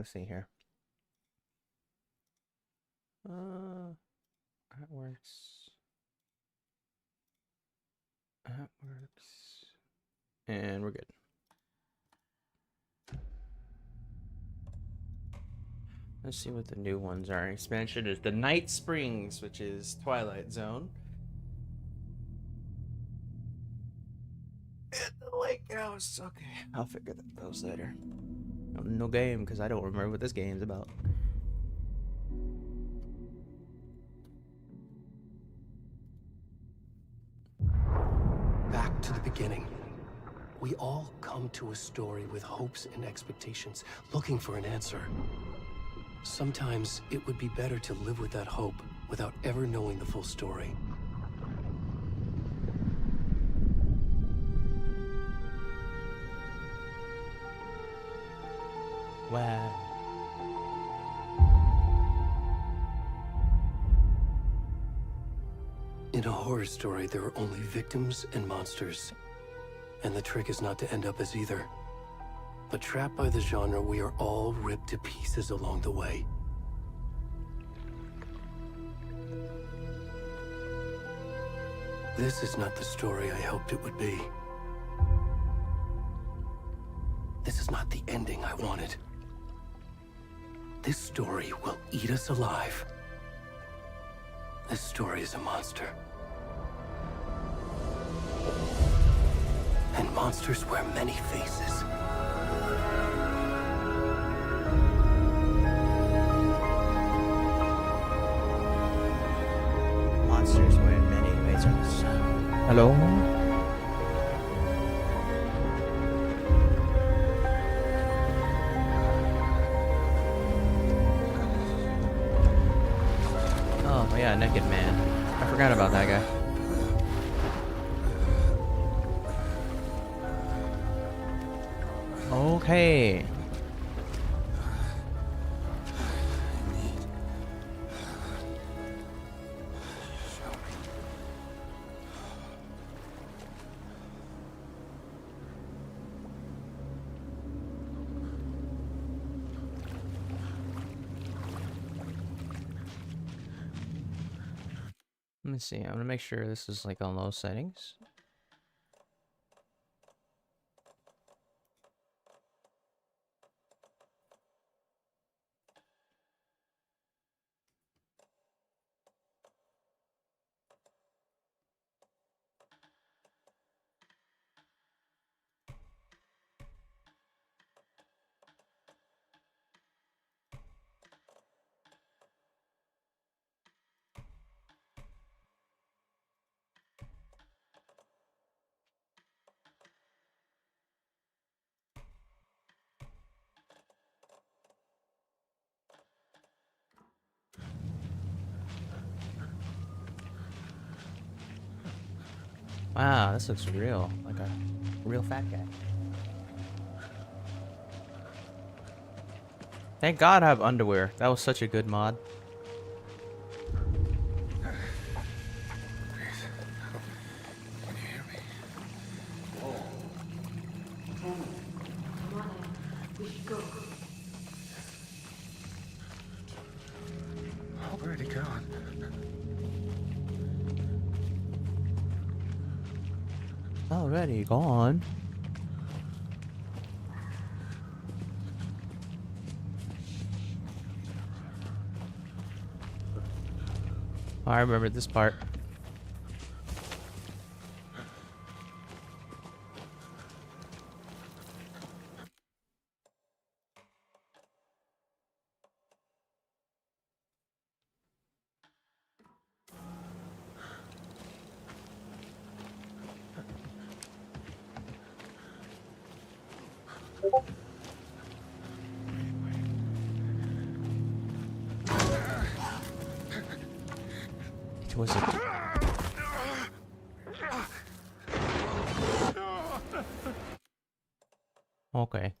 let's see here. That works. That works. And we're good. Let's see what the new ones are. Expansion is the Night Springs, which is Twilight Zone. And the Lake House. Okay, I'll figure those later. No game, because I don't remember what this game's about. Back to the beginning. We all come to a story with hopes and expectations, looking for an answer. Sometimes it would be better to live with that hope without ever knowing the full story. Wow. In a horror story, there are only victims and monsters. And the trick is not to end up as either. But trapped by the genre, we are all ripped to pieces along the way. This is not the story I hoped it would be. This is not the ending I wanted. This story will eat us alive. This story is a monster. And monsters wear many faces. Monsters wear many faces. Hello? Oh, yeah, Naked Man. I forgot about that guy. Okay. Let me see. I'm gonna make sure this is like on low settings. Wow, this looks real. Like a real fat guy. Thank God I have underwear. That was such a good mod. Can you hear me? Come on, we should go. Already gone. Already gone. I remember this part. It was a... Okay.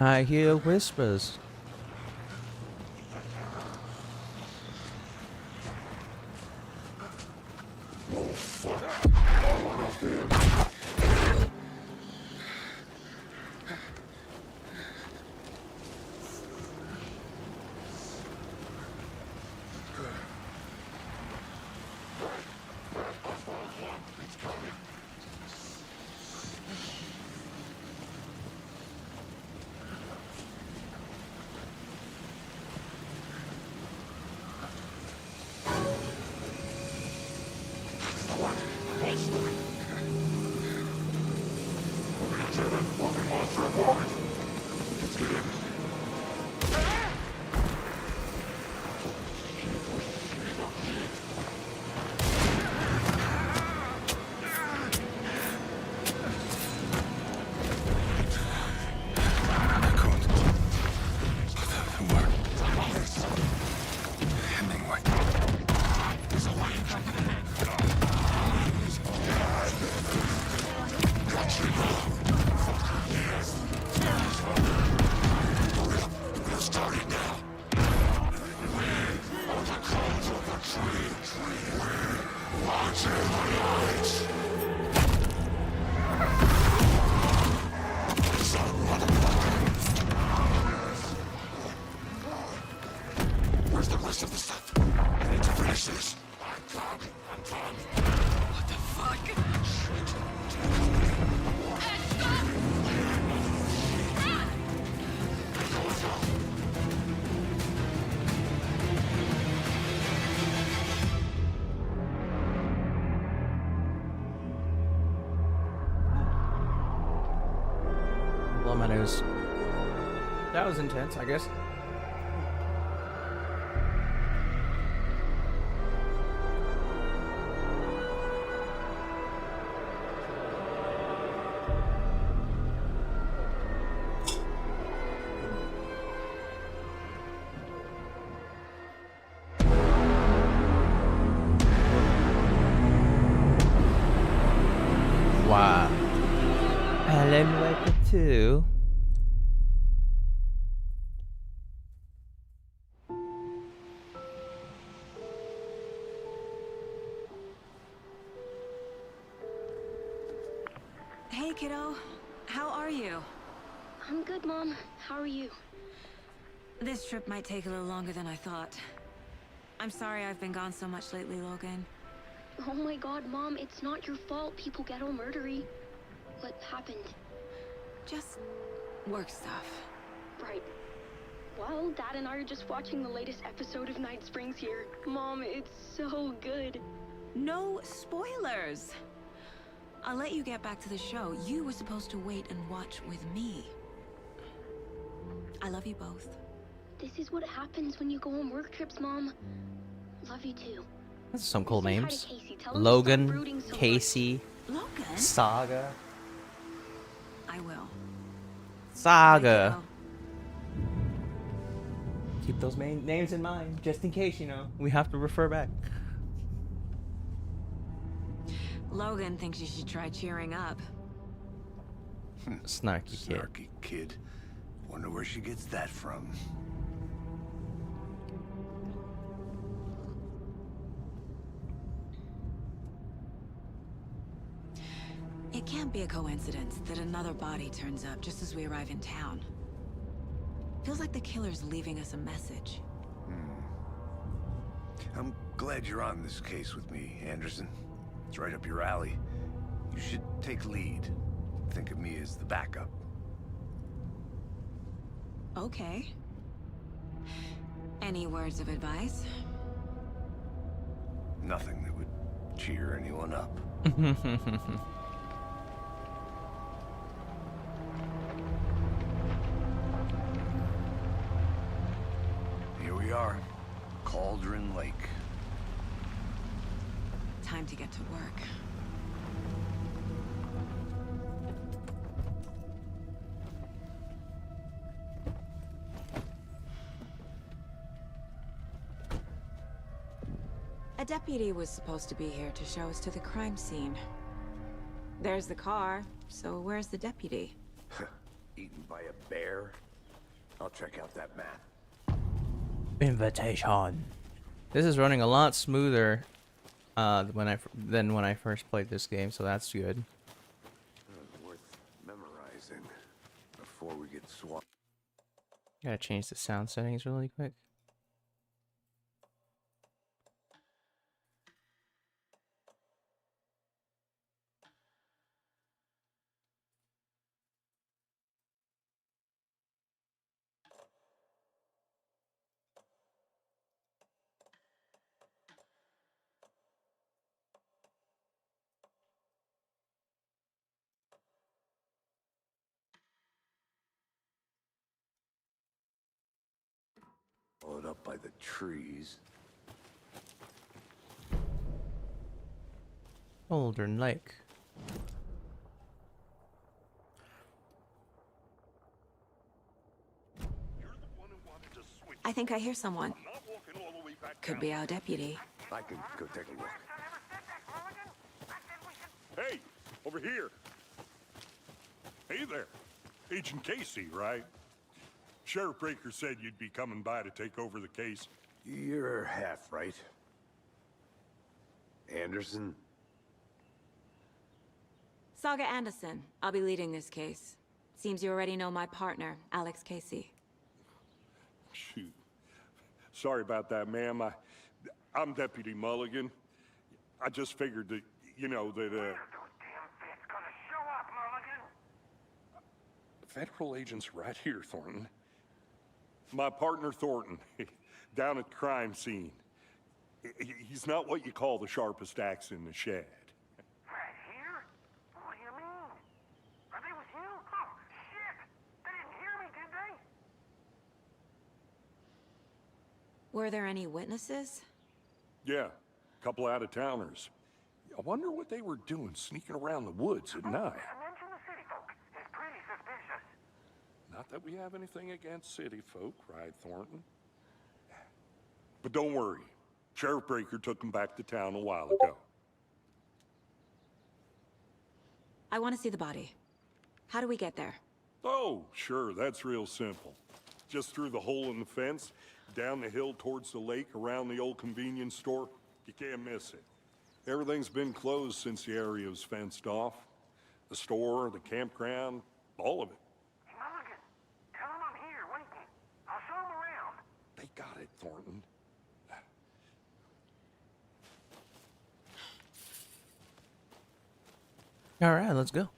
I hear whispers. Blow my nose. That was intense, I guess. Wow. Alan Wake 2. Hey, kiddo. How are you? I'm good, Mom. How are you? This trip might take a little longer than I thought. I'm sorry I've been gone so much lately, Logan. Oh my god, Mom, it's not your fault people get all murdery. What happened? Just work stuff. Right. Well, Dad and I are just watching the latest episode of Night Springs here. Mom, it's so good. No spoilers! I'll let you get back to the show. You were supposed to wait and watch with me. I love you both. This is what happens when you go on work trips, Mom. Love you too. That's some cool Say hi to names. Casey. Tell him to stop Logan, brooding so much. Casey, Logan? Saga. I will. Saga. Bye, Keep those main names in mind, just in case, you know, we have to refer back. kiddo. Logan thinks you should try cheering up. Snarky kid. Snarky kid. Wonder where she gets that from. It can't be a coincidence that another body turns up just as we arrive in town. Feels like the killer's leaving us a message. I'm glad you're on this case with me, Anderson. It's right up your alley. You should take lead. Think of me as the backup. Okay. Any words of advice? Nothing that would cheer anyone up. Here we are. Cauldron Lake. Time to get to work. A deputy was supposed to be here to show us to the crime scene. There's the car, so where's the deputy? Eaten by a bear? I'll check out that map. Invitation. This is running a lot smoother than when I first played this game, so that's good. Worth memorizing before we get swamped. Gotta change the sound settings really quick. Followed up by the trees. Holden Lake. I think I hear someone. Could be our deputy. I can go take a look. Hey, over here. Hey there. Agent Casey, right? Sheriff Breaker said you'd be coming by to take over the case. You're half right. Anderson? Saga Anderson. I'll be leading this case. Seems you already know my partner, Alex Casey. Shoot. Sorry about that, ma'am. I'm Deputy Mulligan. I just figured that, you know, that, Federal agents right here, Thornton. My partner, Thornton, down at the crime scene. He's not what you call the sharpest axe in the shed. Right here? What do you mean? Are they with you? Oh, shit! They didn't hear me, did they? Were there any witnesses? Yeah, a couple out-of-towners. I wonder what they were doing sneaking around the woods at night. Mention the city folk. It's pretty suspicious. Not that we have anything against city folk, right, Thornton? But don't worry. Sheriff Breaker took them back to town a while ago. I want to see the body. How do we get there? Oh, sure, that's real simple. Just through the hole in the fence, down the hill towards the lake, around the old convenience store. You can't miss it. Everything's been closed since the area was fenced off. The store, the campground, all of it. Mulligan, tell them I'm here waiting. I'll show them around. They got it, Thornton. All right, let's go.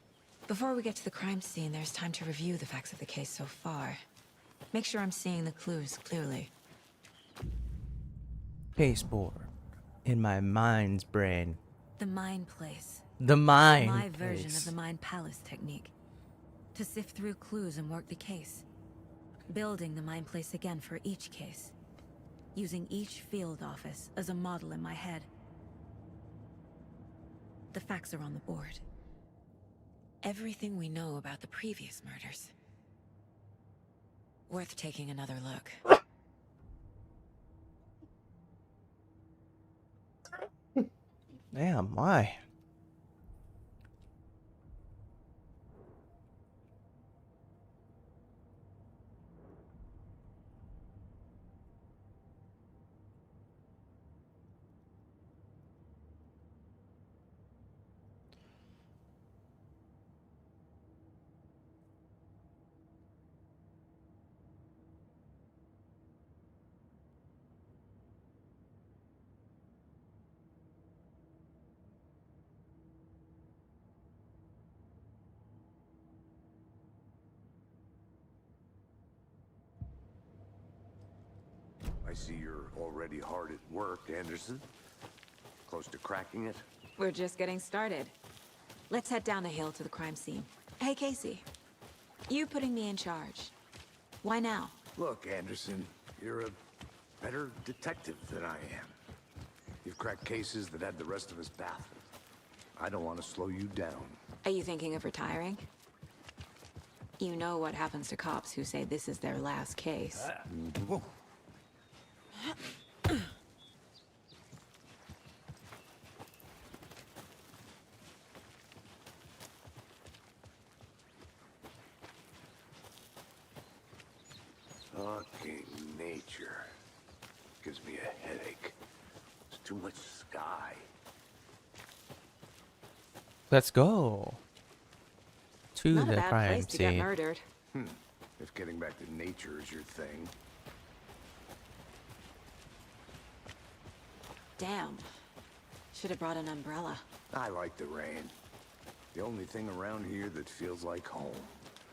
Before we get to the crime scene, there's time to review the facts of the case so far. Make sure I'm seeing the clues clearly. Case in my mind's brain. The Mind Place. The mind. My version place. of the Mind Palace technique. To sift through clues and work the case. Building the Mind Place again for each case. Using each field office as a model in my head. The facts are on the board. Everything we know about the previous murders. Worth taking another look. Damn, why? I see you're already hard at work, Anderson. Close to cracking it? We're just getting started. Let's head down the hill to the crime scene. Hey, Casey. You putting me in charge. Why now? Look, Anderson, you're a better detective than I am. You've cracked cases that had the rest of us baffled. I don't want to slow you down. Are you thinking of retiring? You know what happens to cops who say this is their last case. Whoa. Fucking nature. Gives me a headache. There's too much sky. Let's go to Not a the bad crime place to get scene. murdered. If getting back to nature is your thing. Damn. Should have brought an umbrella. I like the rain. The only thing around here that feels like home.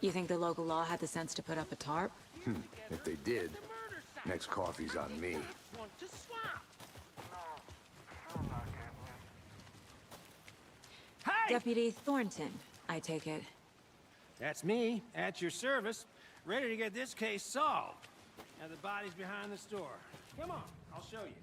You think the local law had the sense to put up a tarp? If they did, next coffee's on me. Deputy Thornton, I take it. That's me, at your service, ready to get this case solved. Now the body's behind the store. Come on, I'll show you.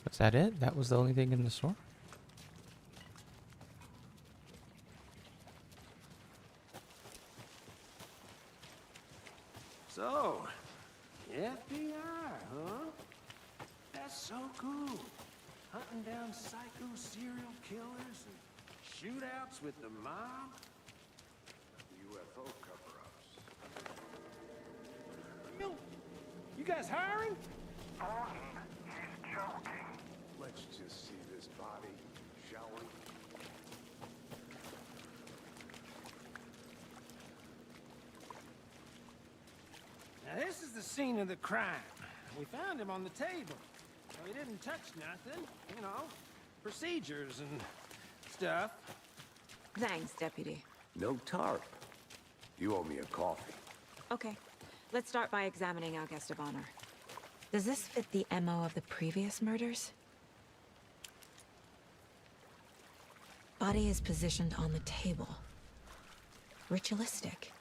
Was that it? That was the only thing in the store? So, FBI, huh? That's so cool. Hunting down psycho serial killers and shootouts with the mob. UFO cover-ups. You guys hiring? Thornton, he's joking. Let's just see this body, shall we? Now this is the scene of the crime. We found him on the table. Now, he didn't touch nothing, you know, procedures and stuff. Thanks, Deputy. No tarp. You owe me a coffee. Okay, let's start by examining our guest of honor. Does this fit the MO of the previous murders? Body is positioned on the table. Ritualistic.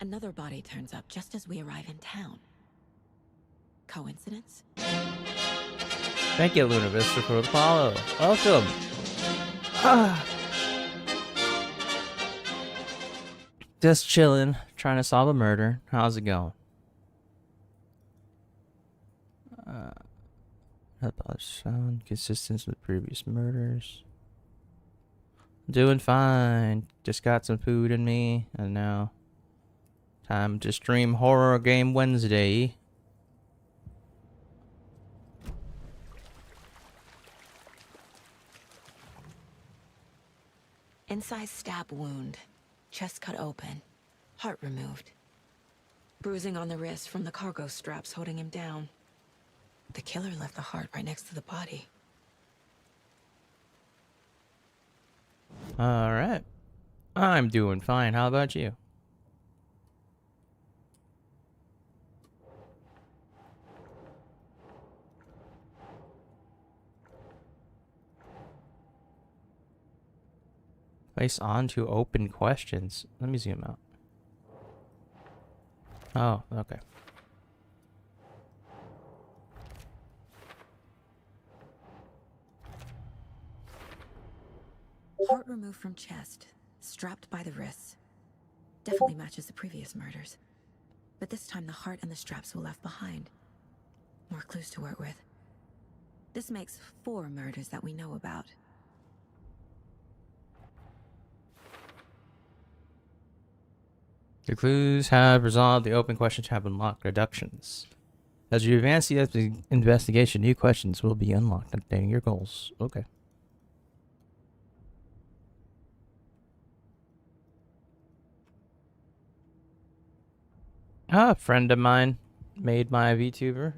Another body turns up just as we arrive in town. Coincidence? Thank you, Luna Vista, for the follow. Welcome. Just chilling, trying to solve a murder. How's it going? About sound consistent with previous murders. Doing fine. Just got some food in me, and now time to stream Horror Game Wednesday. Incised stab wound. Chest cut open. Heart removed. Bruising on the wrist from the cargo straps holding him down. The killer left the heart right next to the body. Alright. I'm doing fine. How about you? Place on to open questions. Let me zoom out. Oh, okay. Heart removed from chest, strapped by the wrists. Definitely matches the previous murders. But this time the heart and the straps were left behind. More clues to work with. This makes 4 murders that we know about. The clues have resolved. The open questions have unlocked deductions. As you advance the investigation, new questions will be unlocked, updating your goals. Okay. Ah, a friend of mine made my VTuber.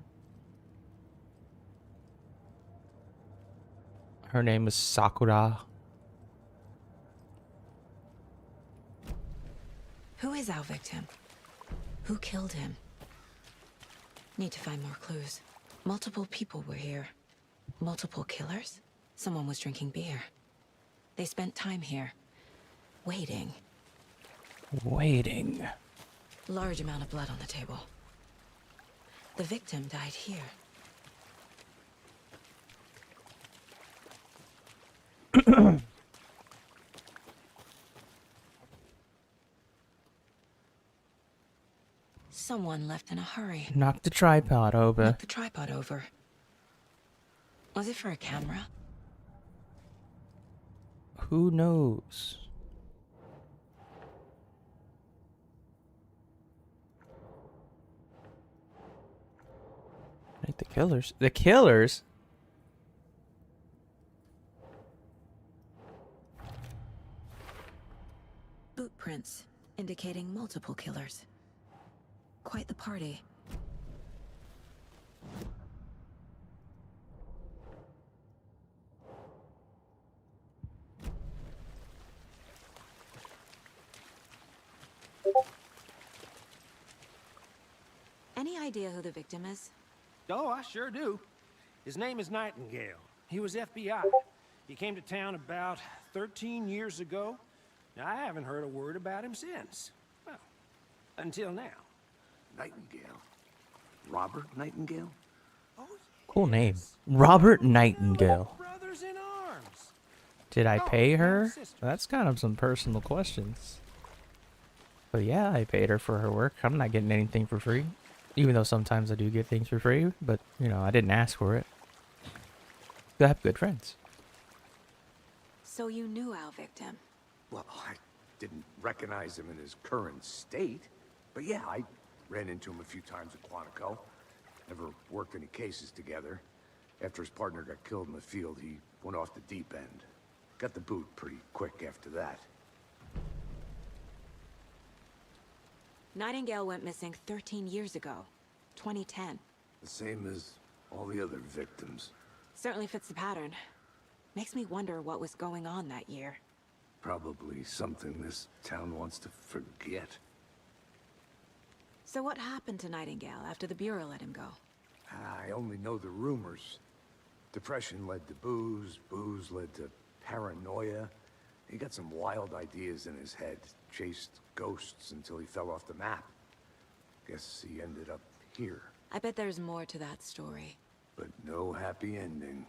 Her name is Sakura. Who is our victim? Who killed him? Need to find more clues. Multiple people were here. Multiple killers? Someone was drinking beer. They spent time here. Waiting. Waiting. Large amount of blood on the table. The victim died here. Someone left in a hurry. Knock the tripod over. Knocked the tripod over. Was it for a camera? Who knows? Like the killers. The killers? Boot prints indicating multiple killers. Quite the party. Any idea who the victim is? Oh, I sure do. His name is Nightingale. He was FBI. He came to town about 13 years ago. Now, I haven't heard a word about him since. Well, until now. Nightingale? Robert Nightingale? Oh, Cool name. Robert Nightingale. brothers in arms. Did I Oh, pay yeah, her? sisters. That's kind of some personal questions. But yeah, I paid her for her work. I'm not getting anything for free. Even though sometimes I do get things for free. But, you know, I didn't ask for it. I have good friends. So you knew our victim. Well, I didn't recognize him in his current state. But yeah, I ran into him a few times at Quantico. Never worked any cases together. After his partner got killed in the field, he went off the deep end. Got the boot pretty quick after that. Nightingale went missing 13 years ago. 2010. The same as all the other victims. Certainly fits the pattern. Makes me wonder what was going on that year. Probably something this town wants to forget. So what happened to Nightingale after the Bureau let him go? I only know the rumors. Depression led to booze, booze led to paranoia. He got some wild ideas in his head, chased ghosts until he fell off the map. Guess he ended up here, I bet there's more to that story. but no happy ending.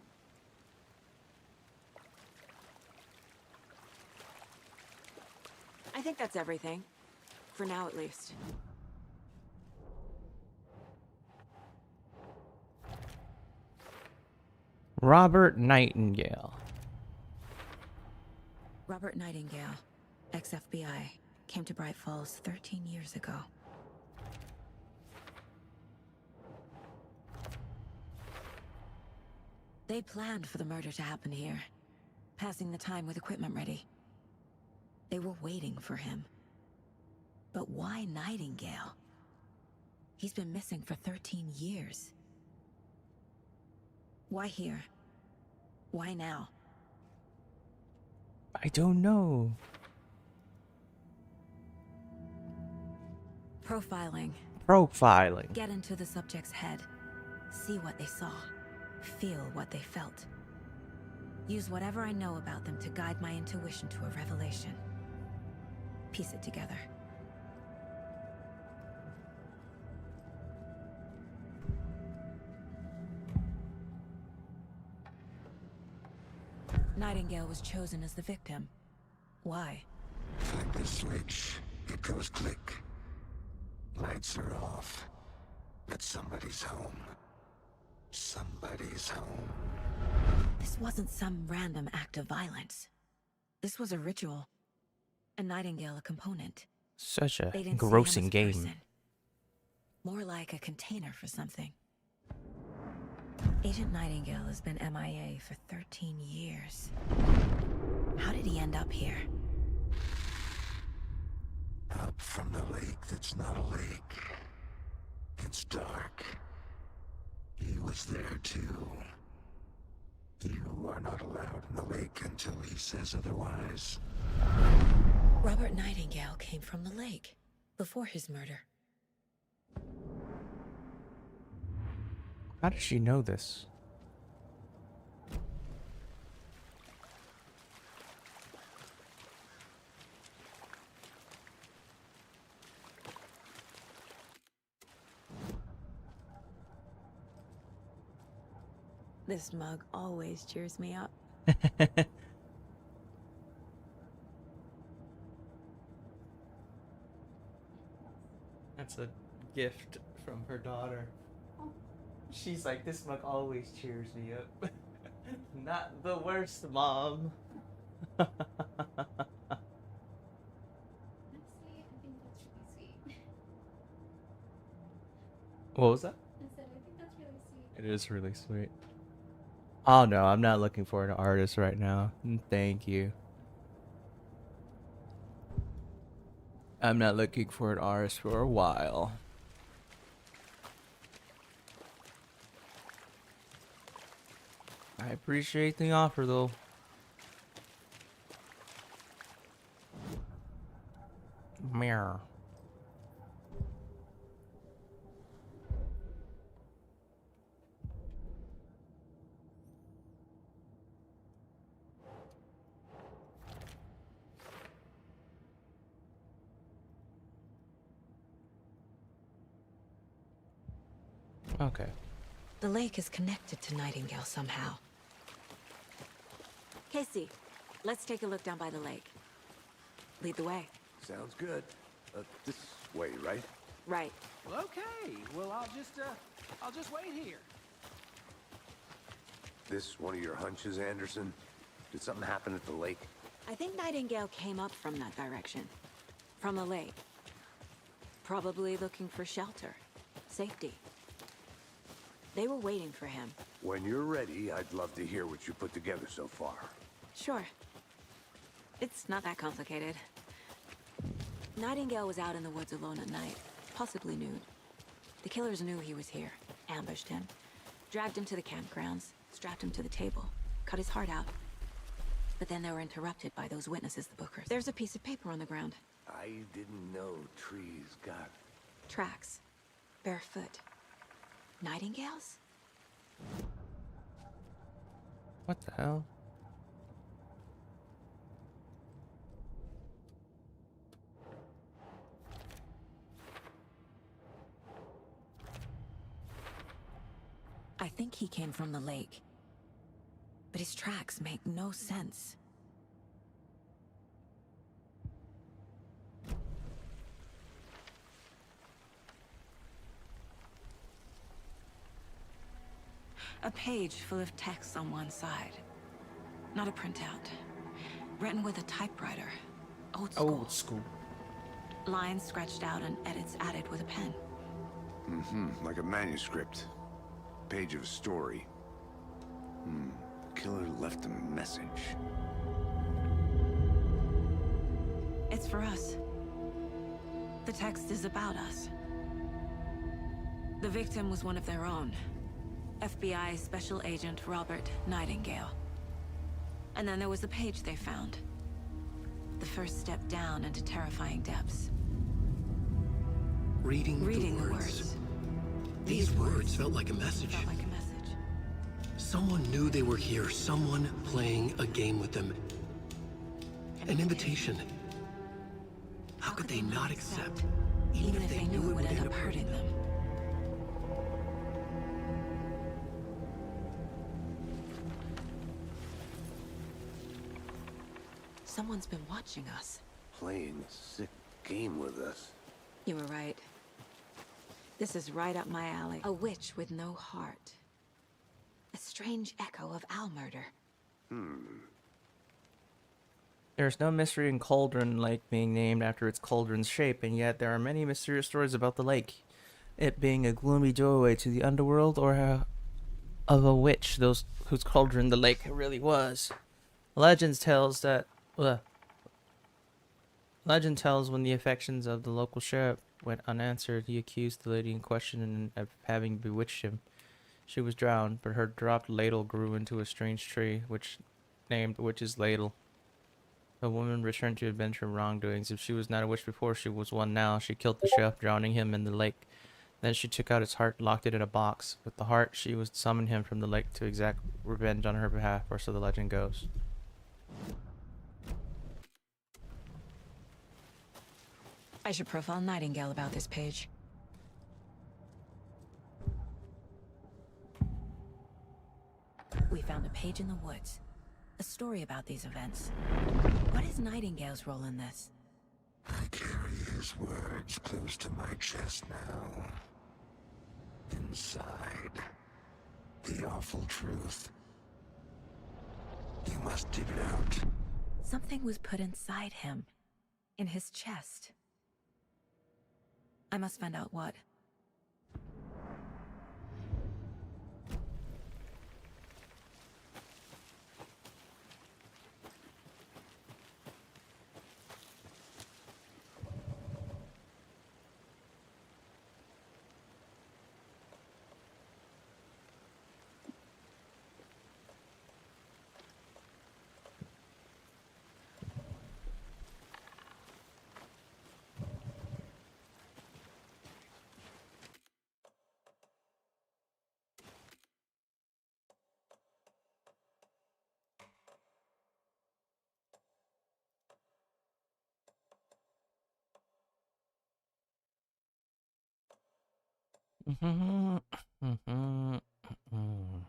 I think that's everything. For now, at least. Robert Nightingale. Robert Nightingale, ex-FBI, came to Bright Falls 13 years ago. They planned for the murder to happen here, passing the time with equipment ready. They were waiting for him. But why Nightingale? He's been missing for 13 years. Why here? Why now? I don't know. Profiling. Profiling. Get into the subject's head. See what they saw. Feel what they felt. Use whatever I know about them to guide my intuition to a revelation. Piece it together. Nightingale was chosen as the victim. Why? Flip the switch. It goes click. Lights are off. But somebody's home. Somebody's home. This wasn't some random act of violence. This was a ritual. And Nightingale a component. Such a They didn't see him as engrossing a game. person. More like a container for something. Agent Nightingale has been MIA for 13 years. How did he end up here? Up from the lake that's not a lake. It's dark. He was there too. You are not allowed in the lake until he says otherwise. Robert Nightingale came from the lake before his murder. How does she know this? This mug always cheers me up. That's a gift from her daughter. She's like, this mug always cheers me up. Not the worst, Mom. Honestly, I think that's really sweet. What was that? I said, I think that's really sweet. It is really sweet. Oh no, I'm not looking for an artist right now. Thank you. I'm not looking for an artist for a while. I appreciate the offer though. Mirror. Okay. The lake is connected to Nightingale somehow. Casey, let's take a look down by the lake. Lead the way. Sounds good. This way, right? Right. Well, okay. Well, I'll just wait here. This one of your hunches, Anderson? Did something happen at the lake? I think Nightingale came up from that direction. From the lake. Probably looking for shelter. Safety. They were waiting for him. When you're ready, I'd love to hear what you put together so far. Sure. It's not that complicated. Nightingale was out in the woods alone at night, possibly nude. The killers knew he was here, ambushed him, dragged him to the campgrounds, strapped him to the table, cut his heart out. But then they were interrupted by those witnesses, the Bookers. There's a piece of paper on the ground. I didn't know trees got... Tracks. Barefoot. Nightingales? What the hell? I think he came from the lake. But his tracks make no sense. A page full of text on one side. Not a printout. Written with a typewriter. Old school. Old school. Lines scratched out and edits added with a pen. Like a manuscript. Page of a story. The killer left a message. It's for us. The text is about us. The victim was one of their own. FBI Special Agent Robert Nightingale. And then there was the page they found. The first step down into terrifying depths. Reading the words. These words felt like a message. Felt like a message. Someone knew they were here. Someone playing a game with them. An invitation. How could they not accept? Even if they knew it would end up hurting them. Someone's been watching us. Playing a sick game with us. You were right. This is right up my alley. A witch with no heart. A strange echo of Al murder. There's no mystery in Cauldron Lake being named after its cauldron's shape, and yet there are many mysterious stories about the lake. It being a gloomy doorway to the underworld, or of a witch, whose cauldron the lake really was. Legend tells when the affections of the local sheriff went unanswered, he accused the lady in question of having bewitched him. She was drowned, but her dropped ladle grew into a strange tree, which named Witch's Ladle. The woman returned to adventure wrongdoings. If she was not a witch before, she was one now. She killed the sheriff, drowning him in the lake. Then she took out his heart, locked it in a box. With the heart, she would summon him from the lake to exact revenge on her behalf, or so the legend goes. I should profile Nightingale about this page. Cage in the Woods. A story about these events. What is Nightingale's role in this? I carry his words close to my chest now. Inside, the awful truth. You must dig it out. Something was put inside him. In his chest. I must find out what. Mhm. Mhm. Mhm.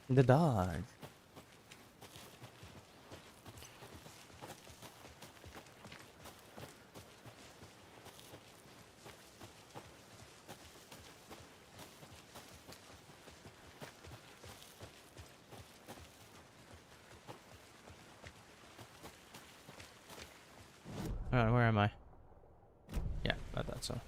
The dog. Where am I? Yeah, I thought so.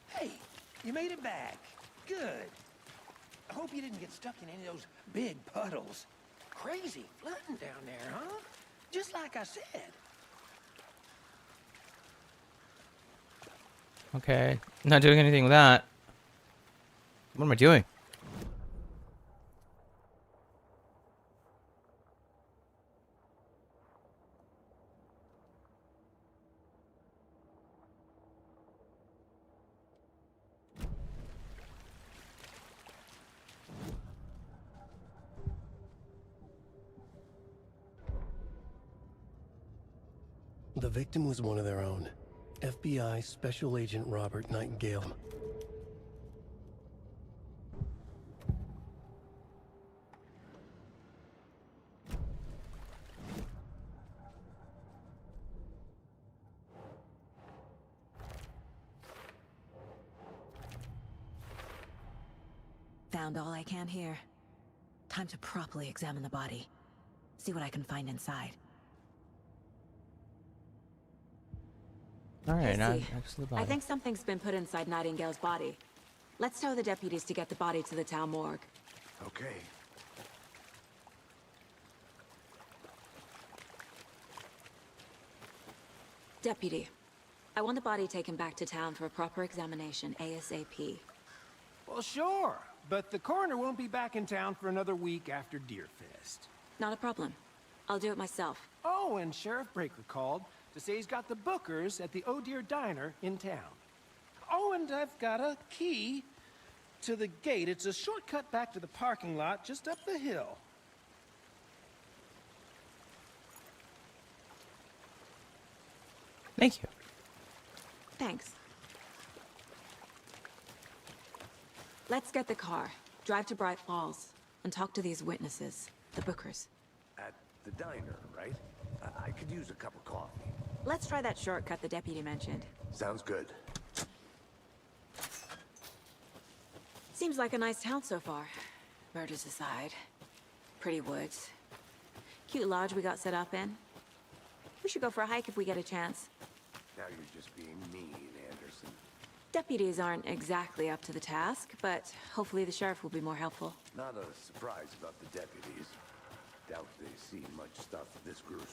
Hey, you made it back. Good. I hope you didn't get stuck in any of those big puddles. Crazy flooding down there, huh? Just like I said. Okay, not doing anything with that. What am I doing? The victim was one of their own. FBI Special Agent Robert Nightingale. Found all I can here. Time to properly examine the body. See what I can find inside. Alright, now Casey, next to the I body. think something's been put inside Nightingale's body. Let's tell the deputies to get the body to the town morgue. Okay. Deputy, I want the body taken back to town for a proper examination ASAP. Well, sure. But the coroner won't be back in town for another week after Deerfest. Not a problem. I'll do it myself. Oh, and Sheriff Breaker called to say he's got the Bookers at the Oh Dear Diner in town. Oh, and I've got a key to the gate. It's a shortcut back to the parking lot just up the hill. Thank you. Thanks. Let's get the car, drive to Bright Falls, and talk to these witnesses, the Bookers. At the diner, right? I could use a cup of coffee. Let's try that shortcut the deputy mentioned. Sounds good. Seems like a nice town so far. Murders aside. Pretty woods. Cute lodge we got set up in. We should go for a hike if we get a chance. Now you're just being mean, Anderson. Deputies aren't exactly up to the task, but hopefully the sheriff will be more helpful. Not a surprise about the deputies. Doubt they see much stuff this gruesome.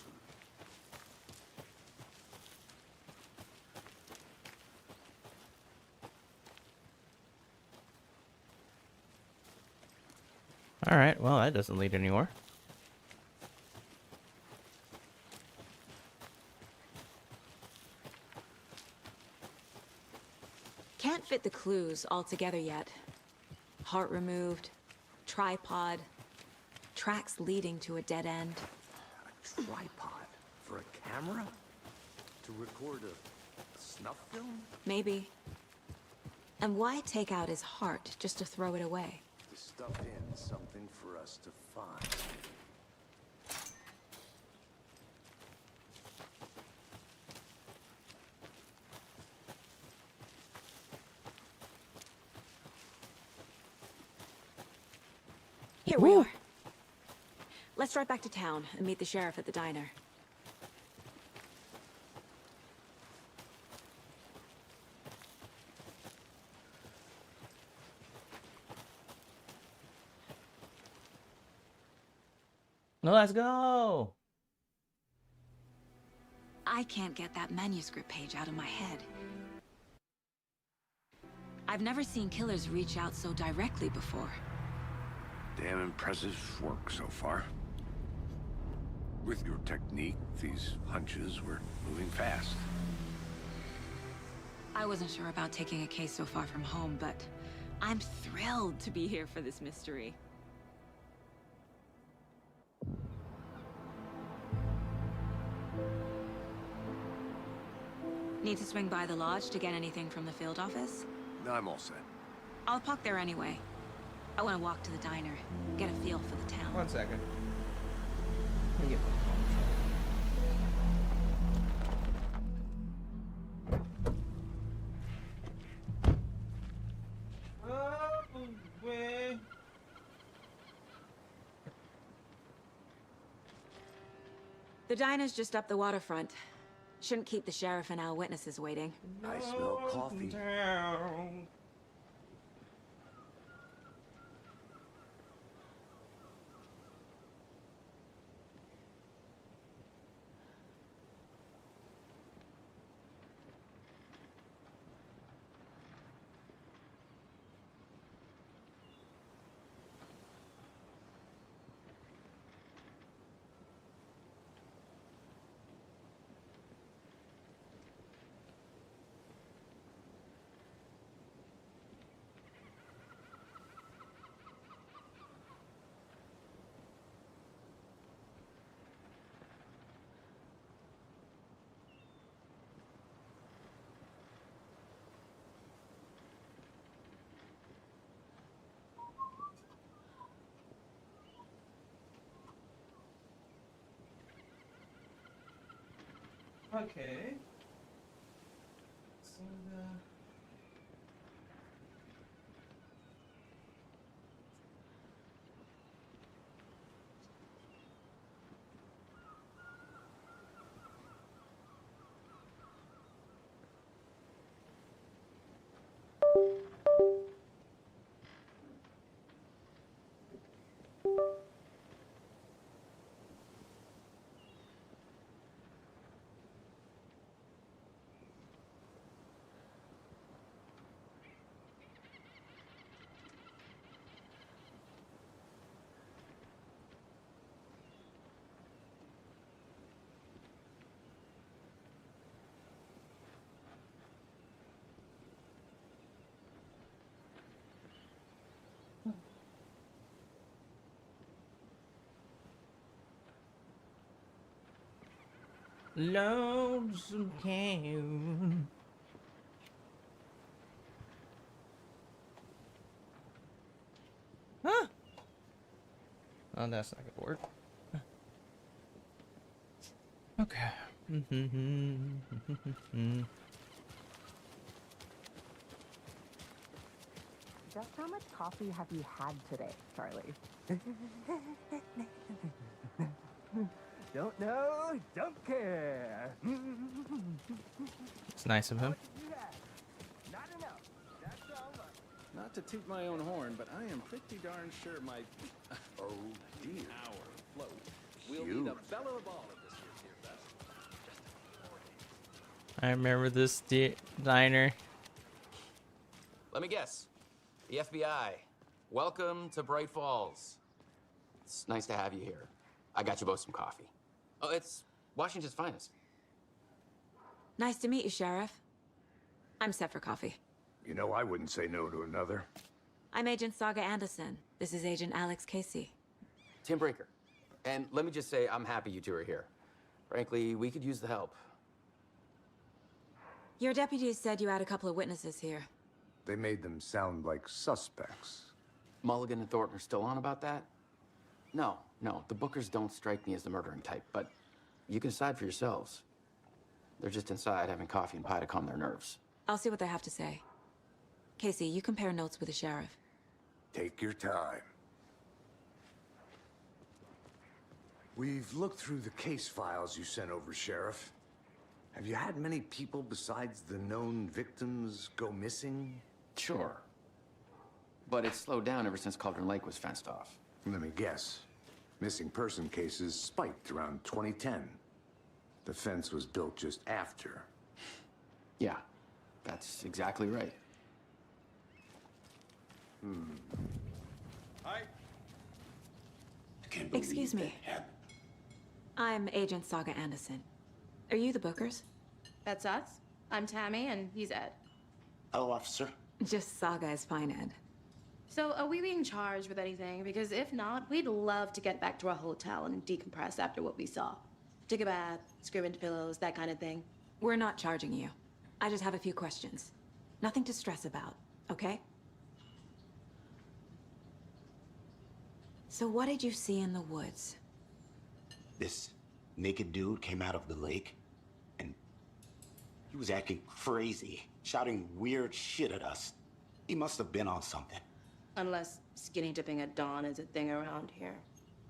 Alright, well, that doesn't lead anywhere. Can't fit the clues all together yet. Heart removed, tripod, tracks leading to a dead end. A tripod? For a camera? To record a snuff film? Maybe. And why take out his heart just to throw it away? To stuff in something for us to find. Here we are. Let's drive back to town and meet the sheriff at the diner. No, let's go. I can't get that manuscript page out of my head. I've never seen killers reach out so directly before. Damn impressive work so far. With your technique, these hunches were moving fast. I wasn't sure about taking a case so far from home, but I'm thrilled to be here for this mystery. Need to swing by the lodge to get anything from the field office? No, I'm all set. I'll park there anyway. I want to walk to the diner, get a feel for the town. 1 second. Let me get The diner's just up the waterfront. Shouldn't keep the sheriff and our witnesses waiting. I smell coffee. Okay. So Lonesome Town. Huh? Oh, that's not gonna work. Okay. Just how much coffee have you had today, Charlie? Don't know, don't care. It's nice of him. Not enough. That's all right. Not to toot my own horn, but I am pretty darn sure my Oh dear. hour float Huge. I remember this diner. Let me guess. The FBI. Welcome to Bright Falls. It's nice to have you here. I got you both some coffee. Oh, it's Washington's finest. Nice to meet you, Sheriff. I'm set for coffee. You know, I wouldn't say no to another. I'm Agent Saga Anderson. This is Agent Alex Casey. Tim Breaker. And let me just say, I'm happy you two are here. Frankly, we could use the help. Your deputies said you had a couple of witnesses here. They made them sound like suspects. Mulligan and Thornton are still on about that? No, the Bookers don't strike me as the murdering type, but you can decide for yourselves. They're just inside having coffee and pie to calm their nerves. I'll see what they have to say. Casey, you compare notes with the sheriff. Take your time. We've looked through the case files you sent over, Sheriff. Have you had many people besides the known victims go missing? Sure. But it's slowed down ever since Cauldron Lake was fenced off. Let me guess. Missing person cases spiked around 2010. The fence was built just after. Yeah, that's exactly right. Hi. Excuse me. I'm Agent Saga Anderson. Are you the Bookers? That's us. I'm Tammy, and he's Ed. Hello, officer. Just Saga is fine, Ed. So, are we being charged with anything? Because if not, we'd love to get back to our hotel and decompress after what we saw. Take a bath, scream into pillows, that kind of thing. We're not charging you. I just have a few questions. Nothing to stress about, okay? So what did you see in the woods? This naked dude came out of the lake, and he was acting crazy, shouting weird shit at us. He must have been on something. Unless skinny dipping at dawn is a thing around here.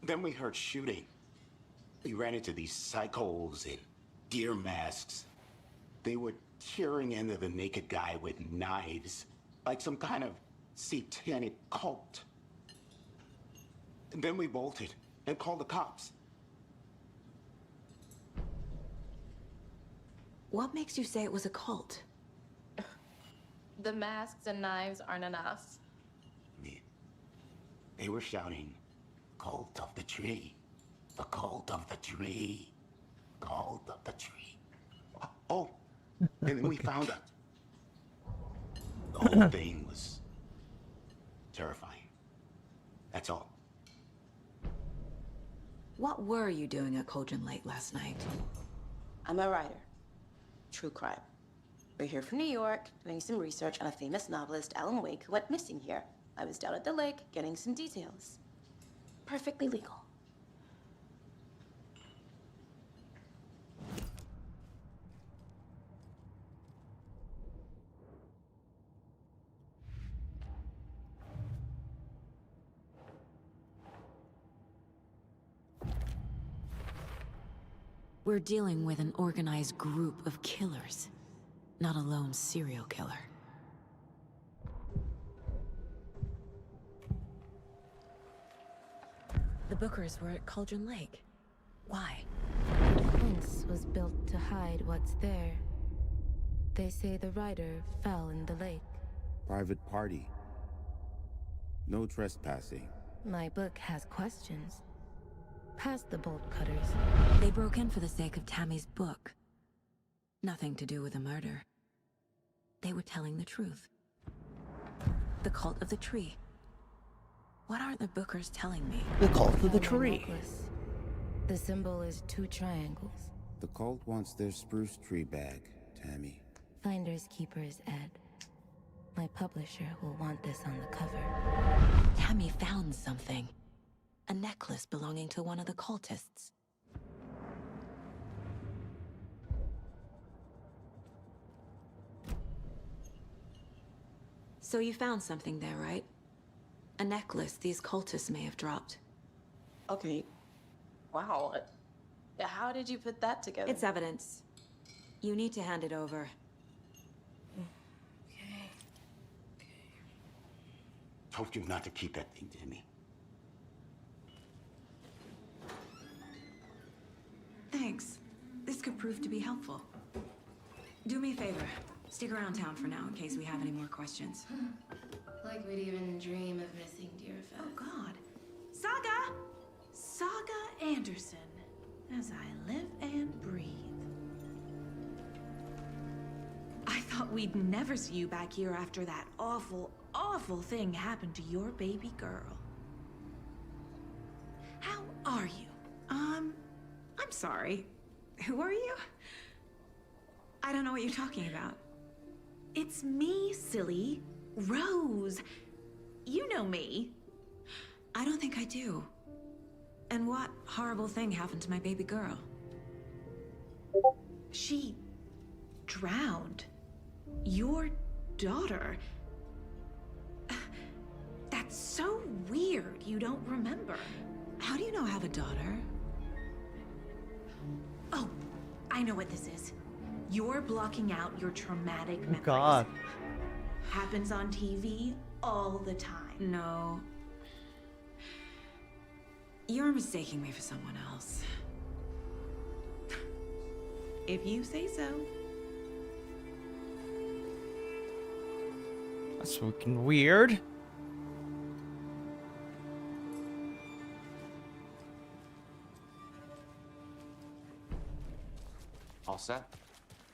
Then we heard shooting. We ran into these psychos in deer masks. They were tearing into the naked guy with knives, like some kind of satanic cult. And then we bolted and called the cops. What makes you say it was a cult? The masks and knives aren't enough. They were shouting, "Cult of the tree, the cult of the tree, cult of the tree." Oh, and then we found out. The whole thing was terrifying. That's all. What were you doing at Cauldron Lake last night? I'm a writer. True crime. We're here from New York, doing some research on a famous novelist, Alan Wake, who went missing here. I was down at the lake, getting some details. Perfectly legal. We're dealing with an organized group of killers, not a lone serial killer. The Bookers were at Cauldron Lake. Why? The fence was built to hide what's there. They say the rider fell in the lake. Private party. No trespassing. My book has questions. Past the bolt cutters. They broke in for the sake of Tammy's book. Nothing to do with the murder. They were telling the truth. The cult of the tree. What are the Bookers telling me? The cult of the Found my tree. necklace. The symbol is 2 triangles. The cult wants their spruce tree back, Tammy. Finders keepers, Ed. My publisher will want this on the cover. Tammy found something. A necklace belonging to one of the cultists. So you found something there, right? A necklace these cultists may have dropped. Okay. Wow. How did you put that together? It's evidence. You need to hand it over. Told you not to keep that thing, Tammy. Thanks. This could prove to be helpful. Do me a favor. Stick around town for now in case we have any more questions. Like we'd even dream of missing dear Fez. Oh, God. Saga! Saga Anderson. As I live and breathe. I thought we'd never see you back here after that awful, awful thing happened to your baby girl. How are you? I'm sorry. Who are you? I don't know what you're talking about. It's me, silly. Rose. You know me. I don't think I do. And what horrible thing happened to my baby girl? She drowned. Your daughter. That's so weird you don't remember. How do you know I have a daughter? Oh, I know what this is. You're blocking out your traumatic memories. God. Happens on TV all the time. No. You're mistaking me for someone else. If you say so. That's fucking weird. All set?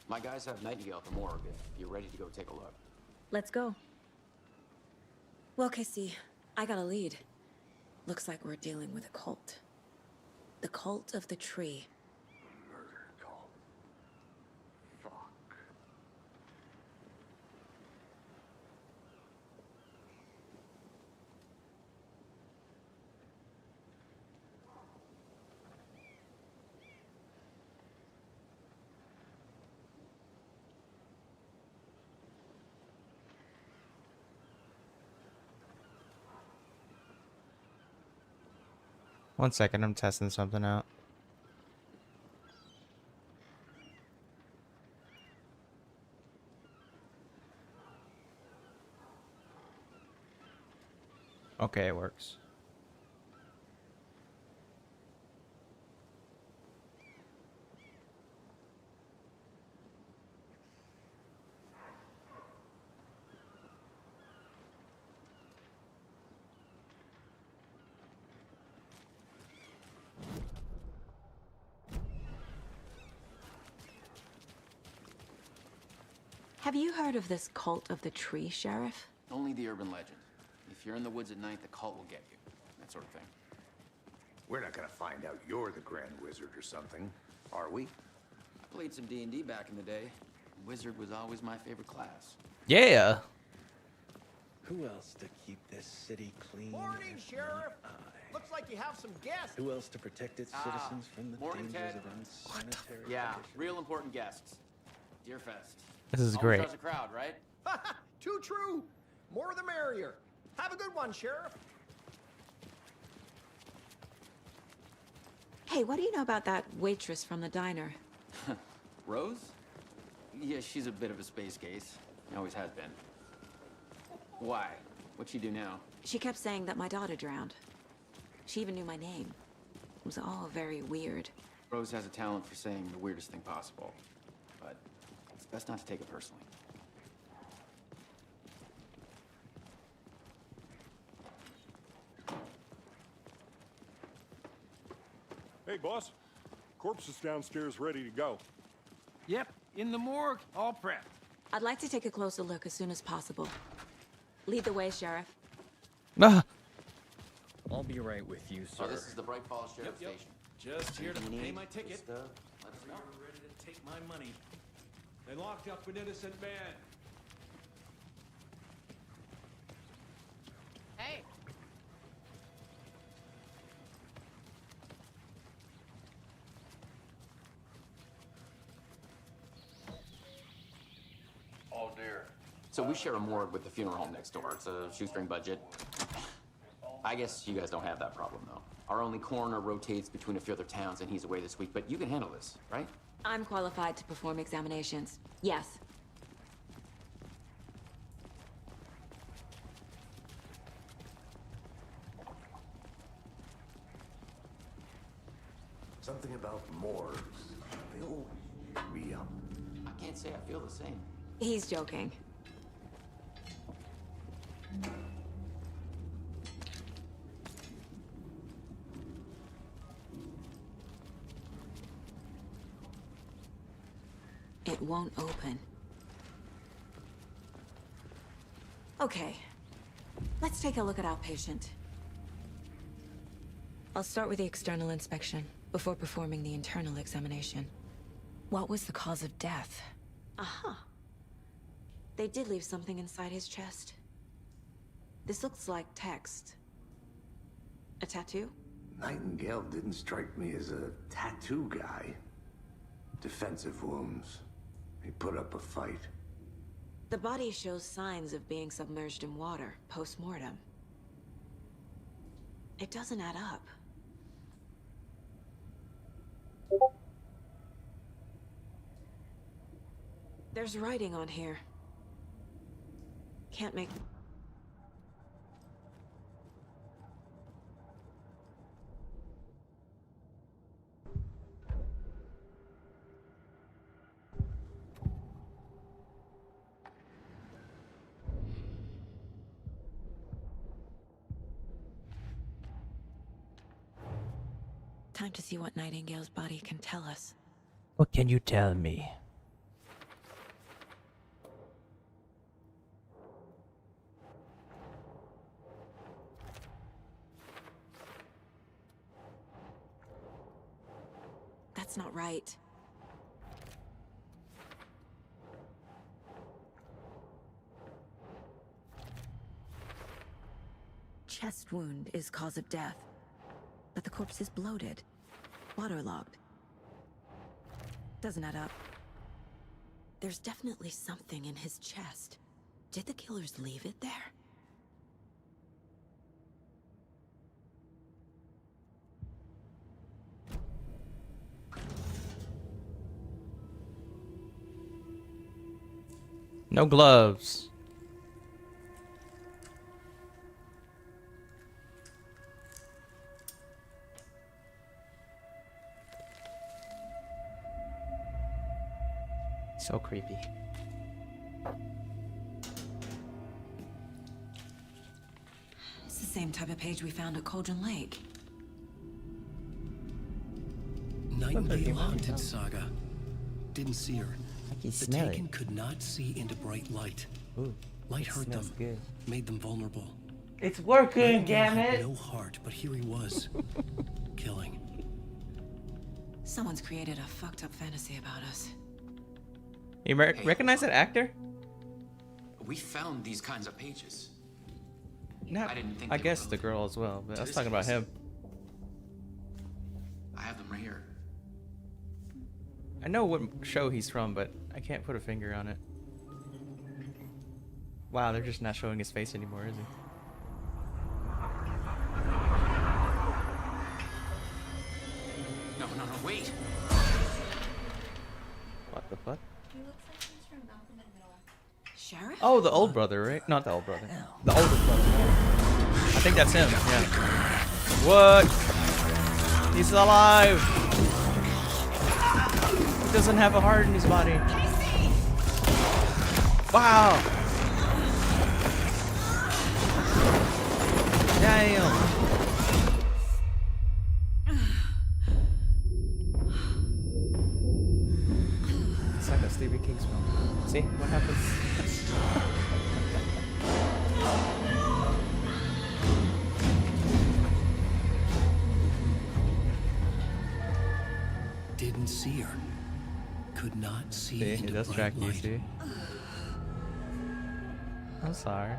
My guys have Nightingale at the morgue if you're ready to go take a look. Let's go. Well, Casey, I got a lead. Looks like we're dealing with a cult. The cult of the tree. Murder cult. Fuck. One second, I'm testing something out. Okay, it works. Have you heard of this cult of the tree, Sheriff? Only the urban legend. If you're in the woods at night, the cult will get you. That sort of thing. We're not gonna find out you're the Grand Wizard or something, are we? Played some D&D back in the day. Wizard was always my favorite class. Yeah. Who else to keep this city clean? Morning, as Sheriff. my eye? Looks like you have some guests. Who else to protect its citizens from the morning, dangers Ted. of unsanitary Yeah, conditions? real important guests. Dear Fest. This is Always great. draws a crowd, right? Too true. More the merrier. Have a good one, Sheriff. Hey, what do you know about that waitress from the diner? Rose? Yeah, she's a bit of a space case. Always has been. Why? What'd she do now? She kept saying that my daughter drowned. She even knew my name. It was all very weird. Rose has a talent for saying the weirdest thing possible. But it's best not to take it personally. Hey, boss. Corpse is downstairs ready to go. Yep, in the morgue, all prepped. I'd like to take a closer look as soon as possible. Lead the way, Sheriff. Ah. I'll be right with you, sir. Oh, this is the Bright Falls Sheriff Station. Just here to Anything you pay need? my ticket. Just, let us know. You're ready to take my money. They locked up an innocent man. Hey. Oh, dear. So we share a morgue with the funeral home next door. It's a shoestring budget. I guess you guys don't have that problem, though. Our only coroner rotates between a few other towns, and he's away this week, but you can handle this, right? I'm qualified to perform examinations. Yes. Something about morgues. They'll me up. I can't say I feel the same. He's joking. It won't open. Okay. Let's take a look at outpatient. I'll start with the external inspection before performing the internal examination. What was the cause of death? Aha. They did leave something inside his chest. This looks like text. A tattoo? Nightingale didn't strike me as a tattoo guy. Defensive wounds. He put up a fight. The body shows signs of being submerged in water post-mortem. It doesn't add up. There's writing on here. Can't make... Time to see what Nightingale's body can tell us. What can you tell me? That's not right. Chest wound is cause of death, but the corpse is bloated, waterlogged. Doesn't add up. There's definitely something in his chest. Did the killers leave it there? No gloves. So creepy. It's the same type of page we found at Cauldron Lake. Nightingale Haunted Saga. Didn't see her. I can The smell Taken it. could not see into bright light. Ooh, Light it hurt them, smells good. made them vulnerable. It's working, Nightingale damn had it! no heart, but here he was, killing. Someone's created a fucked up fantasy about us. You recognize that actor? We found these kinds of pages. Not, I didn't think I they guess would the girl as well, but to I was this talking about case. him. I have them right here. I know what show he's from, but I can't put a finger on it. Wow, they're just not showing his face anymore, is he? No, wait! What the fuck? Sheriff? Oh, the old brother, right? Not the old brother. The older brother. Yeah. I think that's him, yeah. What? He's alive! He doesn't have a heart in his body. Wow! Damn! It's like a Stephen King film. See what happens? Didn't see her. Could not see See, it into does bright track you, light. see? I'm sorry.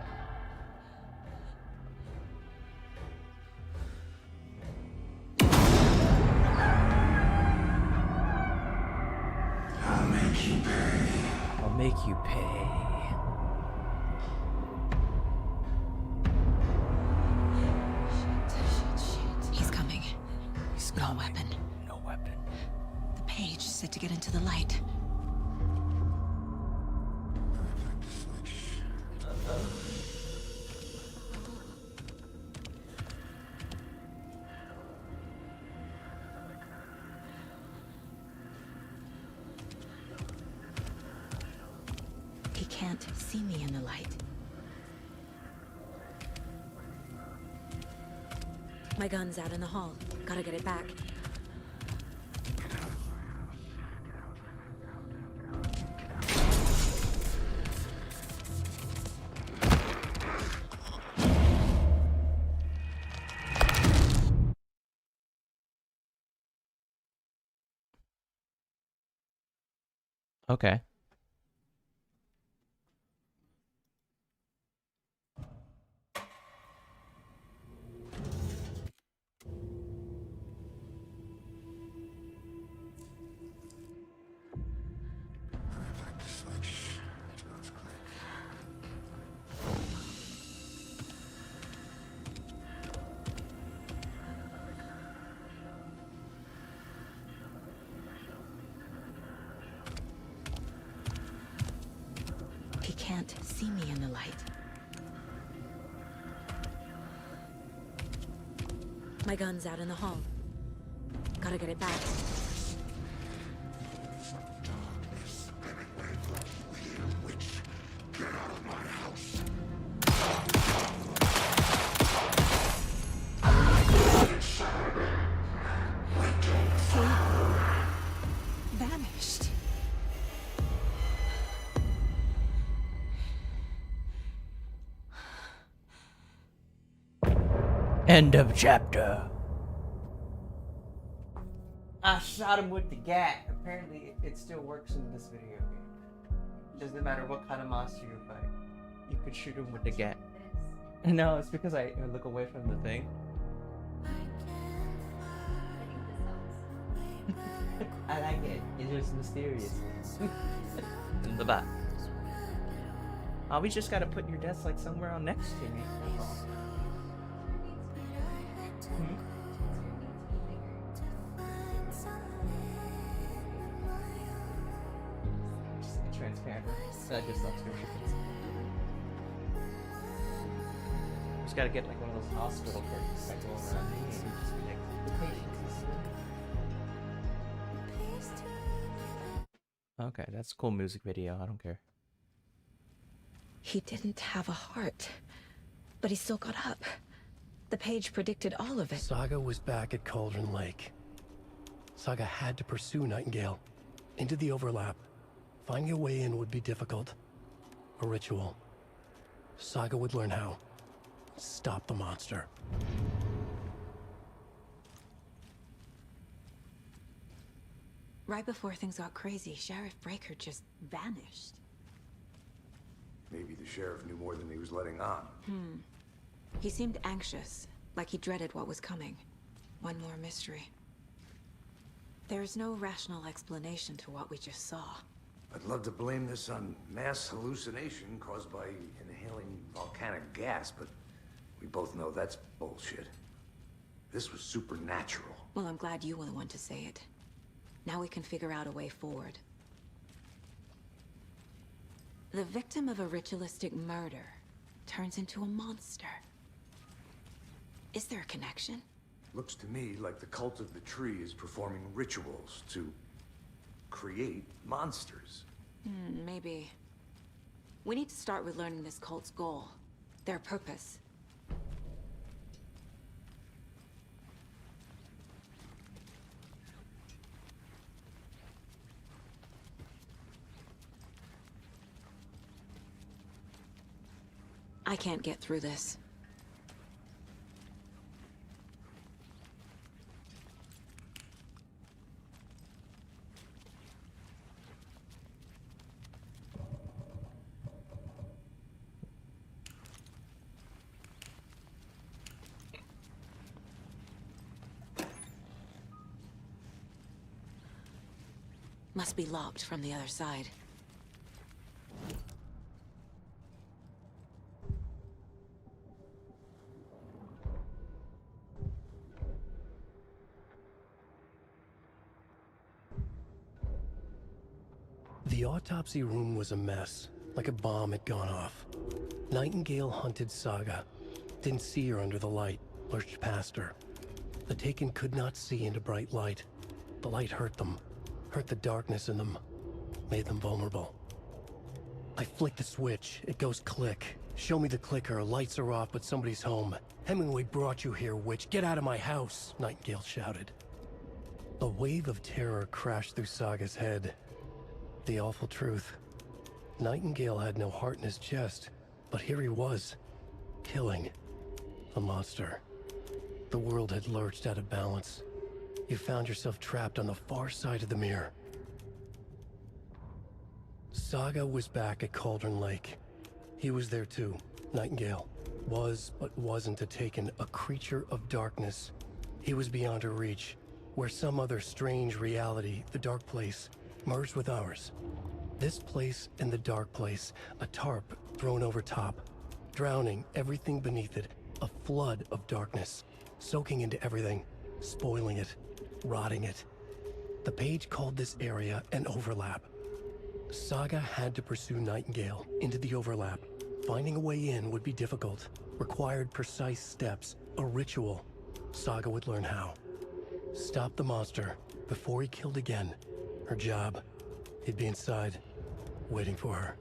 I'll make you pay. I'll make you pay. He's coming. He's No weapon. No weapon. The page said to get into the light. He can't see me in the light. My gun's out in the hall. Gotta get it back. Okay. He can't see me in the light. My gun's out in the hall. Gotta get it back. Get out of my house. He vanished. End of chapter. I shot him with the gat. Apparently, it still works in this video game. Doesn't matter what kind of monster you fight, you could shoot him with the gat. No, it's because I look away from the thing. I like it. It's just mysterious. In the back. Oh, we just gotta put your desk like somewhere on next to me. That's all. Just transparent. That just looks good. Just gotta get like one of those hospital curtains that go around me and just be like, the patients is here. Okay, that's a cool music video. I don't care. He didn't have a heart, but he still got up. The page predicted all of it. Saga was back at Cauldron Lake. Saga had to pursue Nightingale into the overlap. Finding a way in would be difficult. A ritual. Saga would learn how. Stop the monster. Right before things got crazy, Sheriff Breaker just vanished. Maybe the sheriff knew more than he was letting on. He seemed anxious, like he dreaded what was coming. One more mystery. There's no rational explanation to what we just saw. I'd love to blame this on mass hallucination caused by inhaling volcanic gas, but we both know that's bullshit. This was supernatural. Well, I'm glad you were the one to say it. Now we can figure out a way forward. The victim of a ritualistic murder turns into a monster. Is there a connection? Looks to me like the cult of the tree is performing rituals to create monsters. Maybe. We need to start with learning this cult's goal, their purpose. I can't get through this. Must be locked from the other side. The autopsy room was a mess, like a bomb had gone off. Nightingale hunted Saga. Didn't see her under the light, lurched past her. The Taken could not see into bright light. The light hurt them, hurt the darkness in them, made them vulnerable. I flick the switch. It goes click. Show me the clicker. Lights are off, but somebody's home. Hemingway brought you here, witch. Get out of my house, Nightingale shouted. A wave of terror crashed through Saga's head. The awful truth. Nightingale had no heart in his chest, but here he was, killing a monster. The world had lurched out of balance. You found yourself trapped on the far side of the mirror. Saga was back at Cauldron Lake. He was there too, Nightingale. Was, but wasn't a Taken, a creature of darkness. He was beyond her reach, where some other strange reality, the dark place, merged with ours. This place and the dark place, a tarp thrown over top, drowning everything beneath it, a flood of darkness, soaking into everything, spoiling it, rotting it. The page called this area an overlap. Saga had to pursue Nightingale into the overlap. Finding a way in would be difficult, required precise steps, a ritual. Saga would learn how. Stop the monster before he killed again. Her job. He'd be inside, waiting for her.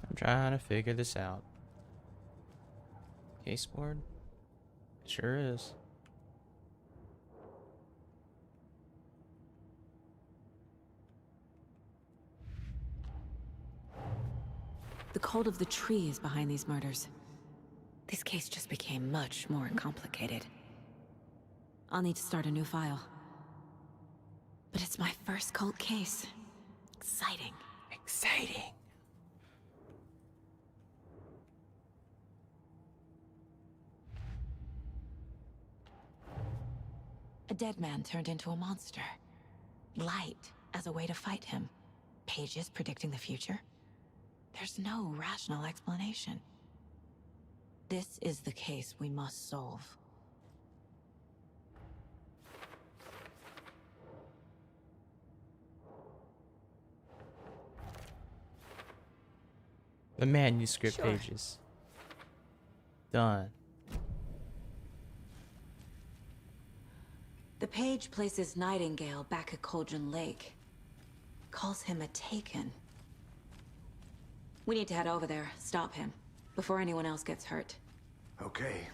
I'm trying to figure this out. Caseboard? Sure is. The cult of the tree is behind these murders. This case just became much more complicated. I'll need to start a new file. But it's my first cult case. Exciting. Exciting. A dead man turned into a monster. Light as a way to fight him. Pages predicting the future. There's no rational explanation. This is the case we must solve. The manuscript Sure. pages. Done. The page places Nightingale back at Cauldron Lake. Calls him a Taken. We need to head over there, stop him, before anyone else gets hurt. Okay.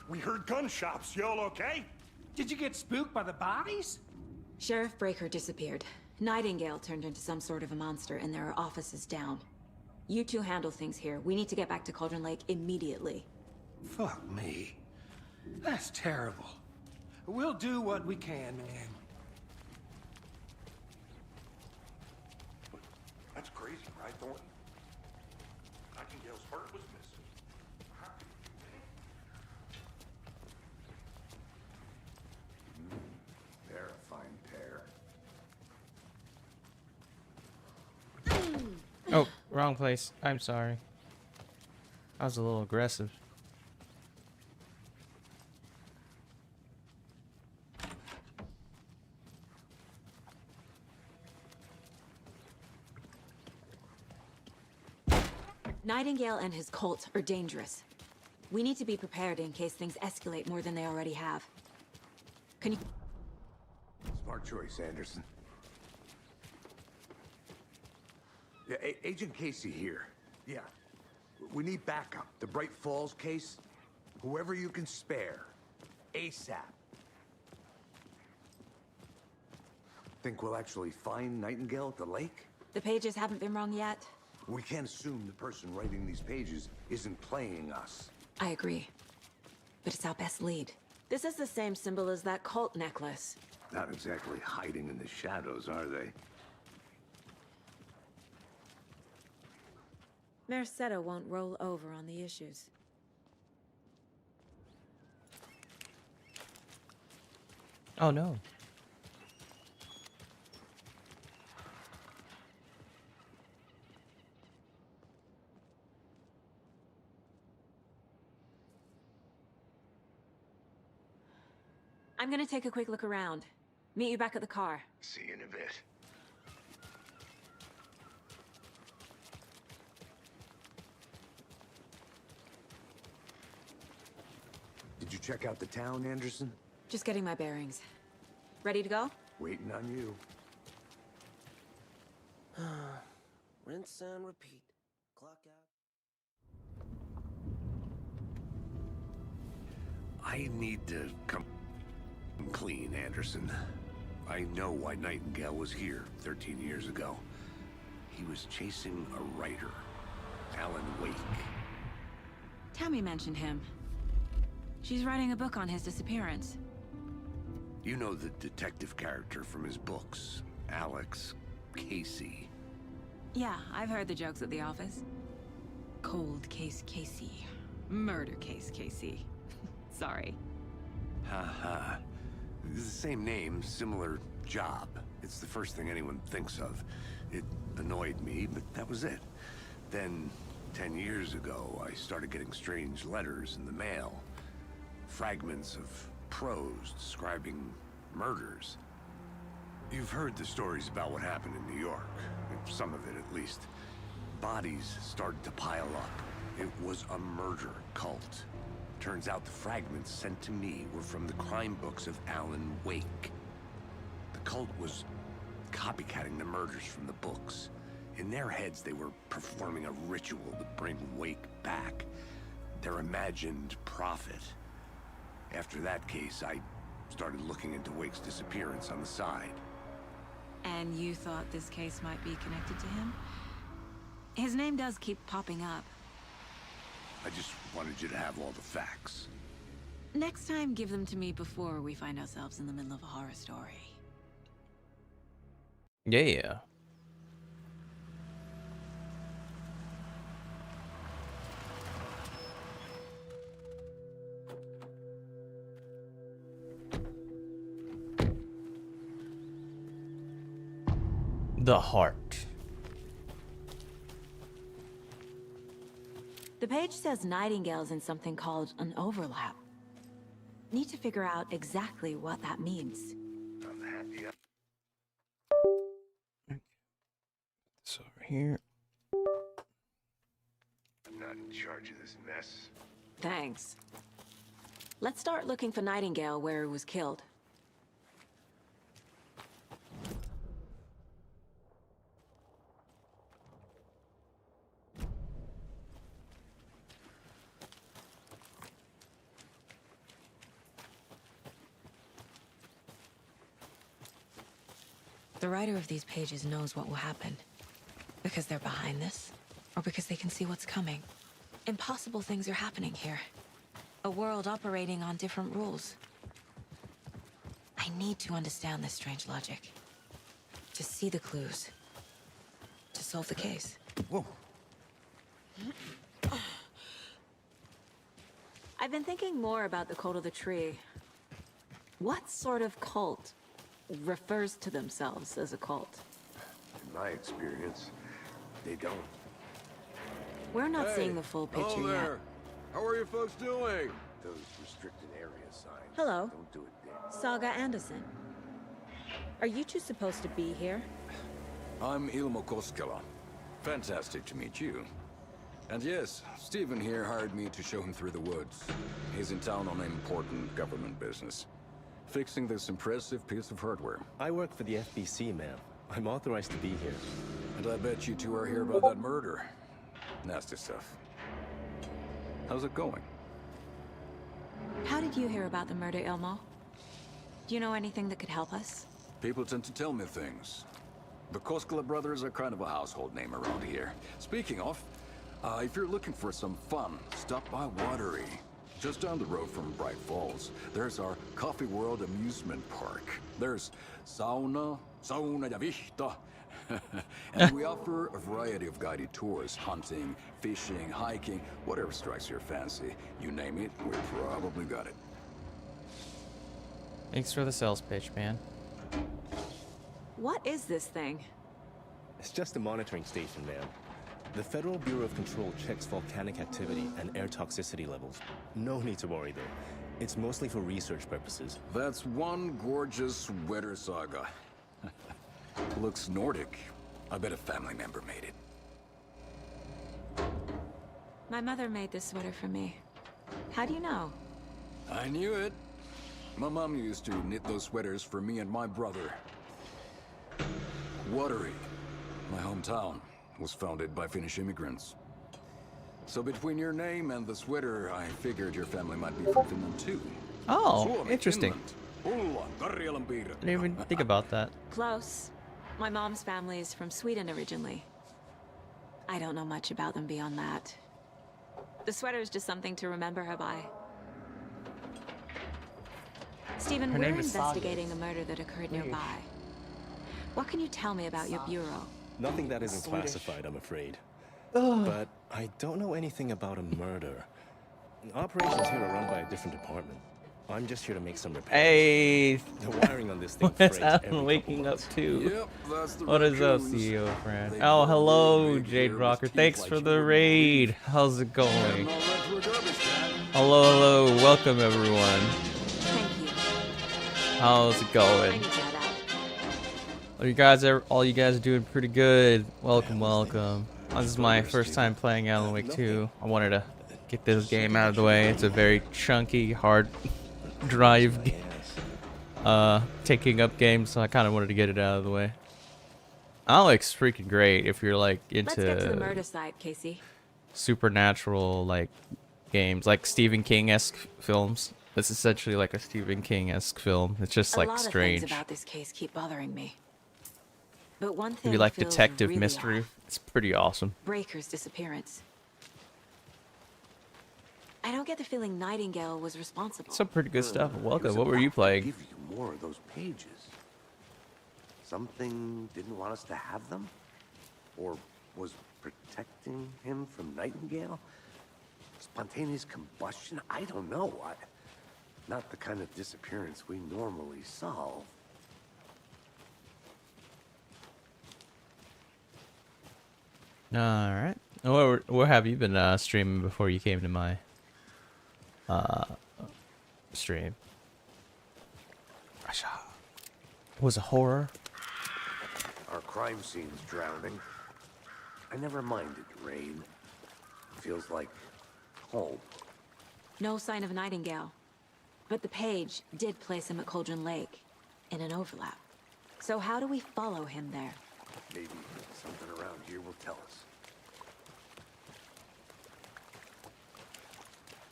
We heard gunshots. Y'all okay? Did you get spooked by the bodies? Sheriff Breaker disappeared. Nightingale turned into some sort of a monster, and there are offices down. You two handle things here. We need to get back to Cauldron Lake immediately. Fuck me. That's terrible. We'll do what we can, man. That's crazy, right, Thornton? Nightingale's heart was missing. They're a fine pair. Oh, wrong place. I'm sorry. I was a little aggressive. Nightingale and his cult are dangerous. We need to be prepared in case things escalate more than they already have. Can you... Smart choice, Anderson. Yeah, Agent Casey here. Yeah. We need backup. The Bright Falls case. Whoever you can spare. ASAP. Think we'll actually find Nightingale at the lake? The pages haven't been wrong yet? We can't assume the person writing these pages isn't playing us. I agree. But it's our best lead. This is the same symbol as that cult necklace. Not exactly hiding in the shadows, are they? Mercado won't roll over on the issues. Oh no. I'm gonna take a quick look around. Meet you back at the car. See you in a bit. Did you check out the town, Anderson? Just getting my bearings. Ready to go? Waiting on you. Rinse and repeat. Clock out. I need to come clean, Anderson. I know why Nightingale was here 13 years ago. He was chasing a writer, Alan Wake. Tammy mentioned him. She's writing a book on his disappearance. You know the detective character from his books, Alex Casey. Yeah, I've heard the jokes at the office. Cold case Casey. Murder case Casey. Sorry. Ha. It's the same name, similar job. It's the first thing anyone thinks of. It annoyed me, but that was it. Then, 10 years ago, I started getting strange letters in the mail. Fragments of prose describing murders. You've heard the stories about what happened in New York. Some of it, at least. Bodies started to pile up. It was a murder cult. Turns out the fragments sent to me were from the crime books of Alan Wake. The cult was copycatting the murders from the books. In their heads, they were performing a ritual to bring Wake back. Their imagined prophet. After that case, I started looking into Wake's disappearance on the side. And you thought this case might be connected to him? His name does keep popping up. I just wanted you to have all the facts. Next time, give them to me before we find ourselves in the middle of a horror story. Yeah. The heart. The page says Nightingale's in something called an overlap. Need to figure out exactly what that means. I'm happy. This over here. I'm not in charge of this mess. Thanks. Let's start looking for Nightingale where he was killed. The writer of these pages knows what will happen. Because they're behind this, or because they can see what's coming. Impossible things are happening here. A world operating on different rules. I need to understand this strange logic. To see the clues. To solve the case. Whoa. I've been thinking more about the cult of the tree. What sort of cult refers to themselves as a cult? In my experience, they don't. We're not seeing the full picture hello yet. there. How are you folks doing? Those restricted area signs. Hello. Don't do it there. Saga Anderson. Are you two supposed to be here? I'm Ilmo Koskela. Fantastic to meet you. And yes, Stephen here hired me to show him through the woods. He's in town on important government business. Fixing this impressive piece of hardware. I work for the FBC, ma'am. I'm authorized to be here. And I bet you two are here about that murder. Nasty stuff. How's it going? How did you hear about the murder, Ilmo? Do you know anything that could help us? People tend to tell me things. The Koskela brothers are kind of a household name around here. Speaking of, if you're looking for some fun, stop by Watery. Just down the road from Bright Falls, there's our Coffee World amusement park. There's sauna ja vihta. And we offer a variety of guided tours, hunting, fishing, hiking, whatever strikes your fancy. You name it, we probably got it. Thanks for the sales pitch, man. What is this thing? It's just a monitoring station, ma'am. The Federal Bureau of Control checks volcanic activity and air toxicity levels. No need to worry, though. It's mostly for research purposes. That's one gorgeous sweater saga. Looks Nordic. I bet a family member made it. My mother made this sweater for me. How do you know? I knew it. My mom used to knit those sweaters for me and my brother. Watery, my hometown, was founded by Finnish immigrants. So between your name and the sweater, I figured your family might be from Finland too. Oh, Suomi, interesting. Finland. Ulla, Karjalan piirre. I didn't even think about that. Close. My mom's family is from Sweden originally. I don't know much about them beyond that. The sweater is just something to remember her by. Stephen, Her we're name is investigating a murder that occurred nearby. What can you tell me about your bureau? Nothing that isn't classified, I'm afraid. But I don't know anything about a murder. Operations here are run by a different department. I'm just here to make some repairs. Hey! The wiring on this thing What's frays Alan every waking up couple to? Yep, that's the What is up, raccoons. CEO friend? They Oh, grow hello, big, big Jade hair, Rocker. with teeth Thanks like for you the wouldn't raid. How's it going? believe. All right to a garbage can. Hello, hello. Welcome, everyone. Thank you. How's it I going? need to head out. All you guys are doing pretty good. Welcome, welcome. This is my first time playing Alan Wake 2. I wanted to get this game out of the way. It's a very chunky, hard drive taking up game, so I kind of wanted to get it out of the way. Alan Wake's freaking great if you're like Let's get to the into murder site, Casey. supernatural like games, like Stephen King-esque films. It's essentially like a Stephen King-esque film. It's just like a lot strange. of things about this case keep bothering me. But one If thing you like feels detective really mystery, off. it's pretty awesome. Breaker's disappearance. I don't get the feeling Nightingale was responsible. Some pretty good stuff. It Welcome. was What were you about to playing? Give you more of those pages. Something didn't want us to have them, or was protecting him from Nightingale. Spontaneous combustion? I don't know. Not the kind of disappearance we normally solve. All right. Where have you been streaming before you came to my stream? Russia. Was a horror? Our crime scene's drowning. I never minded rain. Feels like home. No sign of Nightingale. But the page did place him at Cauldron Lake, in an overlap. So how do we follow him there? Maybe something around here will tell us.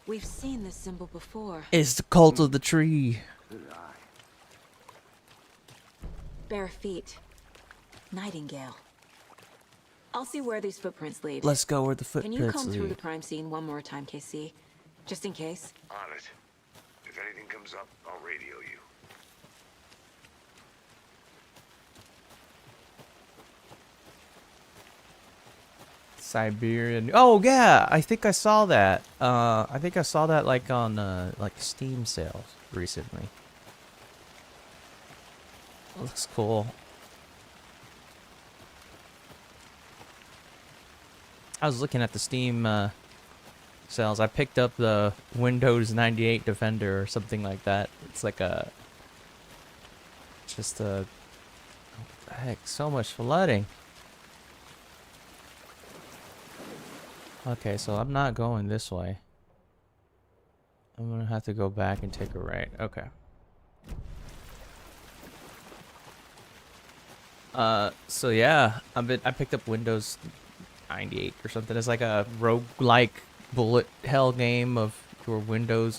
We've seen this symbol before. It's the cult of the tree. Good eye. Bare feet. Nightingale. I'll see where these footprints lead. Let's go where the Can you footprints comb through the lead. crime scene one more time, KC? Just in case. On it. If anything comes up, I'll radio you. Siberian. Oh yeah, I think I saw that. I think I saw that like on like Steam sales recently. Looks cool. I was looking at the Steam sales. I picked up the Windows 98 Defender or something like that. It's like a just a what the heck, so much flooding. Okay, so I'm not going this way. I'm gonna have to go back and take a right. Okay. So yeah, I picked up Windows 98 or something. It's like a roguelike bullet hell game of your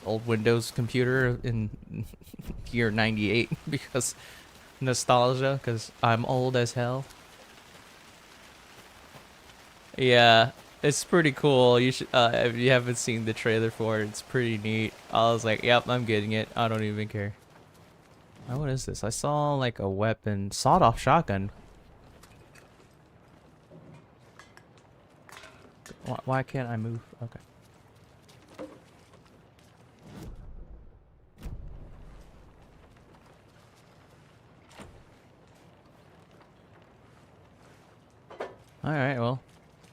old Windows computer in year 98 because nostalgia, because I'm old as hell. Yeah, it's pretty cool. You should, if you haven't seen the trailer for it, it's pretty neat. I was like, yep, I'm getting it. I don't even care. Oh, what is this? I saw like a weapon, sawed-off shotgun. Why can't I move? Okay. Alright, well,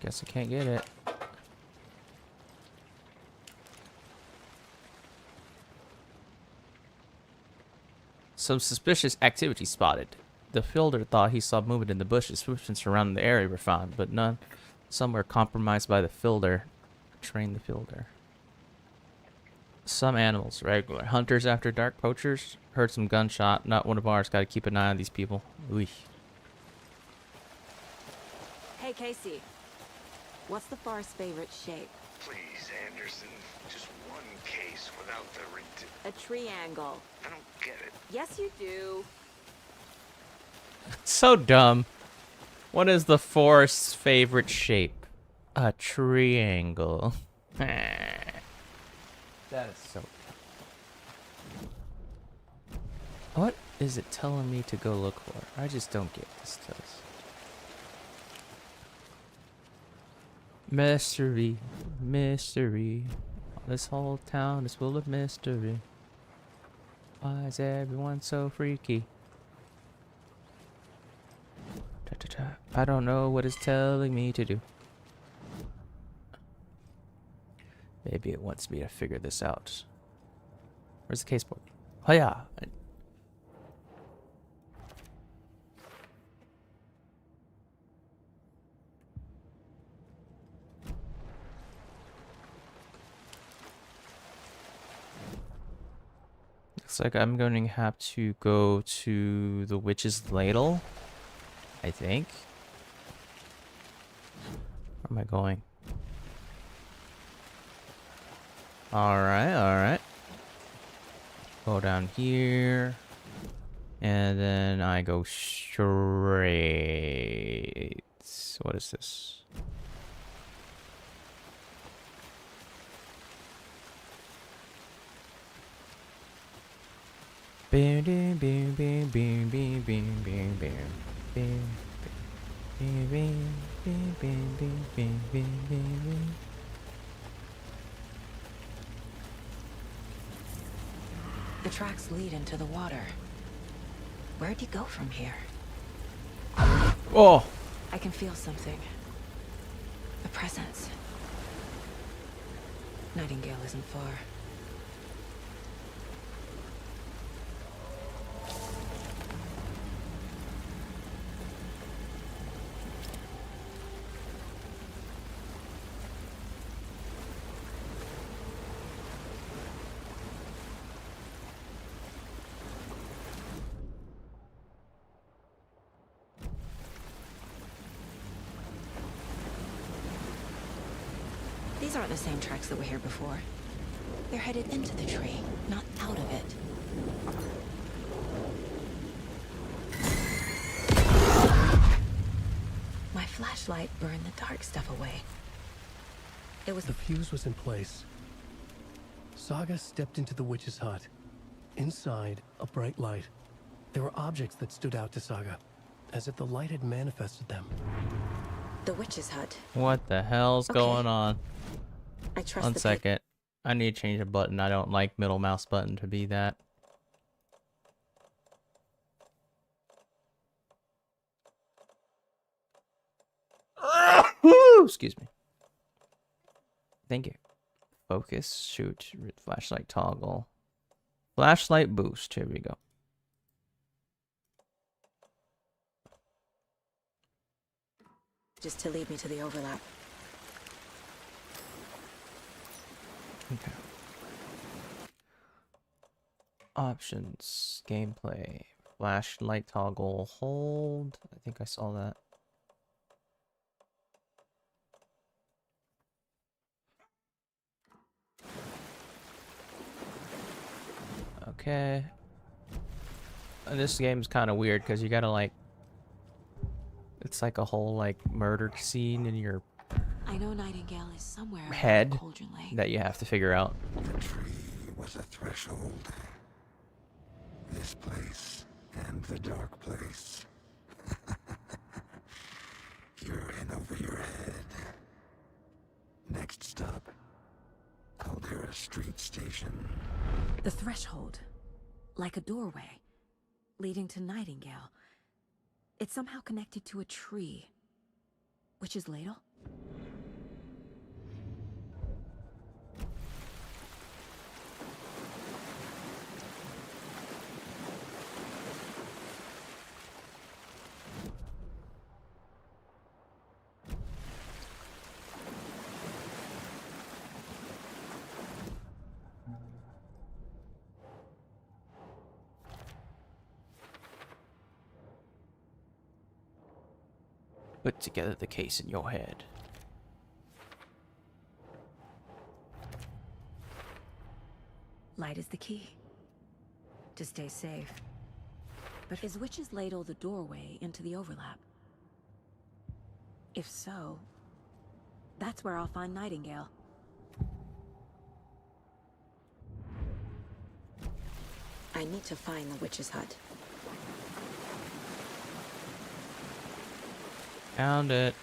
guess I can't get it. Some suspicious activity spotted. The fielder thought he saw movement in the bushes. Footprints surrounding the area were found, but none. Some were compromised by the fielder. Train the fielder. Some animals, regular. Hunters after dark, poachers. Heard some gunshot. Not one of ours. Gotta keep an eye on these people. Ooh. Hey, Casey. What's the forest's favorite shape? Please, Anderson. Just one case without the A triangle. I don't get it. Yes, you do. So dumb. What is the forest's favorite shape? A triangle. That is so dumb. What is it telling me to go look for? I just don't get this. Mystery, mystery. This whole town is full of mystery. Why is everyone so freaky? I don't know what it's telling me to do. Maybe it wants me to figure this out. Where's the caseboard? Oh yeah. Looks like I'm going to have to go to the witch's ladle, I think. Where am I going? Alright, alright. Go down here. And then I go straight. What is this? Bam, bam, bam, bam, bam, bam, bam, bam, bam, bam, bam, bam, bam, bam, bam, bam, bam. The tracks lead into the water. Where'd you go from here? Oh! I can feel something. A presence. Nightingale isn't far. These aren't the same tracks that were here before. They're headed into the tree, not out of it. My flashlight burned the dark stuff away. It was... The fuse was in place. Saga stepped into the witch's hut. Inside, a bright light. There were objects that stood out to Saga, as if the light had manifested them. The witch's hut. What the hell's going on? I trust One second. I need to change a button. I don't like middle mouse button to be that. Excuse me. Thank you. Focus, shoot, flashlight toggle. Flashlight boost. Here we go. Just to lead me to the overlap. Okay. Options, gameplay, flashlight toggle, hold. I think I saw that. Okay. This game's kind of weird because you gotta like, it's like a whole like murder scene in your I know Nightingale is somewhere head Cauldron Lake. that you have to figure out. The tree was a threshold. This place and the dark place. You're in over your head. Next stop, Caldera Street Station. The threshold. Like a doorway. Leading to Nightingale. It's somehow connected to a tree. Witch's ladle? Put together the case in your head. Light is the key. To stay safe. But is Witch's ladle the doorway into the overlap? If so, that's where I'll find Nightingale. I need to find the witch's hut. Found it.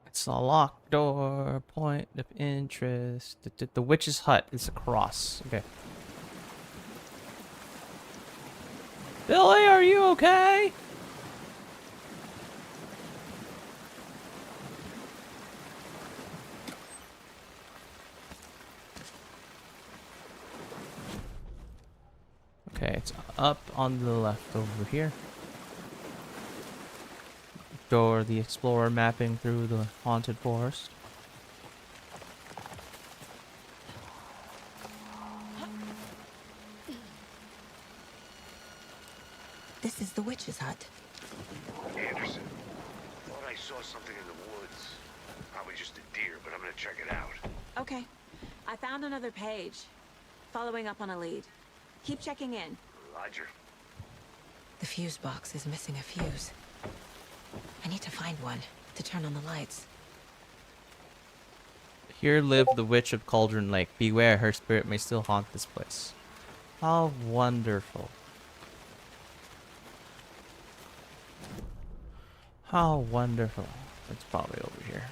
It's a locked door. Point of interest. The witch's hut is a cross. Okay. Billy, are you okay? Okay, it's up on the left over here. Door the explorer mapping through the haunted forest. This is the witch's hut. Anderson, thought I saw something in the woods. Probably just a deer, but I'm gonna check it out. Okay. I found another page. Following up on a lead. Keep checking in. Roger. The fuse box is missing a fuse. I need to find one to turn on the lights. Here lived the witch of Cauldron Lake. Beware, her spirit may still haunt this place. How wonderful. How wonderful. It's probably over here.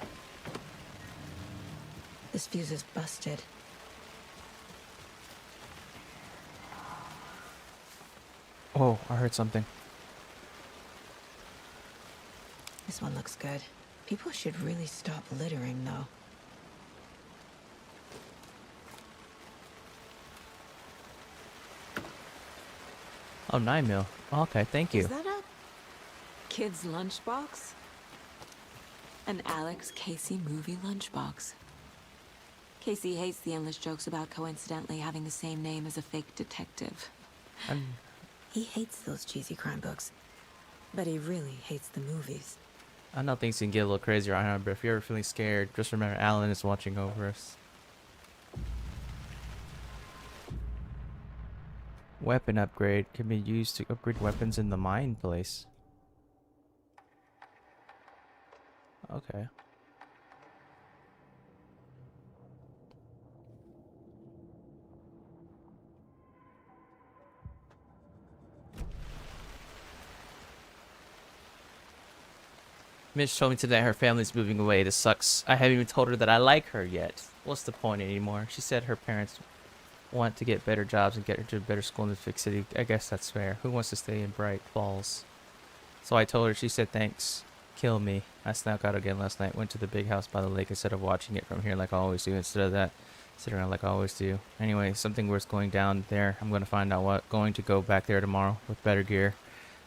This fuse is busted. Oh, I heard something. This one looks good. People should really stop littering, though. Oh, 9mm. Okay, thank you. Is that a kid's lunchbox? An Alex Casey movie lunchbox. Casey hates the endless jokes about coincidentally having the same name as a fake detective. He hates those cheesy crime books, but he really hates the movies. I know things can get a little crazy around here, but if you're ever feeling scared, just remember Alan is watching over us. Weapon upgrade can be used to upgrade weapons in the mine place. Okay. Mitch told me today her family's moving away. This sucks. I haven't even told her that I like her yet. What's the point anymore? She said her parents want to get better jobs and get her to a better school in the big city. I guess that's fair. Who wants to stay in Bright Falls? So I told her. She said thanks. Kill me. I snuck out again last night. Went to the big house by the lake instead of watching it from here like I always do. Instead of that, sit around like I always do. Anyway, something worth going down there. I'm going to find out what. Going to go back there tomorrow with better gear.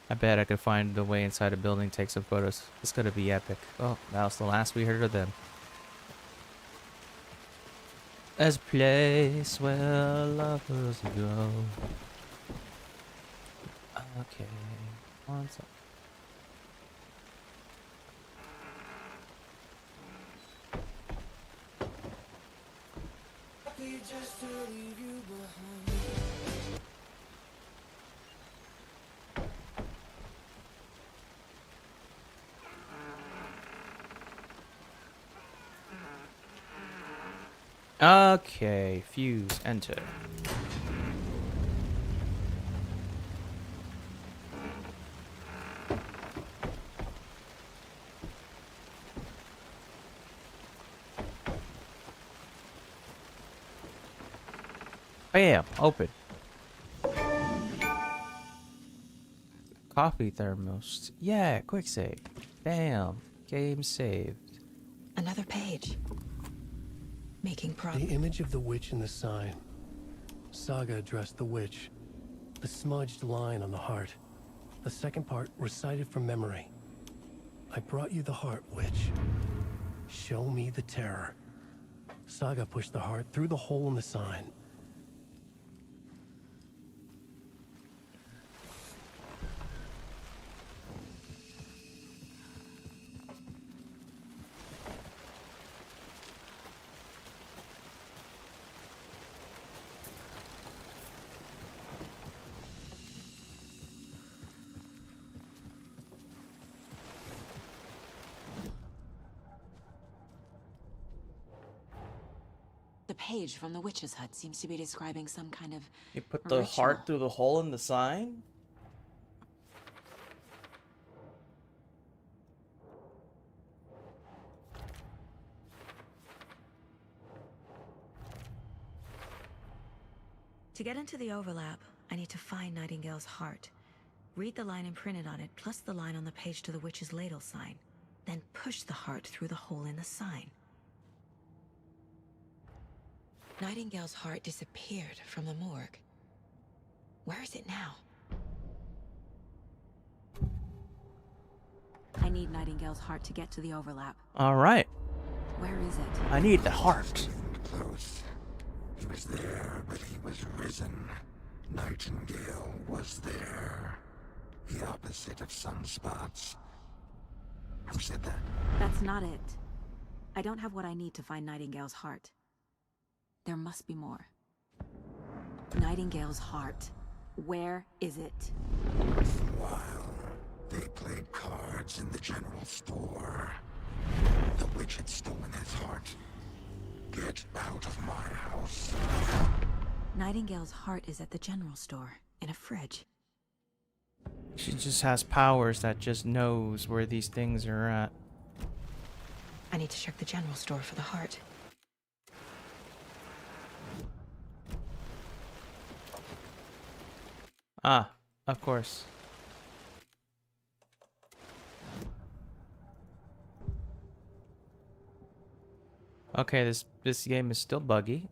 I bet I could find the way inside a building, take some photos. It's gonna be epic. Oh, that was the last we heard of them. There's a place where lovers go. Okay, one second. Just to leave you behind. Okay, fuse, enter. Bam! Open. Coffee thermos. Yeah, quick save. Bam. Game saved. Another page. Making The progress. image of the witch in the sign. Saga addressed the witch. The smudged line on the heart. The second part recited from memory. I brought you the heart, witch. Show me the terror. Saga pushed the heart through the hole in the sign. The page from the witch's hut seems to be describing some kind of You put the ritual. heart through the hole in the sign? To get into the overlap, I need to find Nightingale's heart. Read the line imprinted on it, plus the line on the page to the witch's ladle sign. Then push the heart through the hole in the sign. Nightingale's heart disappeared from the morgue. Where is it now? I need Nightingale's heart to get to the overlap. Alright. Where is it? I need the heart. Close. He was there, but he was risen. Nightingale was there. The opposite of sunspots. Who said that? That's not it. I don't have what I need to find Nightingale's heart. There must be more. Nightingale's heart. Where is it? While they played cards in the general store, the witch had stolen his heart. Get out of my house. Nightingale's heart is at the general store, in a fridge. She just has powers that just knows where these things are at. I need to check the general store for the heart. Ah, of course. Okay, this game is still buggy.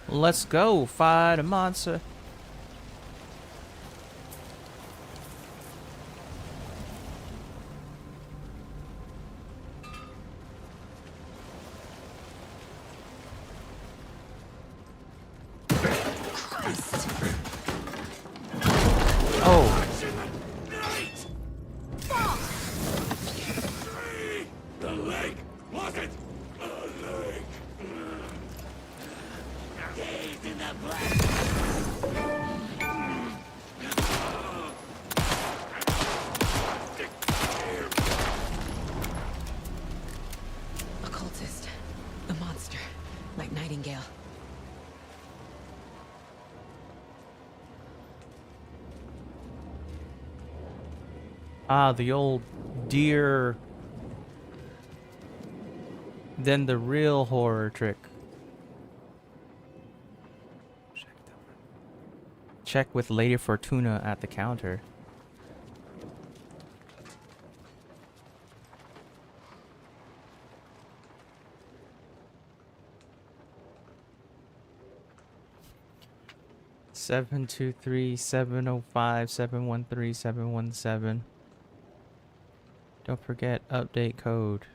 Let's go fight a monster. Oh. The lake wasn't a lake. Gazed in the black. Occultist. A monster. Like Nightingale. Ah, the old deer. Then the real horror trick. Check with Lady Fortuna at the counter. Seven two three 705 713 717. Don't forget update code.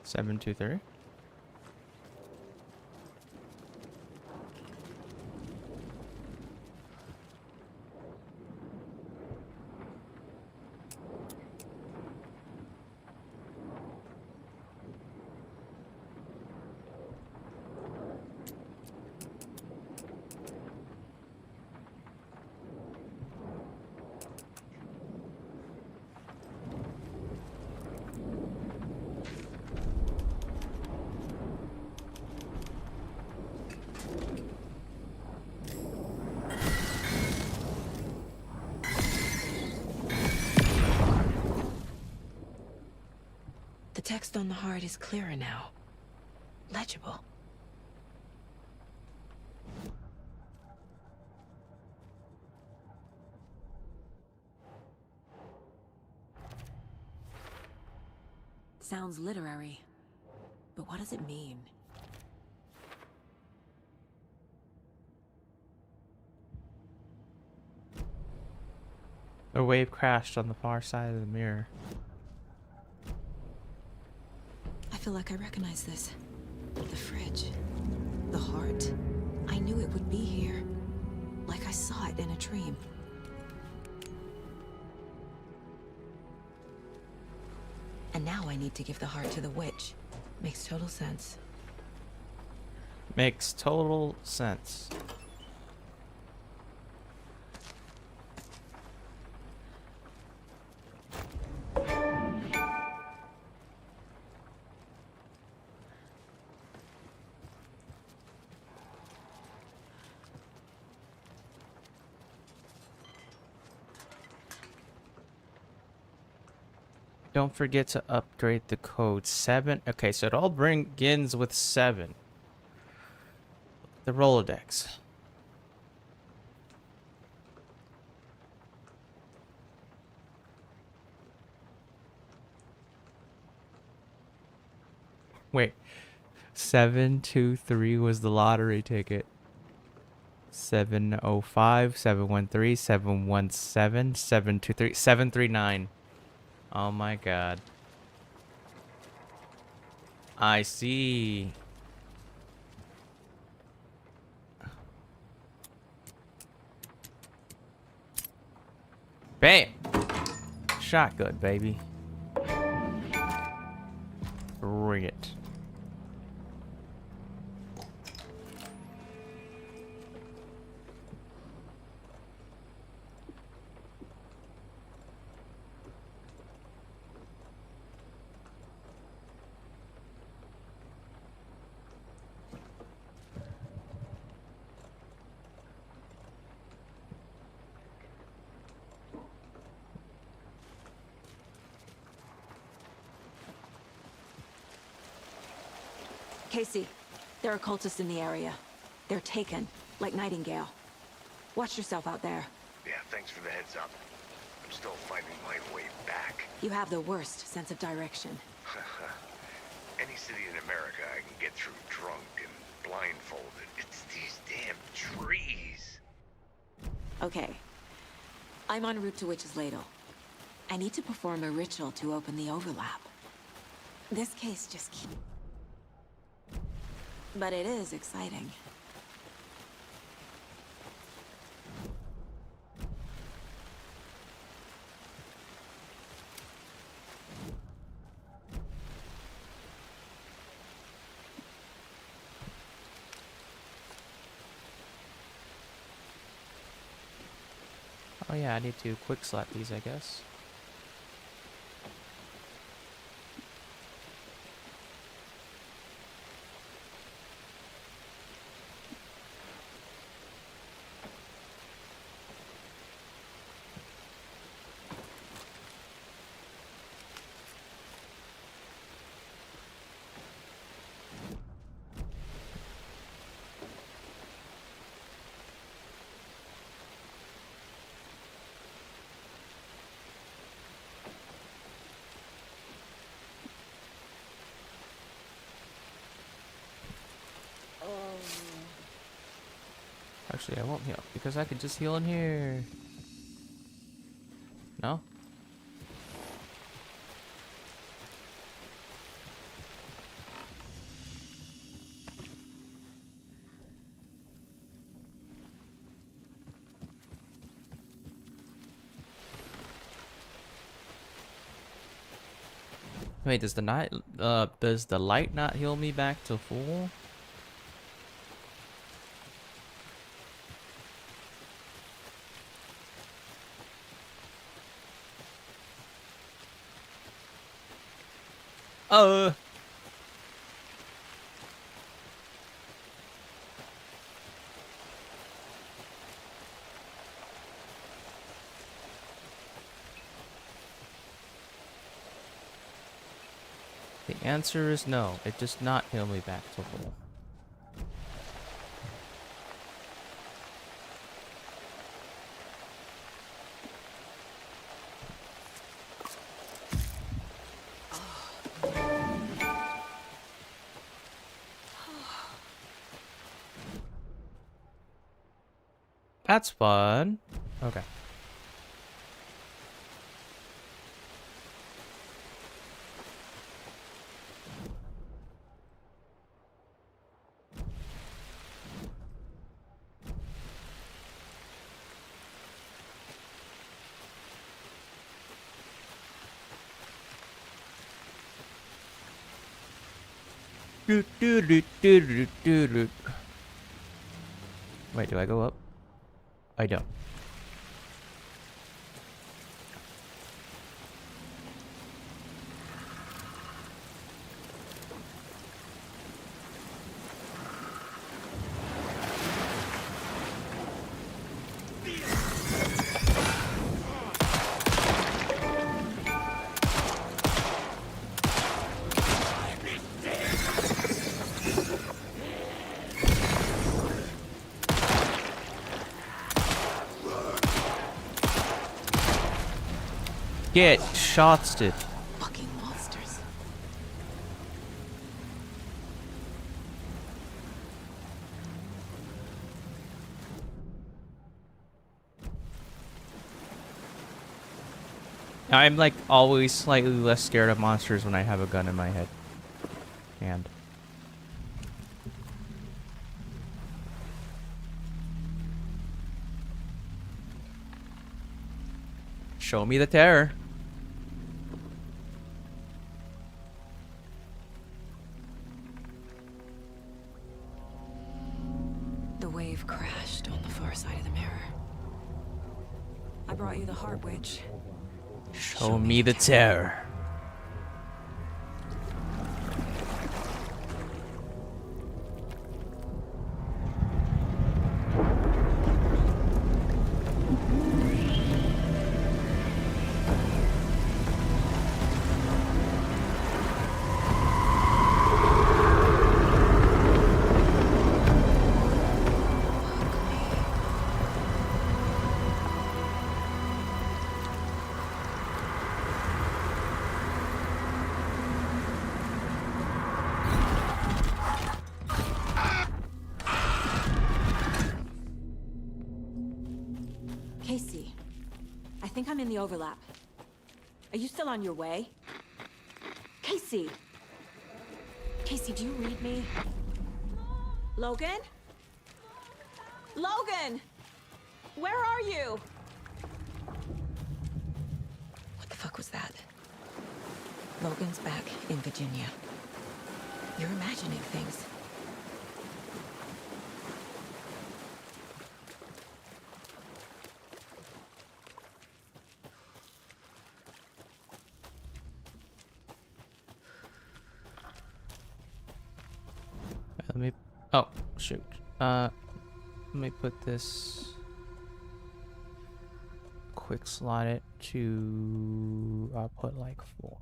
Seven two three. text on the heart is clearer now. Legible. Sounds literary. But what does it mean? A wave crashed on the far side of the mirror. I feel like I recognize this. The fridge. The heart. I knew it would be here. Like I saw it in a dream. And now I need to give the heart to the witch. Makes total sense. Makes total sense. Don't forget to upgrade the code 7. Okay, so it all begins with 7. The Rolodex. Wait. 723 was the lottery ticket. 705, 713, 717, 723, 739. Oh my god. I see. Bam! Shotgun, baby. Bring it. Casey, there are cultists in the area. They're taken, like Nightingale. Watch yourself out there. Yeah, thanks for the heads up. I'm still finding my way back. You have the worst sense of direction. Any city in America I can get through drunk and blindfolded. It's these damn trees. Okay. I'm en route to Witch's Ladle. I need to perform a ritual to open the overlap. This case just keeps... But it is exciting. Oh yeah, I need to quick slap these, I guess. Actually, I won't heal because I could just heal in here. No? Wait, does the light not heal me back to full? The answer is no. It does not heal me back to full. That's fun. Okay. Wait, do I go up? I don't. Get shotsted. Fucking monsters. I'm like always slightly less scared of monsters when I have a gun in my head. And show me the terror. The wave crashed on the far side of the mirror. I brought you the heart witch. Show me the terror. Casey, I think I'm in the overlap. Are you still on your way? Casey! Casey, do you read me? Logan? Logan! Where are you? What the fuck was that? Logan's back in Virginia. You're imagining things. Let me. Oh, shoot. Let me put this. Quick slot it to. I'll put like 4.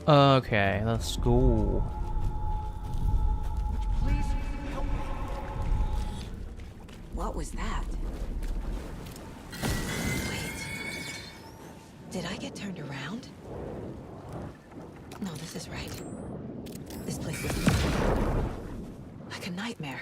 Okay, let's go. Please help me. What was that? Wait. Did I get turned around? No, this is right. This place is like a nightmare.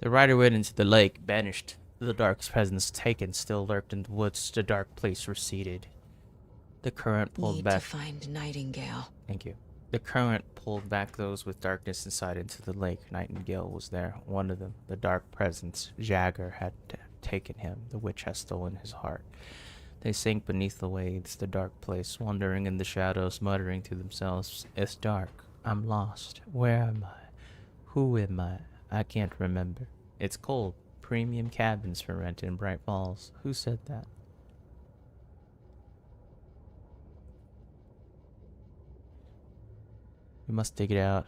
The rider went into the lake, vanished. The dark's presence taken, still lurked in the woods. The dark place receded. The current pulled Need back. to find Nightingale. Thank you. The current pulled back those with darkness inside into the lake. Nightingale was there, one of them. The dark presence. Jagger had taken him. The witch had stolen his heart. They sank beneath the waves, the dark place, wandering in the shadows, muttering to themselves, "It's dark. I'm lost. Where am I? Who am I? I can't remember. It's cold. Premium cabins for rent in Bright Falls. Who said that?" We must dig it out.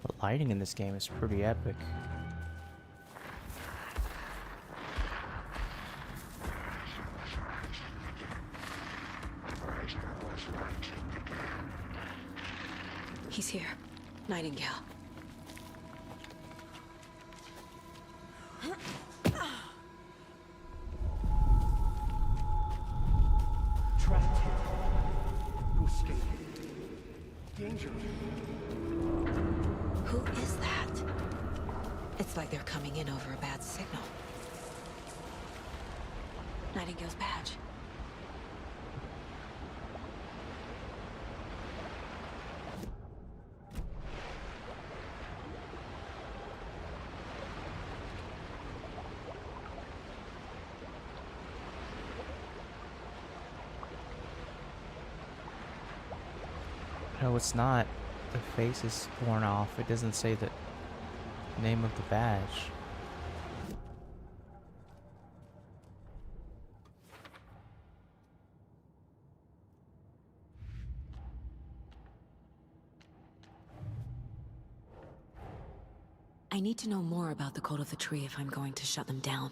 The lighting in this game is pretty epic. He's here. Nightingale. Trapped here. No escape. Danger. Who is that? It's like they're coming in over a bad signal. Nightingale's badge. No, it's not. The face is worn off. It doesn't say the name of the badge. I need to know more about the Cult of the Tree if I'm going to shut them down.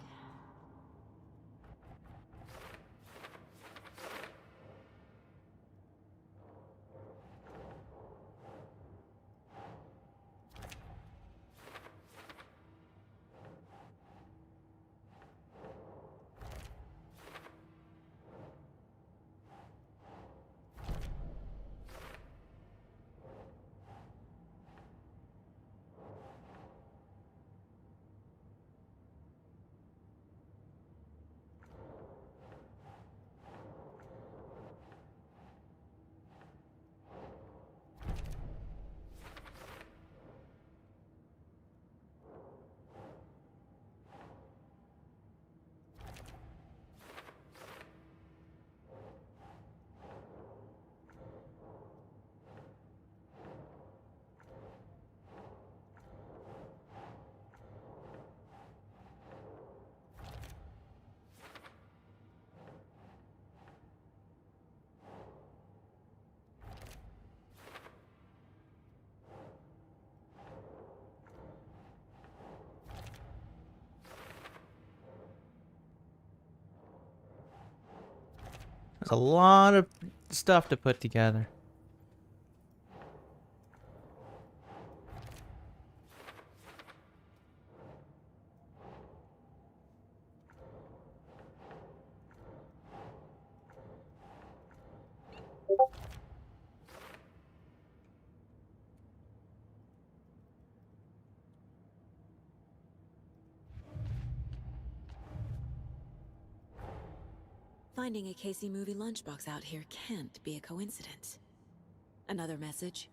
There's a lot of stuff to put together. Finding a Casey movie lunchbox out here can't be a coincidence. Another message?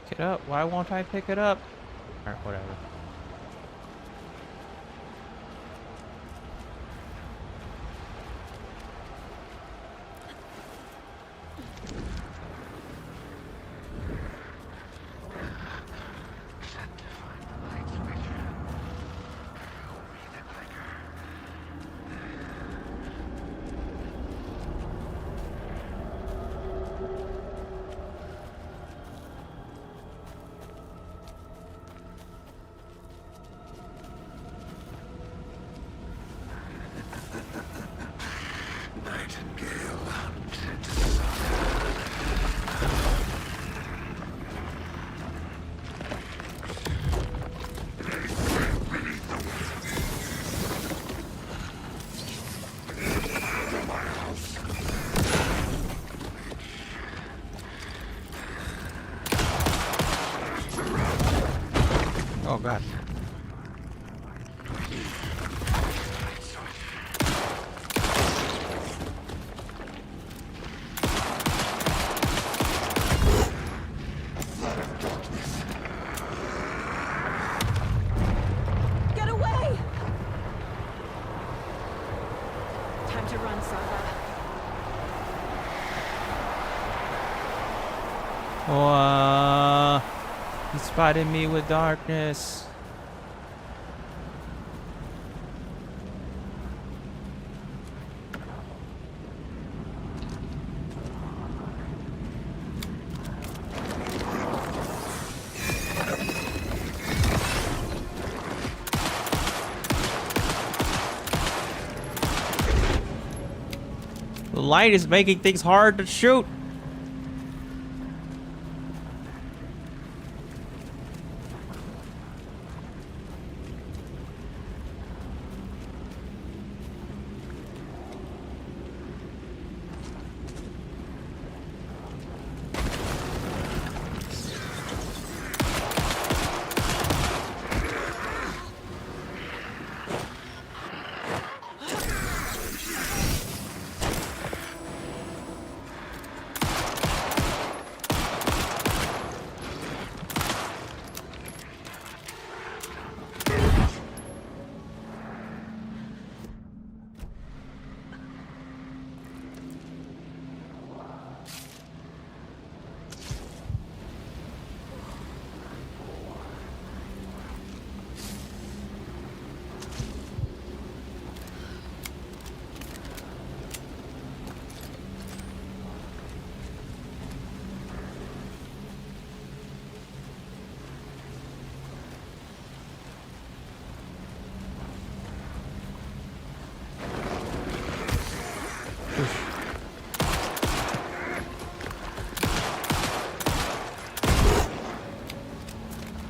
Pick it up. Why won't I pick it up? Or whatever. Time to run, Saga. He spotted me with darkness. The light is making things hard to shoot.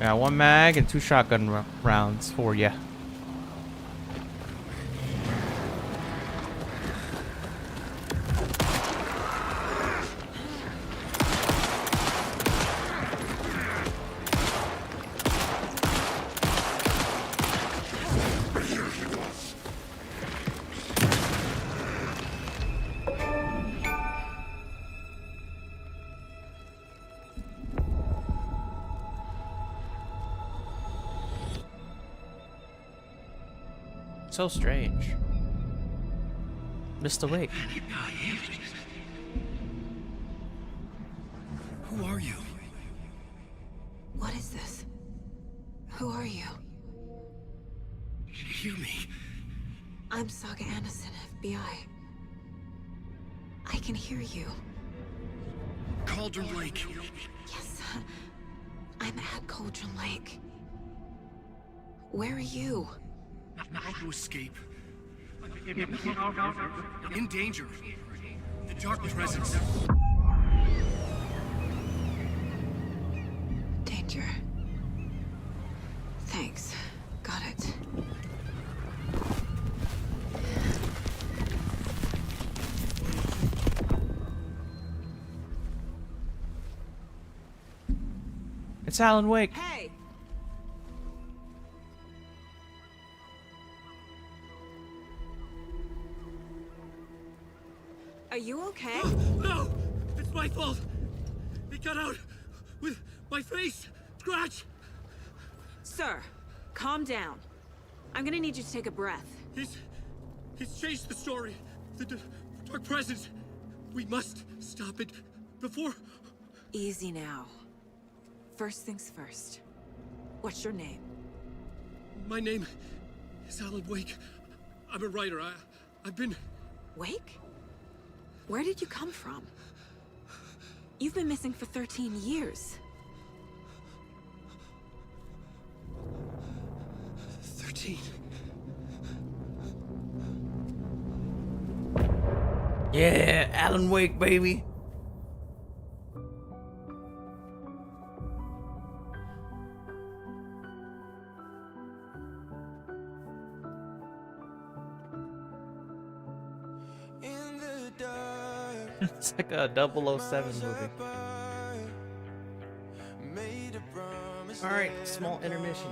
Yeah, 1 mag and 2 shotgun rounds for ya. So strange. Missed the wake. Who are you? What is this? Who are you? Hear me. I'm Saga Anderson, FBI. I can hear you. Cauldron Lake. Yes, I'm at Cauldron Lake. Where are you? How to escape. In danger. The dark presence. Danger. Thanks. Got it. It's Alan Wake. Hey! Are you okay? No! It's my fault! It got out with my face! Scratch! Sir, calm down. I'm gonna need you to take a breath. He's changed the story. The dark presence. We must stop it before... Easy now. First things first. What's your name? My name is Alan Wake. I'm a writer. I've been... Wake? Where did you come from? You've been missing for 13 years. 13. Yeah, Alan Wake, baby. It's like a 007 movie. Alright, small intermission.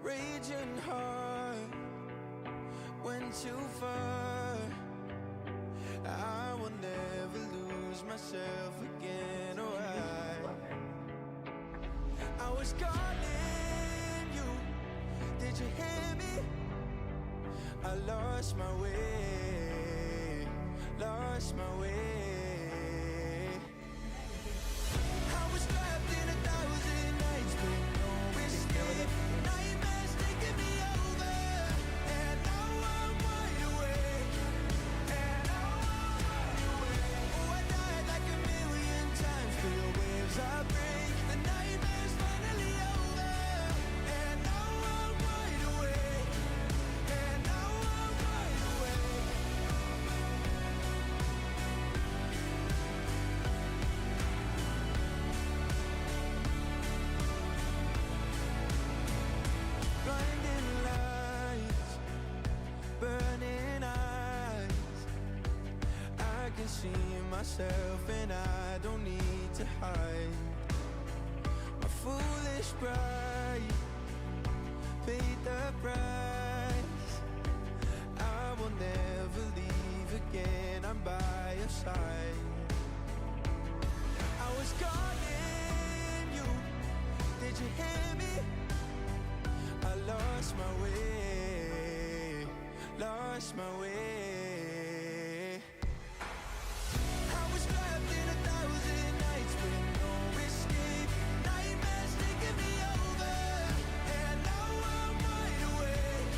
Raging heart went too far. I will never lose myself again. Oh, I was calling you. Did you hear me? I lost my way, lost my way. I was trapped in 1,000 nights with no escape. Nightmares taking me over, and now I'm wide awake. And now I'm wide awake. Oh, I died like a million times through the waves I break. The nightmare's finally over, and now I'm wide awake. And now I'm wide awake. Blinding lights, burning eyes. I can see myself and I don't need to hide. My foolish pride paid the price. I will never leave again, I'm by your side. I was calling you, did you hear me? I lost my way, lost my way. I was trapped in 1,000 nights with no escape. Nightmares taking me over, and now I'm wide awake.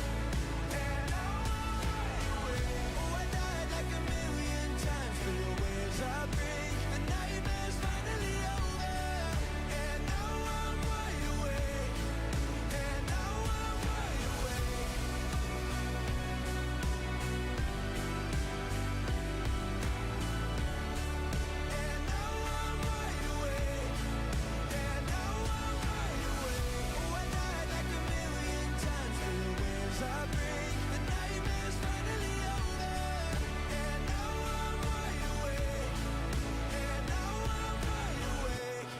And now I'm wide awake. Oh, I died like a million times through the waves I break. The nightmare's finally over, and now I'm wide awake. And now I'm wide awake. And now I'm wide awake. And now I'm wide awake. Oh, I died like a million times through the waves I break. The nightmare's finally over, and now I'm wide awake. And now I'm wide awake.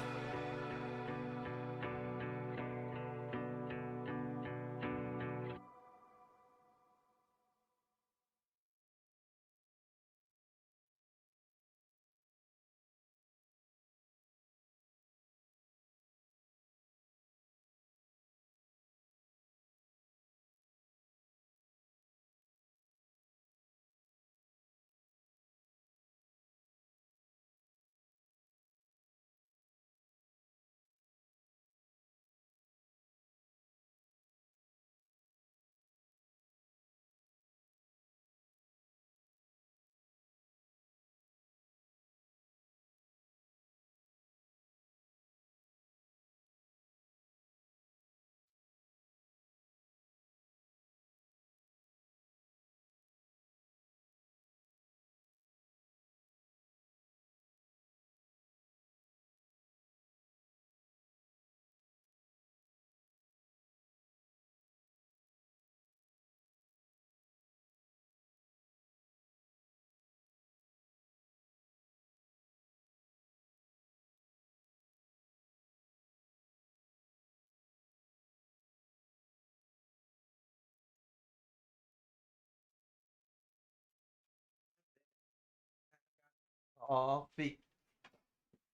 Coffee.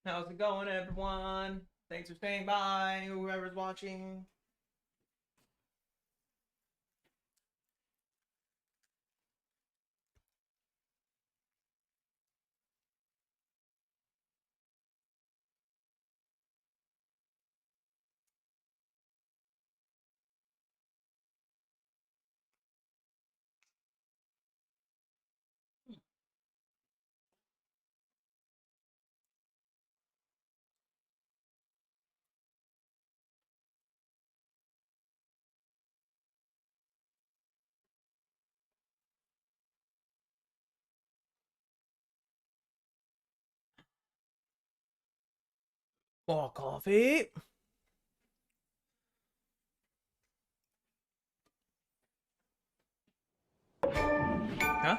How's it going, everyone? Thanks for staying by, whoever's watching. More coffee. Huh?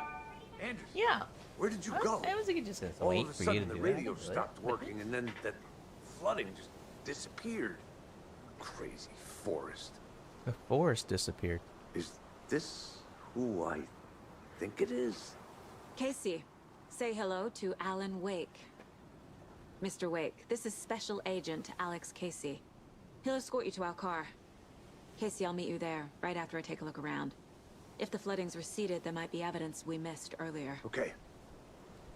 Anderson, Yeah. where did you Huh? go? I was thinking just All wait of a for you sudden, to the do radio that. stopped working, and then that flooding just disappeared. Crazy forest. The forest disappeared. Is this who I think it is? Casey, say hello to Alan Wake. Mr. Wake, this is Special Agent Alex Casey. He'll escort you to our car. Casey, I'll meet you there, right after I take a look around. If the floodings receded, there might be evidence we missed earlier. Okay.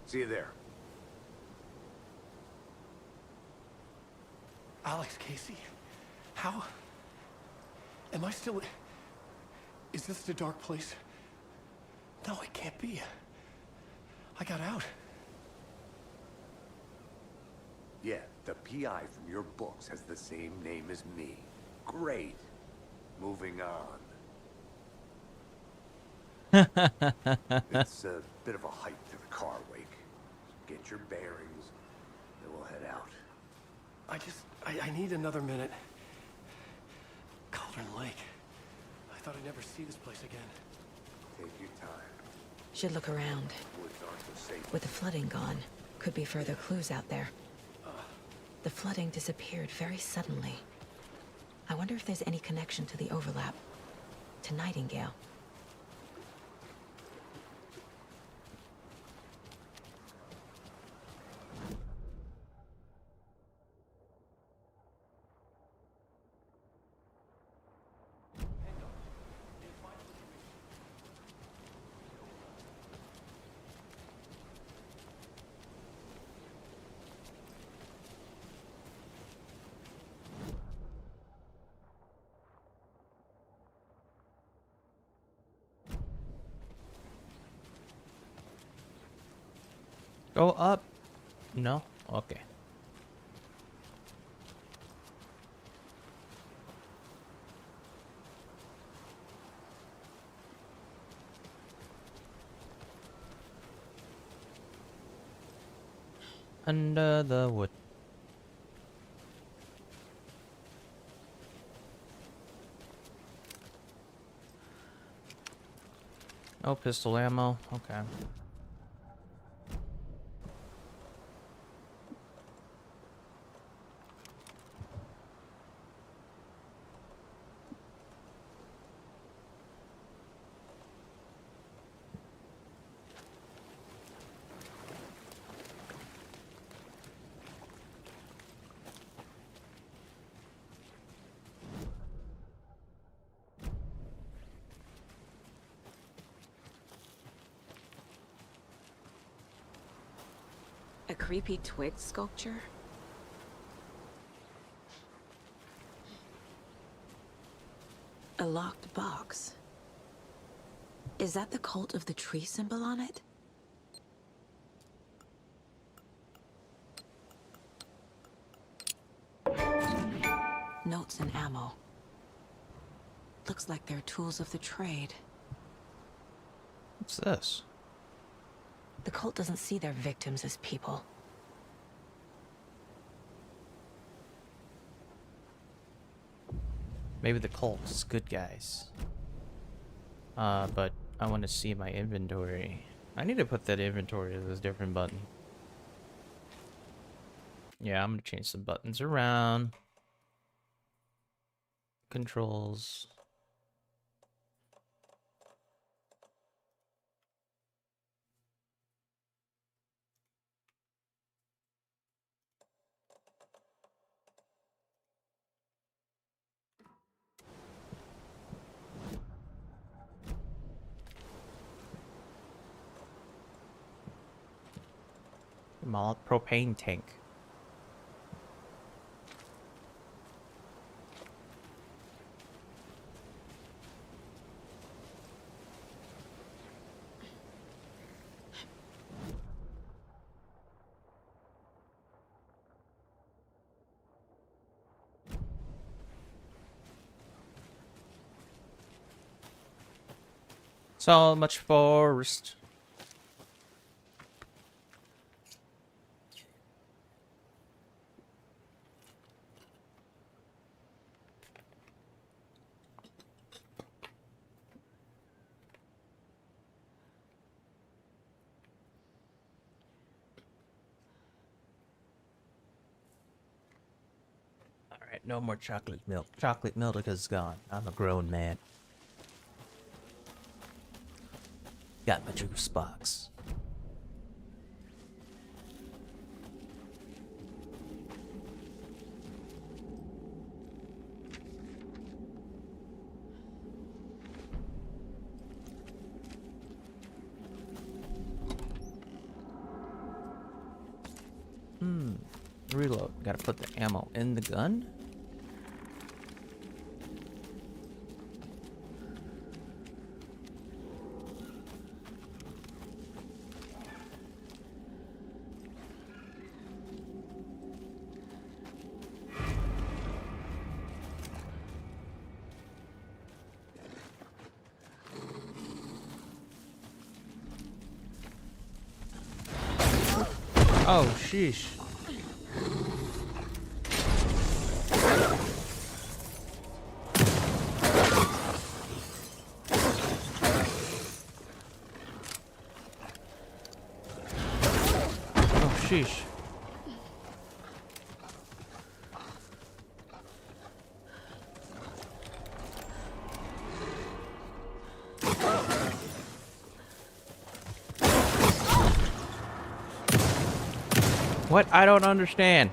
See you there. Alex, Casey, how? Am I still... Is this the dark place? No, it can't be. I got out. Yeah, the PI from your books has the same name as me. Great. Moving on. It's a bit of a hike to the car wake. Get your bearings, then we'll head out. I need another minute. Cauldron Lake. I thought I'd never see this place again. Take your time. Should look around. Woods aren't so safe. With the flooding gone, could be further clues out there. The flooding disappeared very suddenly. I wonder if there's any connection to the overlap. To Nightingale. Go up. No? Okay. Under the wood. No pistol ammo. Okay. A creepy twig sculpture? A locked box. Is that the cult of the tree symbol on it? Notes and ammo. Looks like they're tools of the trade. What's this? The cult doesn't see their victims as people. Maybe the cult is good guys. But I want to see my inventory. I need to put that inventory to this different button. Yeah, I'm gonna change some buttons around. Controls. Small propane tank. So much forest. Alright, no more chocolate milk. Chocolate milk is gone. I'm a grown man. Got my juice box. Reload. Gotta put the ammo in the gun. Oh, sheesh. Oh, sheesh. What? I don't understand.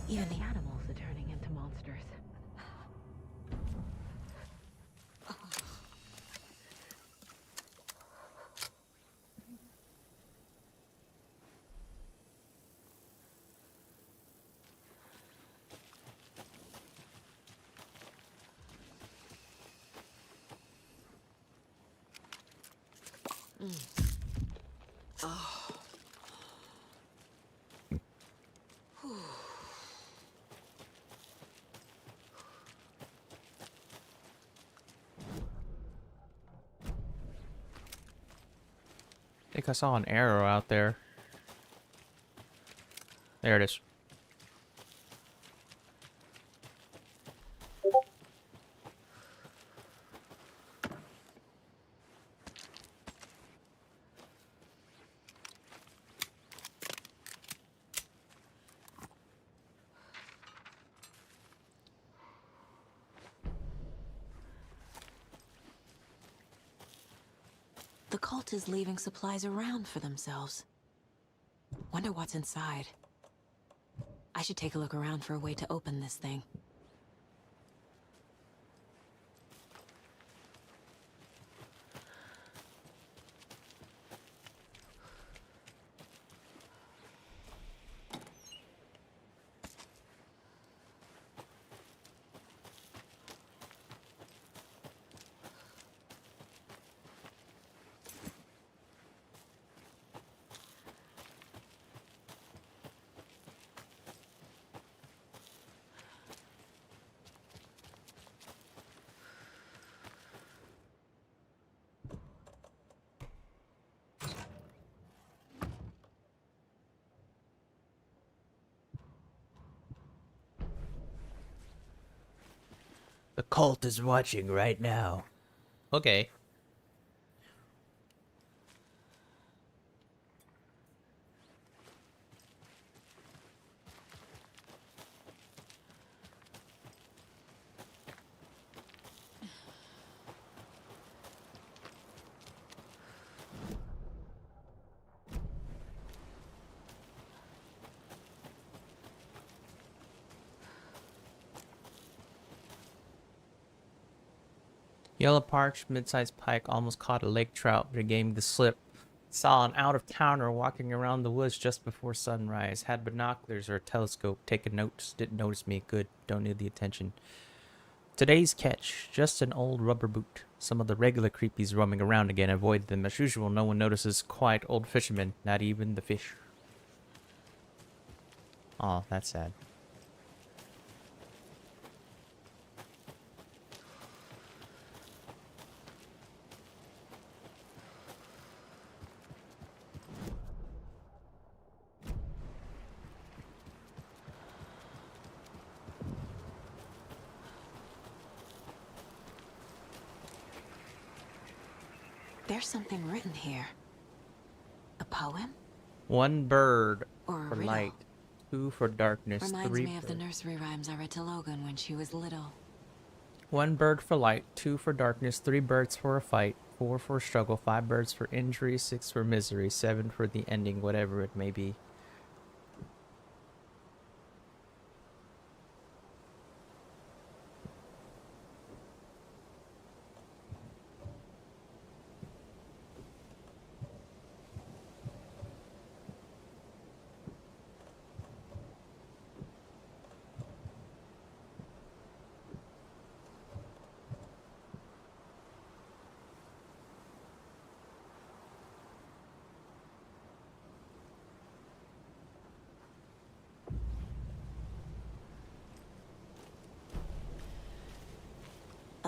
Even the animals are turning into monsters. Oh. I think I saw an arrow out there. There it is. The cult is leaving supplies around for themselves. Wonder what's inside. I should take a look around for a way to open this thing. The cult is watching right now. Okay. Yellow perch, mid-sized pike almost caught a lake trout, but it gave me the slip. Saw an out-of-towner walking around the woods just before sunrise. Had binoculars or a telescope. Taking notes. Didn't notice me. Good. Don't need the attention. Today's catch. Just an old rubber boot. Some of the regular creepies roaming around again. Avoid them. As usual, no one notices quiet old fishermen. Not even the fish. Aw, that's sad. There's something written here. A poem? One bird Or a for riddle. light. Two for darkness. Reminds Three me of for... the nursery rhymes I read to Logan when she was little. One bird for light, two for darkness, three birds for a fight, four for struggle, five birds for injury, six for misery, seven for the ending, whatever it may be.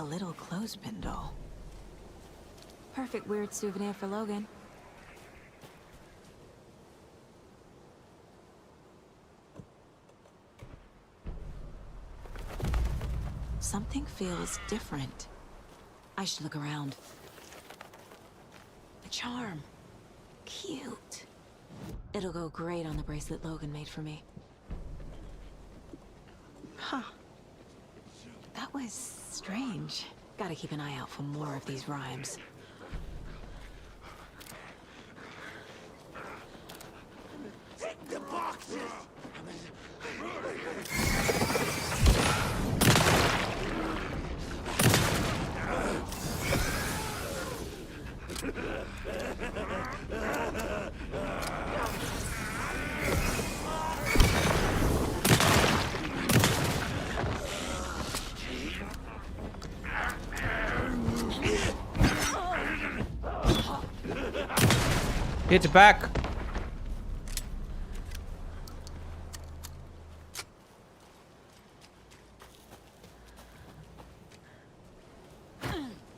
little clothespin doll. Perfect weird souvenir for Logan. Something feels different. I should look around. A charm. Cute. It'll go great on the bracelet Logan made for me. Huh. That was strange. Gotta keep an eye out for more of these rhymes. Take the boxes! Get back!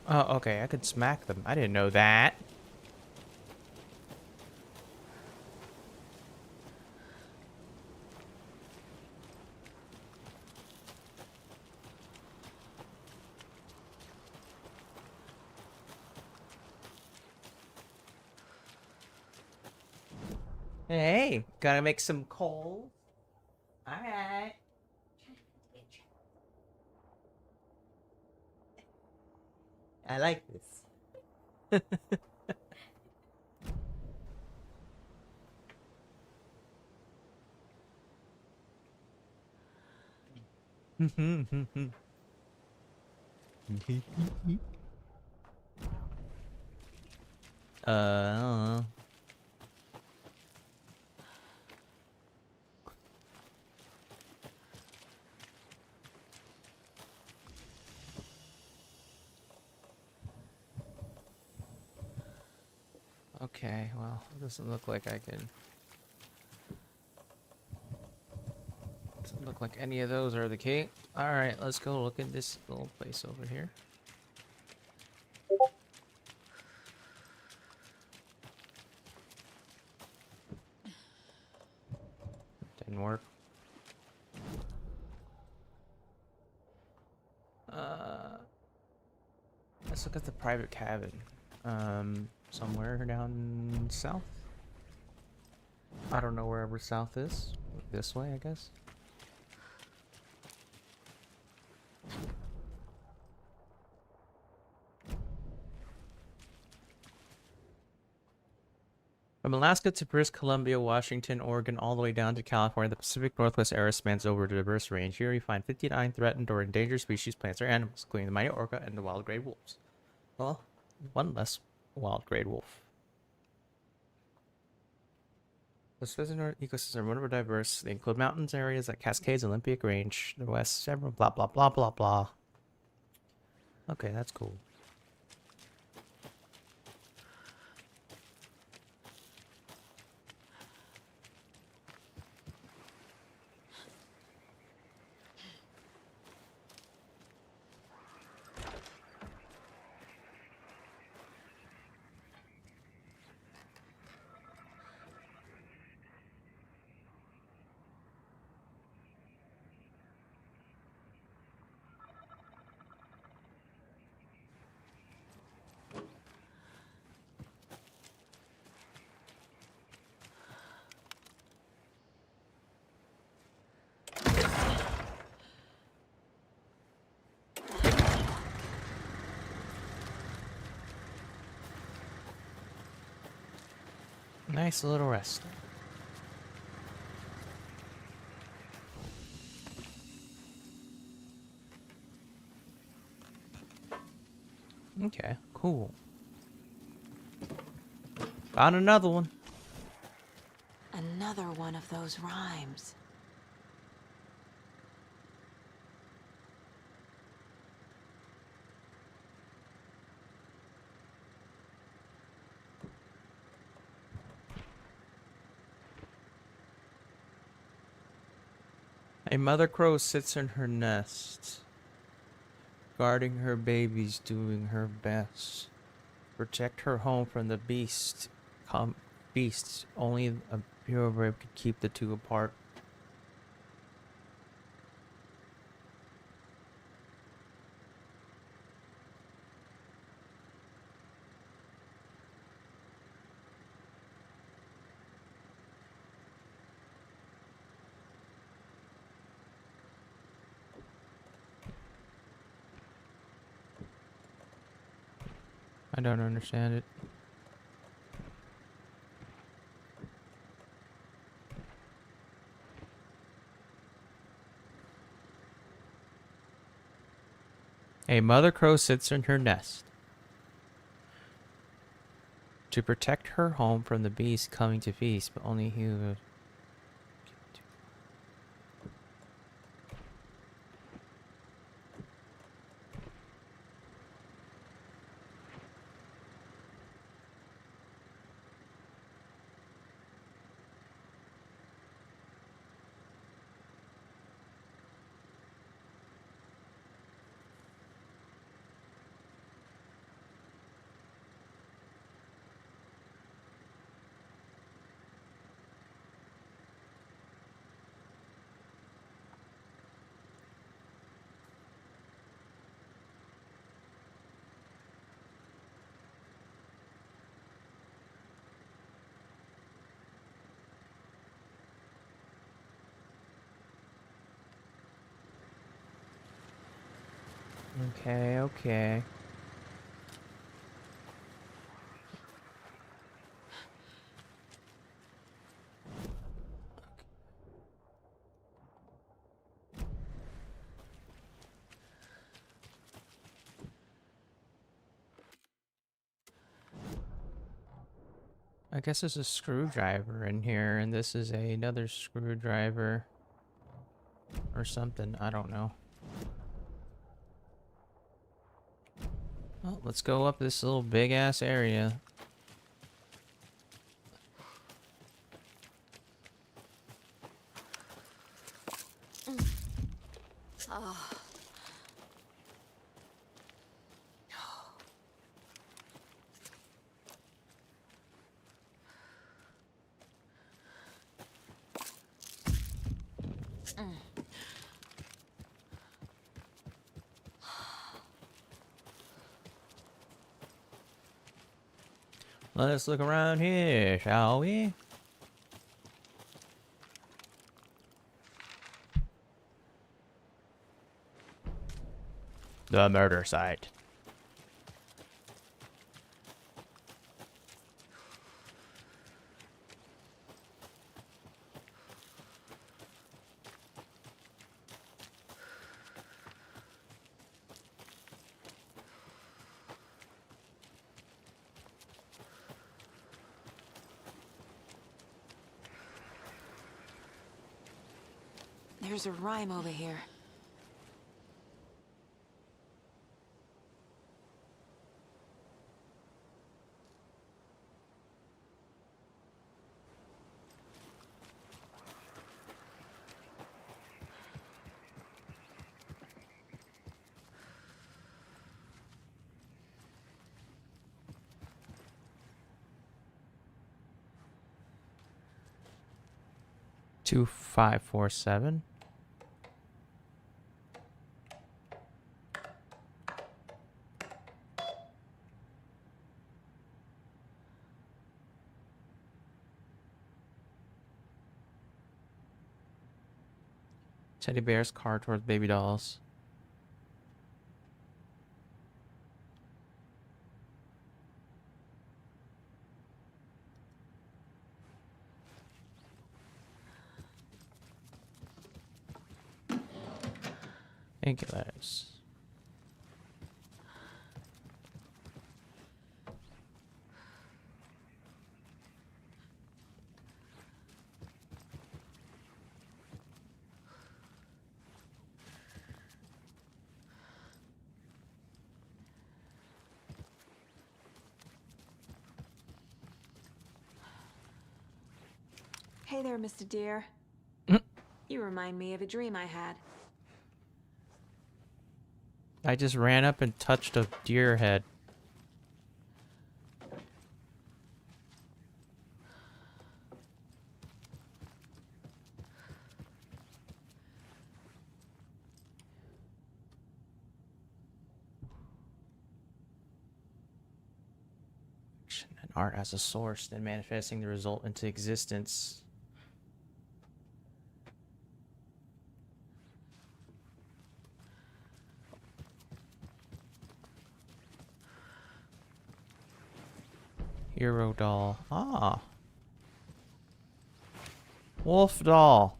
Oh, okay, I could smack them. I didn't know that. Hey, gotta make some coal. Alright. I like this. I don't know. Okay, well, it doesn't look like I can. Doesn't look like any of those are the key. Alright, let's go look at this little place over here. Didn't work. Let's look at the private cabin. Somewhere down south. I don't know wherever south is. This way, I guess. From Alaska to British Columbia, Washington, Oregon, all the way down to California, the Pacific Northwest area spans over a diverse range. Here you find 59 threatened or endangered species, plants, or animals, including the mighty orca and the wild gray wolves. Well, one less wild gray wolf. The Pacific North ecosystem are more diverse. They include mountains areas like Cascades, Olympic Range, the West, several blah blah blah blah blah. Okay, that's cool. Nice little rest. Okay, cool. Found another one. Another one of those rhymes. A mother crow sits in her nest. Guarding her babies, doing her best. Protect her home from the beasts. Beasts. Only a purebred could keep the two apart. I don't understand it. A mother crow sits in her nest to protect her home from the beasts coming to feast, but only he who... Okay, okay. I guess there's a screwdriver in here, and this is another screwdriver or something. I don't know. Well, let's go up this little big ass area. Oh. Let's look around here, shall we? The murder site. There's a rhyme over here. Two 547. Teddy bears, car towards baby dolls. Painkillers. Hey there, Mr. Deer. You remind me of a dream I had. I just ran up and touched a deer head. And art as a source, then manifesting the result into existence. Hero doll. Ah. Wolf doll.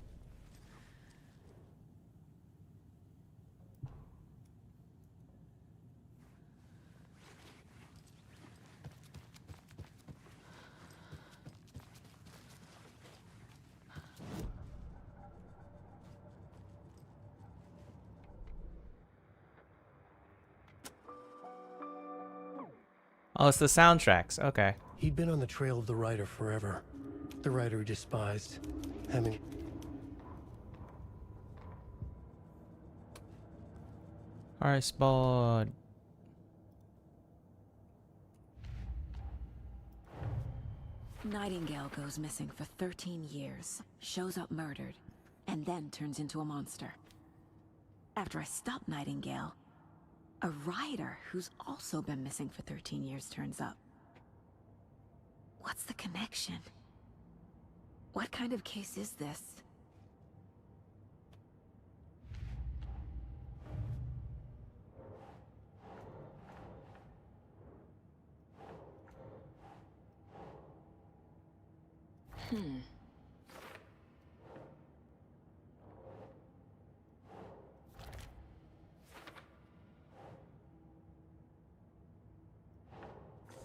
Oh, it's the soundtracks. Okay. He'd been on the trail of the writer forever. The writer he despised. Having... Alright, Spud. Nightingale goes missing for 13 years, shows up murdered, and then turns into a monster. After I stop Nightingale, a writer who's also been missing for 13 years turns up. What's the connection? What kind of case is this?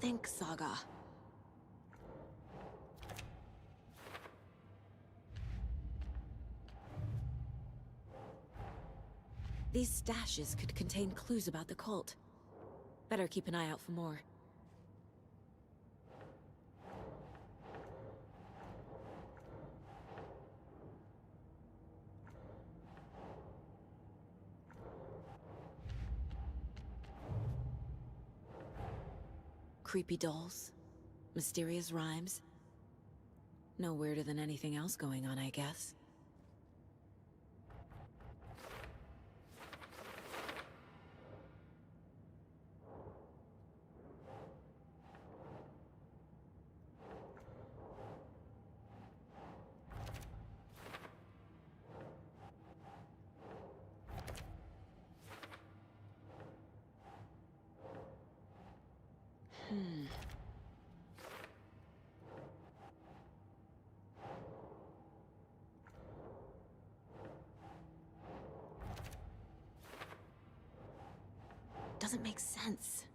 Think Saga. These stashes could contain clues about the cult. Better keep an eye out for more. Creepy dolls, mysterious rhymes. No weirder than anything else going on, I guess. Doesn't make sense.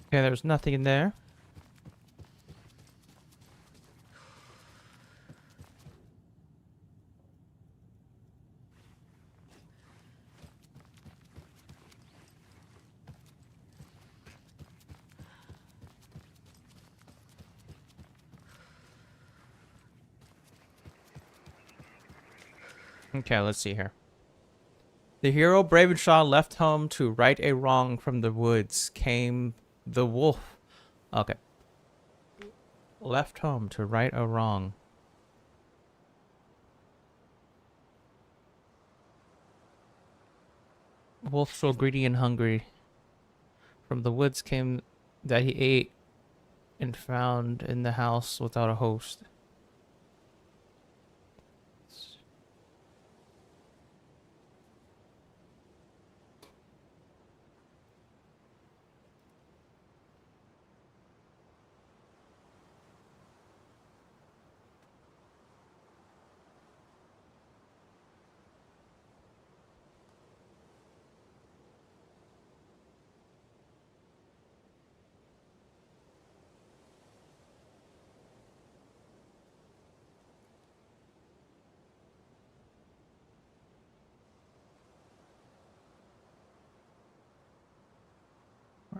Okay, there's nothing in there. Okay, let's see here. The hero Bravenshaw left home to right a wrong. From the woods came the wolf. Okay. Left home to right a wrong. Wolf so greedy and hungry. From the woods came that he ate and found in the house without a host.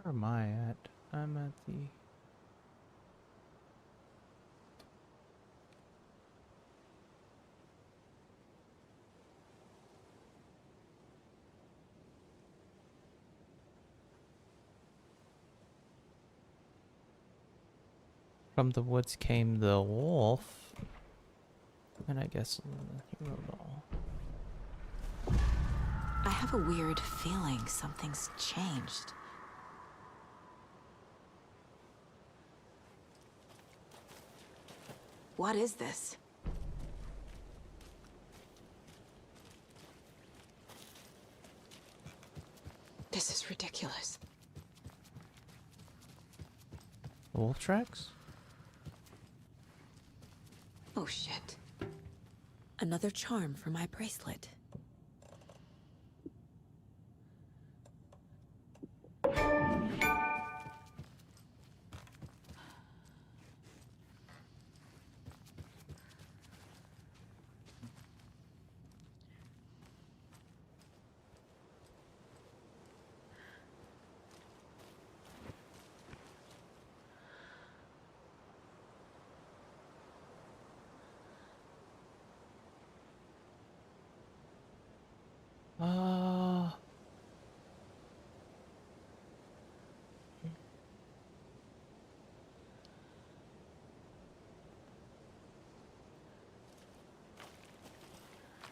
Where am I at? I'm at the... From the woods came the wolf. And I guess the hero doll. I have a weird feeling something's changed. What is this? This is ridiculous. Wolf tracks? Oh shit. Another charm for my bracelet.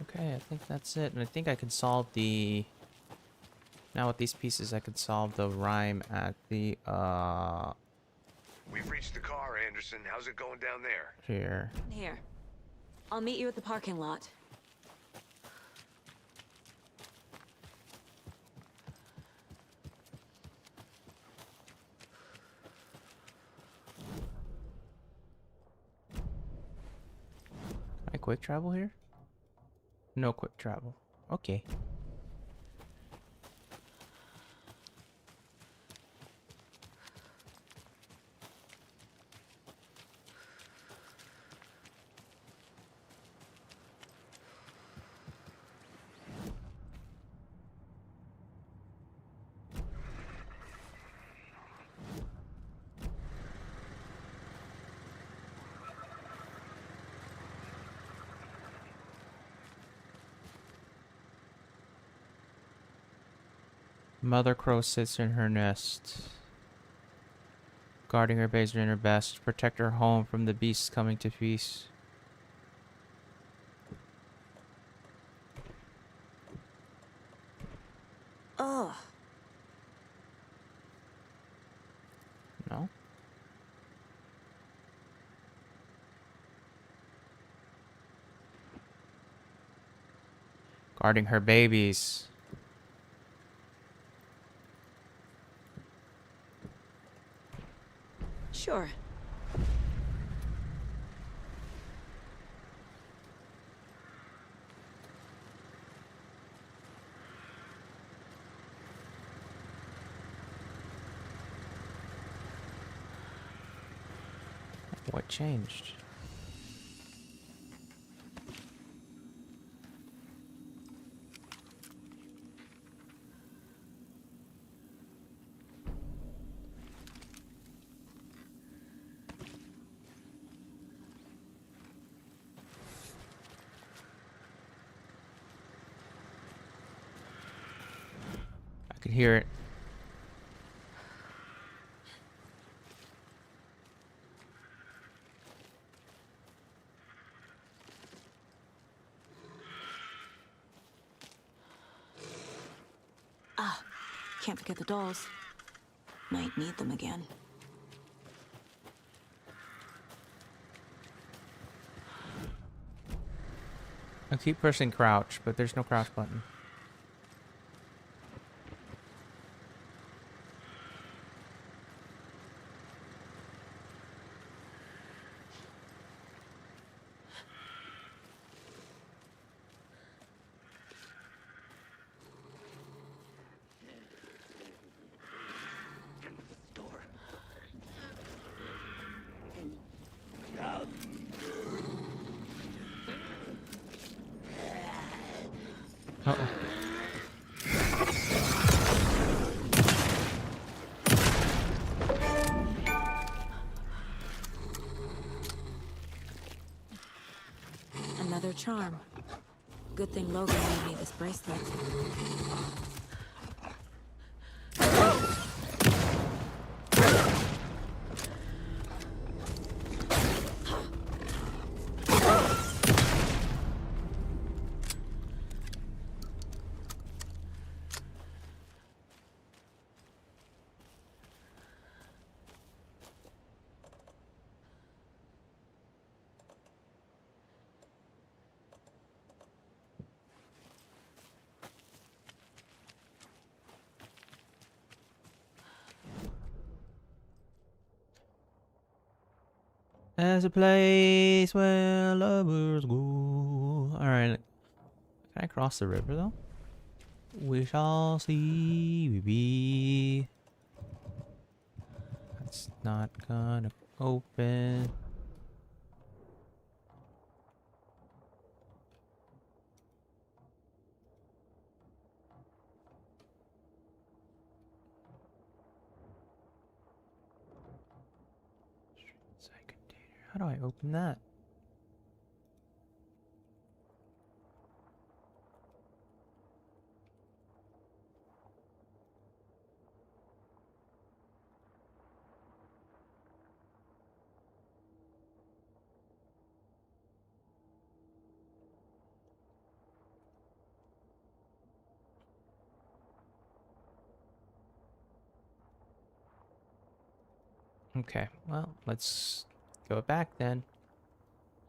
Okay, I think that's it. And I think I can solve the... Now with these pieces, I can solve the rhyme at the, We've reached the car, Anderson. How's it going down there? Here. Here. I'll meet you at the parking lot. Can I quick travel here? No quick travel. Okay. Mother Crow sits in her nest, guarding her bays in her best, protect her home from the beasts coming to feast. Ugh. No? Guarding her babies. Sure. What changed? I could hear it. Ah, can't forget the dolls. Might need them again. I keep pressing crouch, but there's no crouch button. Uh-oh. charm. Good thing Logan made me this bracelet. There's a place where lovers go. Alright. Can I cross the river though? We shall see, baby. That's not gonna open. How do I open that? Okay, well, let's go back then.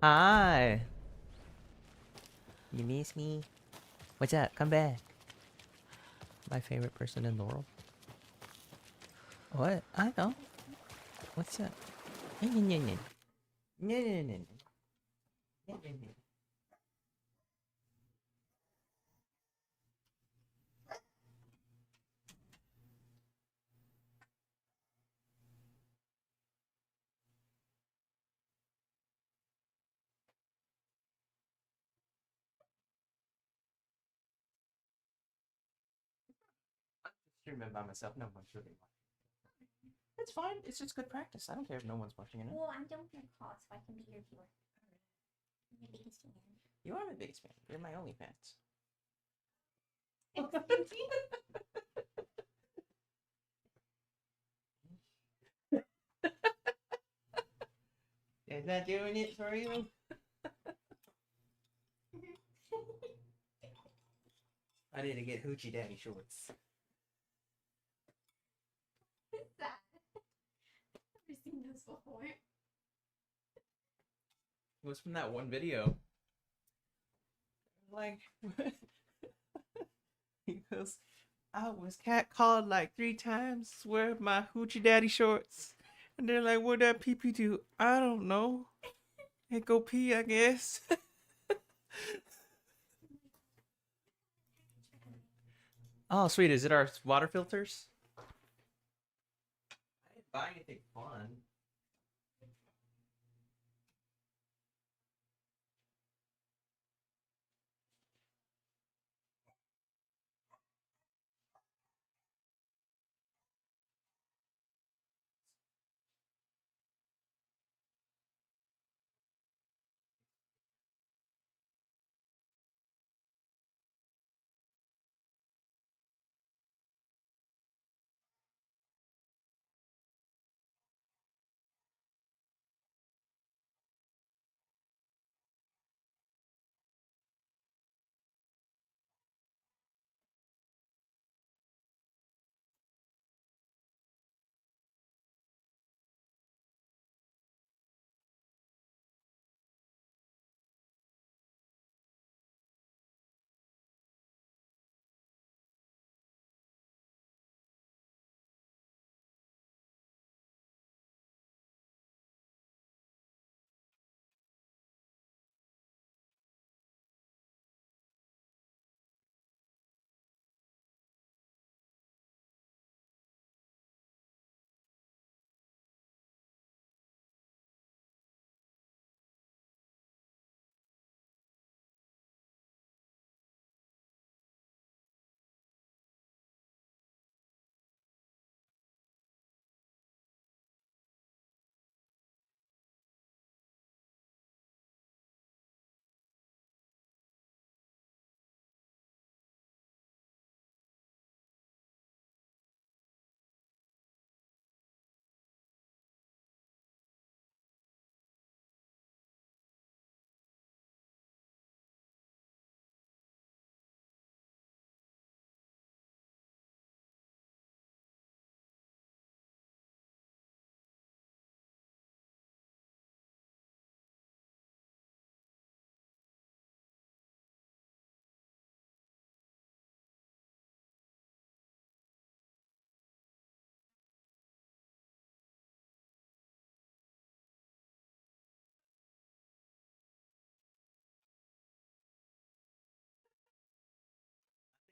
Hi! You miss me? What's up? Come back. My favorite person in the world. What? I know. What's up? Nya, nya, nya, nya. Nya, nya, nya, nya. Nya, nya, nya. Streaming by myself. No one's really watching. It's fine. It's just good practice. I don't care if no one's watching it. Well, I'm doing your call so I can be your viewer. I'm your biggest fan. You are my biggest fan. You're my only fans. Is that doing it for you? I need to get Hoochie Daddy shorts. What's that? I've never seen those before. It was from that one video. Like, he goes, I was catcalled like 3 times. Where are my Hoochie Daddy shorts? And they're like, what that pee do? I don't know. It go pee, I guess. Oh, sweet. Is it our water filters? I didn't buy anything fun.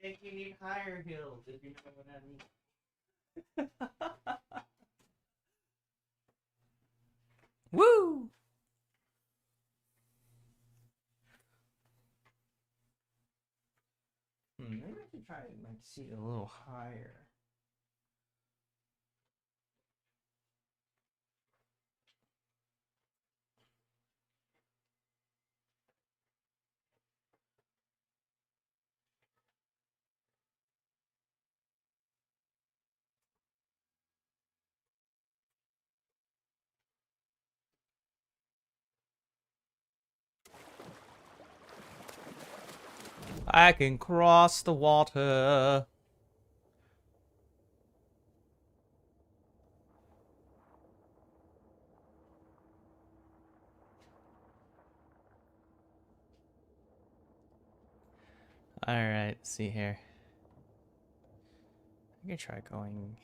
think you need higher heels, if you know what I mean. Woo! Maybe I should try my seat a little higher. I can cross the water. Alright, let's see here. I can try going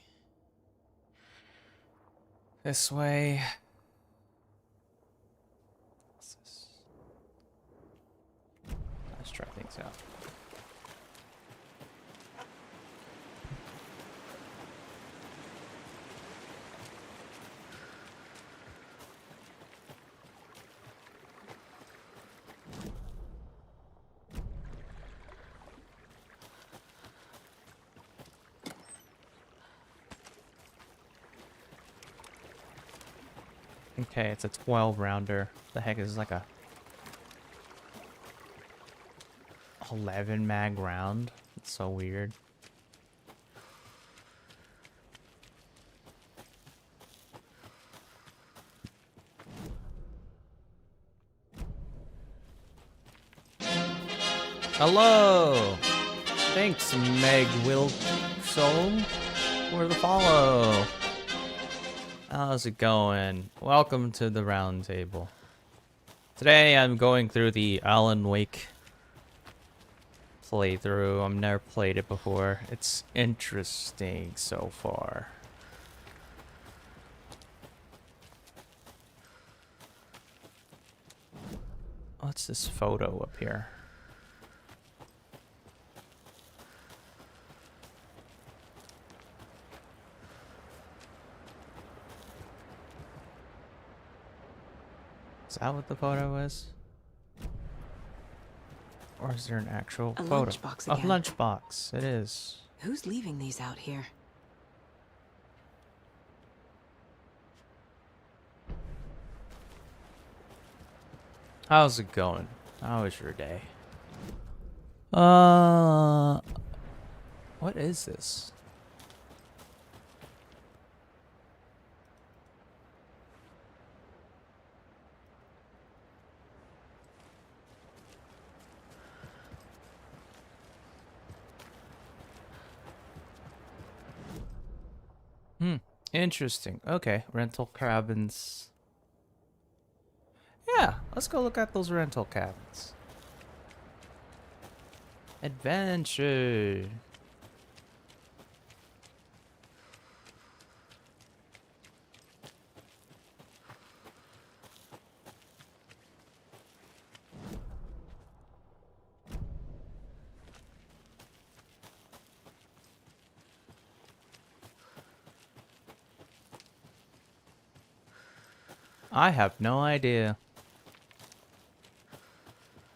this way. What's this? Let's try things out. Okay, it's a 12 rounder. The heck is this, like a 11 mag round? It's so weird. Hello! Thanks, Meg Wilson, for the follow. How's it going? Welcome to the round table. Today I'm going through the Alan Wake playthrough. I've never played it before. It's interesting so far. What's this photo up here? Is that what the photo is? Or is there an actual A photo? lunchbox A again. lunchbox. It is. Who's leaving these out here? How's it going? How was your day? What is this? Interesting. Okay, rental cabins. Yeah, let's go look at those rental cabins. Adventure. I have no idea.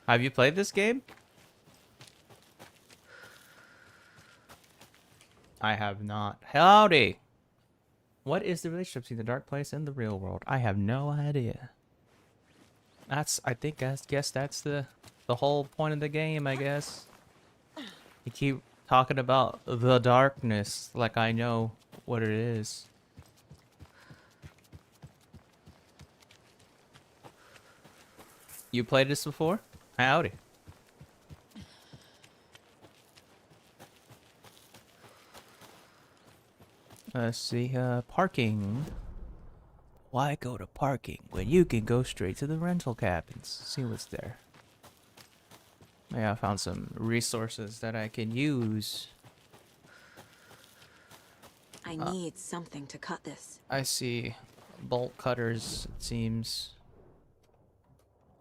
Have you played this game? I have not. Howdy! What is the relationship between the dark place and the real world? I have no idea. I guess that's the whole point of the game, I guess. You keep talking about the darkness like I know what it is. You played this before? Howdy. Let's see, parking. Why go to parking when you can go straight to the rental cabins? See what's there. Yeah, I found some resources that I can use. I need something to cut this. I see bolt cutters, it seems.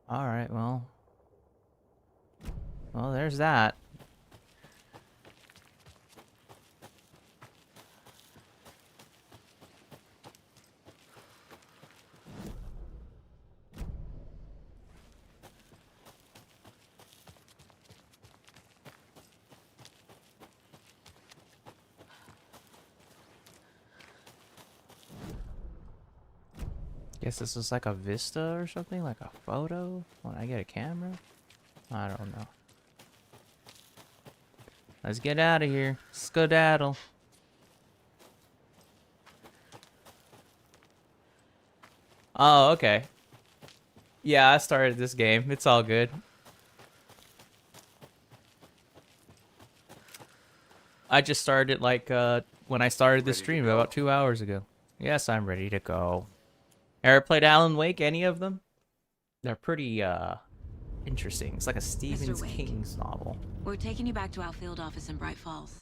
Alright, well, there's that. Guess this is like a vista or something, like a photo when I get a camera. I don't know. Let's get out of here. Skedaddle. Oh, okay. Yeah, I started this game. It's all good. I just started it like when I started this stream about 2 hours ago. Yes, I'm ready to go. Ever played Alan Wake? Any of them? They're pretty interesting. It's like a Stephen King's novel. We're taking you back to our field office in Bright Falls.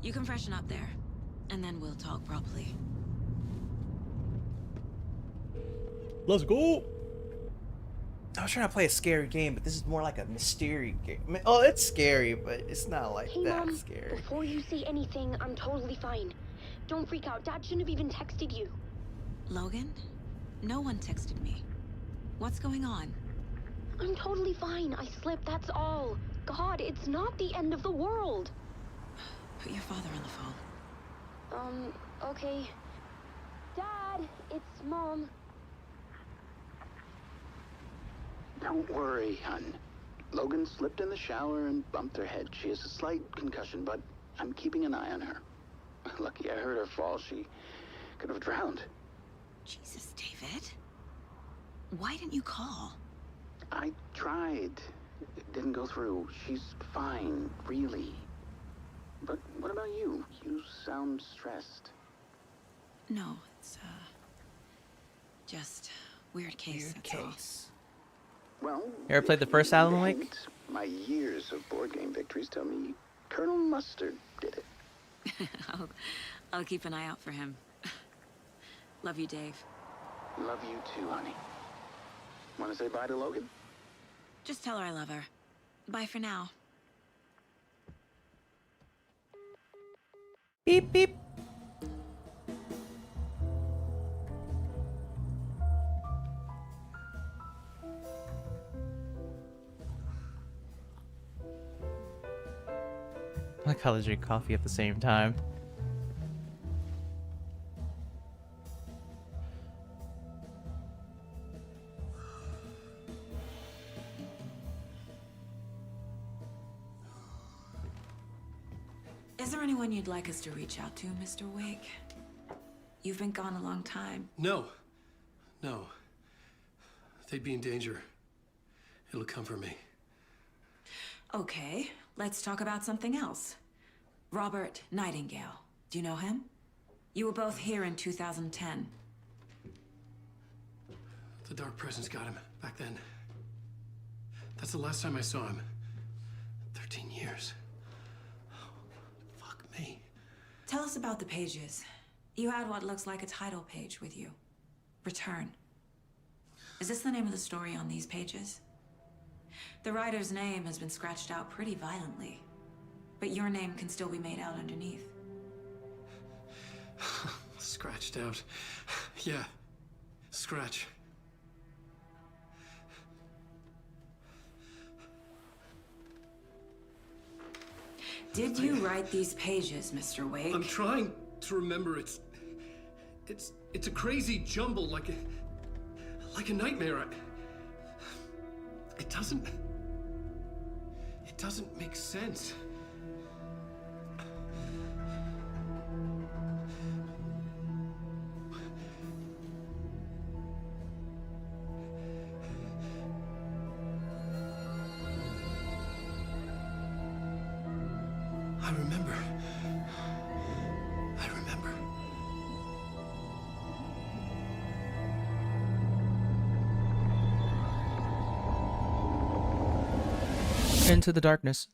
You can freshen up there, and then we'll talk properly. Let's go. I was trying to play a scary game, but this is more like a mystery game. Oh, it's scary, but it's not like Hey, that Mom, scary. before you say anything, I'm totally fine. Don't freak out. Dad shouldn't have even texted you. Logan? No one texted me. What's going on? I'm totally fine. I slipped, that's all. God, it's not the end of the world. Put your father on the phone. Okay. Dad, it's Mom. Don't worry, hon. Logan slipped in the shower and bumped her head. She has a slight concussion, but I'm keeping an eye on her. Lucky I heard her fall. She could have drowned. Jesus, David. Why didn't you call? I tried. It didn't go through. She's fine, really. But what about you? You sound stressed. No, it's, just weird case, that's all. Well, You ever played the first Alan Wake? hint, my years of board game victories tell me Colonel Mustard did it. I'll keep an eye out for him. Love you, Dave. Love you too, honey. Want to say bye to Logan? Just tell her I love her. Bye for now. Beep, beep. I like how they drink coffee at the same time. Is there anyone you'd like us to reach out to, Mr. Wake? You've been gone a long time. No. No. They'd be in danger. It'll come for me. Okay, let's talk about something else. Robert Nightingale. Do you know him? You were both here in 2010. The Dark Presence got him back then. That's the last time I saw him. 13 years. Fuck me. Tell us about the pages. You had what looks like a title page with you. Return. Is this the name of the story on these pages? The writer's name has been scratched out pretty violently, but your name can still be made out underneath. Scratched out. Yeah. Scratch. Did you write these pages, Mr. Wake? I'm trying to remember. It's a crazy jumble, like a nightmare. It doesn't make sense. I remember. Into the darkness.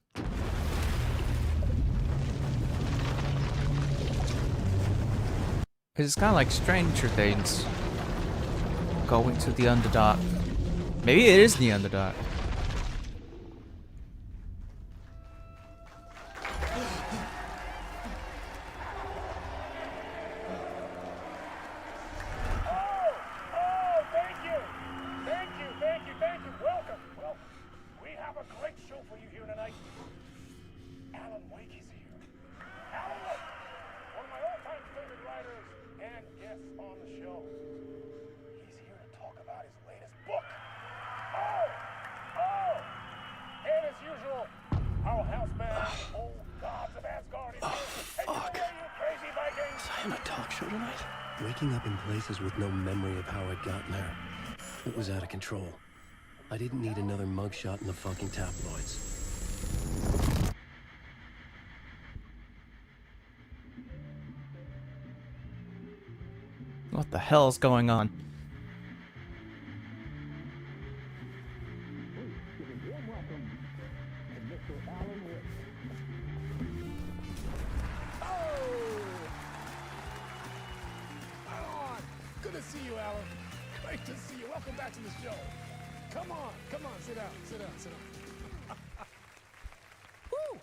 It's kind of like Stranger Things. Going to the Underdark. Maybe it is the Underdark. Thank you. Welcome. Well, we have a great show for you here tonight. Alan Wake is here. Alan Wake, one of my all-time favorite writers and guests on the show. He's am a talk show tonight? Waking up in places with no memory of how I'd gotten there. It was out of control. I didn't need another mugshot in the fucking tabloids. What the hell is going on? Good to see you, Alan. Great to see you. Welcome back to the show. Come on, sit down, sit down, sit down. Woo!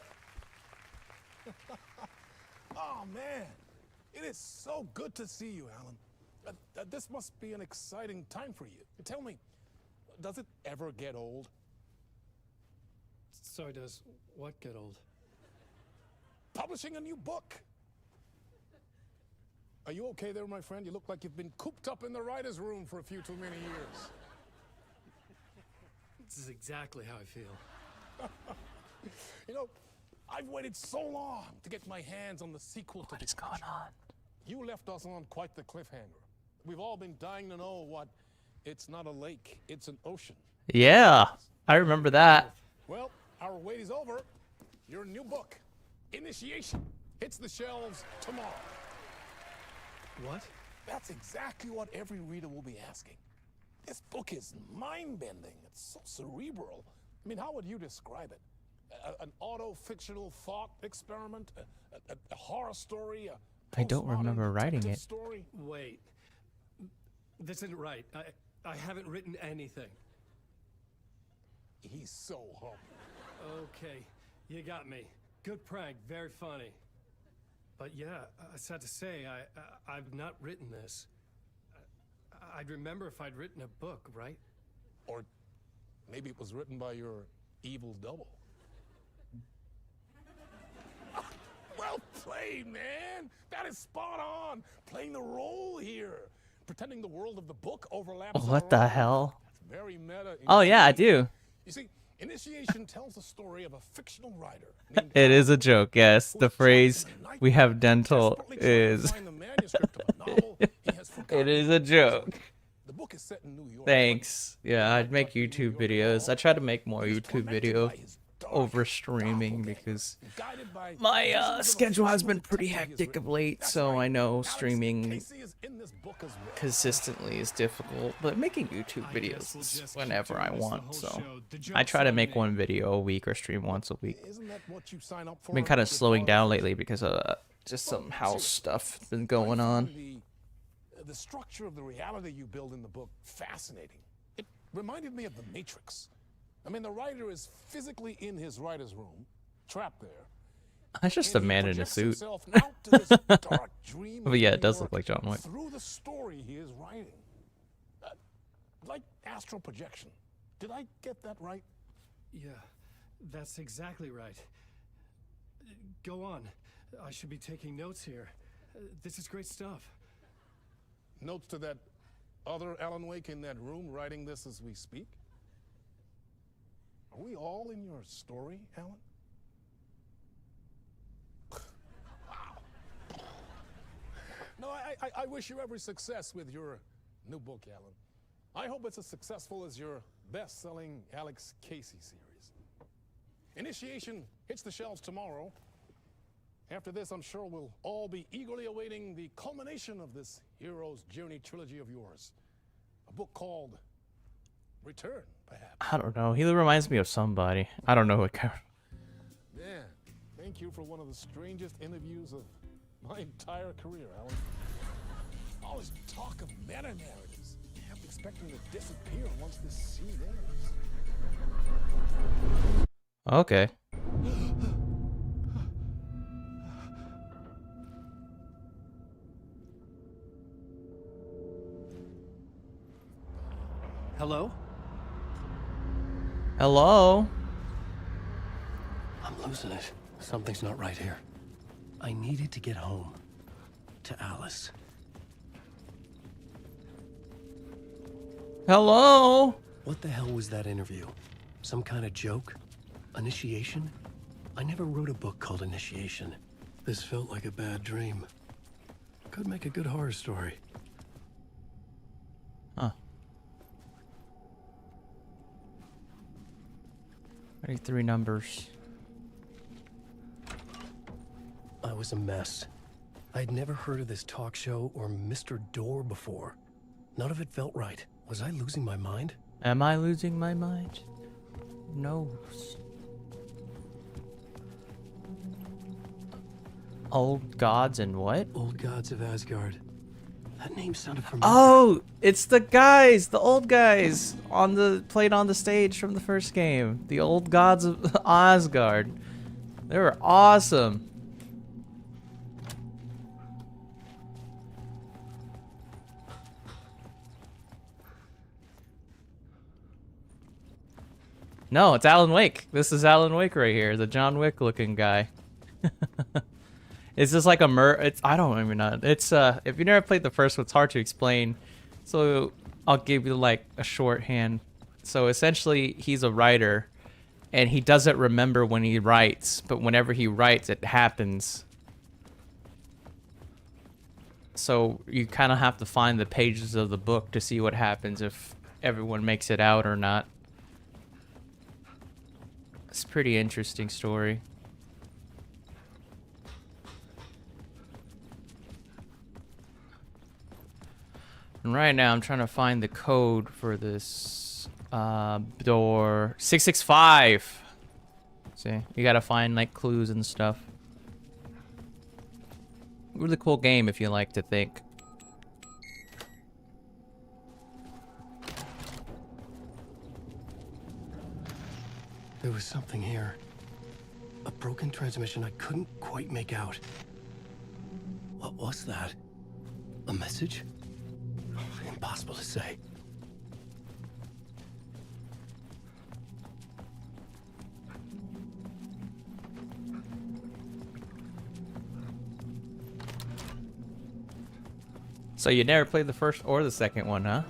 Oh, man. It is so good to see you, Alan. This must be an exciting time for you. Tell me, does it ever get old? So does what get old? Publishing a new book. Are you okay there, my friend? You look like you've been cooped up in the writer's room for a few too many years. This is exactly how I feel. You know, I've waited so long to get my hands on the sequel to... What is going on? You left us on quite the cliffhanger. We've all been dying to know what... It's not a lake, it's an ocean. Yeah, I remember that. Well, our wait is over. Your new book, Initiation, hits the shelves tomorrow. What? That's exactly what every reader will be asking. This book is mind-bending. It's so cerebral. I mean, how would you describe it? An auto-fictional thought experiment? A horror story? I don't remember writing it. Story? Wait. This isn't right. I haven't written anything. He's so humble. Okay, you got me. Good prank, very funny. But yeah, sad to say, I've not written this. I'd remember if I'd written a book, right? Or maybe it was written by your evil double. Well played, man! That is spot on! Playing the role here. Pretending the world of the book overlaps. What the hell? That's very meta. Oh yeah, I do. You see, Initiation tells the story of a fictional writer. It is a joke, yes. The phrase "we have dental" is... It is a joke. The book is set in New York. Thanks. Yeah, I'd make YouTube videos. I try to make more YouTube video over streaming because my schedule has been pretty hectic of late, so I know streaming consistently is difficult, but making YouTube videos is whenever I want, so I try to make one video a week or stream once a week. I've been kind of slowing down lately because of just some house stuff that's been going on. The structure of the reality you build in the book, fascinating. It reminded me of The Matrix. I mean, the writer is physically in his writer's room, trapped there. That's just a man in a suit. But yeah, it does look like John Wick. Through the story he is writing. Like astral projection. Did I get that right? Yeah, that's exactly right. Go on. I should be taking notes here. This is great stuff. Notes to that other Alan Wake in that room writing this as we speak? Are we all in your story, Alan? Wow. No, I wish you every success with your new book, Alan. I hope it's as successful as your best-selling Alex Casey series. Initiation hits the shelves tomorrow. After this, I'm sure we'll all be eagerly awaiting the culmination of this hero's journey trilogy of yours. A book called Return, perhaps. I don't know. He reminds me of somebody. I don't know what character. Yeah, thank you for one of the strangest interviews of my entire career, Alan. All this talk of meta-narratives. I have to expect them to disappear once this scene ends. Okay. Hello? Hello? I'm losing it. Something's not right here. I needed to get home. To Alice. Hello? What the hell was that interview? Some kind of joke? Initiation? I never wrote a book called Initiation. This felt like a bad dream. Could make a good horror story. Huh. 23 numbers. I was a mess. I'd never heard of this talk show or Mr. Door before. None of it felt right. Was I losing my mind? Am I losing my mind? Who knows? Old gods and what? Old gods of Asgard. That name sounded familiar. Oh, it's the guys, the old guys on the played on the stage from the first game. The old gods of Asgard. They were awesome. No, it's Alan Wake. This is Alan Wake right here, the John Wick looking guy. It's just like a I don't even know. It's if you never played the first one, it's hard to explain. So I'll give you like a shorthand. So essentially, he's a writer, and he doesn't remember when he writes, but whenever he writes, it happens. So you kind of have to find the pages of the book to see what happens if everyone makes it out or not. It's a pretty interesting story. And right now I'm trying to find the code for this door 665. See, you gotta find like clues and stuff. Really cool game if you like to think. There was something here. A broken transmission I couldn't quite make out. What was that? A message? Impossible to say. So you never played the first or the second one, huh?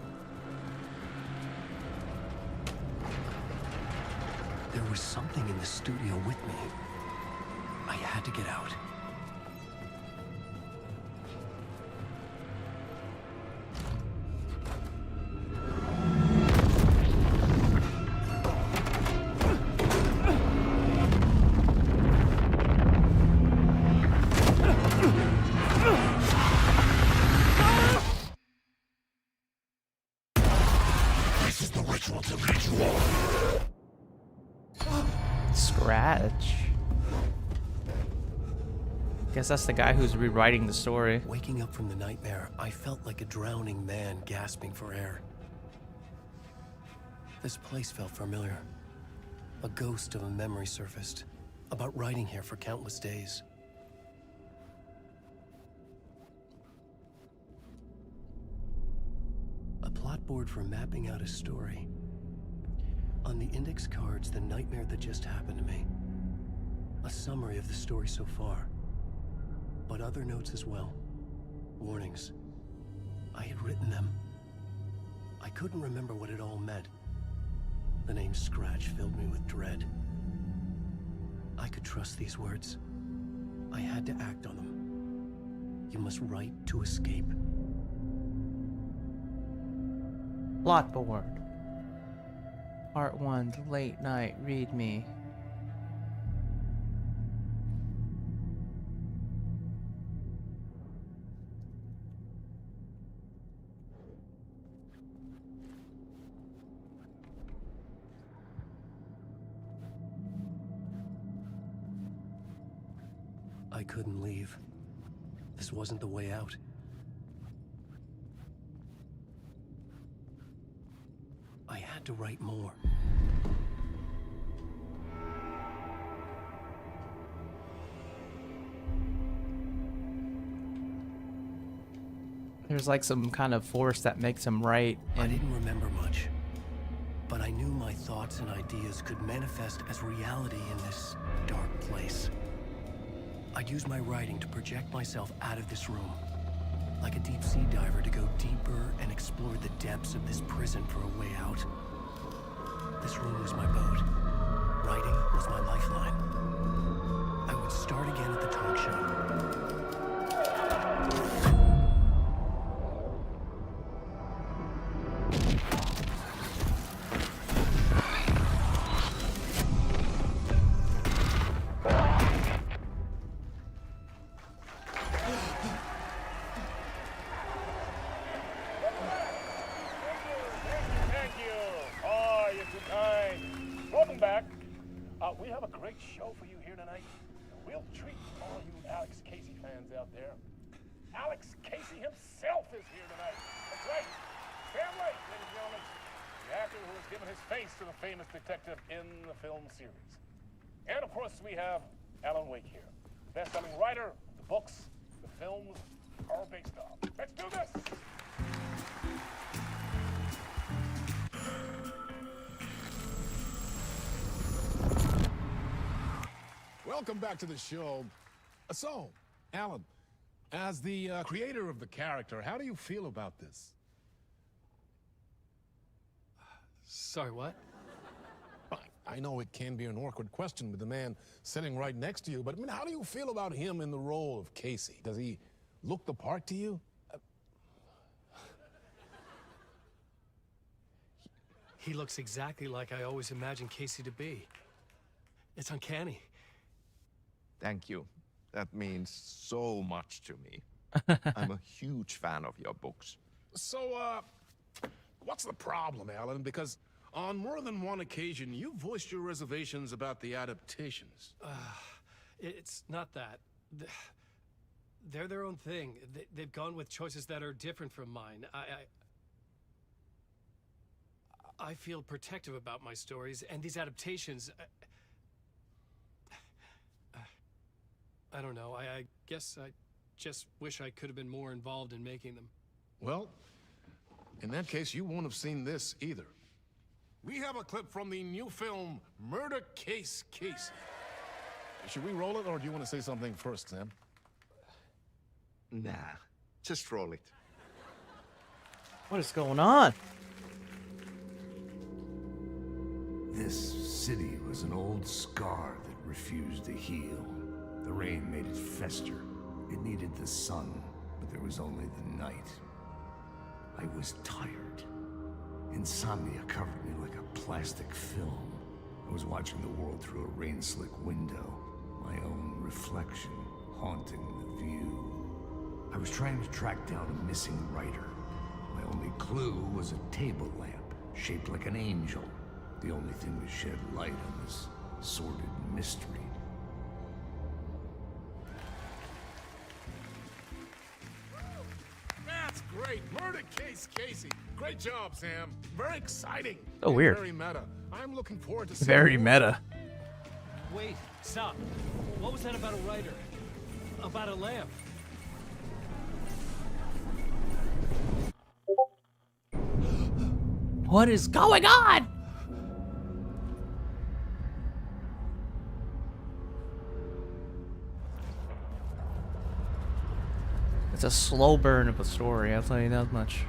There was something in the studio with me. I had to get out. This is the ritual to lead you all. Scratch. Guess that's the guy who's rewriting the story. Waking up from the nightmare, I felt like a drowning man gasping for air. This place felt familiar. A ghost of a memory surfaced, about writing here for countless days. A plot board for mapping out a story. On the index cards, the nightmare that just happened to me. A summary of the story so far. But other notes as well. Warnings. I had written them. I couldn't remember what it all meant. The name Scratch filled me with dread. I could trust these words. I had to act on them. You must write to escape. Plot board. Part 1, the late night, read me. I couldn't leave. This wasn't the way out. I had to write more. There's like some kind of force that makes him write. I didn't remember much, but I knew my thoughts and ideas could manifest as reality in this dark place. I'd use my writing to project myself out of this room, like a deep sea diver to go deeper and explore the depths of this prison for a way out. This room was my boat. Writing was my lifeline. I would start again at the talk show. great show for you here tonight. We'll treat all you Alex Casey fans out there. Alex Casey himself is here tonight. That's right. Sam Lake, ladies and gentlemen. The actor who has given his face to the famous detective in the film series. And of course, we have Alan Wake here. Best-selling writer, the books, the films are based on. Let's do this! Welcome back to the show. So, Alan, as the creator of the character, how do you feel about this? Sorry, what? I know it can be an awkward question with the man sitting right next to you, but I mean, how do you feel about him in the role of Casey? Does he look the part to you? He looks exactly like I always imagined Casey to be. It's uncanny. Thank you. That means so much to me. I'm a huge fan of your books. So, what's the problem, Alan? Because on more than one occasion, you voiced your reservations about the adaptations. It's not that. They're their own thing. They've gone with choices that are different from mine. I feel protective about my stories, and these adaptations... I don't know. I guess I just wish I could have been more involved in making them. Well, in that case, you won't have seen this either. We have a clip from the new film, Murder Case Casey. Should we roll it, or do you want to say something first, Sam? Nah, just roll it. What is going on? This city was an old scar that refused to heal. The rain made it fester. It needed the sun, but there was only the night. I was tired. Insomnia covered me like a plastic film. I was watching the world through a rain-slick window, my own reflection haunting the view. I was trying to track down a missing writer. My only clue was a table lamp shaped like an angel, the only thing to shed light on this sordid mystery. That's great! Murder Case Casey! Great job, Sam. Very exciting. Oh, weird. Very meta. I'm looking forward to seeing Very more. meta. Wait, stop. What was that about a writer? About a lamp? What is going on? It's a slow burn of a story, I'll tell you that much.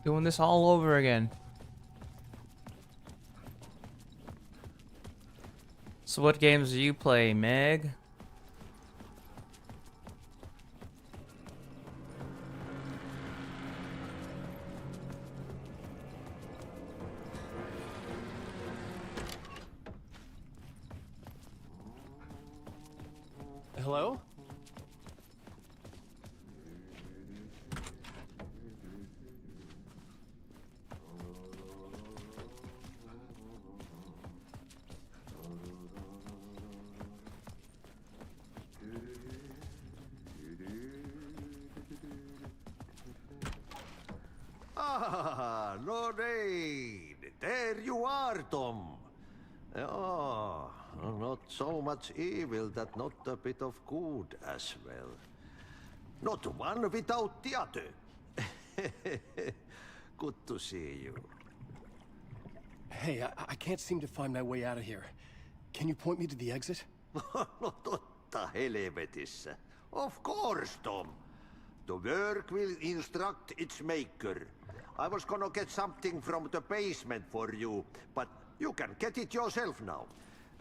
Doing this all over again. So what games do you play, Meg? Hello? Ah, Lorraine! There you are, Tom. Oh, not so much evil that not a bit of good as well. Not one without the other. Good to see you. Hey, I can't seem to find my way out of here. Can you point me to the exit? No totta helvetissä. Of course, Tom. The work will instruct its maker. I was gonna get something from the basement for you, but you can get it yourself now.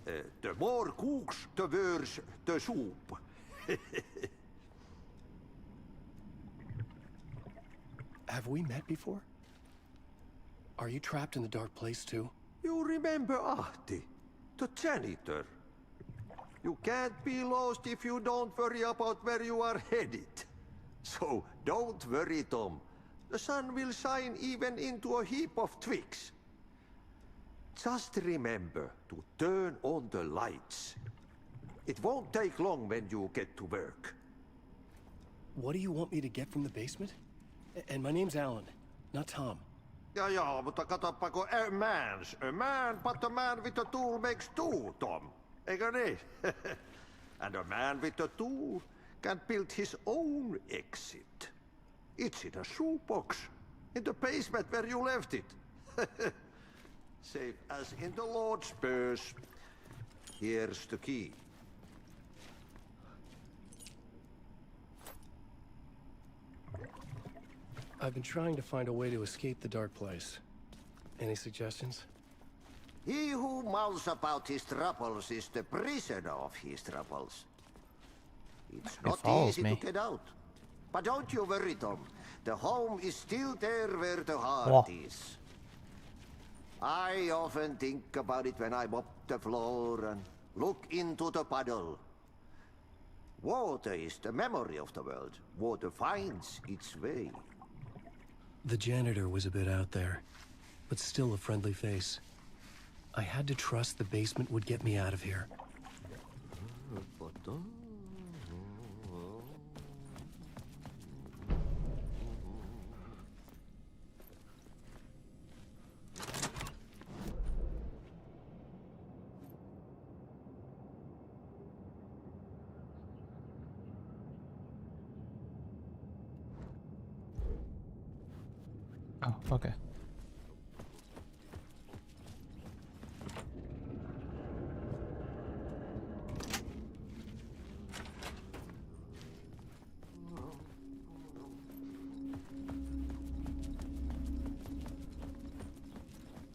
The more cooks, the worse the soup. Have we met before? Are you trapped in the dark place too? You remember Ahti, the janitor. You can't be lost if you don't worry about where you are headed. So don't worry, Tom. The sun will shine even into a heap of twigs. Just remember to turn on the lights. It won't take long when you get to work. What do you want me to get from the basement? And my name's Alan, not Tom. Ja, mutta katoppa kun a man, but a man with a tool makes two, Tom. Eikö niin? And a man with a tool can build his own exit. It's in a shoebox, in the basement where you left it. Safe as in the Lord's purse. Here's the key. I've been trying to find a way to escape the dark place. Any suggestions? He who mouths about his troubles is the prisoner of his troubles. It's not easy to get out. But don't you worry, Tom. The home is still there where the heart is. I often think about it when I mop the floor and look into the puddle. Water is the memory of the world. Water finds its way. The janitor was a bit out there, but still a friendly face. I had to trust the basement would get me out of here. Oh, okay.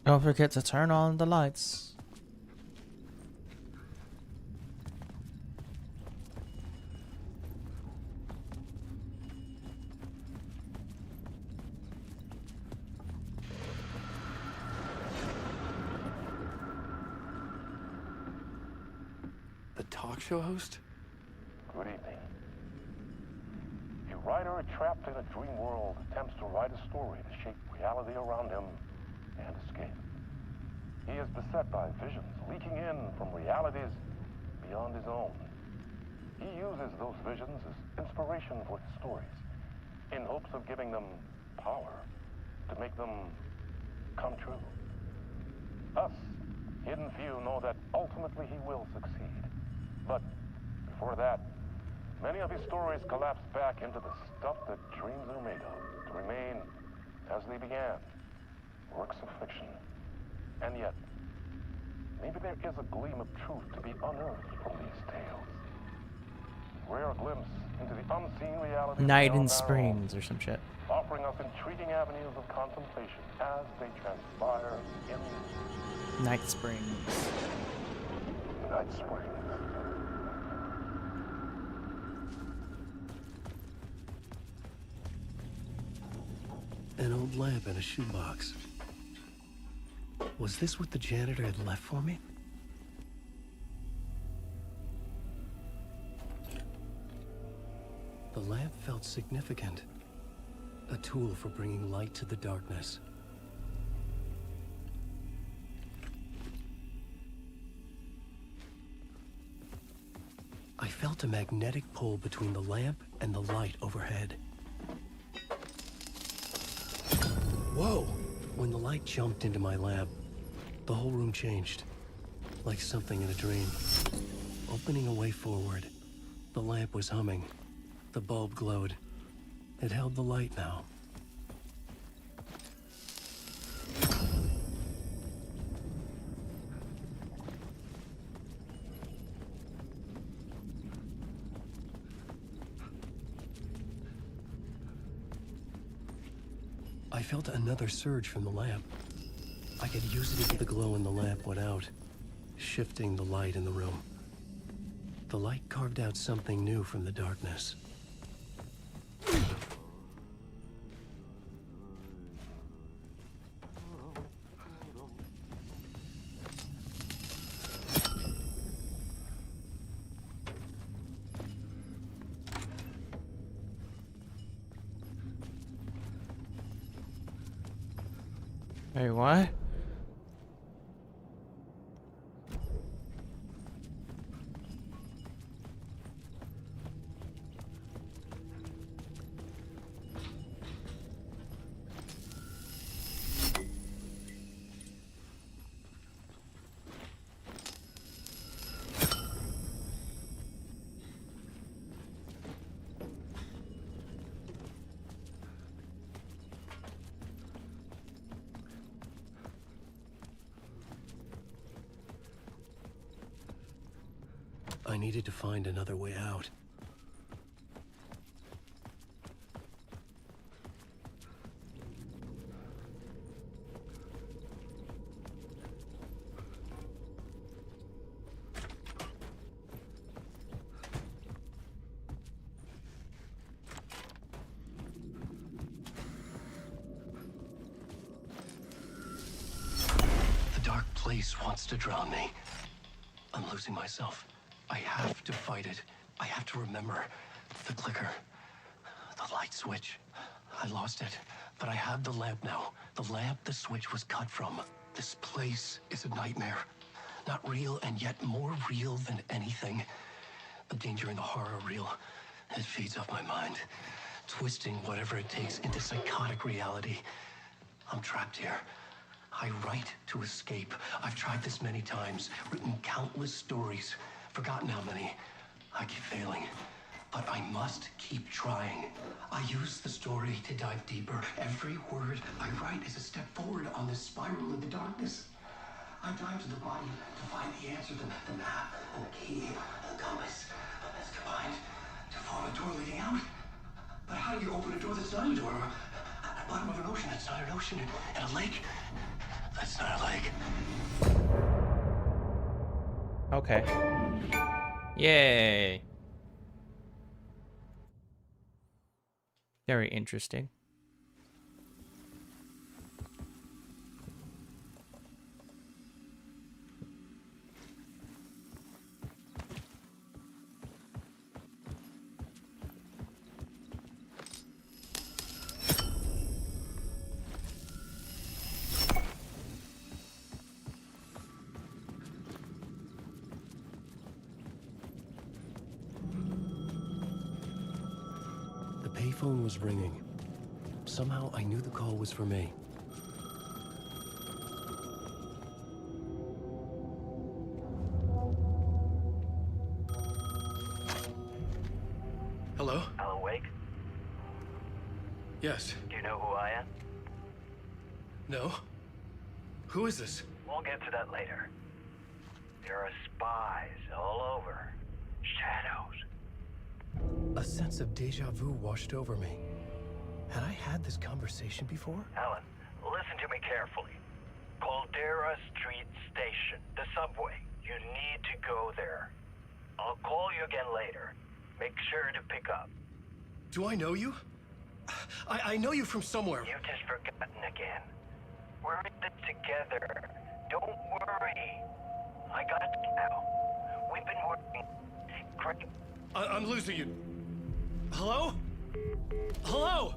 Don't forget to turn on the lights. The talk show host? Good evening. A writer trapped in a dream world attempts to write a story to shape reality around him and escape. He is beset by visions leaking in from realities beyond his own. He uses those visions as inspiration for his stories, in hopes of giving them power to make them come true. Us, hidden few, know that ultimately he will succeed. But before that, many of his stories collapse back into the stuff that dreams are made of, to remain as they began, works of fiction. And yet, maybe there is a gleam of truth to be unearthed from these tales. Rare glimpse into the unseen reality. Night in Springs or some shit. Offering us intriguing avenues of contemplation as they transpire in Night Springs. Night Springs. An old lamp in a shoebox. Was this what the janitor had left for me? The lamp felt significant. A tool for bringing light to the darkness. I felt a magnetic pull between the lamp and the light overhead. Whoa! When the light jumped into my lamp, the whole room changed, like something in a dream. Opening a way forward, the lamp was humming, The bulb glowed. It held the light now. I felt another surge from the lamp. I could use it until the glow in the lamp went out, shifting the light in the room. The light carved out something new from the darkness. Hey, what? I needed to find another way out. The dark place wants to drown me. I'm losing myself. I have to fight it. I have to remember. The clicker. The light switch. I lost it. But I have the lamp now. The lamp the switch was cut from. This place is a nightmare. Not real, and yet more real than anything. The danger and the horror are real. It feeds off my mind. Twisting whatever it takes into psychotic reality. I'm trapped here. I write to escape. I've tried this many times. Written countless stories. Forgotten how many. I keep failing. But I must keep trying. I use the story to dive deeper. Every word I write is a step forward on this spiral in the darkness. I dive to the body to find the answer, the map, and the key, and the compass. That's combined to form a door leading out. But how do you open a door that's not a door? At the bottom of an ocean that's not an ocean, and a lake that's not a lake. Okay. Yay. Very interesting. The payphone was ringing. Somehow I knew the call was for me. Hello? Alan Wake? Yes. Do you know who I am? No? Who is this? We'll get to that later. There are spies all over. Shadows. A sense of deja vu washed over me. Had I had this conversation before? Alan, listen to me carefully. Caldera Street Station, the subway. You need to go there. I'll call you again later. Make sure to pick up. Do I know you? I know you from somewhere. You've just forgotten again. We're in this together. Don't worry. I got you now. We've been working. Great. I'm losing you. Hello? Hello?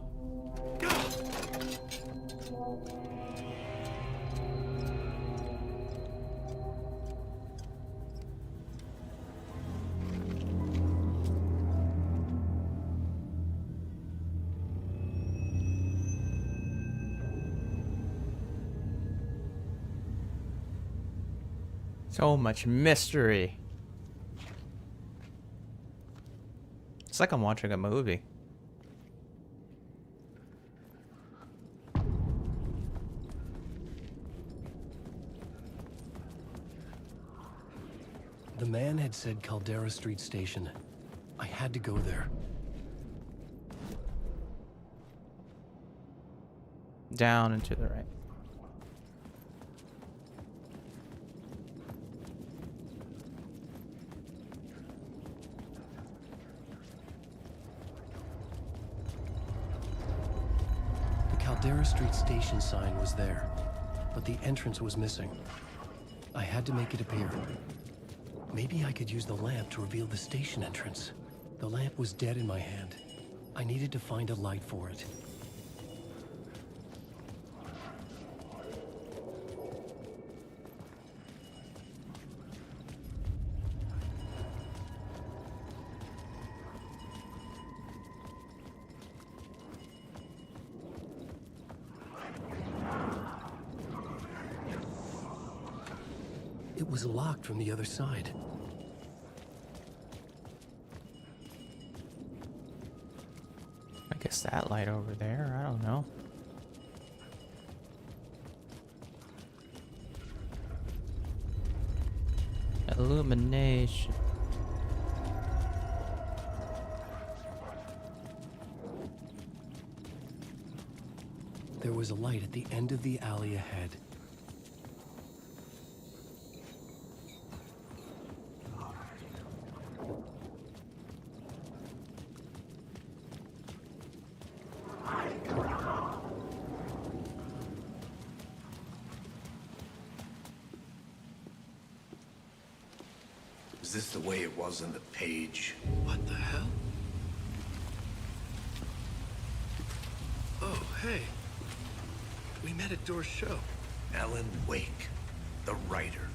So much mystery. It's like I'm watching a movie. The man had said Caldera Street Station. I had to go there. Down and to the right. The Caldera Street Station sign was there, but the entrance was missing. I had to make it appear. Maybe I could use the lamp to reveal the station entrance. The lamp was dead in my hand. I needed to find a light for it. It was locked from the other side. I guess that light over there, I don't know. Illumination. There was a light at the end of the alley ahead. Is this the way it was on the page? What the hell? Oh, hey. We met at Door's show. Alan Wake, the writer.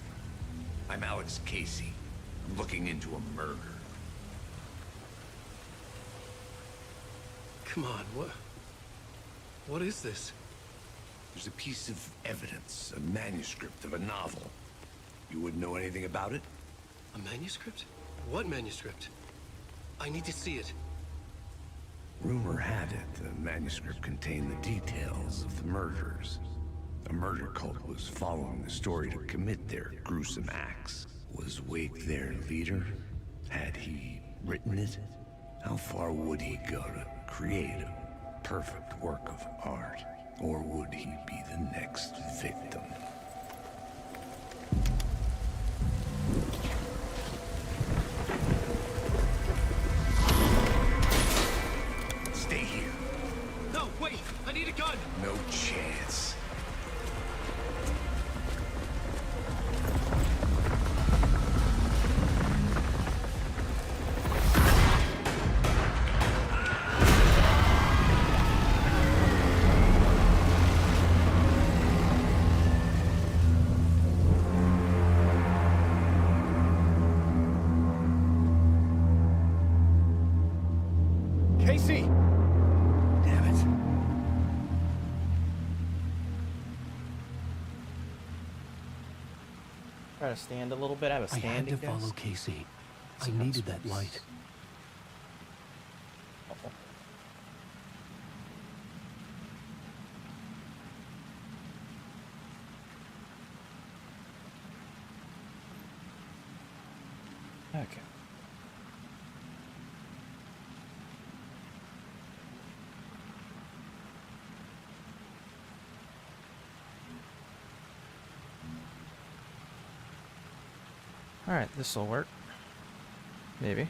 I'm Alex Casey. I'm looking into a murder. Come on, what is this? There's a piece of evidence, a manuscript of a novel. You wouldn't know anything about it? A manuscript? What manuscript? I need to see it. Rumor had it the manuscript contained the details of the murders. A murder cult was following the story to commit their gruesome acts. Was Wake their leader? Had he written it? How far would he go to create a perfect work of art? Or would he be the next victim? Stay here. No, wait! I need a gun! No chance. Casey! Damn it. Try to stand a little bit. I have a I standing had to desk. follow Casey. I needed that light. Okay. All right, this will work. Maybe.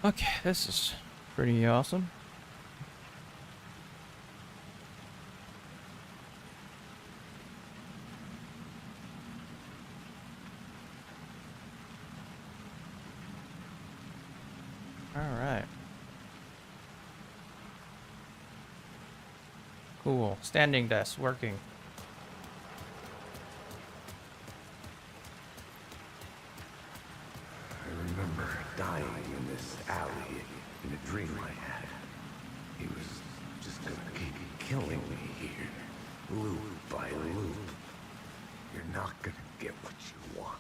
Okay, this is pretty awesome. All right. Cool. Standing desk working. I remember dying in this alley in a dream I had. He was just gonna keep killing me here, loop by loop. You're not gonna get what you want.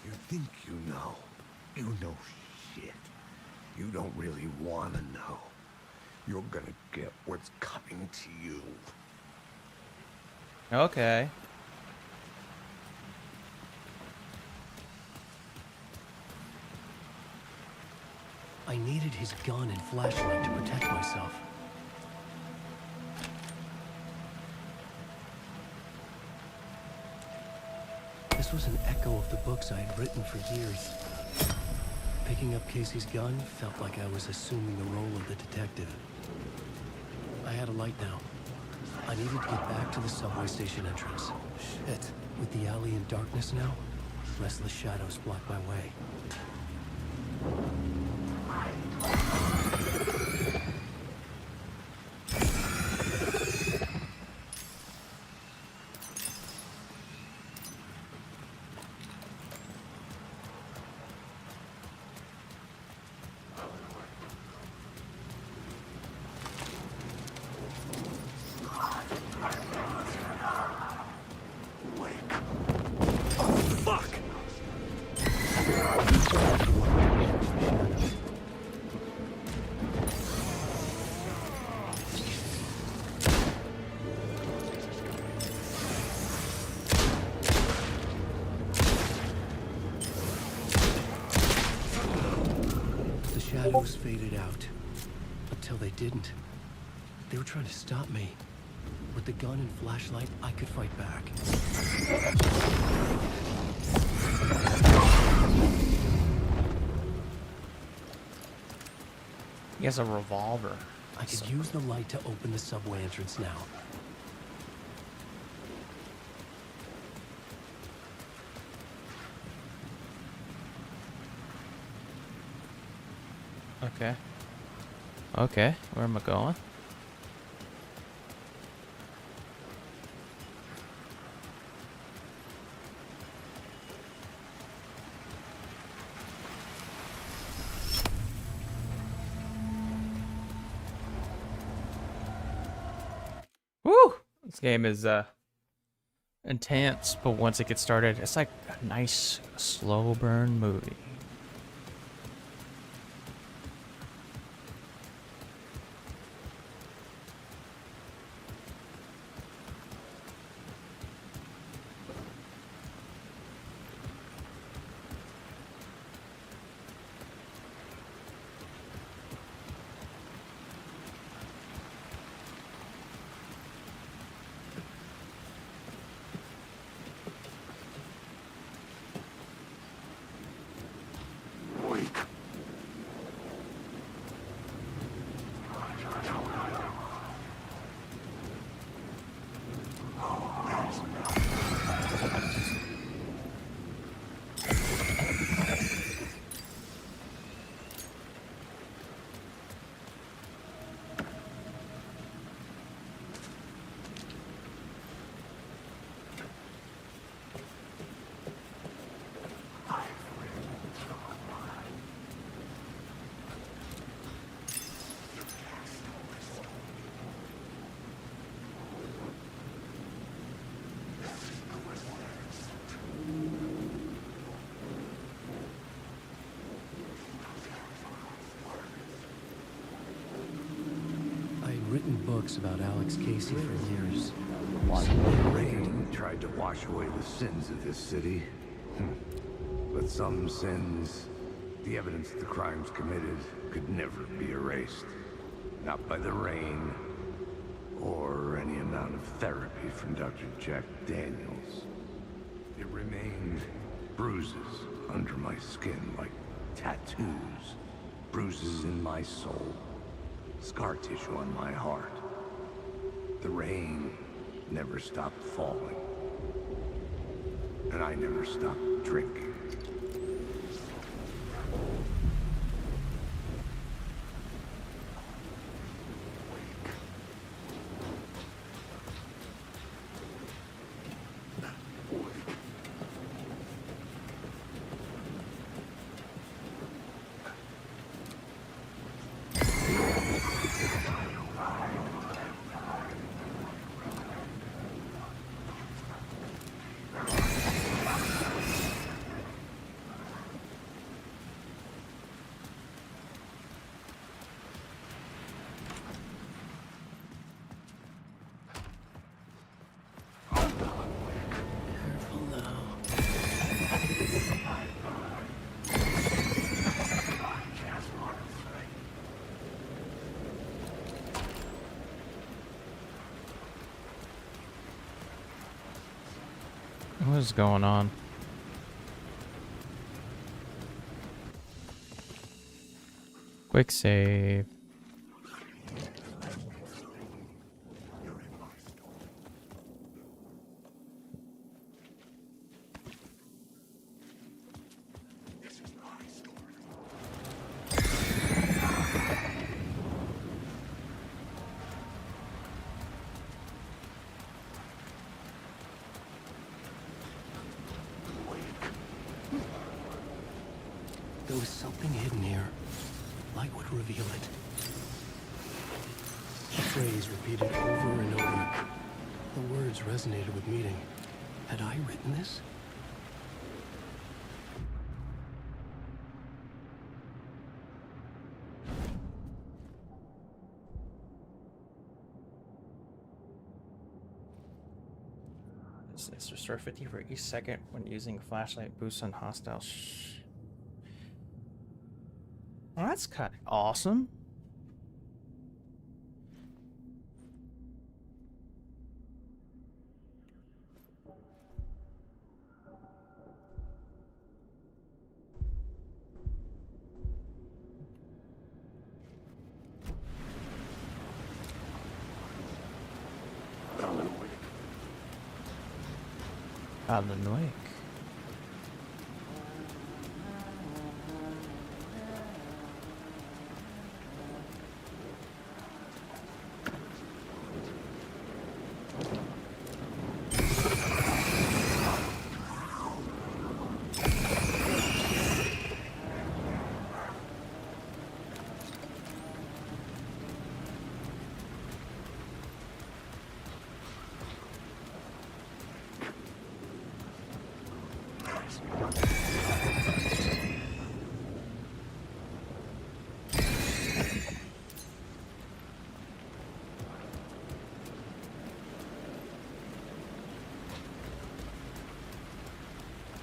You think you know. You know shit. You don't really wanna know. You're gonna get what's coming to you. Okay. I needed his gun and flashlight to protect myself. This was an echo of the books I had written for years. Picking up Casey's gun felt like I was assuming the role of the detective. I had a light now. I needed to get back to the subway station entrance. Shit. With the alley in darkness now, restless shadows block my way. Shadows faded out. Until they didn't. They were trying to stop me. With the gun and flashlight, I could fight back. He has a revolver. I could use the light to open the subway entrance now. Okay. Okay, where am I going? Woo! This game is intense, but once it gets started, it's like a nice slow burn movie. Written books about Alex Casey for years. The rain tried to wash away the sins of this city. But some sins, the evidence of the crimes committed, could never be erased. Not by the rain, or any amount of therapy from Dr. Jack Daniels. It remained bruises under my skin, like tattoos. Bruises in my soul. Scar tissue on my heart. The rain never stopped falling. And I never stopped drinking. What's going on? Quick save. There was something hidden here. Light would reveal it. A phrase repeated over and over. The words resonated with meaning. Had I written this? This restore 50 for each second when using flashlight boosts on hostile. Well, that's kind of awesome. Alan Wake.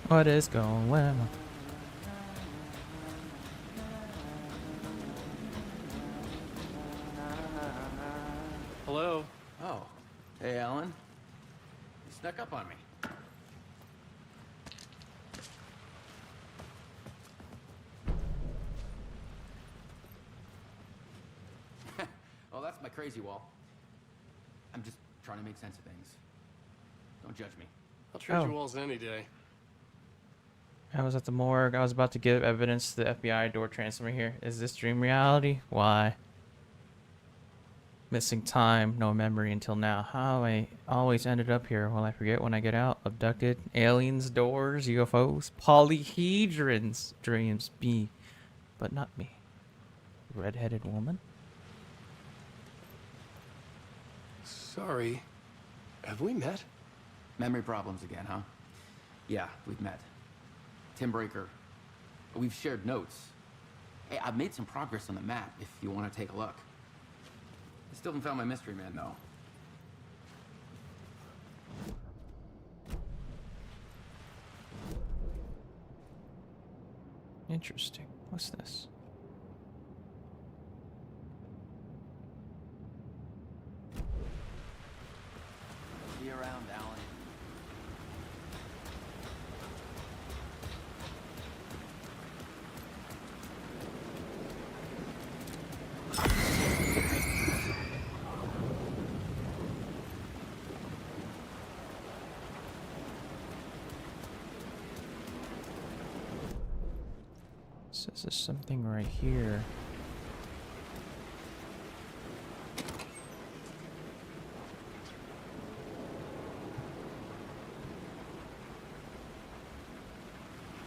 What is going on? Hello? Oh. Hey, Alan. You snuck up on me. Well, that's my crazy wall. I'm just trying to make sense of things. Don't judge me. I'll trade your walls any day. I was at the morgue. I was about to give evidence to the FBI door transfer here. Is this dream reality? Why? Missing time, no memory until now. How I always ended up here. Will I forget when I get out? Abducted, aliens, doors, UFOs, polyhedrons, dreams, me, but not me. Red-headed woman? Sorry. Have we met? Memory problems again, huh? Yeah, we've met. Tim Breaker. We've shared notes. Hey, I've made some progress on the map if you want to take a look. I still haven't found my mystery man, though. Interesting. What's this? See you around, Alan. Says there's something right here.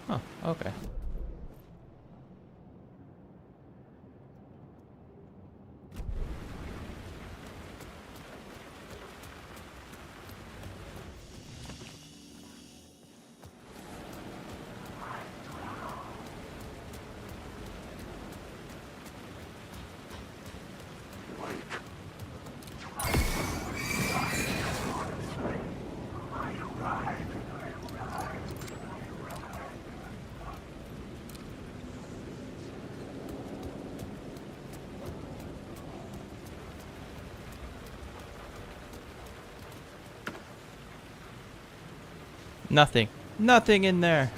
Oh, okay. Nothing. Nothing in there.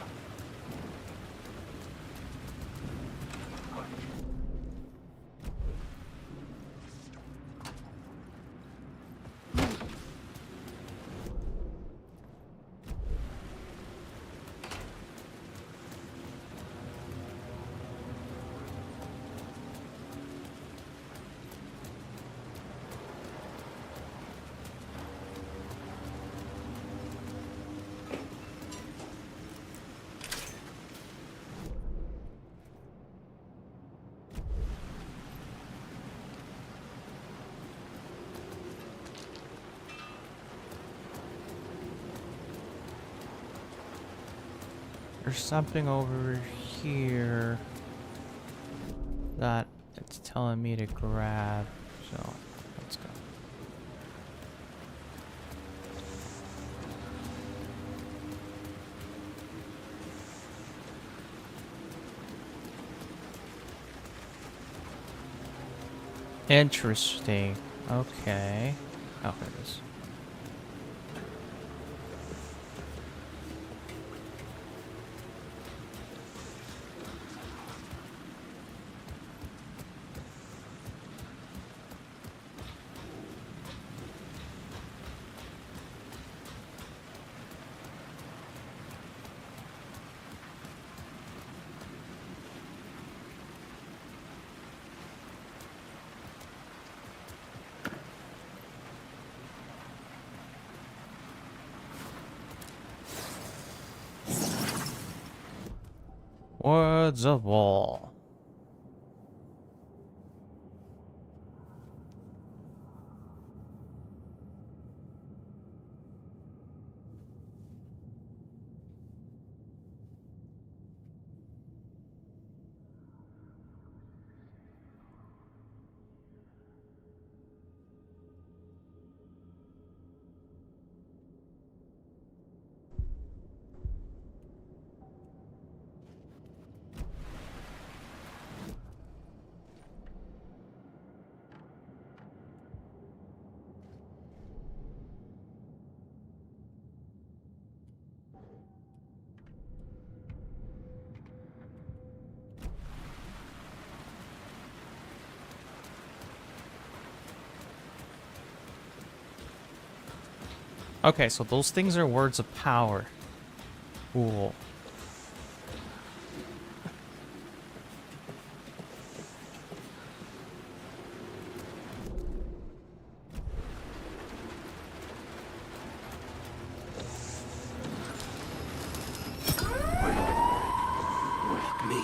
There's something over here that it's telling me to grab, so let's go. Interesting. Okay. Oh, there it is. Words of War. Okay, so those things are words of power. Cool. Me.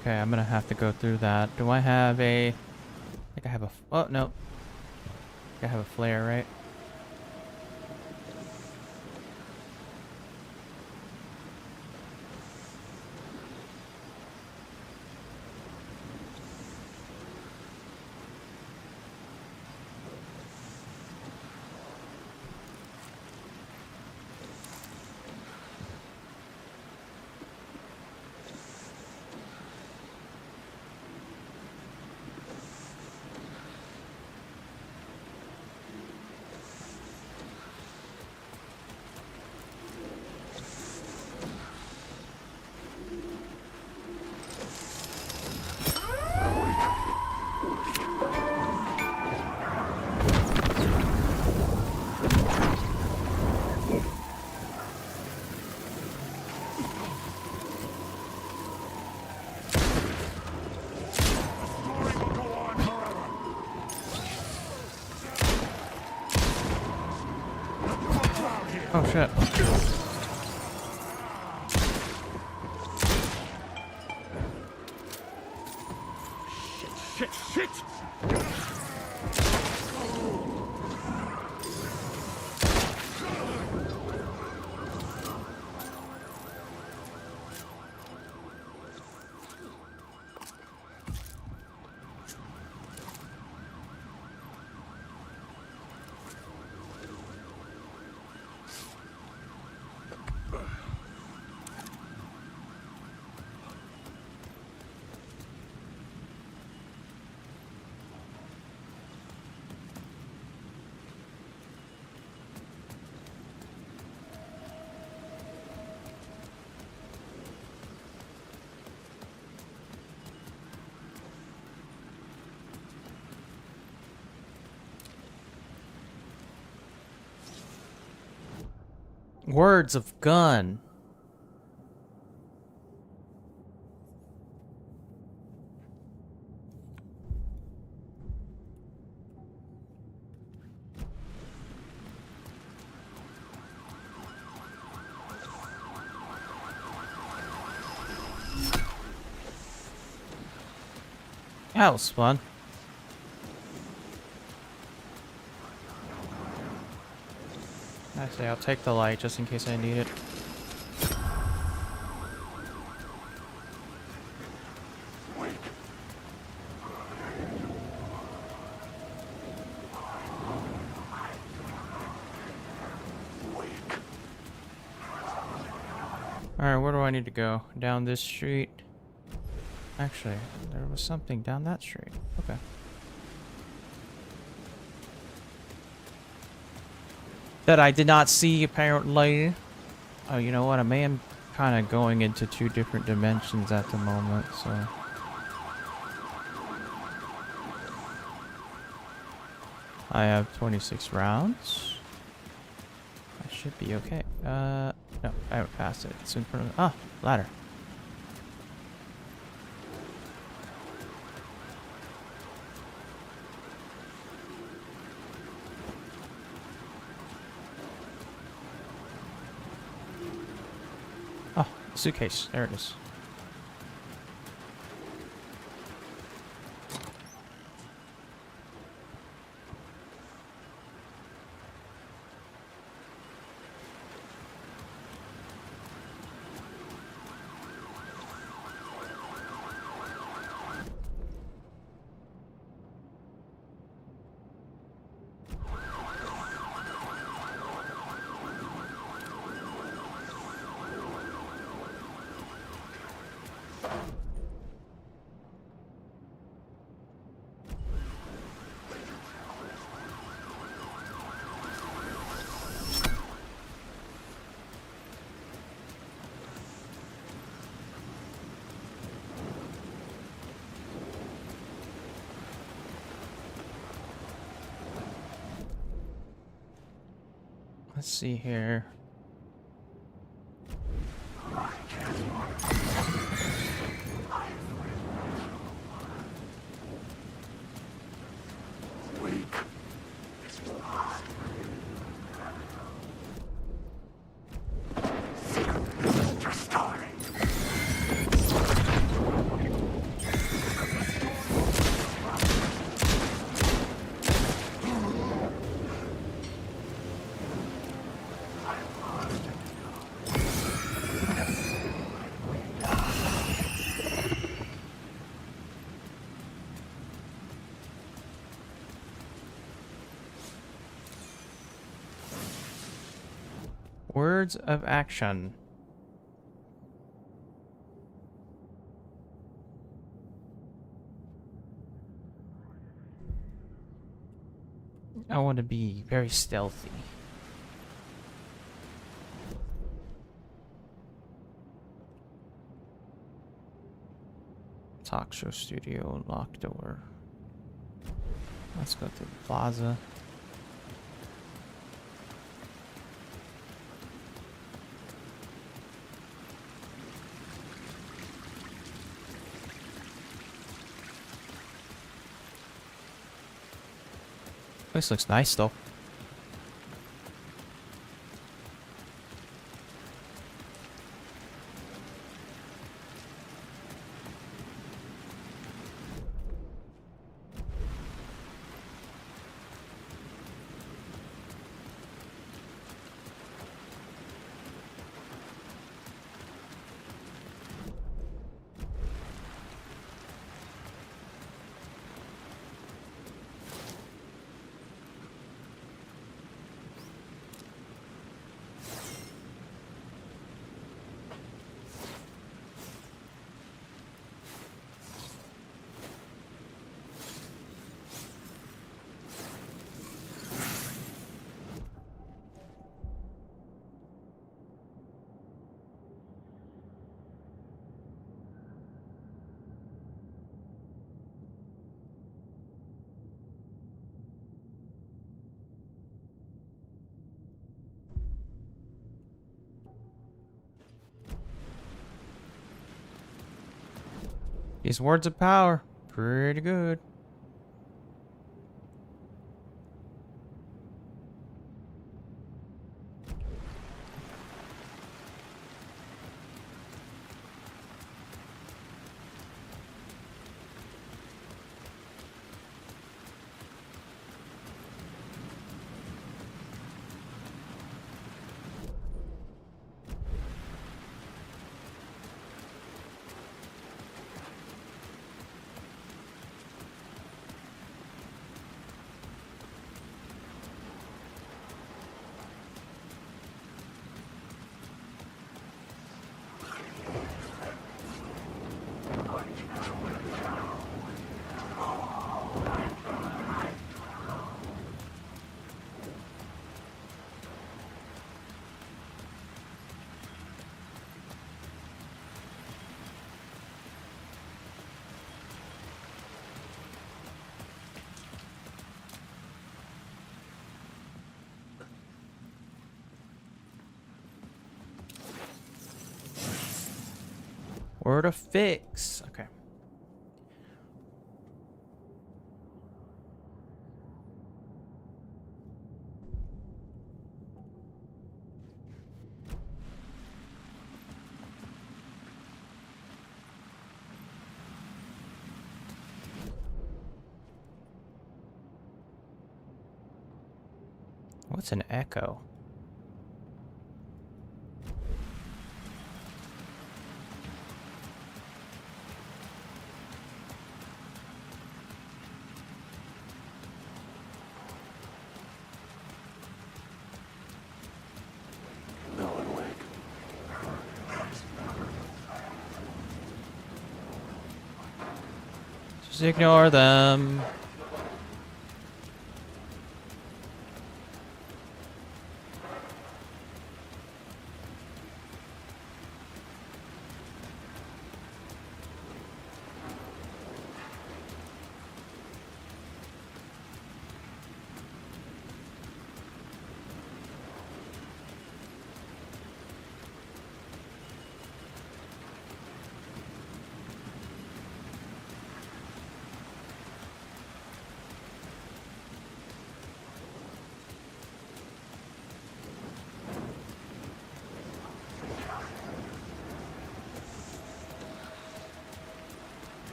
Okay, I'm gonna have to go through that. Do I have a... I think I have a... Oh, no. I have a flare, right? Oh shit. Shit, shit! Words of gun. That was fun. Actually, I'll take the light just in case I need it. Alright, where do I need to go? Down this street? Actually, there was something down that street. Okay. That I did not see, apparently. Oh, you know what? I am kind of going into 2 different dimensions at the moment, so... I have 26 rounds. I should be okay. No, I haven't passed it. It's in front of... Ah, ladder. Oh, suitcase. There it is. Let's see here. Words of action. I want to be very stealthy. Talk show studio, locked door. Let's go to the plaza. This looks nice though. These words of power, pretty good. Where to fix? Okay. What's an echo? Just ignore them.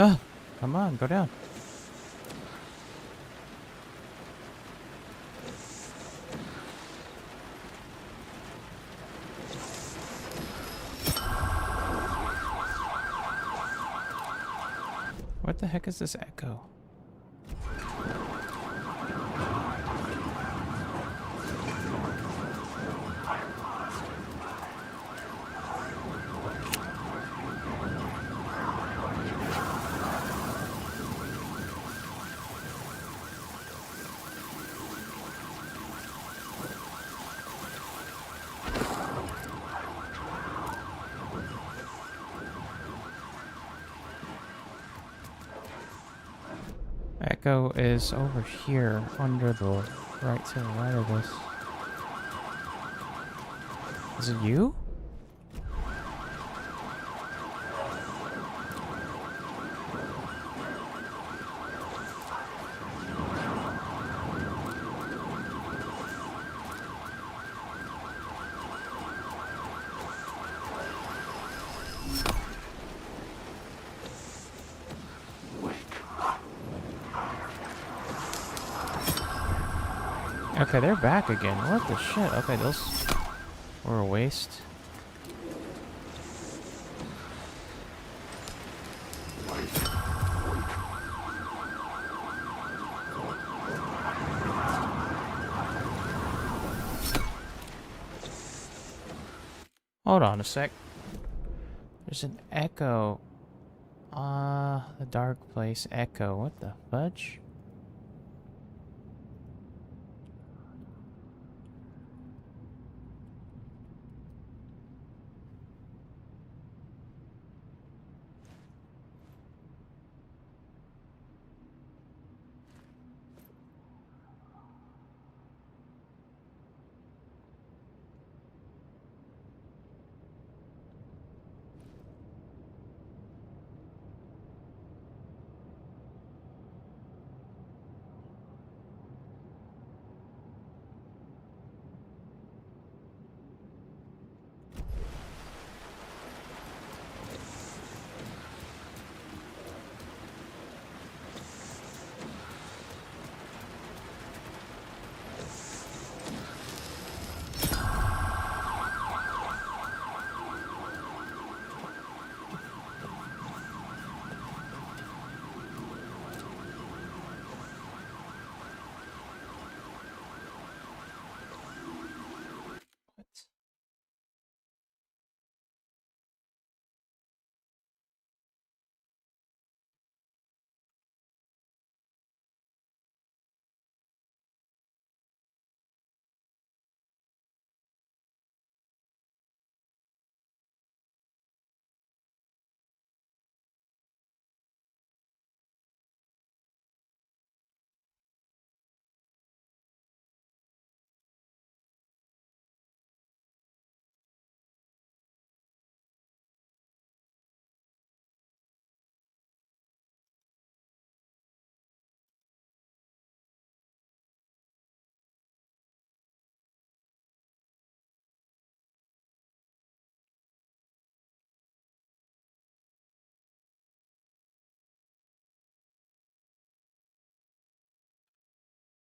Oh, come on, go down. What the heck is this echo? Echo is over here, under the right to the right of this. Is it you? Okay, they're back again. What the shit? Okay, those were a waste. Hold on a sec. There's an echo. The dark place echo. What the fudge?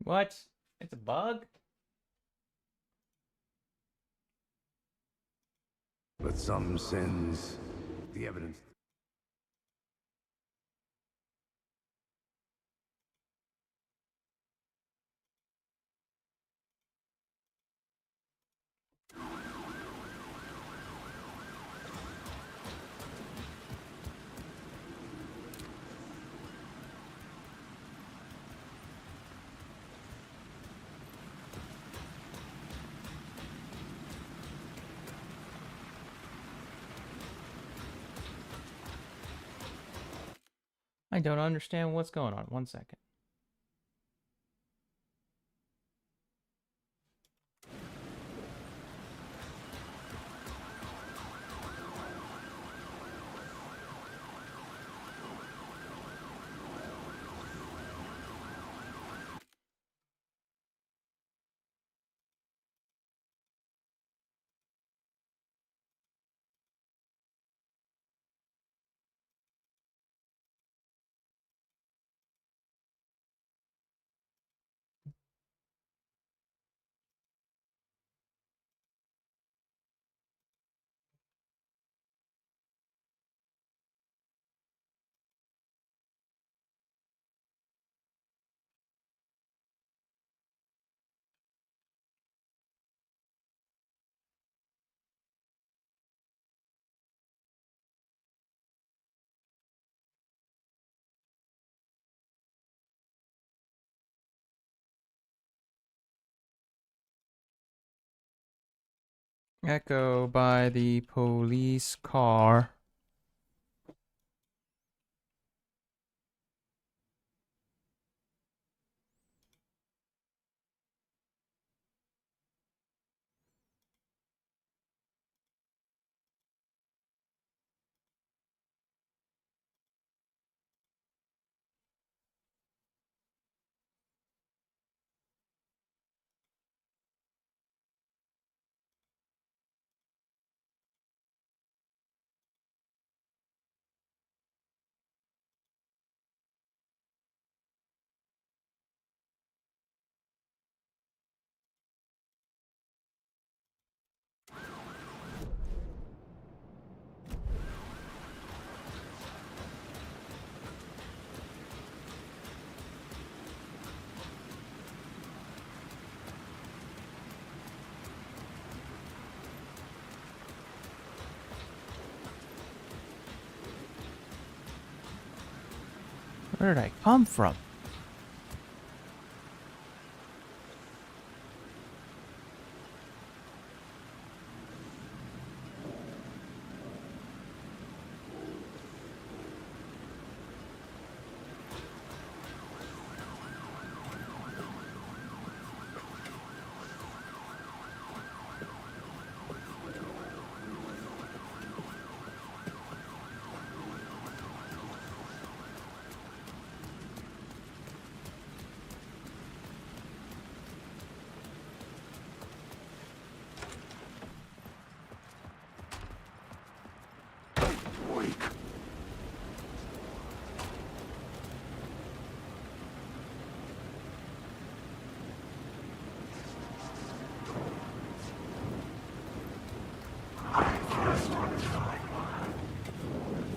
What? It's a bug? But some sins, the evidence. I don't understand what's going on. 1 second. Echo by the police car. Where did I come from?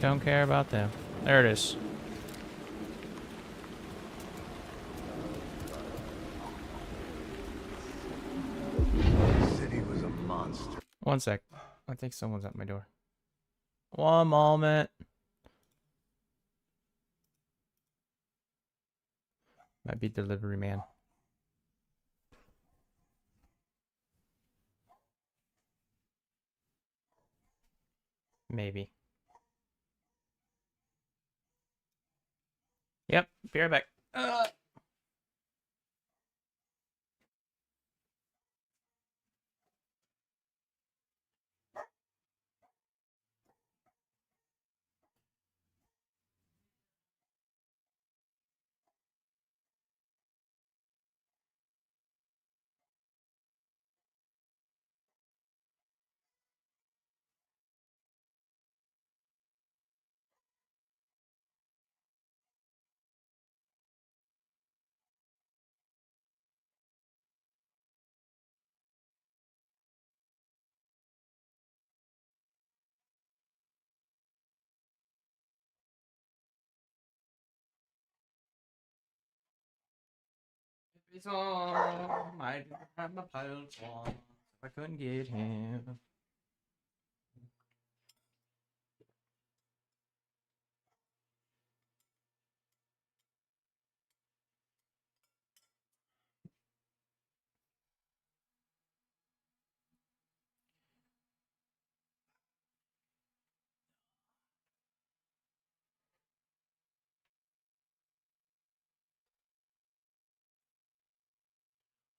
Don't care about them. There it is. The city was a monster. One sec. I think someone's at my door. One moment. Might be delivery man. Maybe. Yep, be right back. It's all I didn't have my pals on. I couldn't get him.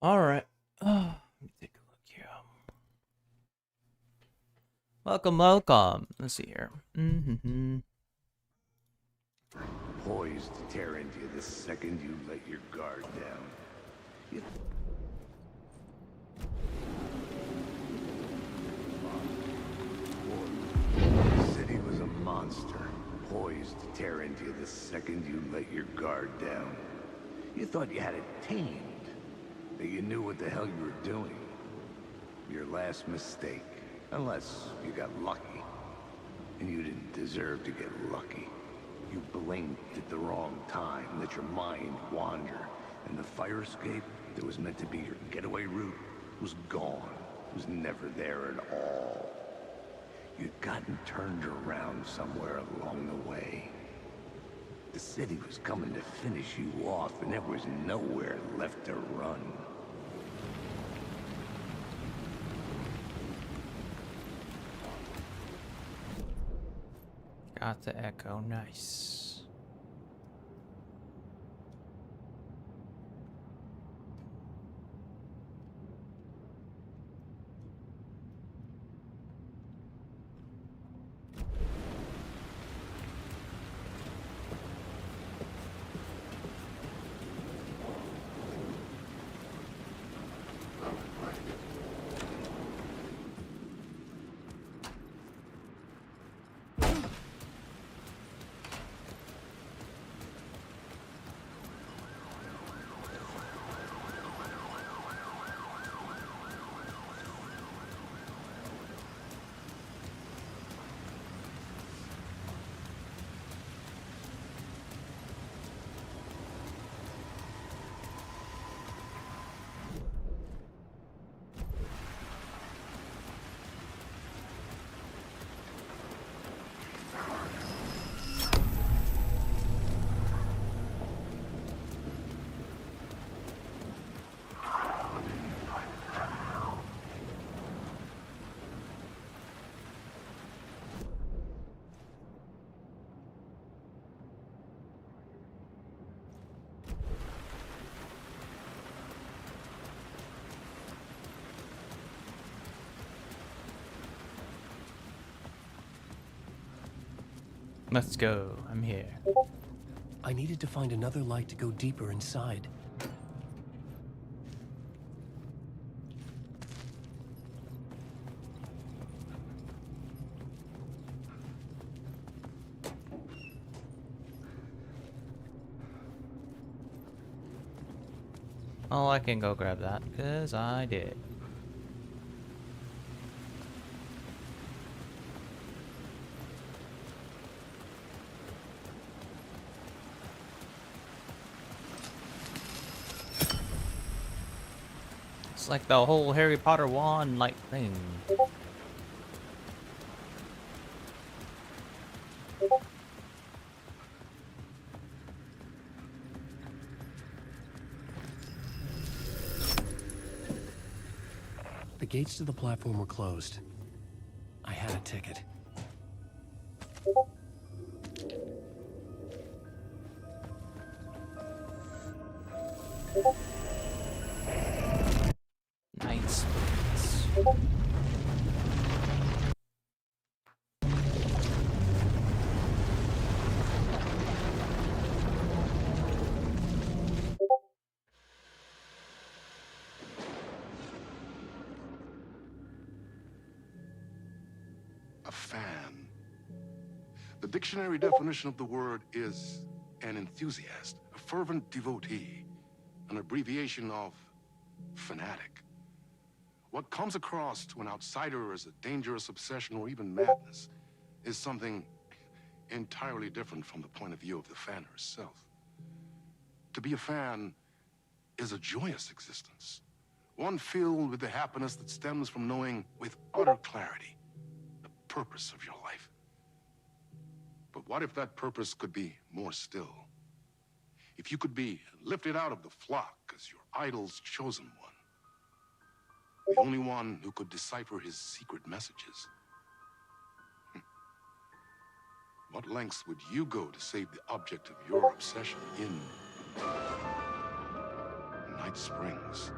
All right. Let me take a look here. Welcome, welcome. Let's see here. Poised to tear into you the second you let your guard down. The city was a monster, poised to tear into you the second you let your guard down. You thought you had it tamed, that you knew what the hell you were doing. Your last mistake, unless you got lucky. And you didn't deserve to get lucky. You blinked at the wrong time, let your mind wander, and the fire escape that was meant to be your getaway route was gone. It was never there at all. You'd gotten turned around somewhere along the way. The city was coming to finish you off, and there was nowhere left to run. Got the echo. Nice. Let's go. I'm here. I needed to find another light to go deeper inside. Oh, I can go grab that, because I did. It's like the whole Harry Potter wand like thing. The gates to the platform were closed. I had a ticket. Nice. A fan. The dictionary definition of the word is an enthusiast, a fervent devotee, an abbreviation of fanatic. What comes across to an outsider as a dangerous obsession or even madness is something entirely different from the point of view of the fan herself. To be a fan is a joyous existence, one filled with the happiness that stems from knowing with utter clarity the purpose of your life. But what if that purpose could be more still? If you could be lifted out of the flock as your idol's chosen one, the only one who could decipher his secret messages. What lengths would you go to save the object of your obsession in Night Springs?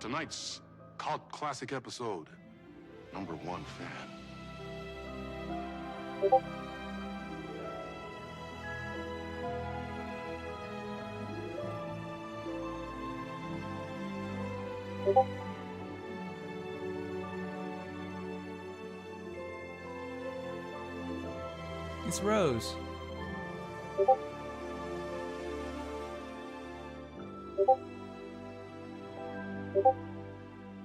Tonight's cult classic episode, #1 fan. It's Rose.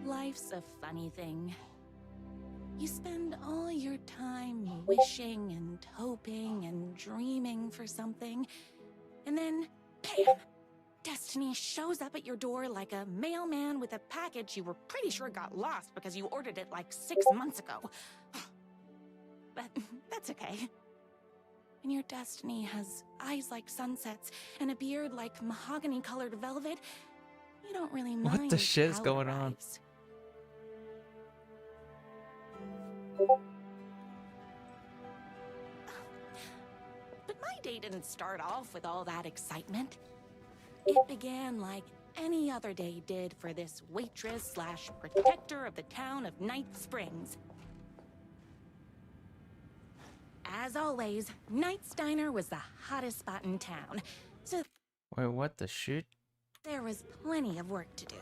Life's a funny thing. You spend all your time wishing and hoping and dreaming for something, and then, bam! Destiny shows up at your door like a mailman with a package you were pretty sure got lost because you ordered it like 6 months ago. But that's okay. When your destiny has eyes like sunsets and a beard like mahogany-colored velvet, you don't really mind. What the shit is how it going on? arrives. But my day didn't start off with all that excitement. It began like any other day did for this waitress/protector of the town of Night Springs. As always, Knight's Diner was the hottest spot in town, so Wait, what the shit? there was plenty of work to do.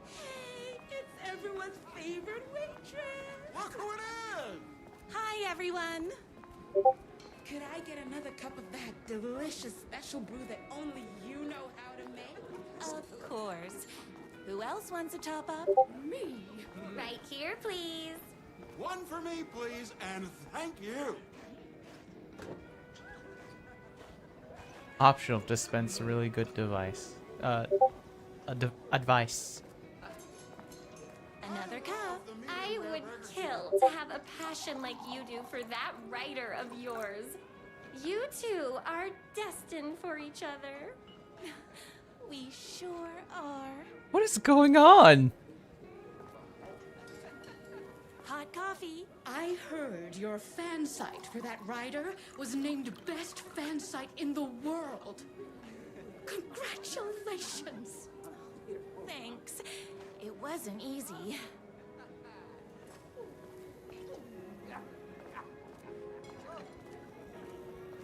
Hey, it's everyone's favorite waitress! Look who it is! Hi, everyone! Could I get another cup of that delicious special brew that only you know how to make? Of course. Who else wants a top up? Me. Right here, please. One for me, please, and thank you. Optional dispense really good device. Advice. Another cup. I would kill to have a passion like you do for that writer of yours. You two are destined for each other. We sure are. What is going on? Hot coffee. I heard your fan site for that writer was named best fan site in the world. Congratulations. Thanks. It wasn't easy.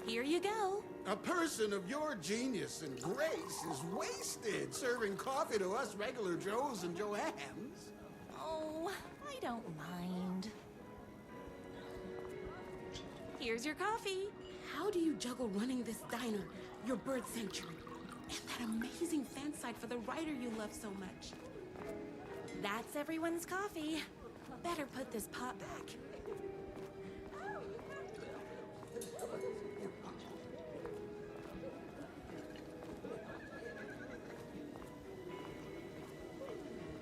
Here you go. A person of your genius and grace is wasted serving coffee to us regular Joes and Joannes. Oh, I don't mind. Here's your coffee. How do you juggle running this diner, your bird sanctuary, and that amazing fan site for the writer you love so much? That's everyone's coffee. Better put this pot back.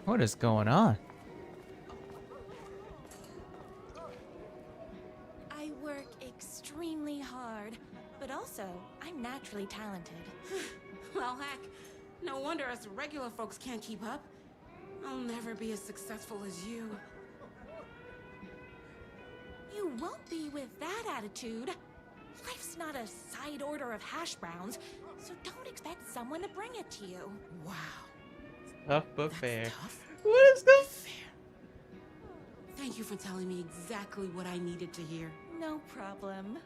What is going on? I work extremely hard, but also I'm naturally talented. Well, heck, no wonder us regular folks can't keep up. I'll never be as successful as you. You won't be with that attitude. Life's not a side order of hash browns, so don't expect someone to bring it to you. Wow. Tough but fair. Tough? What is this? Fair. Thank you for telling me exactly what I needed to hear. No problem.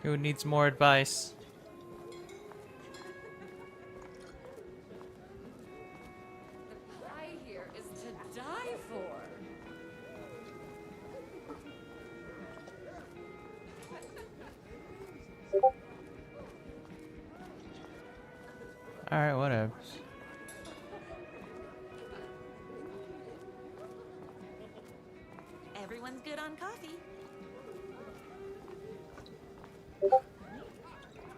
Who needs more advice? The pie here is to die for. Alright, whatever. Everyone's good on coffee.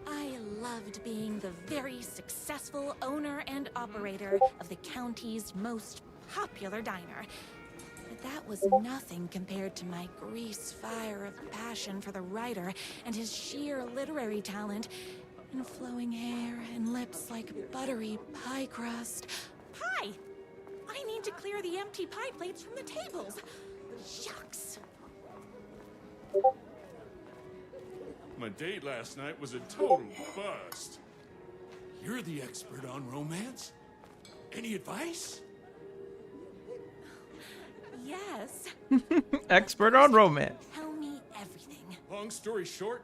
I loved being the very successful owner and operator of the county's most popular diner. But that was nothing compared to my grease fire of passion for the writer and his sheer literary talent, and flowing hair and lips like buttery pie crust. Pie! I need to clear the empty pie plates from the tables. Shucks. My date last night was a total bust. You're the expert on romance. Any advice? Yes. Expert on romance. Tell me everything. Long story short,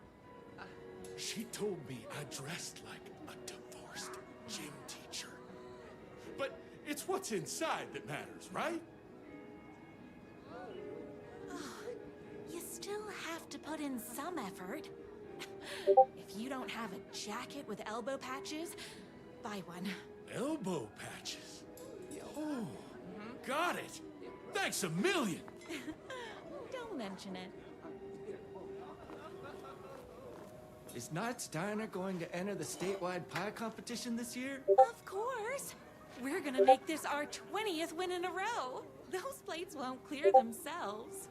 she told me I dressed like a divorced gym teacher. But it's what's inside that matters, right? You still have to put in some effort. If you don't have a jacket with elbow patches, buy one. Elbow patches? Oh, got it. Thanks a million. Don't mention it. Is Knight's Diner going to enter the statewide pie competition this year? Of course. We're gonna make this our 20th win in a row. Those plates won't clear themselves.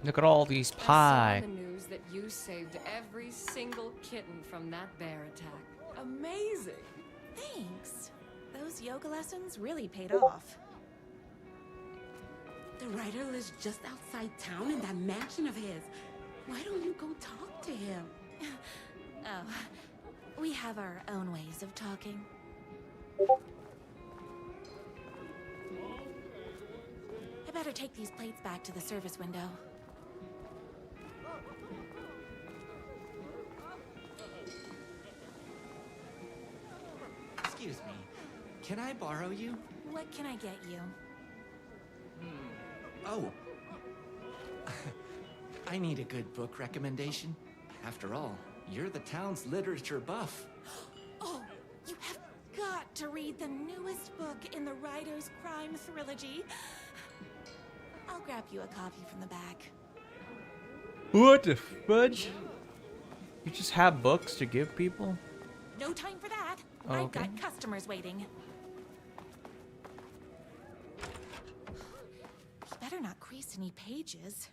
Look at all these pie. I saw on the news that you saved every single kitten from that bear attack. Amazing. Thanks. Those yoga lessons really paid off. The writer lives just outside town in that mansion of his. Why don't you go talk to him? Oh, we have our own ways of talking. I better take these plates back to the service window. Excuse me, can I borrow you? What can I get you? Oh. I need a good book recommendation. After all, you're the town's literature buff. Oh, you have got to read the newest book in the writer's crime trilogy. I'll grab you a copy from the back. What the fudge? You just have books to give people? No time for that. Oh, I've okay. got customers waiting. You better not crease any pages.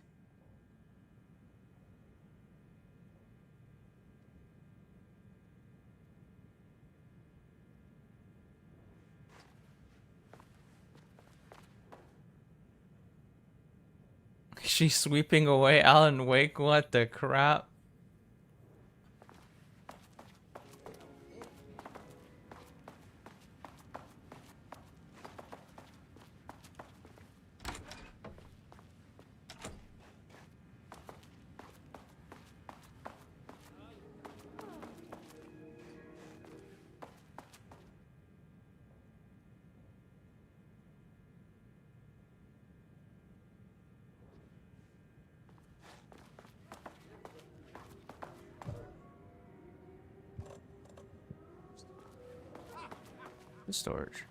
She's sweeping away Alan Wake. What the crap? Storage.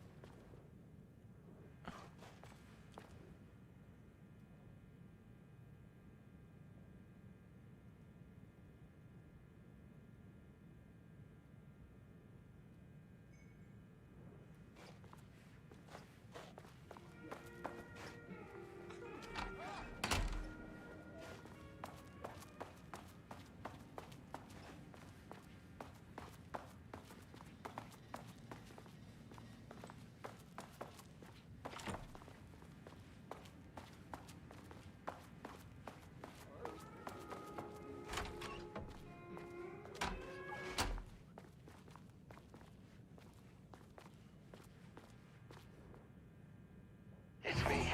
It's me,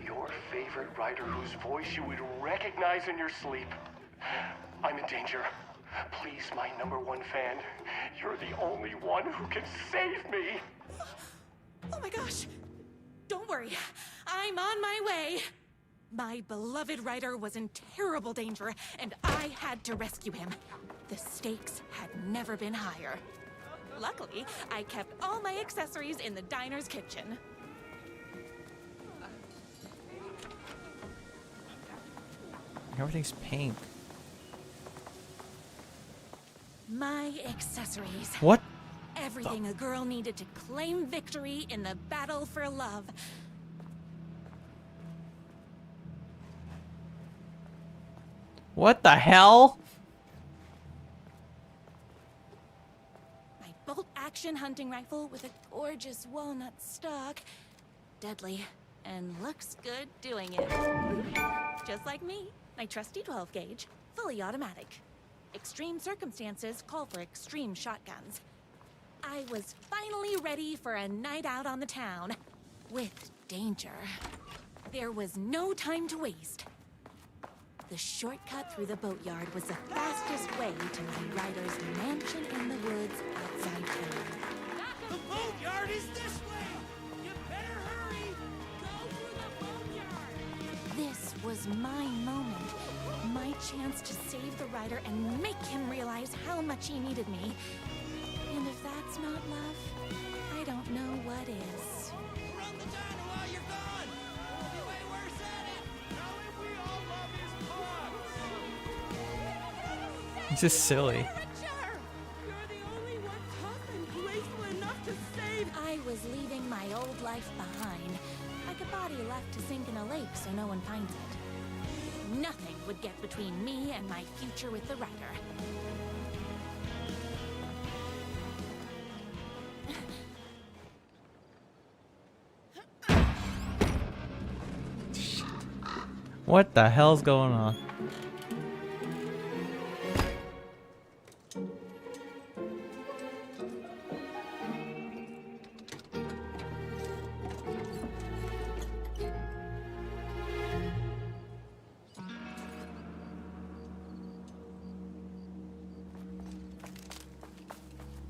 your favorite writer whose voice you would recognize in your sleep. I'm in danger. Please, my #1 fan, you're the only one who can save me. Oh my gosh! Don't worry, I'm on my way. My beloved writer was in terrible danger, and I had to rescue him. The stakes had never been higher. Luckily, I kept all my accessories in the diner's kitchen. Everything's pink. My accessories. What? Everything a girl needed to claim victory in the battle for love. What the hell? My bolt-action hunting rifle with a gorgeous walnut stock. Deadly, and looks good doing it. Just like me, my trusty 12 gauge, fully automatic. Extreme circumstances call for extreme shotguns. I was finally ready for a night out on the town. With danger. There was no time to waste. The shortcut through the boatyard was the fastest way to my writer's mansion in the woods outside town. The boatyard is this way! You better hurry! Go through the boatyard! This was my moment. My chance to save the writer and make him realize how much he needed me. And if that's not love, I don't know what is. Run the diner while you're gone! We'll be way worse at it! Now if we all love his pugs! This is silly. You're the only one tough and graceful enough to save. I was leaving my old life behind, like a body left to sink in a lake so no one finds it. Nothing would get between me and my future with the writer. What the hell's going on?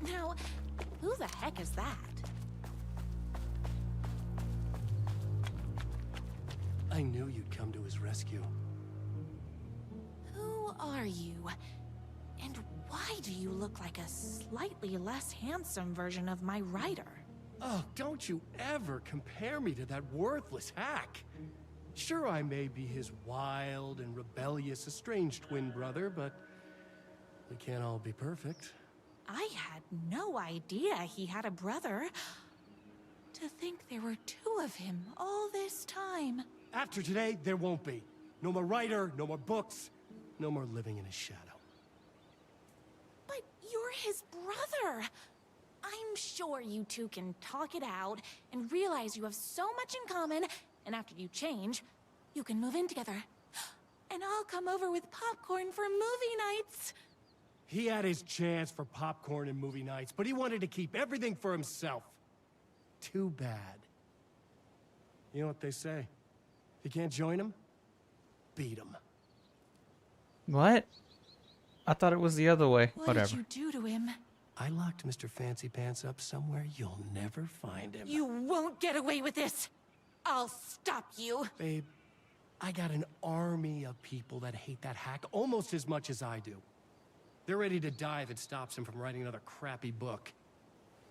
Now, who the heck is that? I knew you'd come to his rescue. Who are you? And why do you look like a slightly less handsome version of my writer? Oh, don't you ever compare me to that worthless hack. Sure, I may be his wild and rebellious estranged twin brother, but we can't all be perfect. I had no idea he had a brother. To think there were two of him all this time. After today, there won't be. No more writer, no more books, no more living in his shadow. But you're his brother. I'm sure you two can talk it out and realize you have so much in common, and after you change, you can move in together. and I'll come over with popcorn for movie nights. He had his chance for popcorn and movie nights, but he wanted to keep everything for himself. Too bad. You know what they say? If you can't join him, beat him. What? I thought it was the other way. What Whatever. did you do to him? I locked Mr. Fancy Pants up somewhere you'll never find him. You won't get away with this. I'll stop you. Babe, I got an army of people that hate that hack almost as much as I do. They're ready to die if it stops him from writing another crappy book.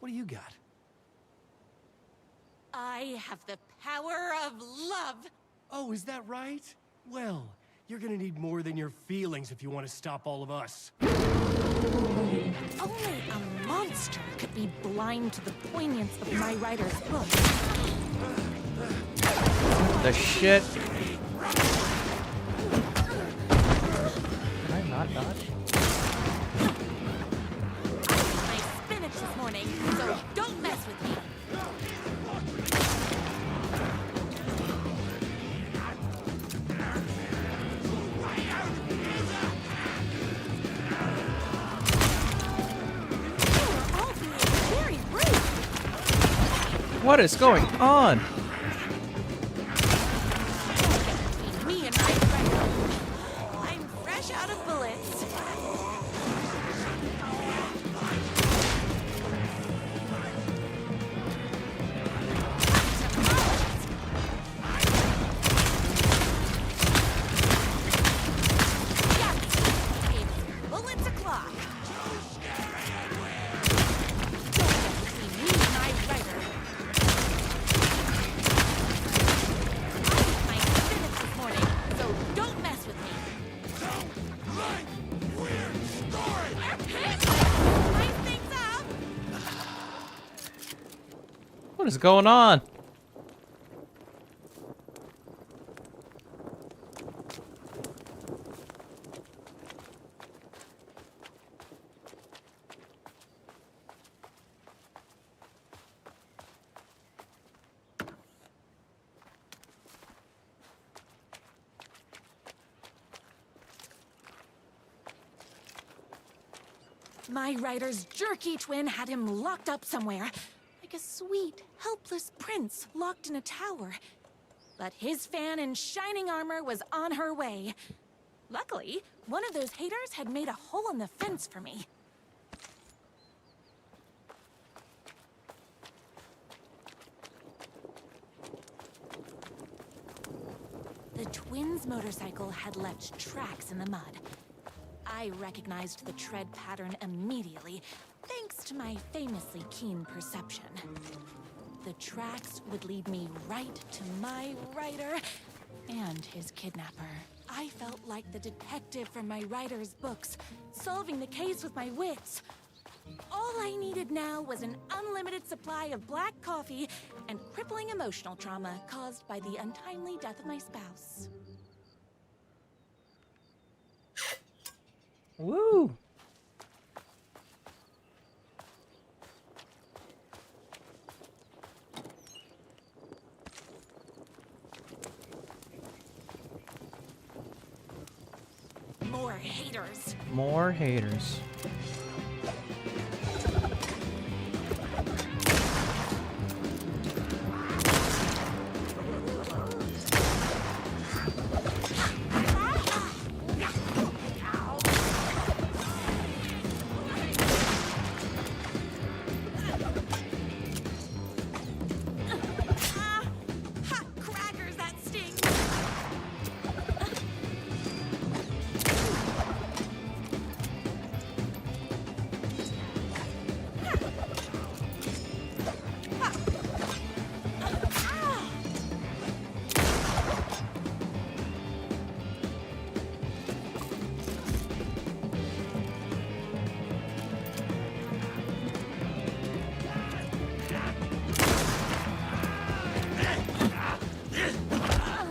What do you got? I have the power of love. Oh, is that right? Well, you're gonna need more than your feelings if you want to stop all of us. Only a monster could be blind to the poignance of my writer's book. The shit. Can I not dodge? I ate my spinach this morning, so don't mess with me. What is going on? Me and my friend. I'm fresh out of bullets. It's bullets o'clock. What is going on? My writer's jerky twin had him locked up somewhere, like a sweet, helpless prince locked in a tower. But his fan in shining armor was on her way. Luckily, one of those haters had made a hole in the fence for me. The twins' motorcycle had left tracks in the mud. I recognized the tread pattern immediately, thanks to my famously keen perception. The tracks would lead me right to my writer and his kidnapper. I felt like the detective from my writer's books, solving the case with my wits. All I needed now was an unlimited supply of black coffee and crippling emotional trauma caused by the untimely death of my spouse. Woo! More haters. More haters.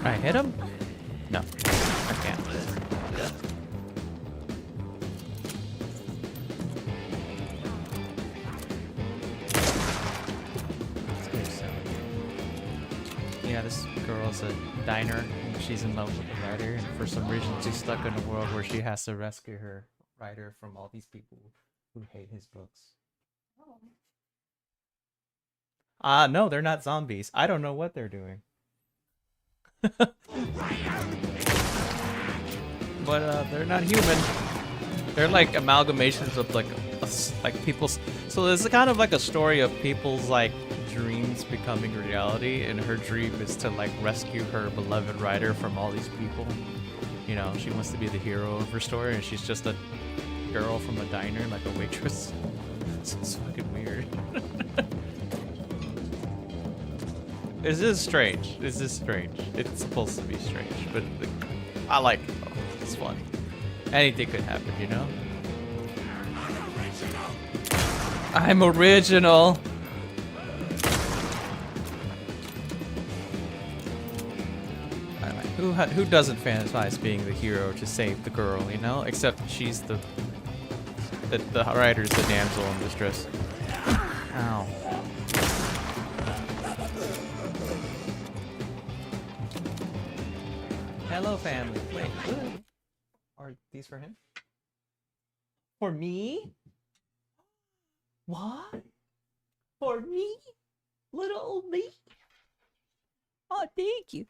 I hit him? No, I can't. Yeah, this girl's a diner. she's in love with the writer, and for some reason she's stuck in a world where she has to rescue her writer from all these people who hate his books. No, they're not zombies. I don't know what they're doing. But they're not human. They're like amalgamations of like people's. So this is kind of like a story of people's like dreams becoming reality, and her dream is to like rescue her beloved writer from all these people. You know, she wants to be the hero of her story, and she's just a girl from a diner, like a waitress. So it's fucking weird. This is strange. This is strange. It's supposed to be strange, but I like it though. It's funny. Anything could happen, you know? I'm original. Who doesn't fantasize being the hero to save the girl, you know? Except she's the writer's the damsel in distress. Ow. Hello, family. Wait, are these for him? For me? What? For me? Little old me? Oh, thank you.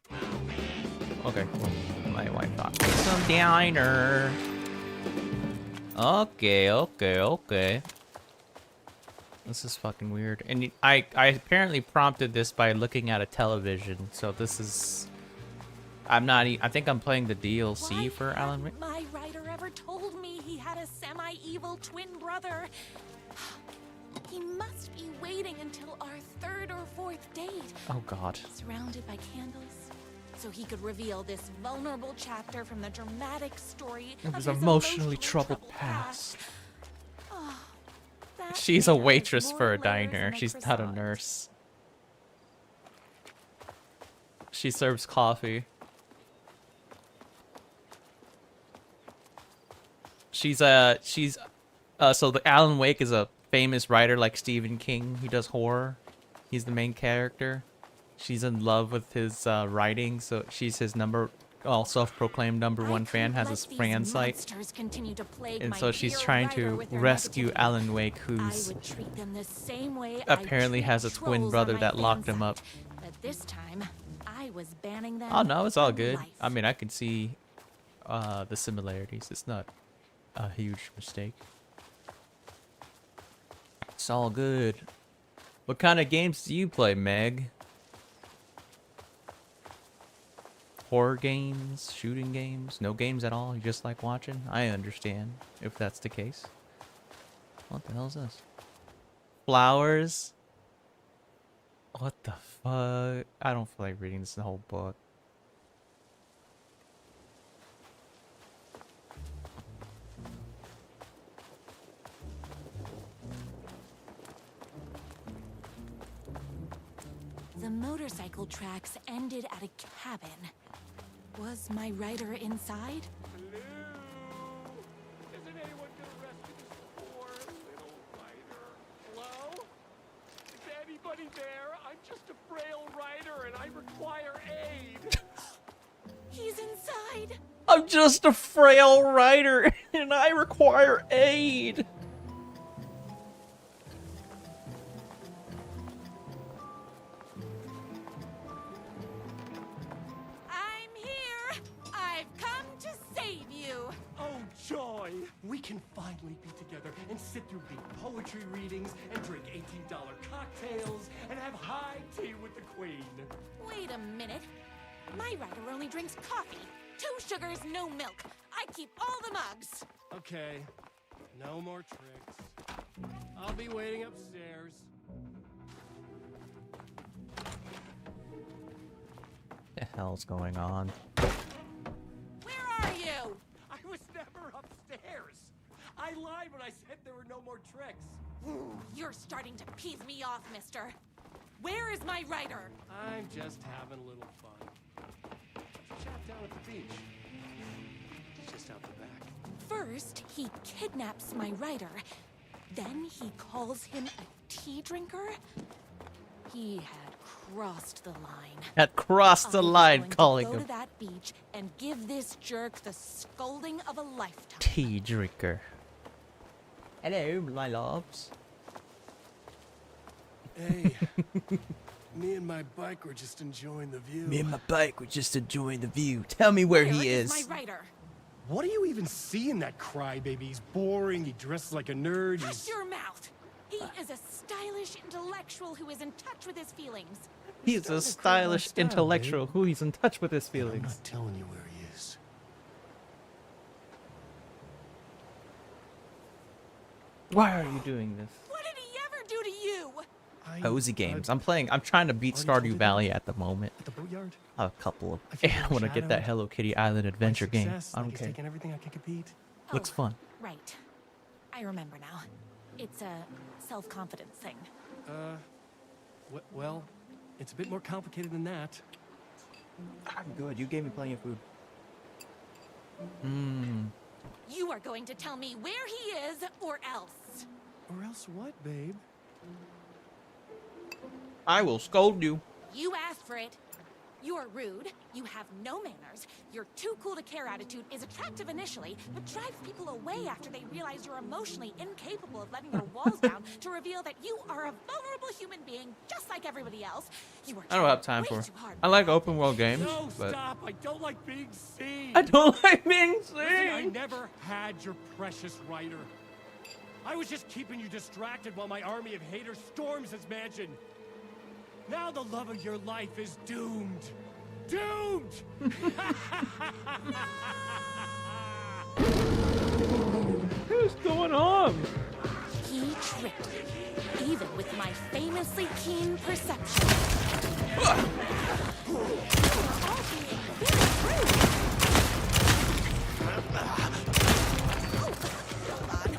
Okay, well, my wife thought some diner. Okay. This is fucking weird. And I apparently prompted this by looking at a television, so this is... I think I'm playing the DLC for Alan Wake. My writer ever told me he had a semi-evil twin brother. He must be waiting until our 3rd or 4th date. Oh God. Surrounded by candles, so he could reveal this vulnerable chapter from the dramatic story It of was his emotionally troubled past. Oh, that She's a man has waitress more for a layers diner. than a She's not a croissant. nurse. She serves coffee. So the Alan Wake is a famous writer like Stephen King. He does horror. He's the main character. She's in love with his writing, so she's his self-proclaimed #1 fan, has his fan site. And so she's trying to rescue Alan Wake, who's apparently has a twin brother that locked him up. But this time, I was banning them. Oh no, it's all for good. life. I mean, I can see the similarities. It's not a huge mistake. It's all good. What kind of games do you play, Meg? Horror games, shooting games, no games at all? You just like watching? I understand if that's the case. What the hell is this? Flowers? What the fuck? I don't feel like reading this whole book. The motorcycle tracks ended at a cabin. Was my writer inside? Isn't anyone gonna rescue this poor little writer? Hello? Is anybody there? I'm just a frail writer and I require aid. He's inside. I'm just a frail writer and I require aid. I'm here. I've come to save you. Oh, joy! We can finally be together and sit through big poetry readings and drink $18 cocktails and have high tea with the queen. Wait a minute. My writer only drinks coffee. 2 sugars, no milk. I keep all the mugs. Okay, no more tricks. I'll be waiting upstairs. The hell's going on? Where are you? I was never upstairs. I lied when I said there were no more tricks. You're starting to piss me off, mister. Where is my writer? I'm just having a little fun. Let's chat down at the beach. Just out the back. First, he kidnaps my writer. Then he calls him a tea drinker. He had crossed the line. Had crossed the line, calling Go him to that beach and give this jerk the scolding of a lifetime. tea drinker. Hello, my loves. Hey, me and my bike were just enjoying the view. Me and my bike were just enjoying the view. Tell me where he is. My writer. What do you even see in that crybaby? He's boring, he dresses like a nerd, Shut your mouth! He is a stylish intellectual who is in touch with his feelings. He's a stylish intellectual who he's in touch with his feelings. I'm not telling you where he is. Why are you doing this? What did he ever do to you? Cozy games. I'm playing to beat Stardew Valley at the moment. At the boatyard? I have a couple of and I want to get that Hello Kitty Island adventure game. I don't care. Taking everything I can compete. Looks fun. Right. I remember now. It's a self-confidence thing. Well, it's a bit more complicated than that. I'm good. You gave me plenty of food. You are going to tell me where he is, or else. Or else what, babe? I will scold you. You asked for it. You're rude, you have no manners, your too cool to care attitude is attractive initially, but drives people away after they realize you're emotionally incapable of letting your walls down to reveal that you are a vulnerable human being just like everybody else. You are I don't have time for it. I like open world games, No, but stop! I don't like being seen! I don't like being seen! Listen, I never had your precious writer. I was just keeping you distracted while my army of haters storms his mansion. Now the love of your life is doomed. Doomed! What's going on? He tricked me, even with my famously keen perception. You're all being very rude. Oh, hold on.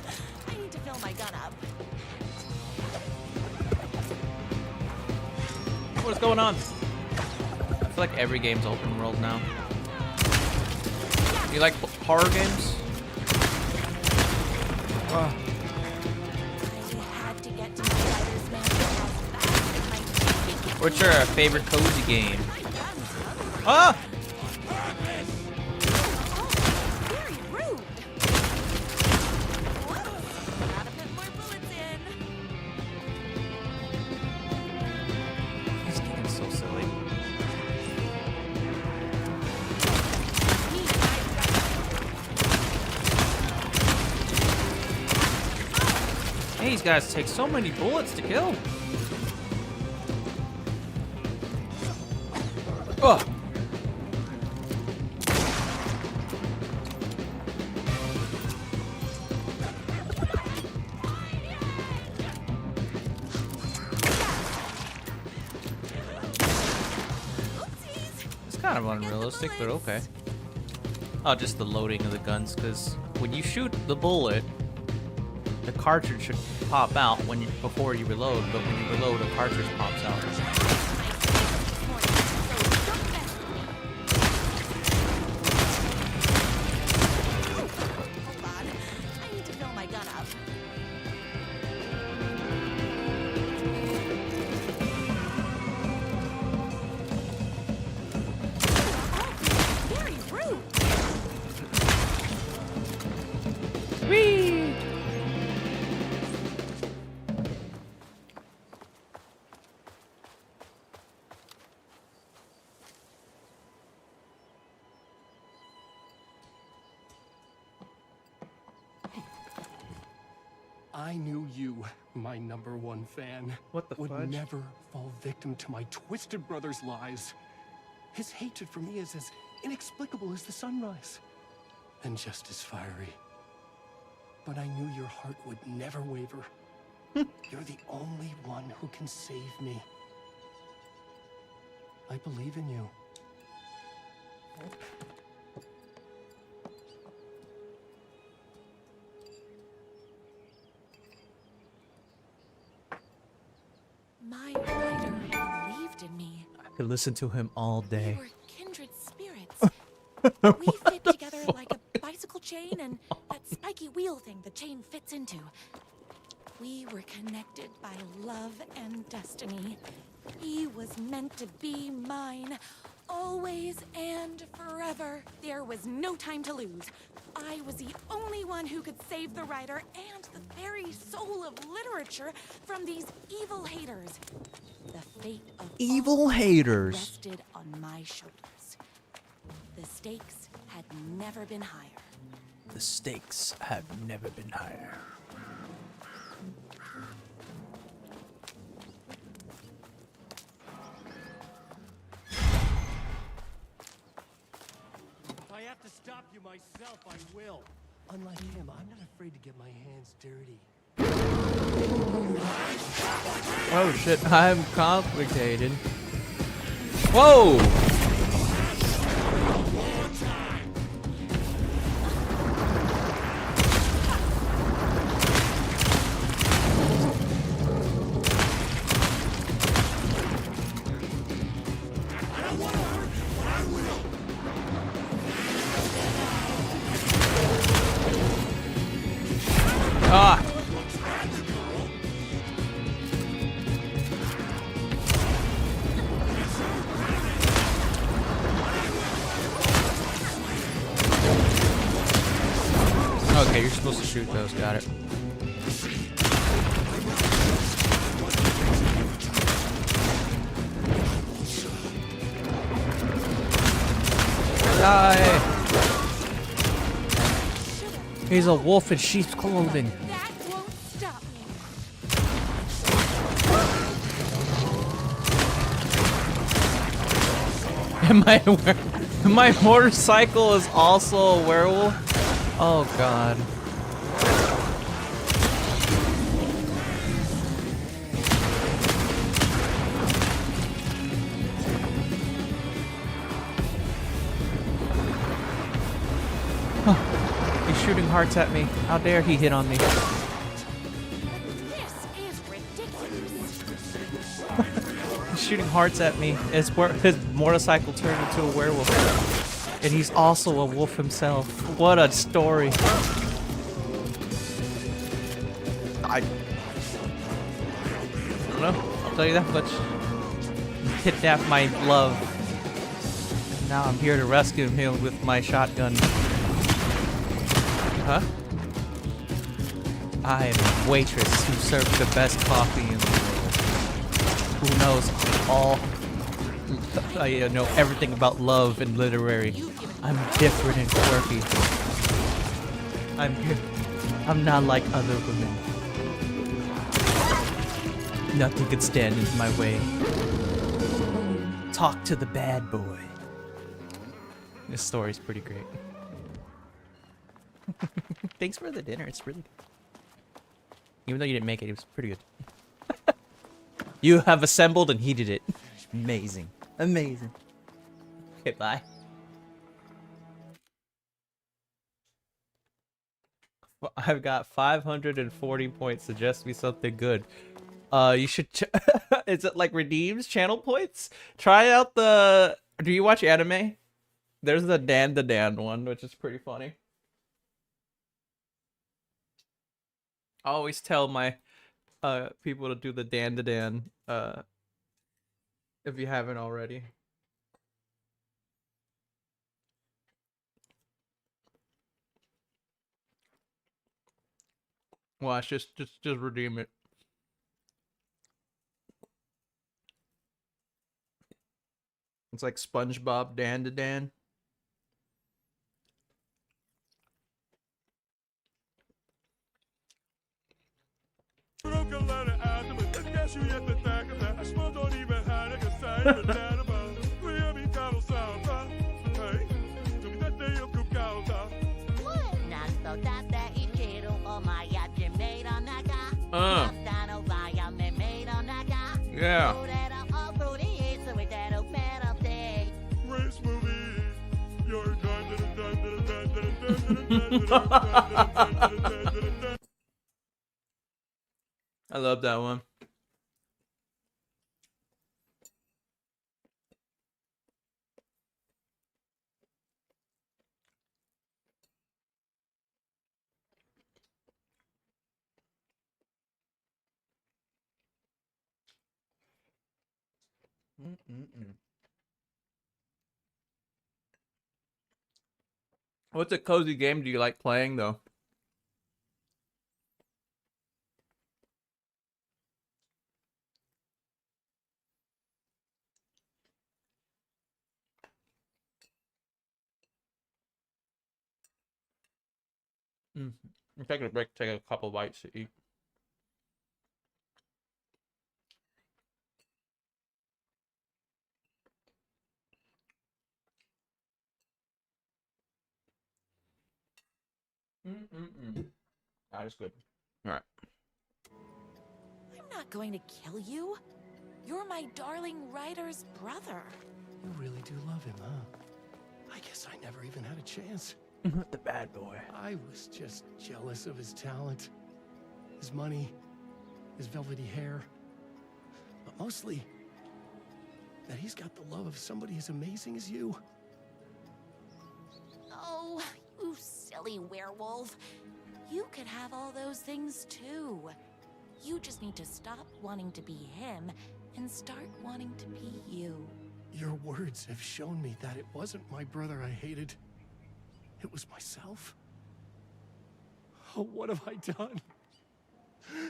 I need to fill my gun up. What's going on? I feel like every game's open world now. You like horror games? I had to get to my writer's mansion as fast as my teeth. What's your favorite cozy game? Ah! Very rude. Gotta put more bullets in. This game's so silly. Hey, these guys take so many bullets to kill. Ugh. It's kind of unrealistic, but okay. Oh, just the loading of the guns, because when you shoot the bullet, the cartridge should pop out before you reload, but when you reload, the cartridge pops out. I need to fill my gun up. Very rude. Whee! I knew you, my #1 fan, What the would fudge? never fall victim to my twisted brother's lies. His hatred for me is as inexplicable as the sunrise, and just as fiery. But I knew your heart would never waver. You're the only one who can save me. I believe in you. My writer believed in me. I could listen to him all We day. were kindred spirits. We fit together like a bicycle chain and that spiky wheel thing the chain fits into. We were connected by love and destiny. He was meant to be mine, always and forever. There was no time to lose. I was the only one who could save the writer and the very soul of literature from these evil haters. The fate of Evil all haters rested on my shoulders. The stakes had never been higher. The stakes have never been higher. If I have to stop you myself, I will. Unlike him, I'm not afraid to get my hands dirty. Oh shit, I'm complicated. Whoa! Ah! Okay, you're supposed to shoot those, got it. Die! He's a wolf in sheep's clothing. That won't stop me. My motorcycle is also a werewolf? Oh god. He's shooting hearts at me. How dare he hit on me? This is ridiculous. He's shooting hearts at me as his motorcycle turned into a werewolf. And he's also a wolf himself. What a story. I don't know. I'll tell you that much. He kidnapped my love. And now I'm here to rescue him with my shotgun. Huh? I am a waitress who serves the best coffee in the world. Who knows all... I know everything about love and literary. I'm different and quirky. I'm not like other women. Nothing could stand in my way. Talk to the bad boy. This story's pretty great. Thanks for the dinner. It's really good. Even though you didn't make it, it was pretty good. You have assembled and he did it. Amazing. Amazing. Okay, bye. I've got 540 points. Suggest me something good. You should. Is it like redeems channel points? Try out the. Do you watch anime? There's the Dan one, which is pretty funny. I always tell my people to do the Dan if you haven't already. Watch, just redeem it. It's like SpongeBob Dan. Yeah. I love that one. What's a cozy game do you like playing, though? I'm taking a break, take a couple bites to eat. That is good. All right. I'm not going to kill you. You're my darling writer's brother. You really do love him, huh? I guess I never even had a chance. The bad boy. I was just jealous of his talent, his money, his velvety hair. But mostly, that he's got the love of somebody as amazing as you. Oh, you silly werewolf. You could have all those things too. You just need to stop wanting to be him and start wanting to be you. Your words have shown me that it wasn't my brother I hated. It was myself. Oh, what have I done?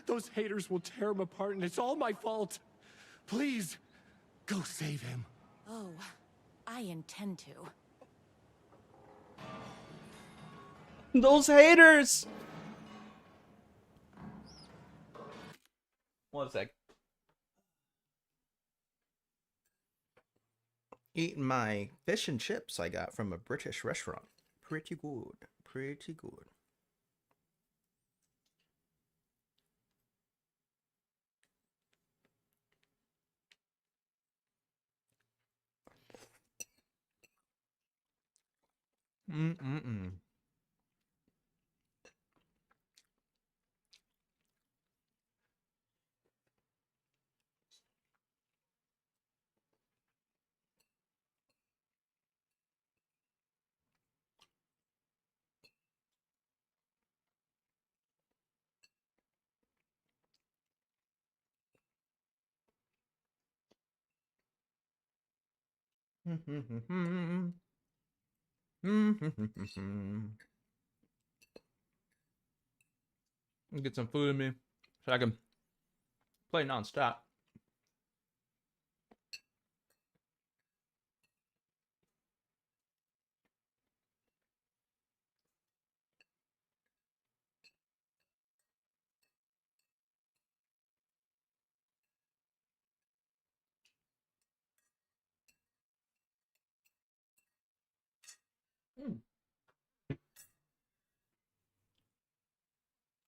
Those haters will tear him apart, and it's all my fault. Please, go save him. Oh, I intend to. Those haters! One sec. Eating my fish and chips I got from a British restaurant. Pretty good. Pretty good. Get some food in me so I can play non-stop.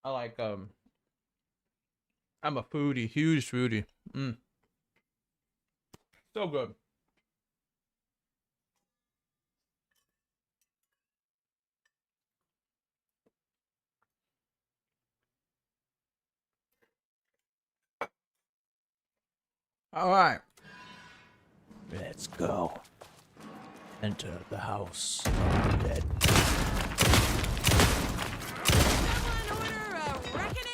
I like I'm a foodie, huge foodie. So good. All right. Let's go. Enter the house of the dead. Someone order a reckoning?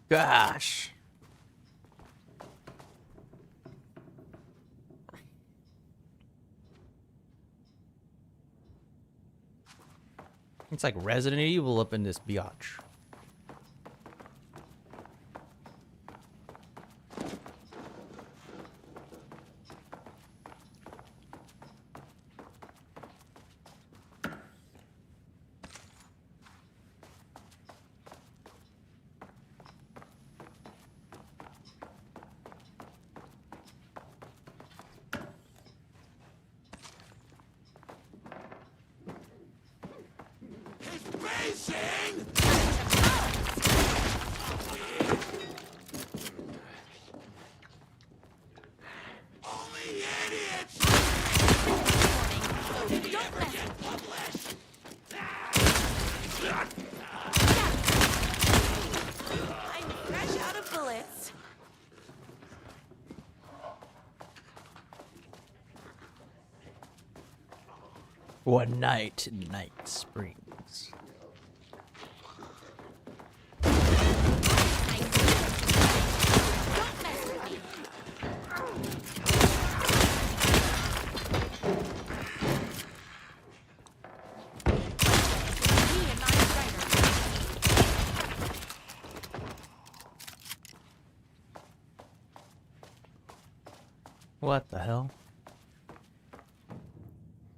Gosh. It's like Resident Evil up in this biatch. One night in Night Springs. What the hell?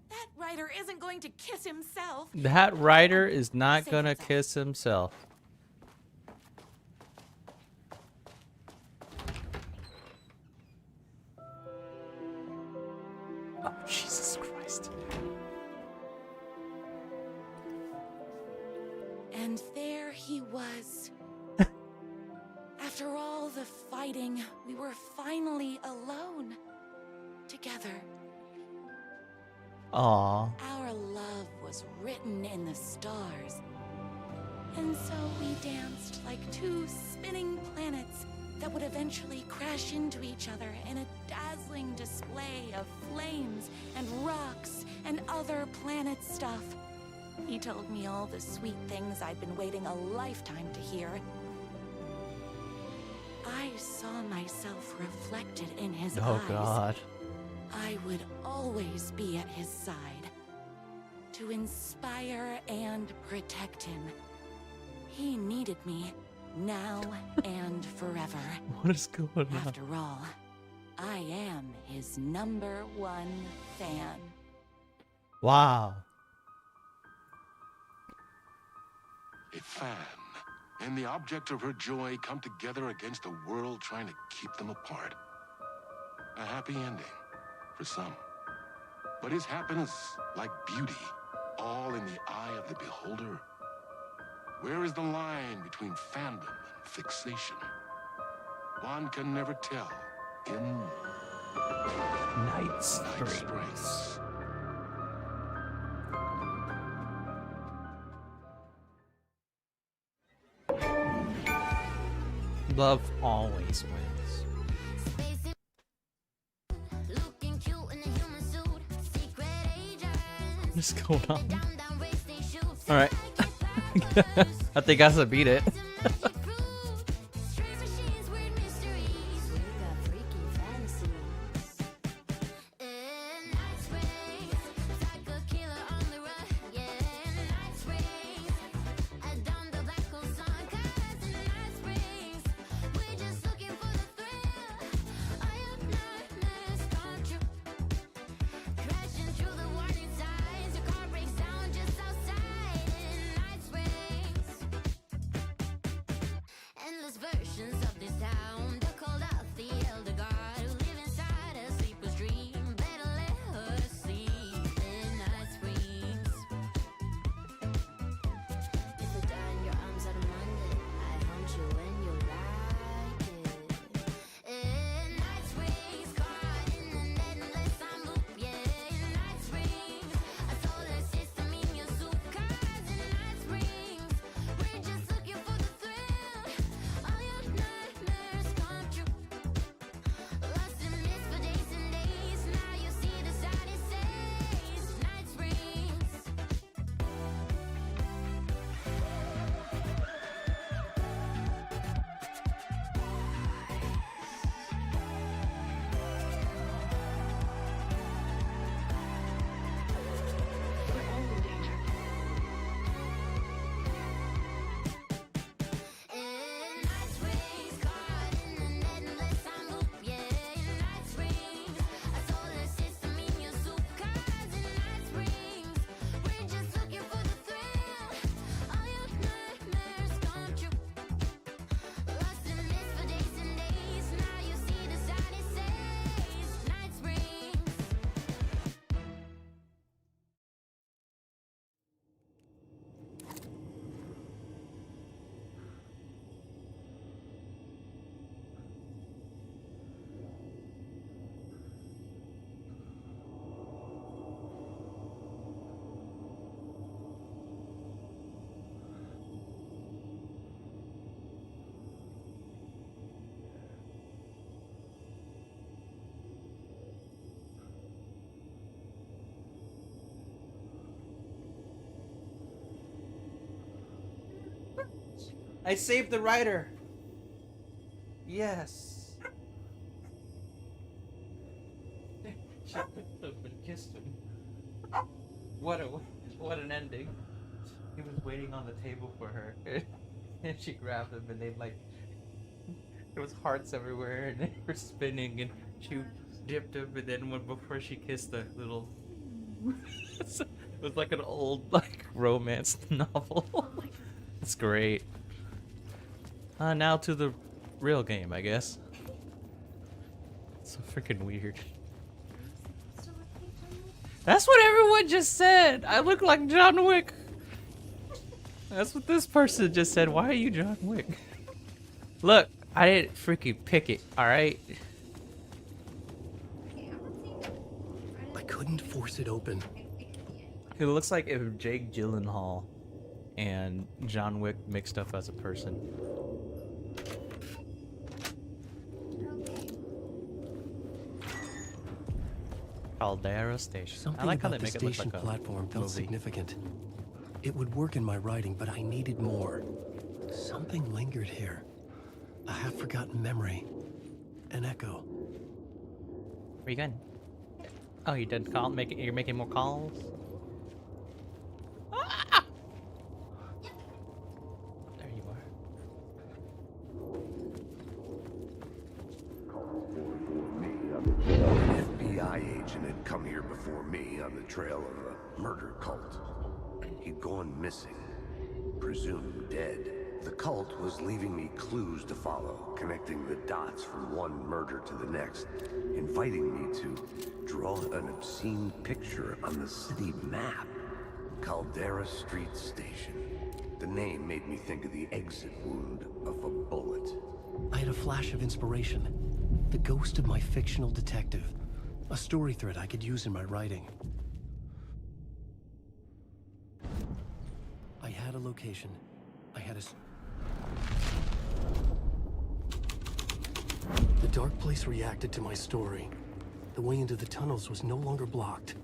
That writer isn't going to kiss himself. That writer is not gonna kiss himself. Oh, Jesus Christ. And there he was. After all the fighting, we were finally alone. Together. Aww. Our love was written in the stars. And so we danced like two spinning planets that would eventually crash into each other in a dazzling display of flames and rocks and other planet stuff. He told me all the sweet things I'd been waiting a lifetime to hear. I saw myself reflected in his eyes. Oh, God. I would always be at his side. To inspire and protect him. He needed me, now and forever. What is going on? After all, I am his #1 fan. Wow. A fan and the object of her joy come together against a world trying to keep them apart. A happy ending for some. But is happiness, like beauty, all in the eye of the beholder? Where is the line between fandom and fixation? One can never tell in Night Springs. Love always wins. What is going on? Alright. I think I should beat it. I saved the writer. Yes. She picked up and kissed him. What an ending. He was waiting on the table for her, and she grabbed him, and they like there was hearts everywhere, and they were spinning, and she dipped him, and then before she kissed the little, it was like an old like romance novel. It's great. Now to the real game, I guess. It's so freaking weird. That's what everyone just said. I look like John Wick. That's what this person just said. Why are you John Wick? Look, I didn't freaking pick it, alright? I couldn't force it open. It looks like if Jake Gyllenhaal and John Wick mixed up as a person. Caldera Station. Something I like how about they the make it look station like a platform felt movie. significant. It would work in my writing, but I needed more. Something lingered here. A half-forgotten memory. An echo. Where you going? Oh, you did call? You're making more calls? Ah! There you are. An FBI agent had come here before me on the trail of a murder cult. He'd gone missing, presumed dead. The cult was leaving me clues to follow, connecting the dots from one murder to the next, inviting me to draw an obscene picture on the city map. Caldera Street Station. The name made me think of the exit wound of a bullet. I had a flash of inspiration. The ghost of my fictional detective. A story thread I could use in my writing. I had a location. I had a... The dark place reacted to my story. The way into the tunnels was no longer blocked.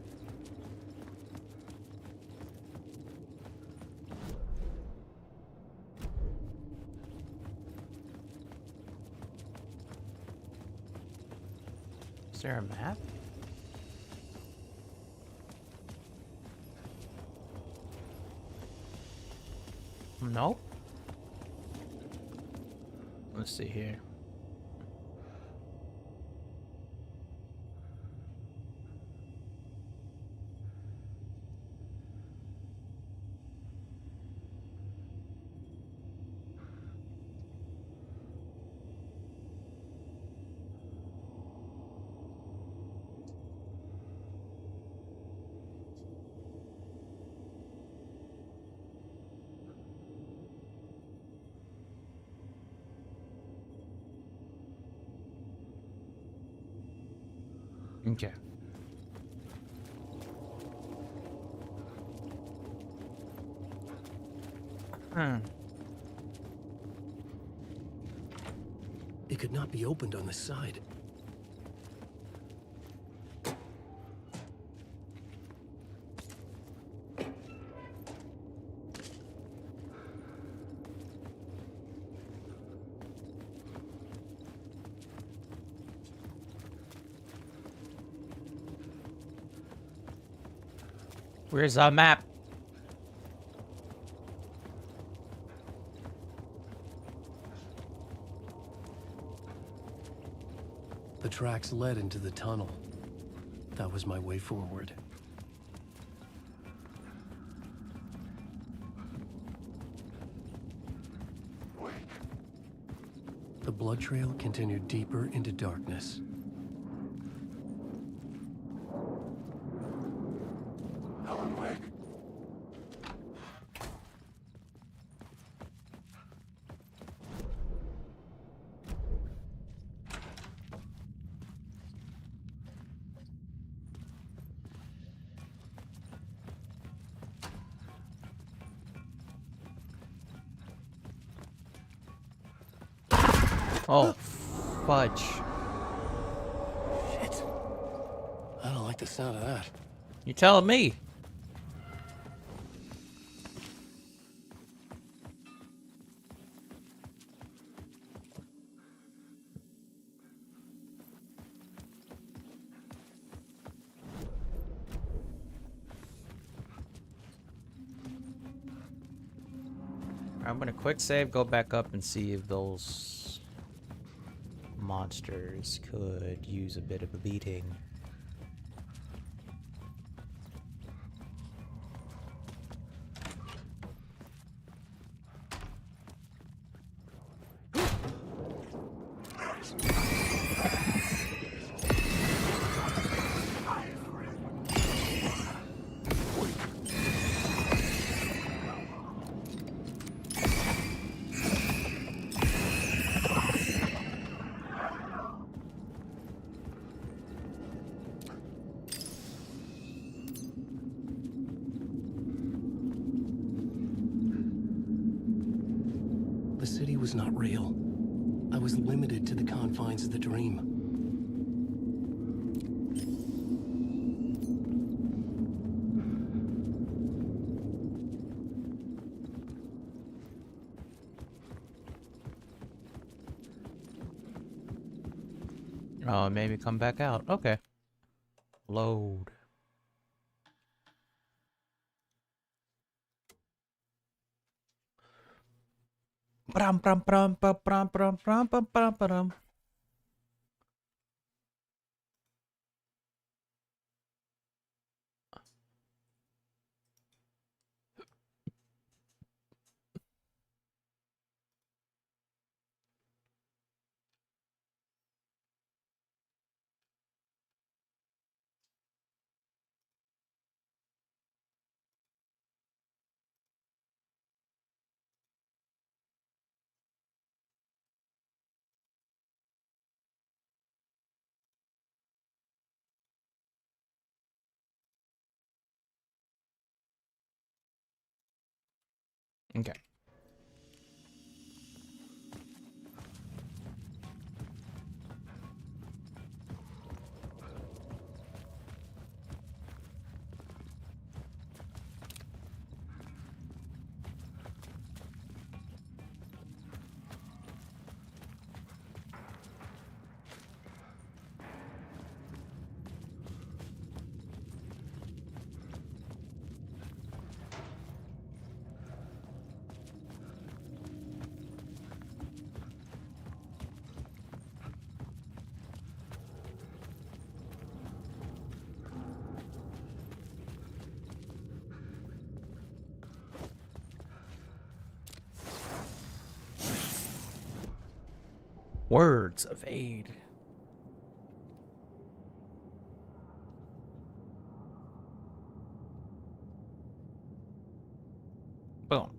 Is there a map? Nope. Let's see here. Okay. It could not be opened on the side. Where's our map? The tracks led into the tunnel. That was my way forward. The blood trail continued deeper into darkness. Alan Wake. Oh, fudge. Shit. I don't like the sound of that. You telling me? I'm gonna quick save, go back up and see if those monsters could use a bit of a beating. The city was not real. I was limited to the confines of the dream. Oh, maybe come back out. Okay. Load. Brum, brum, brum, brum, brum, brum, brum, brum, brum, brum. Okay. Words of aid. Boom.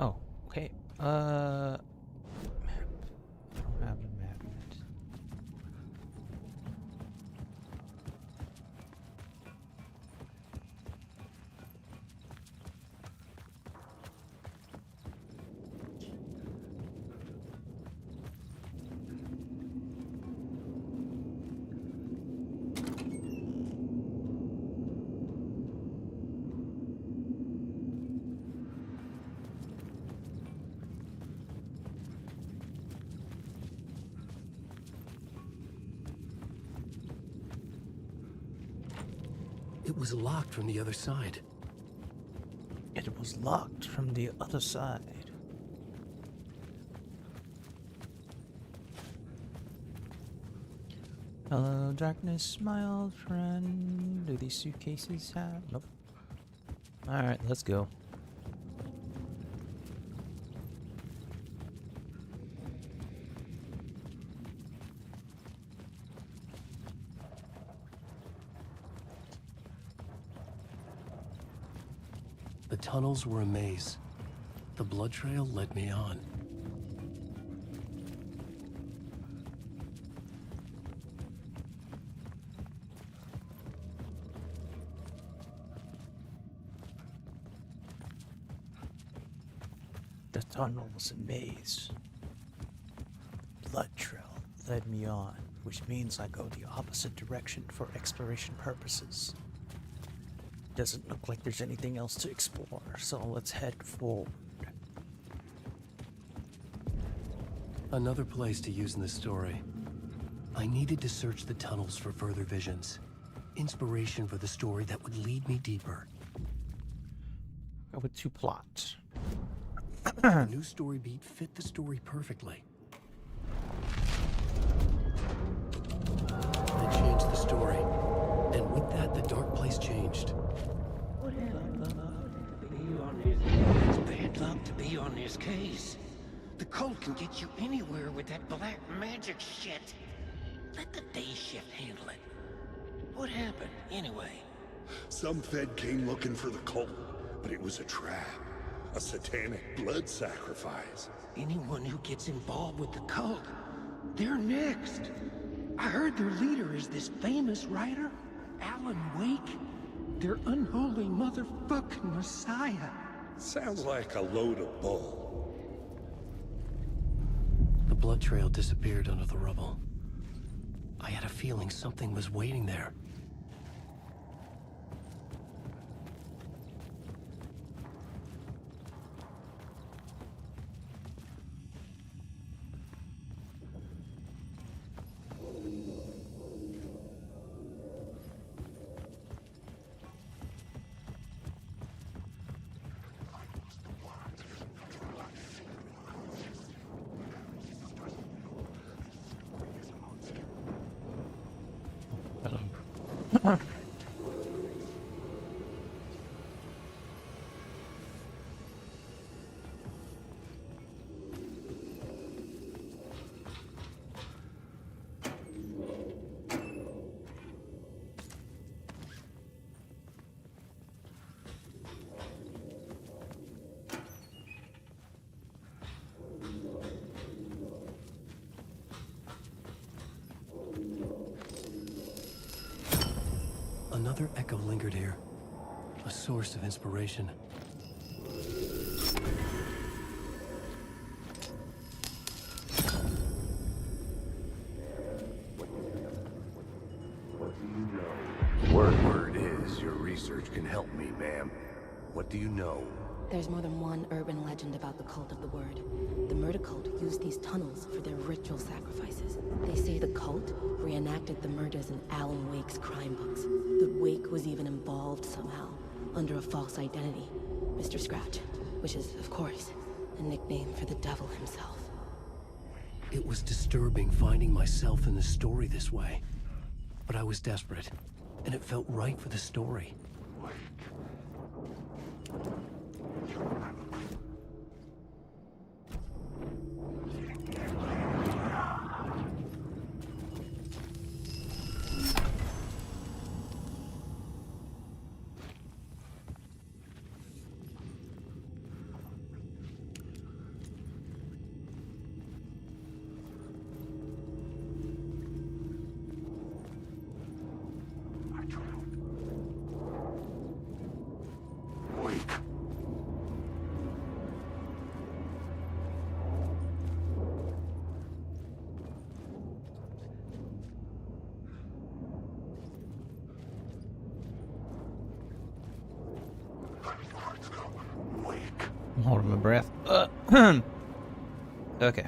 Oh, okay. Map. I don't have a map yet. It was locked from the other side. It was locked from the other side. Hello, darkness, my old friend. Do these suitcases have? Nope. Alright, let's go. The tunnels were a maze. The blood trail led me on. The tunnel was a maze. Blood trail led me on, which means I go the opposite direction for exploration purposes. Doesn't look like there's anything else to explore, so let's head forward. Another place to use in this story. I needed to search the tunnels for further visions. Inspiration for the story that would lead me deeper. Go with 2 plots. The new story beat fit the story perfectly. They changed the story, and with that, the dark place changed. It's bad luck to be on this case. The cult can get you anywhere with that black magic shit. Let the day shift handle it. What happened, anyway? Some Fed came looking for the cult, but it was a trap. A satanic blood sacrifice. Anyone who gets involved with the cult, they're next. I heard their leader is this famous writer, Alan Wake. Their unholy motherfucking messiah. Sounds like a load of bull. The blood trail disappeared under the rubble. I had a feeling something was waiting there. Another echo lingered here, a source of inspiration. Word is your research can help me, ma'am. What do you know? There's more than one urban legend about the Cult of the Word. The murder cult used these tunnels for their ritual sacrifices. They say the cult reenacted the murders in Alan Wake's crime books. That Wake was even involved somehow, under a false identity. Mr. Scratch, which is, of course, a nickname for the devil himself. It was disturbing finding myself in the story this way. But I was desperate, and it felt right for the story. I'm holding my breath. Okay.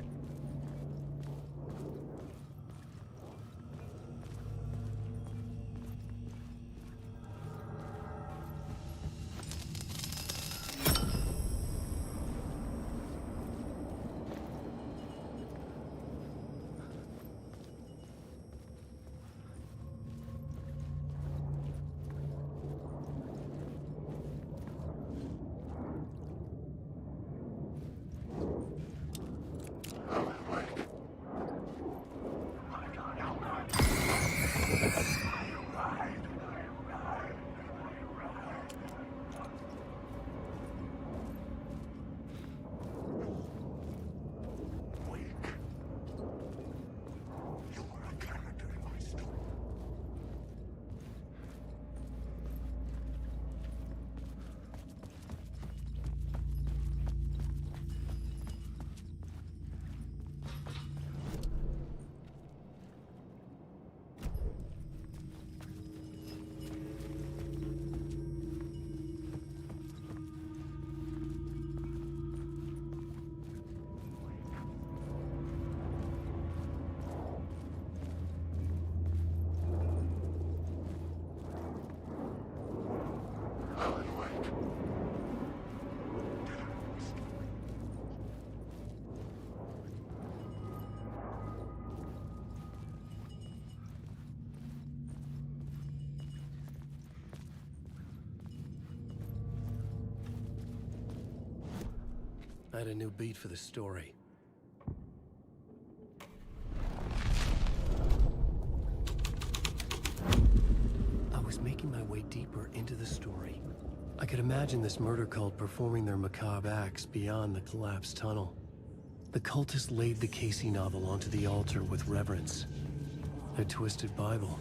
I had a new beat for the story. I was making my way deeper into the story. I could imagine this murder cult performing their macabre acts beyond the collapsed tunnel. The cultists laid the Casey novel onto the altar with reverence. Their twisted Bible.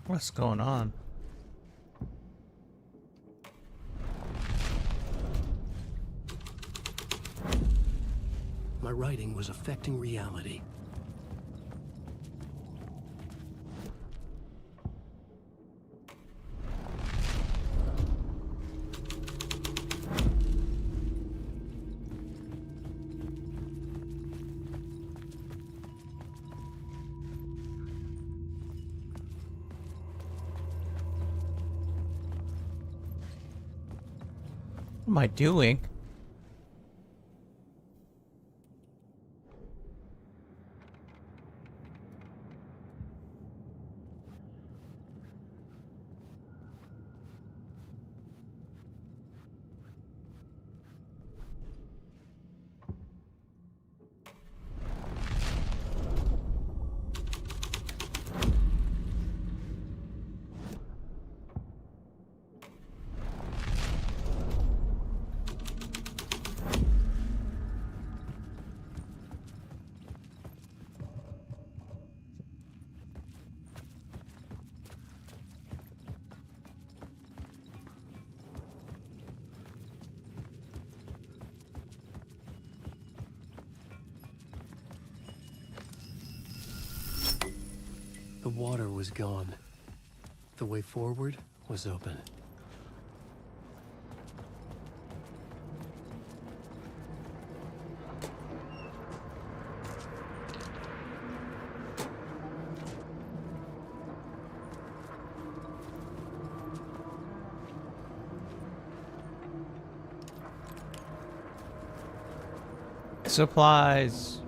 What's going on? My writing was affecting reality. What am I doing? The water was gone. The way forward was open. Supplies.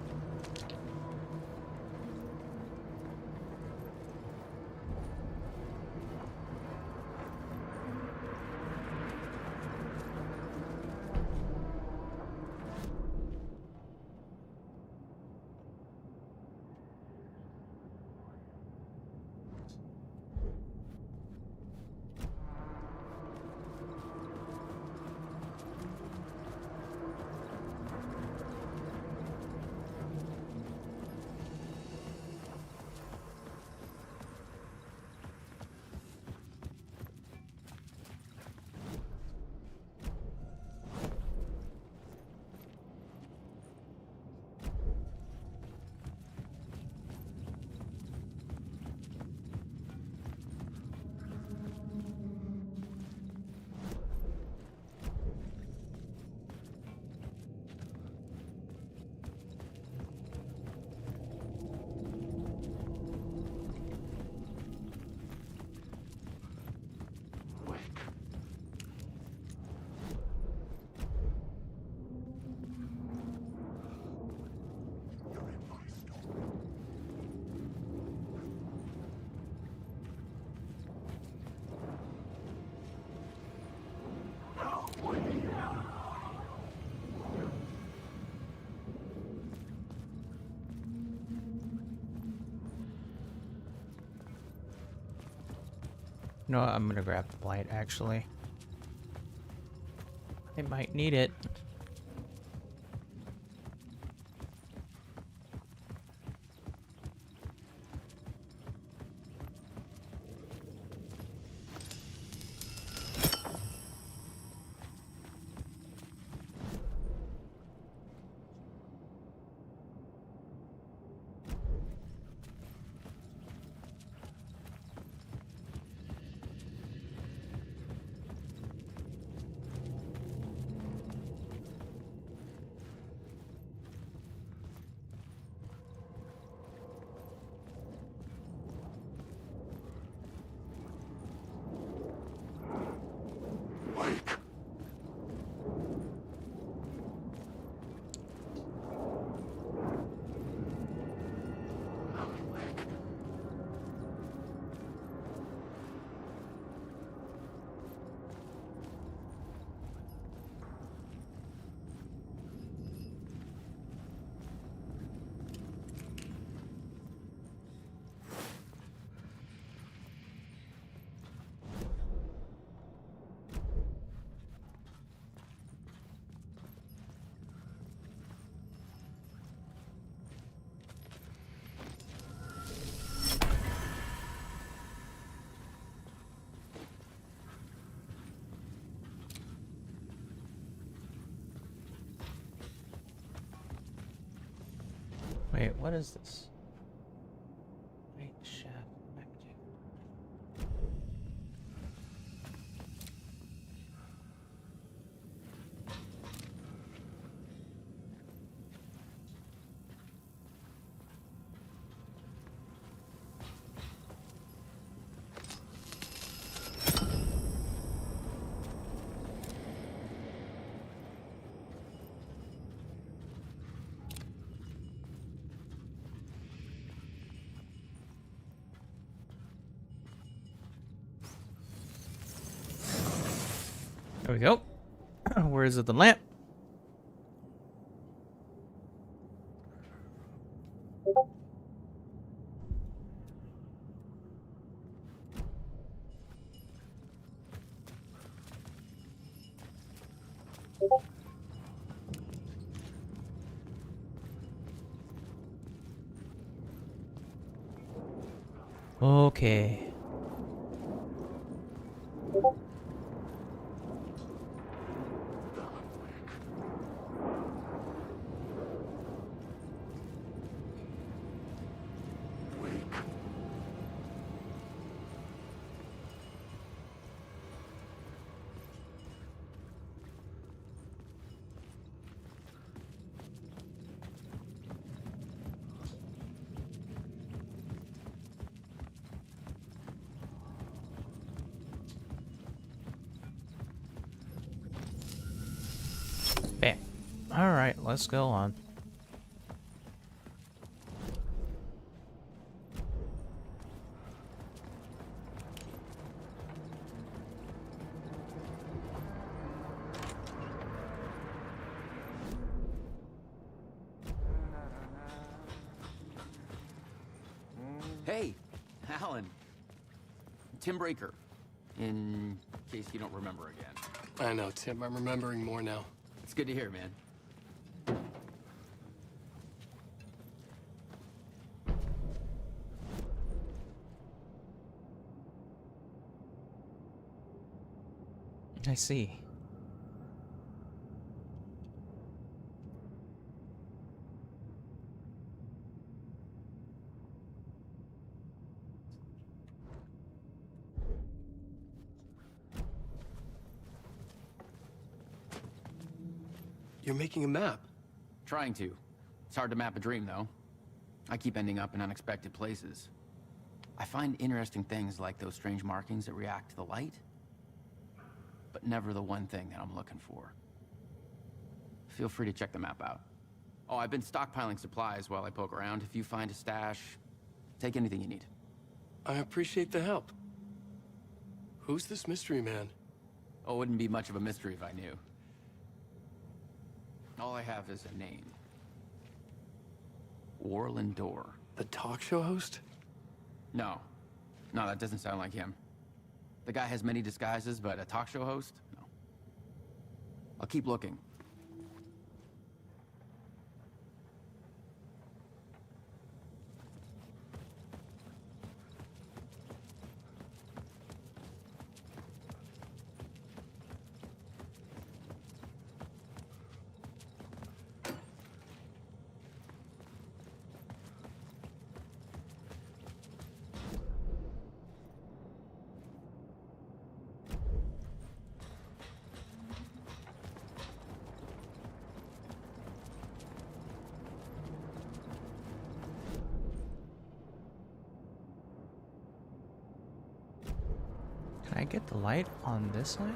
No, I'm gonna grab the light actually. I might need it. Wait, what is this? Wait, shaft active. There we go. Where is it? The lamp. Okay. Bam. Alright, let's go on. Hey, Alan. Tim Breaker, in case you don't remember again. I know, Tim. I'm remembering more now. It's good to hear, man. I see. You're making a map. Trying to. It's hard to map a dream, though. I keep ending up in unexpected places. I find interesting things like those strange markings that react to the light, but never the one thing that I'm looking for. Feel free to check the map out. Oh, I've been stockpiling supplies while I poke around. If you find a stash, take anything you need. I appreciate the help. Who's this mystery man? Oh, it wouldn't be much of a mystery if I knew. All I have is a name. Warland Door. The talk show host? No, that doesn't sound like him. The guy has many disguises, but a talk show host? No. I'll keep looking. Can I get the light on this side?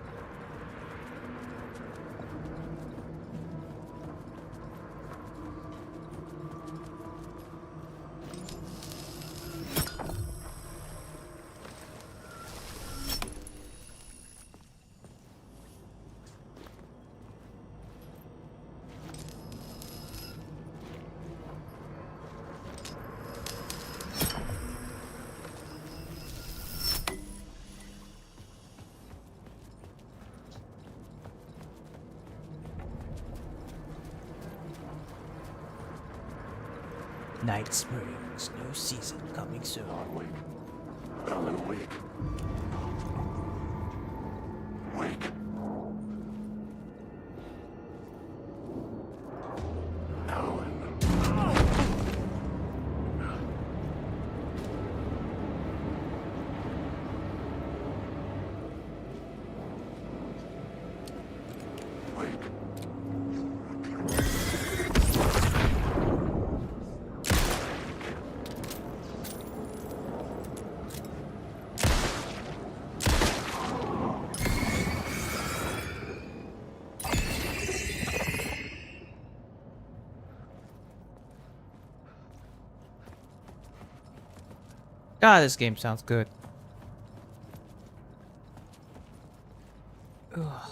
Night Springs, new season coming soon. Wake. Alan, wake. Wake. Alan. God, this game sounds good. Ugh.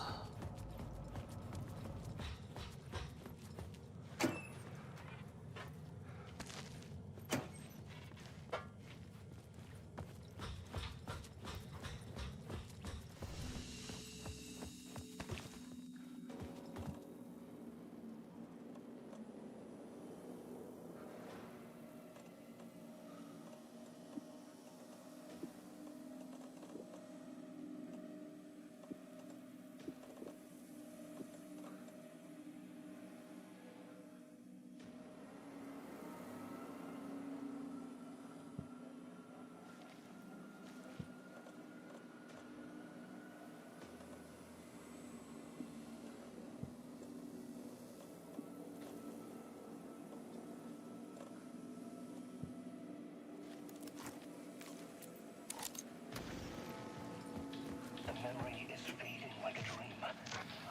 The memory is fading like a dream.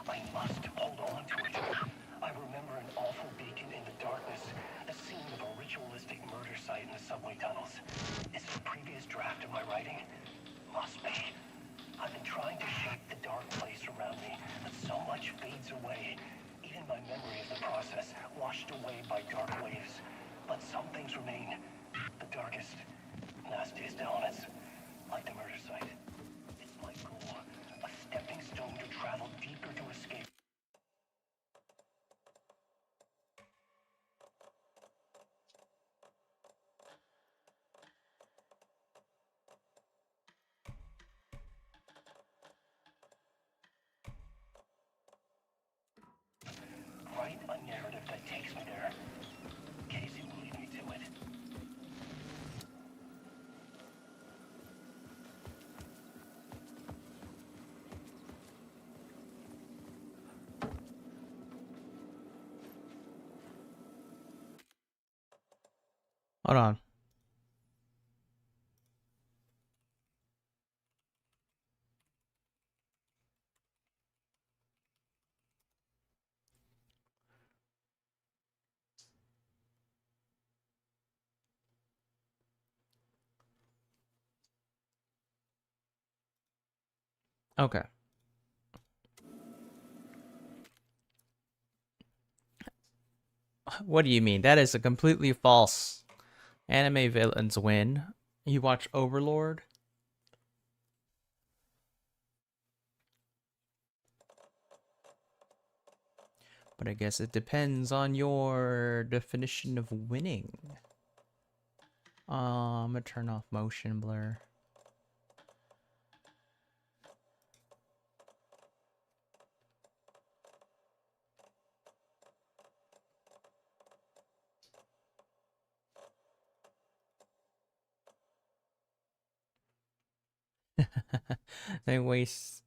I must hold on to it. I remember an awful beacon in the darkness, the scene of a ritualistic murder site in the subway tunnels. Is it a previous draft of my writing? Must be. I've been trying to shape the dark place around me, but so much fades away. Even my memory of the process, washed away by dark waves. But some things remain. The darkest, nastiest elements, like the murder site. It's my goal, a stepping stone to travel deeper to escape. Write a narrative that takes me there. Casey will lead me to it. Hold on. Okay. What do you mean? That is a completely false. Anime villains win. You watch Overlord? But I guess it depends on your definition of winning. I'm gonna turn off motion blur. They waste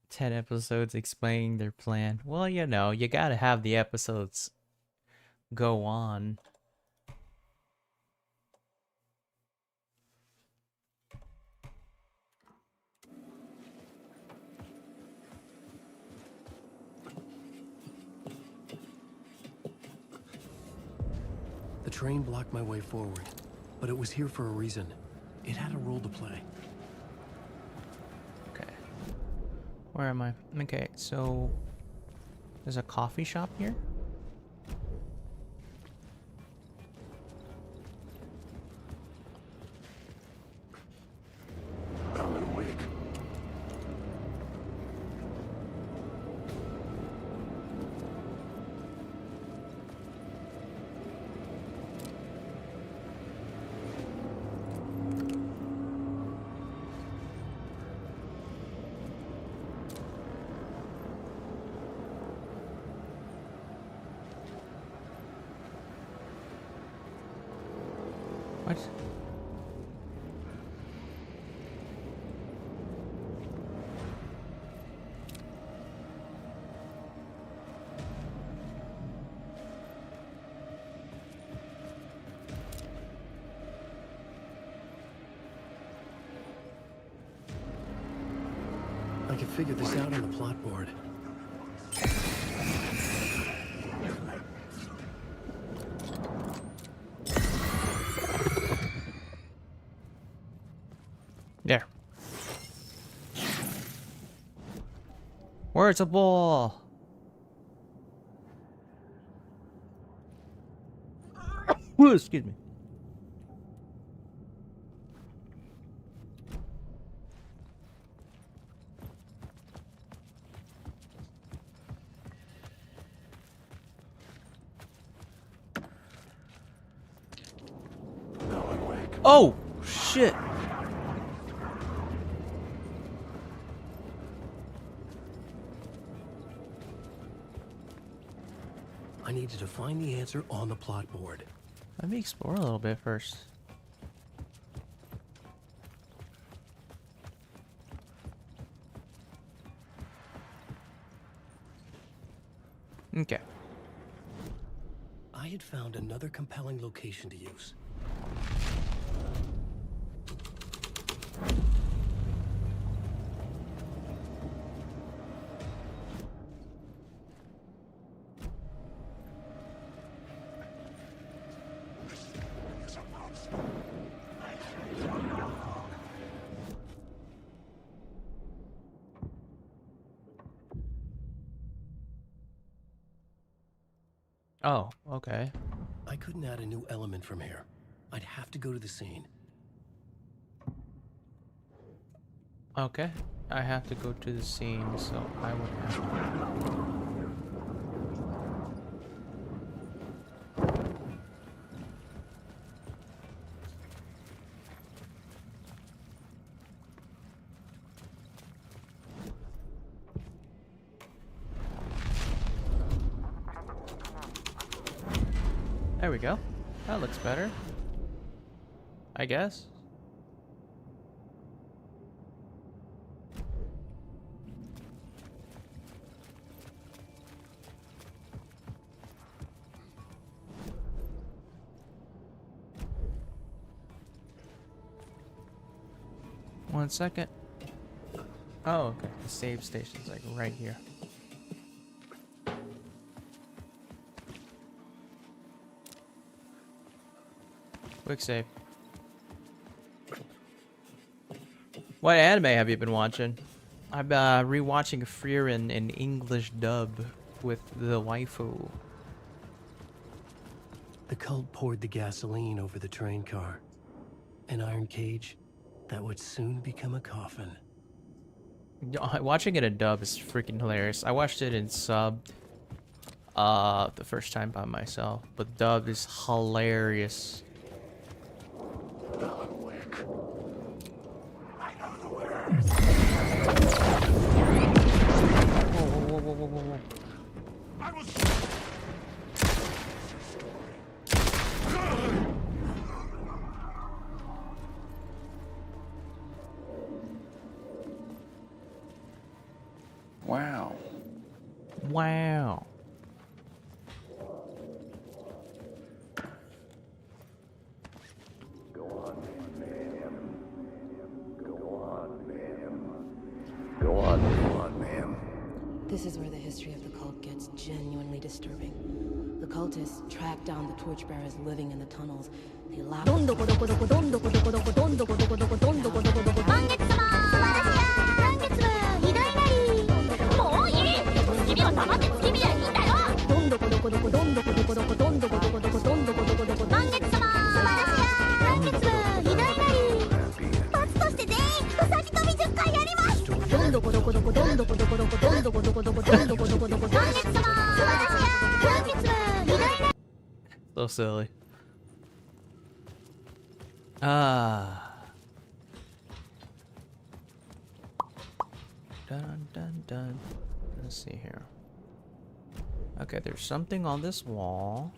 10 episodes explaining their plan. Well, you know, you gotta have the episodes go on. The train blocked my way forward, but it was here for a reason. It had a role to play. Okay. Where am I? Okay, so there's a coffee shop here? I'm awake. What? I could figure this out on the plot board. convertible. Ooh, excuse me. Oh, shit. I needed to find the answer on the plot board. Let me explore a little bit first. Okay. I had found another compelling location to use. Oh, okay. I couldn't add a new element from here. I'd have to go to the scene. Okay. I have to go to the scene, so I would have to. There we go. That looks better. I guess. One second. Oh, okay. The save station's like right here. Quick save. What anime have you been watching? I'm rewatching Freer in English dub with the waifu. The cult poured the gasoline over the train car. An iron cage that would soon become a coffin. Watching it in dub is freaking hilarious. I watched it in sub the first time by myself, but dub is hilarious. Whoa. Wow. Wow. Go on, ma'am. This is where the history of the cult gets genuinely disturbing. The cultists tracked down the torchbearers living in the tunnels. They allowed So silly. Dun. Let's see here. Okay, there's something on this wall.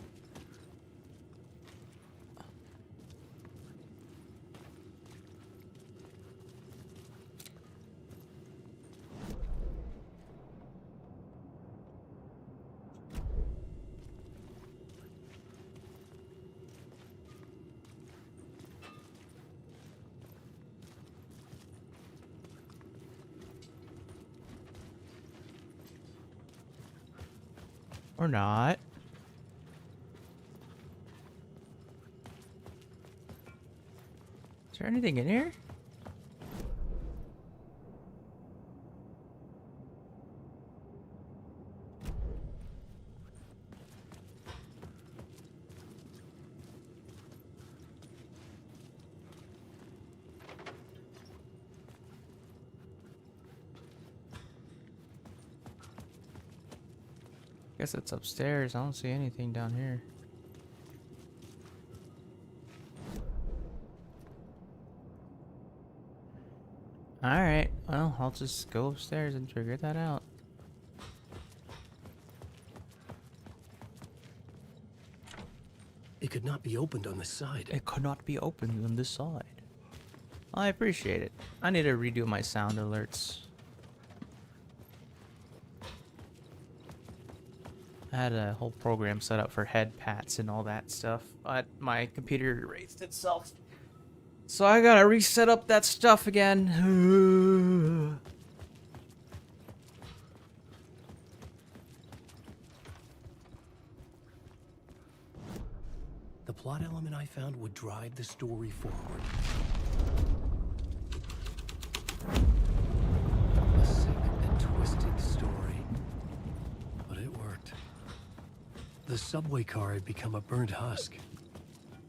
Or not. Is there anything in here? Guess it's upstairs. I don't see anything down here. Alright, well, I'll just go upstairs and figure that out. It could not be opened on this side. It could not be opened on this side. I appreciate it. I need to redo my sound alerts. I had a whole program set up for head pats and all that stuff, but my computer erased itself. So I gotta reset up that stuff again. The plot element I found would drive the story forward. A sick and twisted story. But it worked. The subway car had become a burnt husk.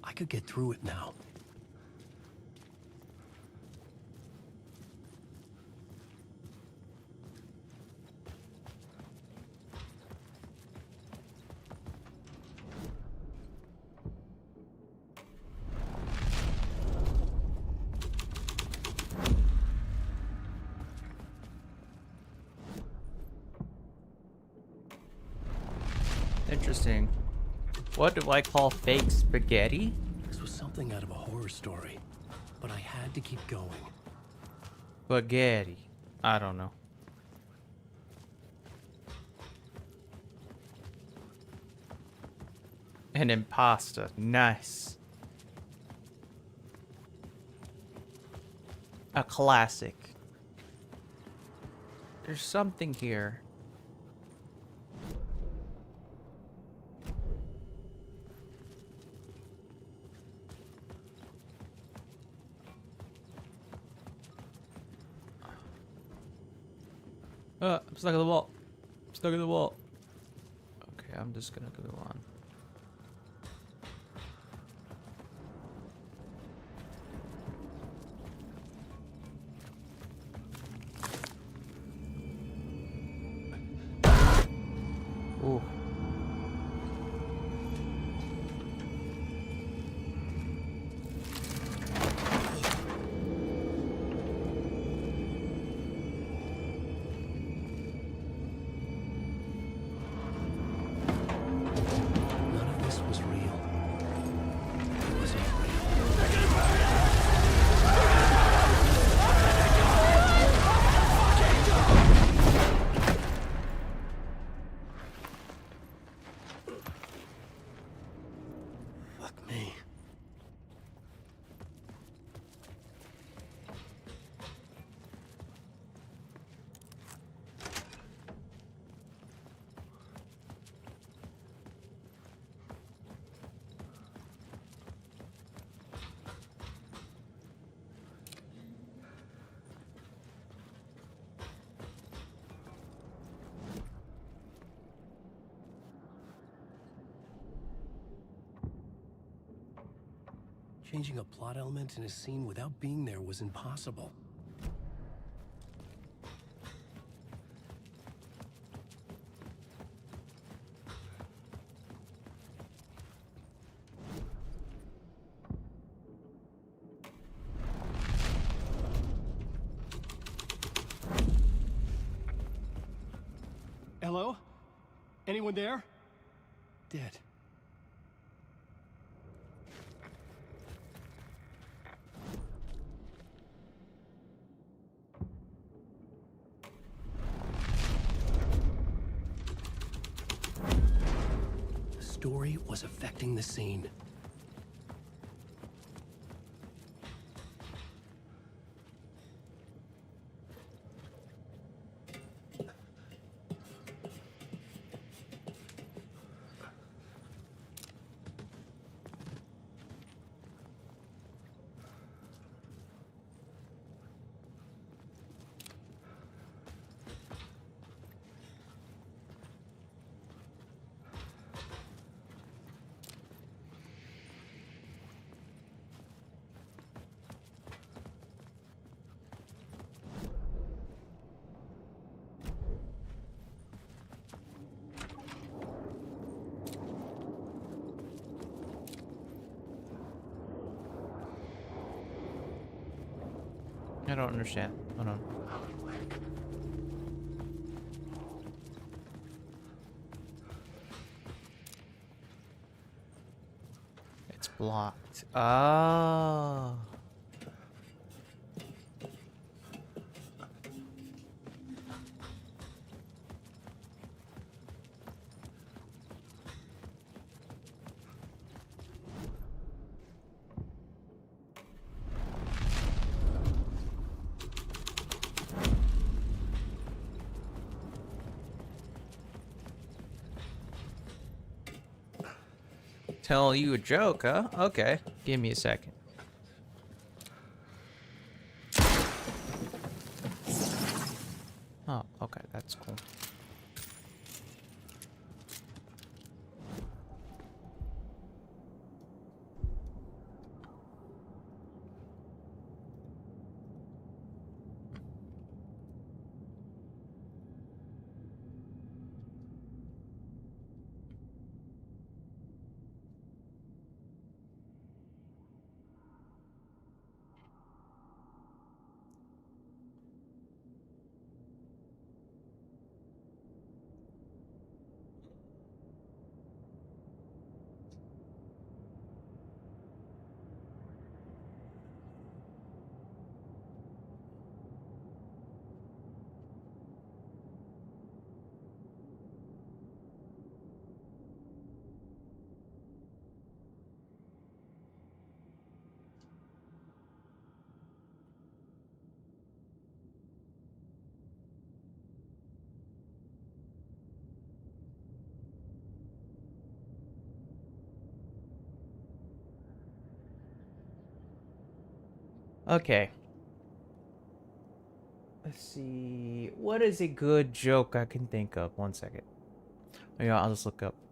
I could get through it now. Interesting. What do I call fake spaghetti? This was something out of a horror story, but I had to keep going. Spaghetti. I don't know. An impasta. Nice. A classic. There's something here. I'm stuck in the wall. I'm stuck in the wall. Okay, I'm just gonna go on. Ooh. None of this was real. It wasn't Fuck me. Changing a plot element in a scene without being there was impossible. Hello? Anyone there? Dead. The story was affecting the scene. I don't understand. Hold on. It's blocked. Ah. Tell you a joke, huh? Okay. Give me a second. Oh, okay. That's cool. Okay. Let's see. What is a good joke I can think of? 1 second. Yeah, I'll just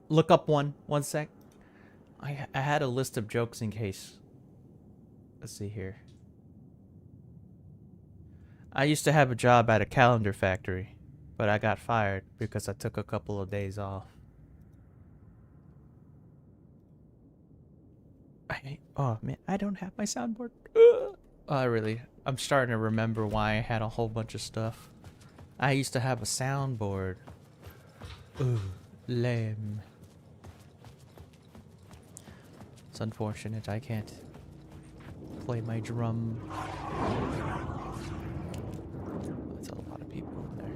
look up one. 1 sec. I had a list of jokes in case. Let's see here. I used to have a job at a calendar factory, but I got fired because I took a couple of days off. Oh man, I don't have my soundboard. I'm starting to remember why I had a whole bunch of stuff. I used to have a soundboard. Ooh, lame. It's unfortunate I can't play my drum. That's a lot of people in there.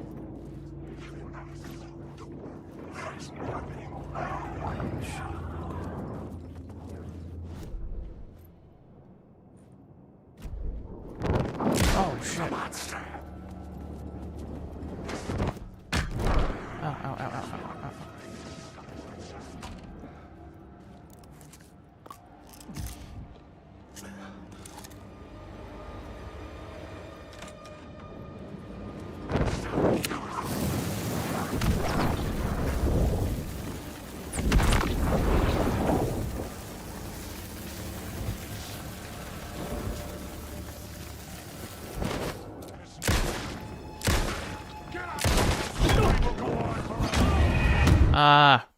Oh shit. Ow, ow, ow, ow, ow, ow. Ah.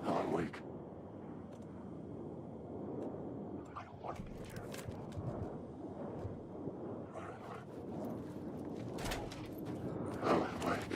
Alan Wake. I don't want to be here. Alan Wake.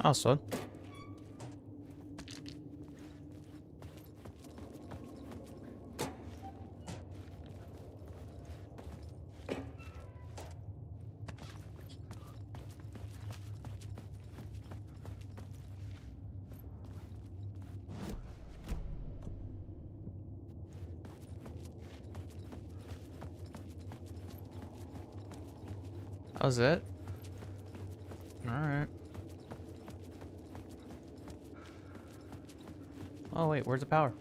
Also. That was it? Alright. Oh wait, where's the power?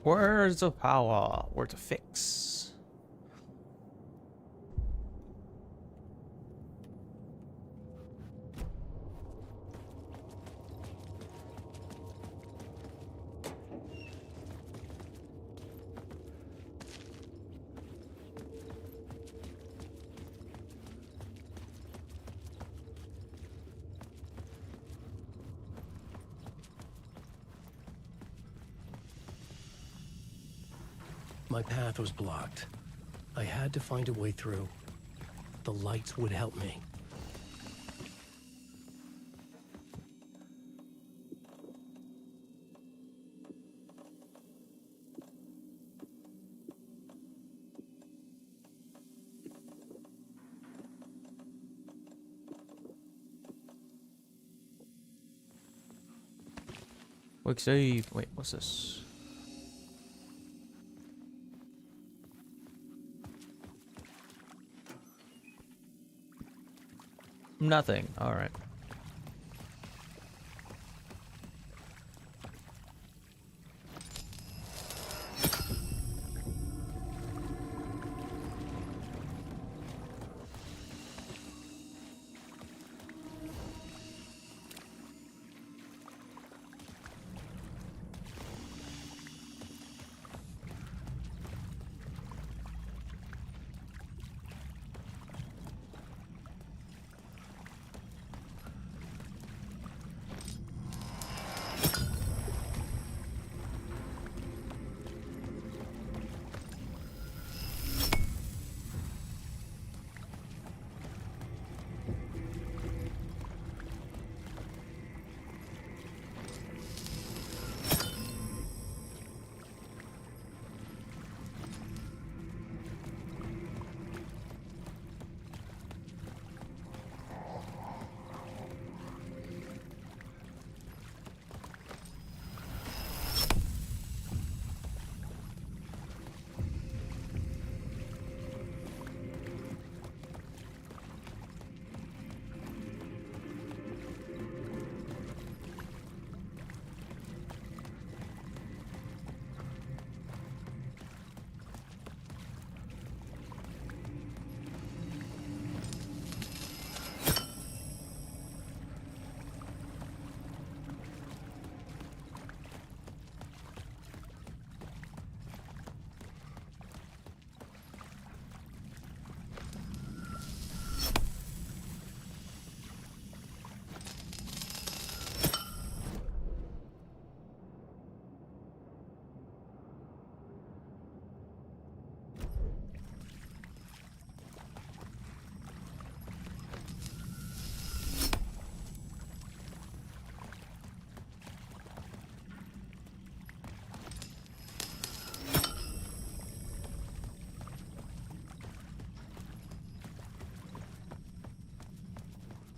Where's the power? Where's the fix? My path was blocked. I had to find a way through. The lights would help me. Quick save. Wait, what's this? Nothing. All right.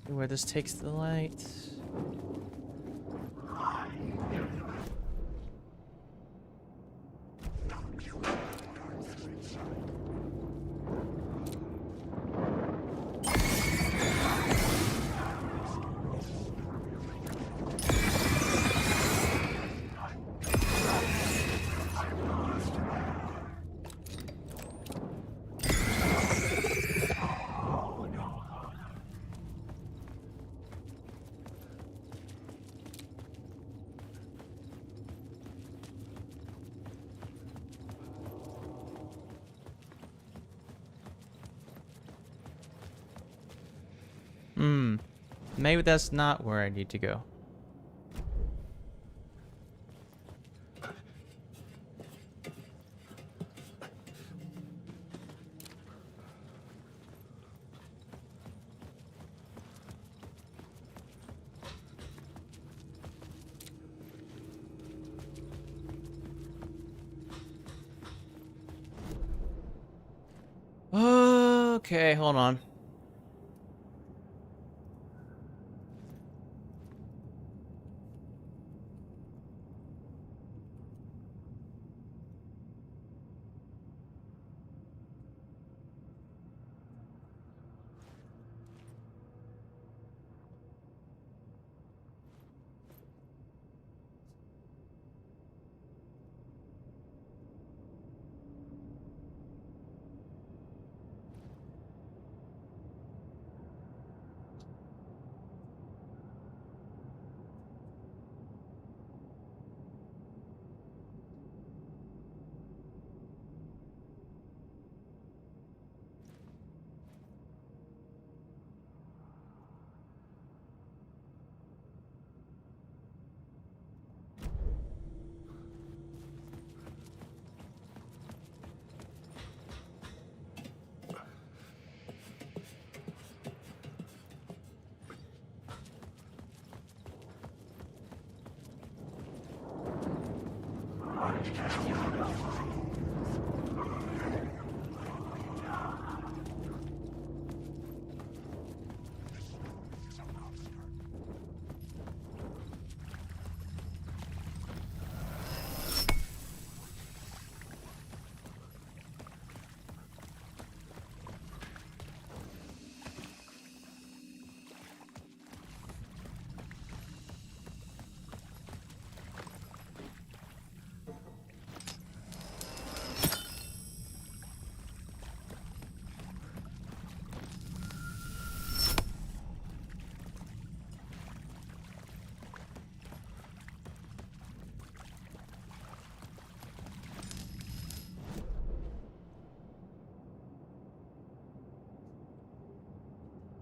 Where this takes the light. Maybe that's not where I need to go. Okay, hold on.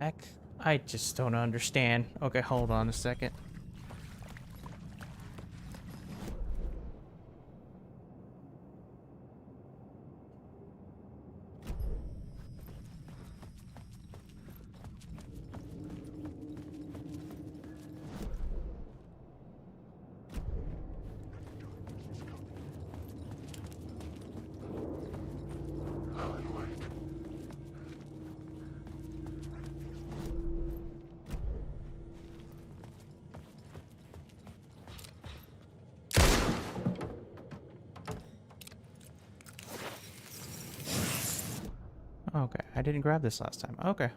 Heck, I just don't understand. Okay, hold on a second. Okay, I didn't grab this last time. Okay.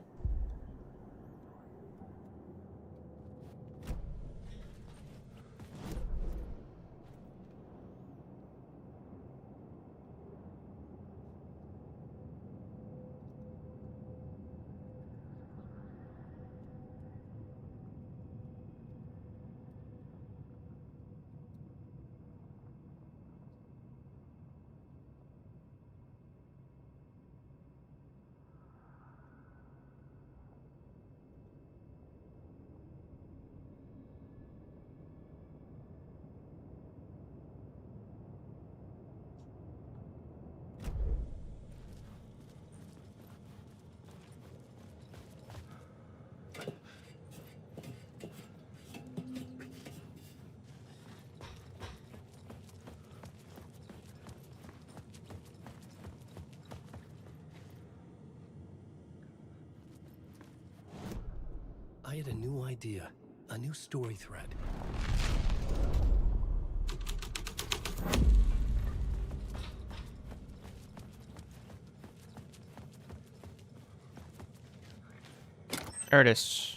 I had a new idea, a new story thread. There it is.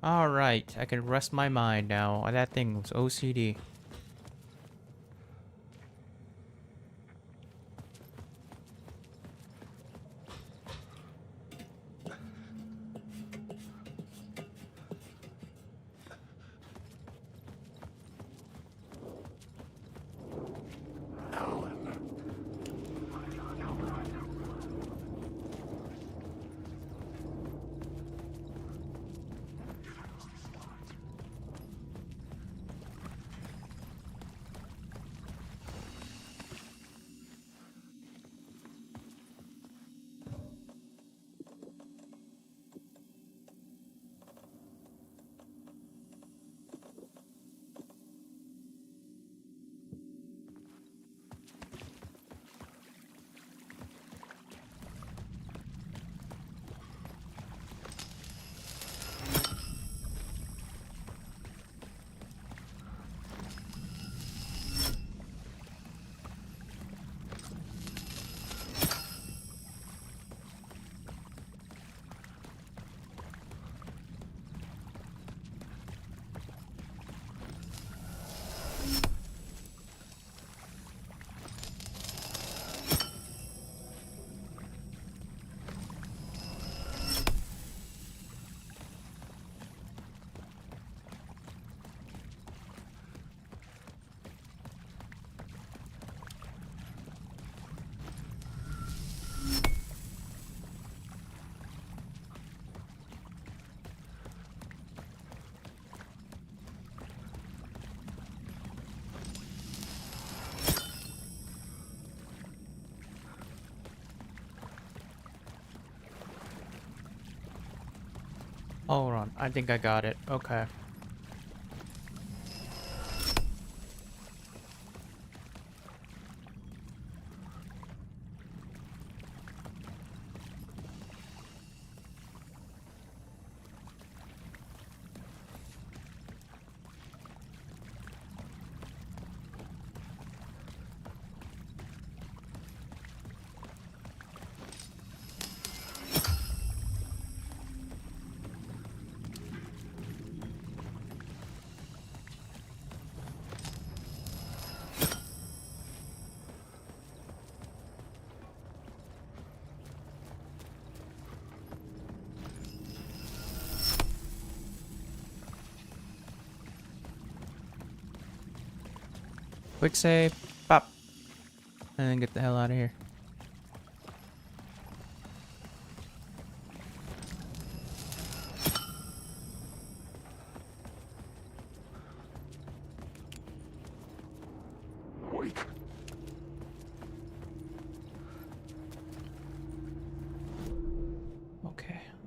Alright, I can rest my mind now. That thing was OCD. Hold on, I think I got it. Okay. Quick save, pop, and then get the hell out of here.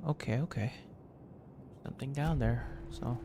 Okay, okay. Something down there, so.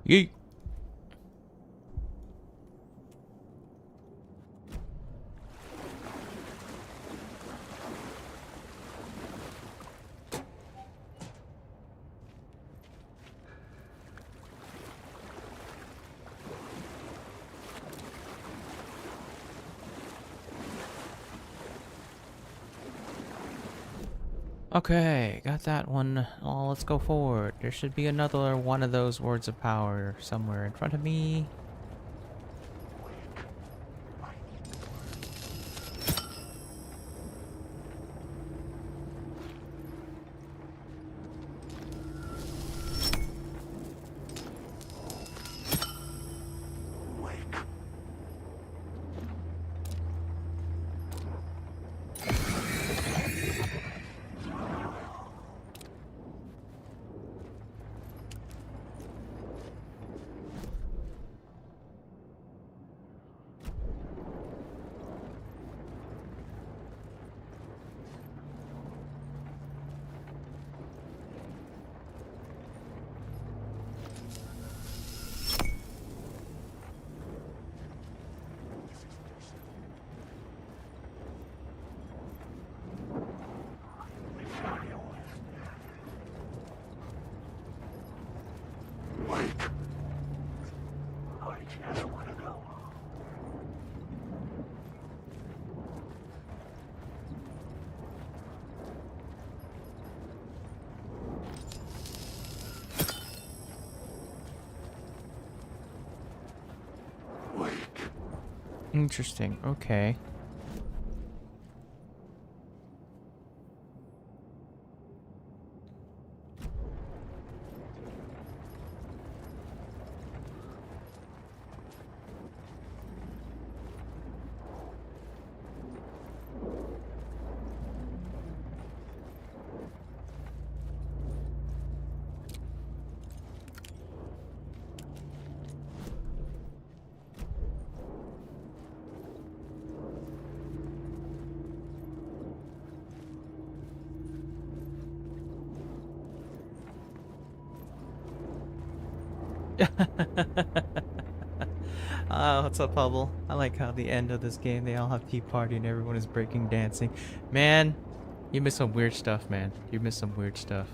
Yeet. Okay, got that one. Oh, let's go forward. There should be another one of those words of power somewhere in front of me. Interesting. Okay. What's up, Hubble? I like how the end of this game, they all have tea party and everyone is breaking dancing. Man, you missed some weird stuff, man. You missed some weird stuff.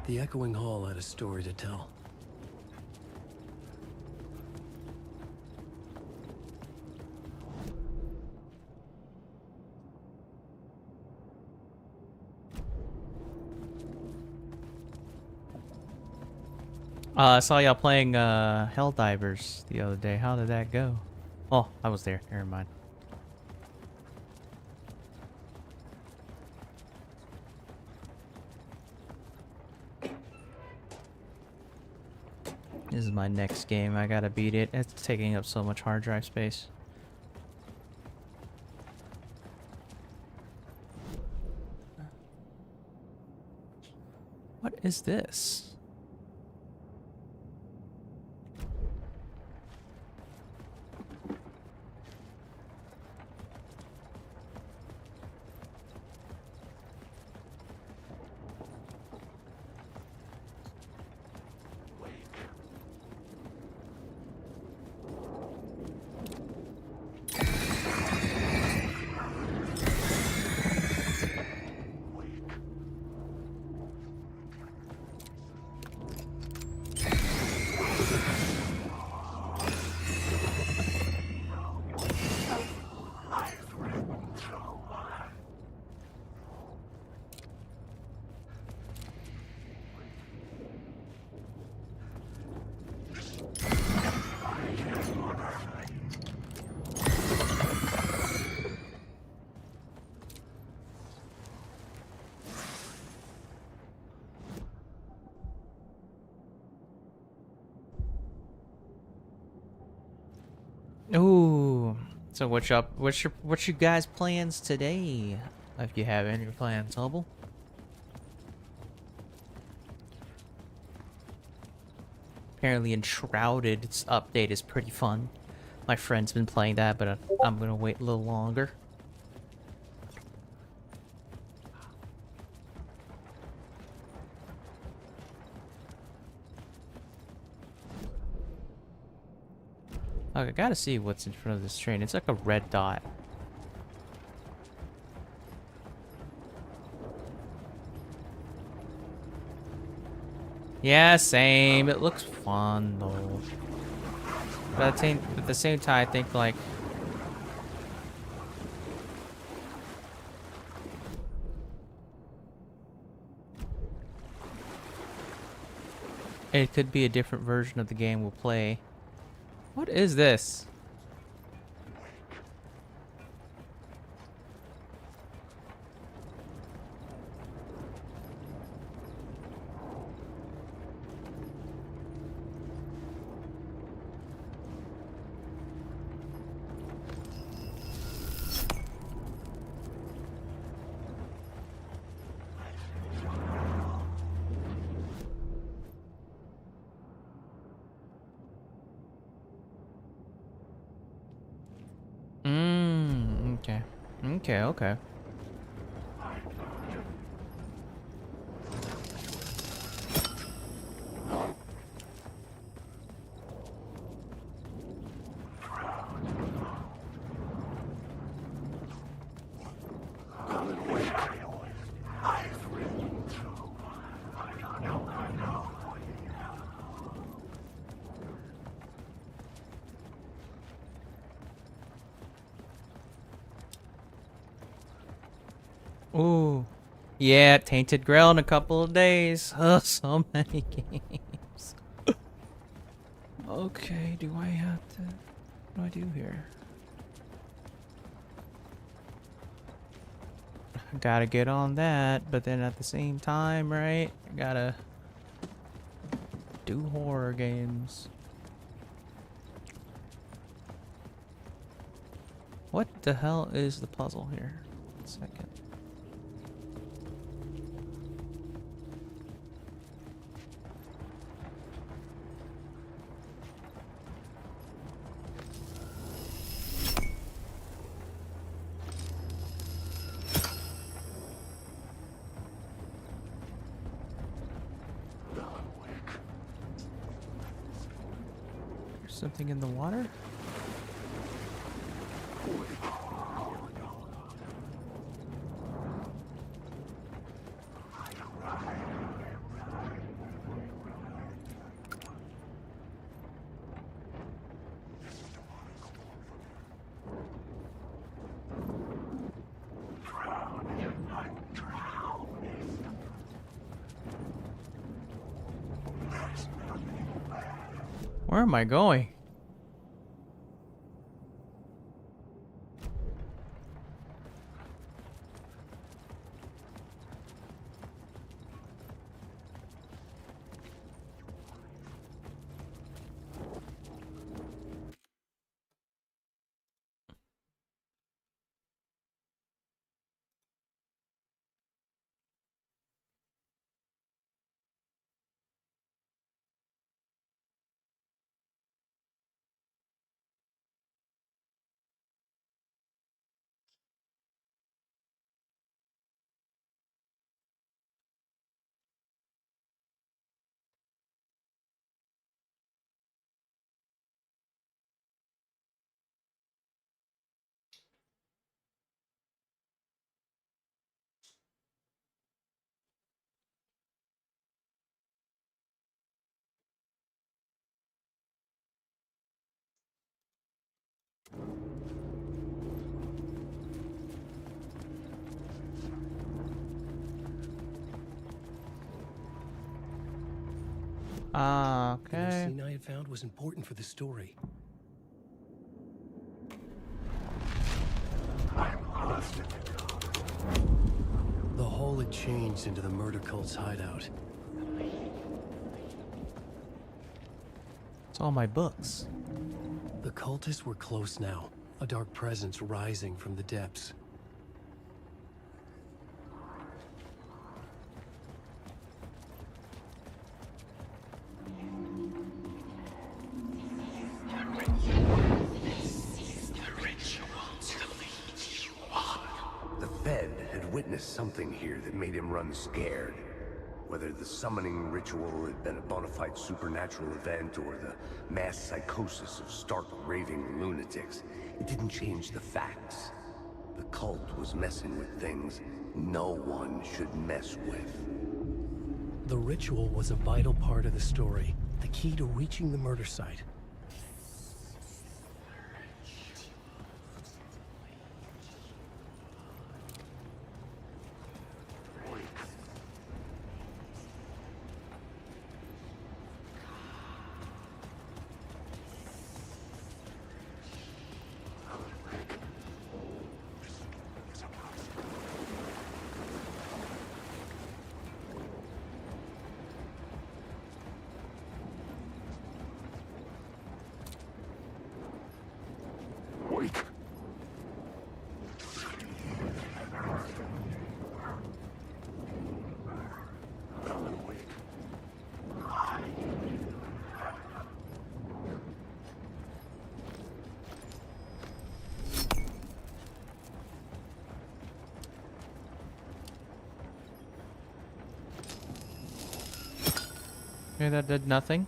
The echoing hall had a story to tell. I saw y'all playing Helldivers the other day. How did that go? Oh, I was there. Never mind. This is my next game. I gotta beat it. It's taking up so much hard drive space. What is this? Ooh. So what's up? What's your guys' plans today? If you have any plans, Hubble. Apparently, Enshrouded's update is pretty fun. My friend's been playing that, but I'm gonna wait a little longer. Okay, I gotta see what's in front of this train. It's like a red dot. Yeah, same. It looks fun though. But at the same time, I think like it could be a different version of the game we'll play. What is this? Okay. Okay. Ooh. Yeah, Tainted Grail in a couple of days. Oh, so many games. Okay, do I have to... What do I do here? I gotta get on that, but then at the same time, right? I gotta... do horror games. What the hell is the puzzle here? 1 second. Something in the water? Where am I going? Okay. The scene I had found was important for the story. The hole had changed into the murder cult's hideout. It's all my books. The cultists were close now, a dark presence rising from the depths. The Fed had witnessed something here that made him run scared. Whether the summoning ritual had been a bona fide supernatural event or the mass psychosis of stark raving lunatics, it didn't change the facts. The cult was messing with things no one should mess with. The ritual was a vital part of the story, the key to reaching the murder site. Okay, that did nothing.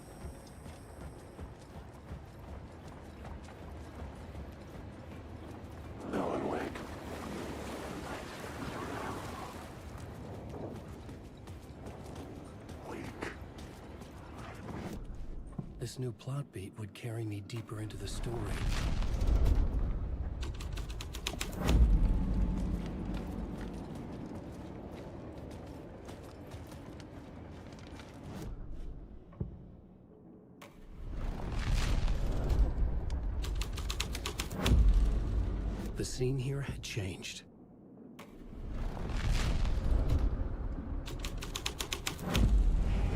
This new plot beat would carry me deeper into the story. The scene here had changed.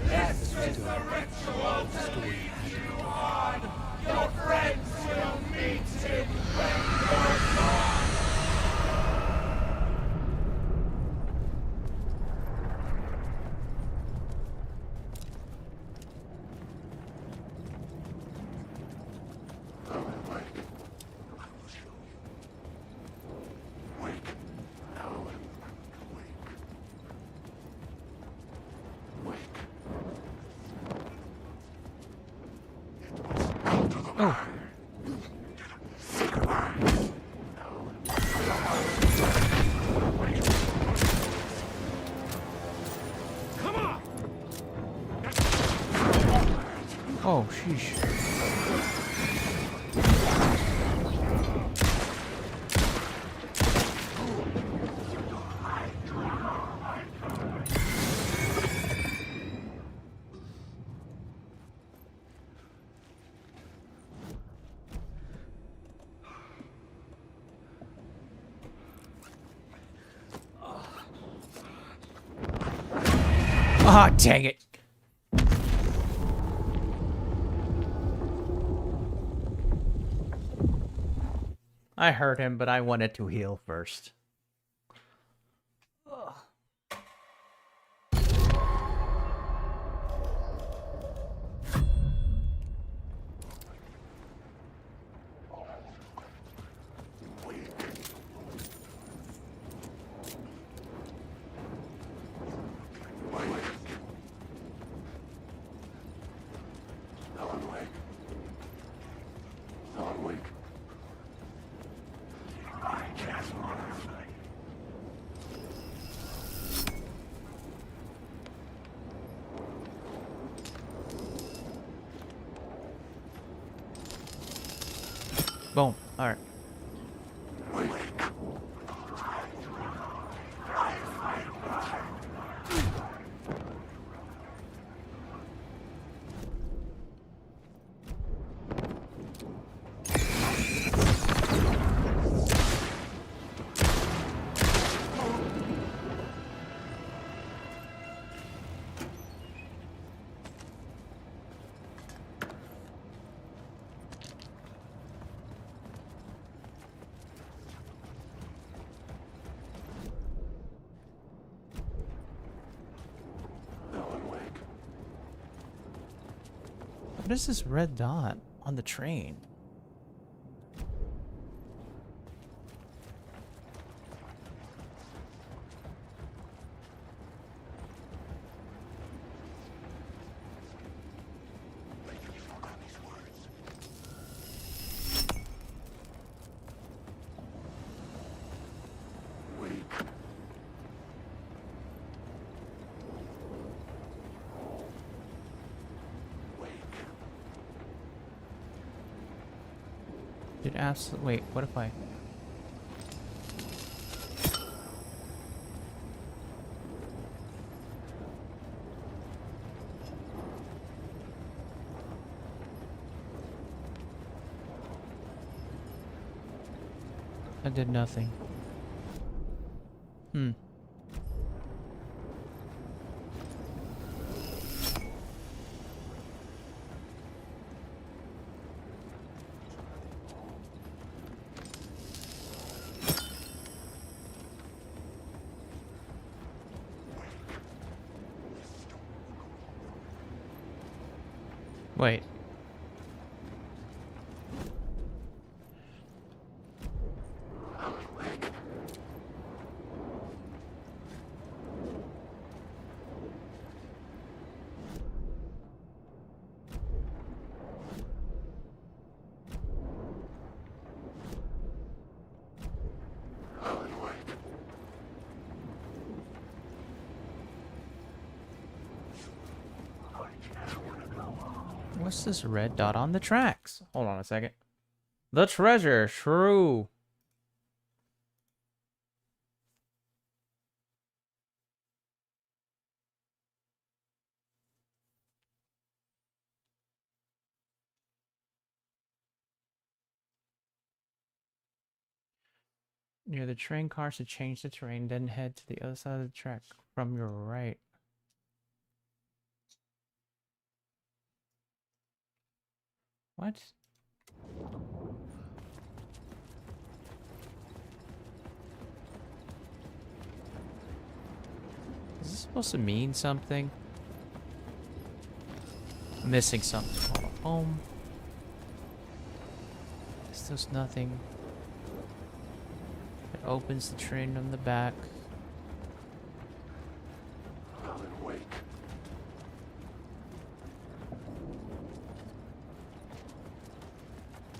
This is the ritual to lead you on. Your friends will meet him when you're gone. Oh, sheesh. Ah, dang it. I heard him, but I wanted to heal first. Ugh. Boom. All right. What is this red dot on the train? Dude, absolutely. Wait, what if I... I did nothing. Hmm. Wait. What's this red dot on the tracks? Hold on a second. The treasure shrew. Near the train cars to change the terrain, then head to the other side of the track from your right. What? Is this supposed to mean something? I'm missing something. Home. There's nothing. It opens the train on the back.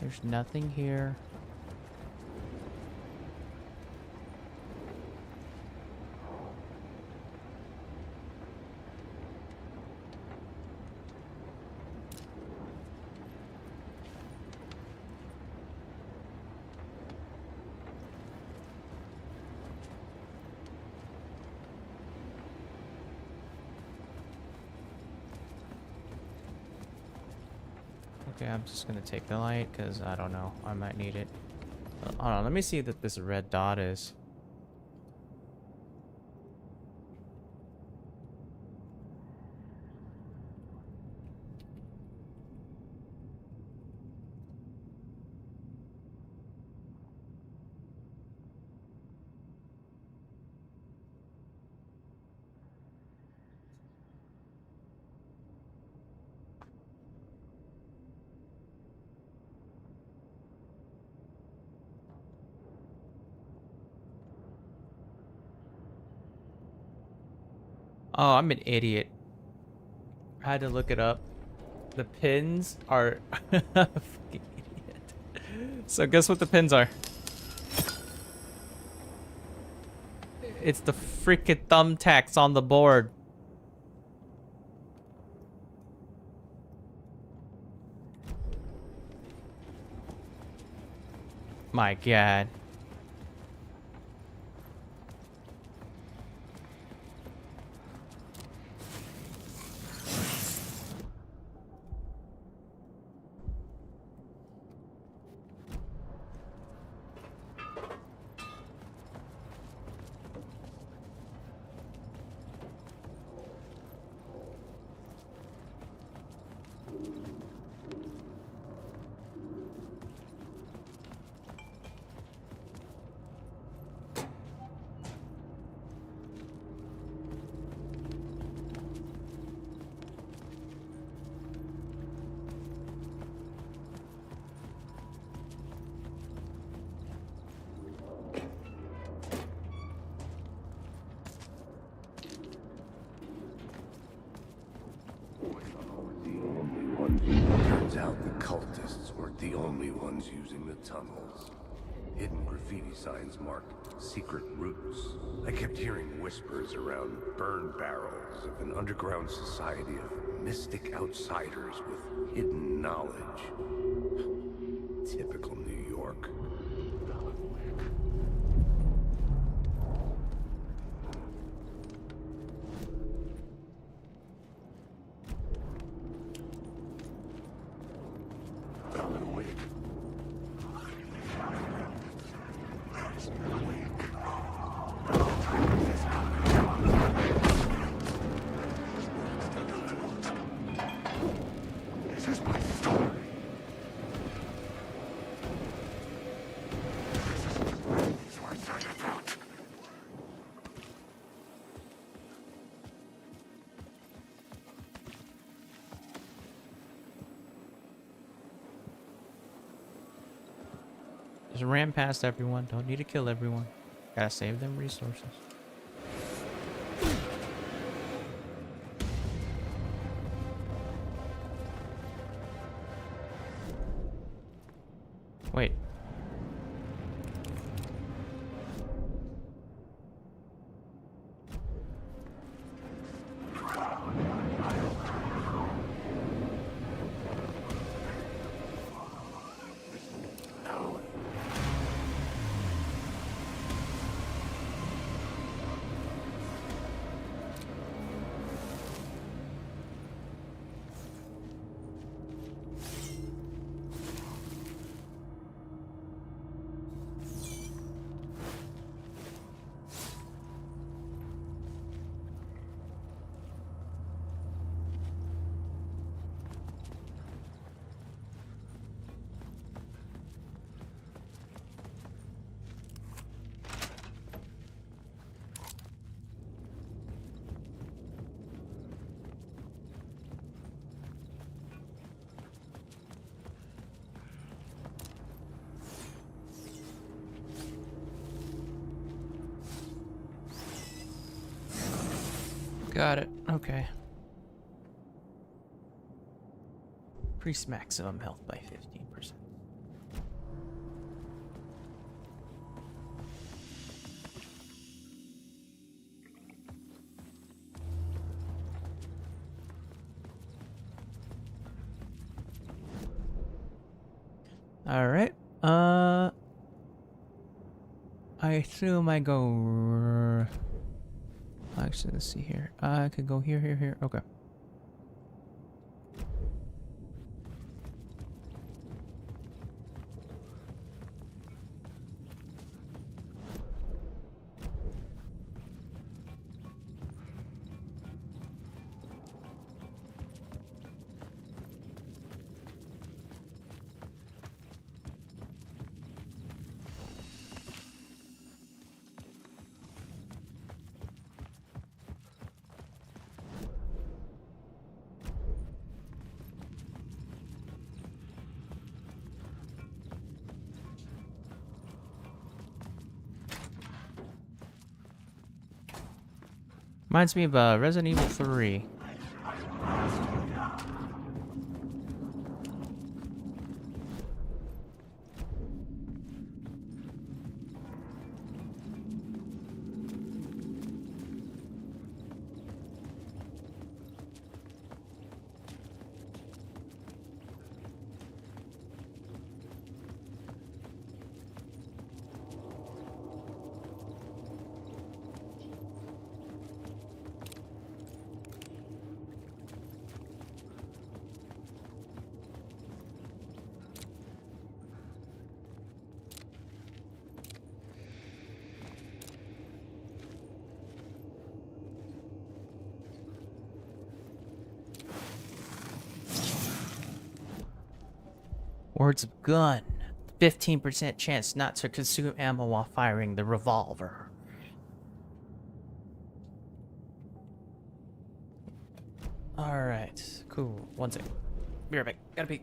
There's nothing here. Okay, I'm just gonna take the light because I don't know. I might need it. Hold on, let me see that this red dot is. Oh, I'm an idiot. I had to look it up. The pins are fucking idiot. So guess what the pins are? It's the freaking thumbtacks on the board. My God. always using the tunnels. Hidden graffiti signs marked secret routes. I kept hearing whispers around burn barrels of an underground society of mystic outsiders with hidden knowledge. Typical New York. Just ran past everyone. Don't need to kill everyone. Gotta save them resources. Wait. Got it. Okay. Increase maximum health by 15%. All right. I assume I go. Actually, let's see here. I could go here, here, here. Okay. Reminds me of Resident Evil 3. Words of gun. 15% chance not to consume ammo while firing the revolver. Alright, cool. One sec. Be right back. Gotta pee.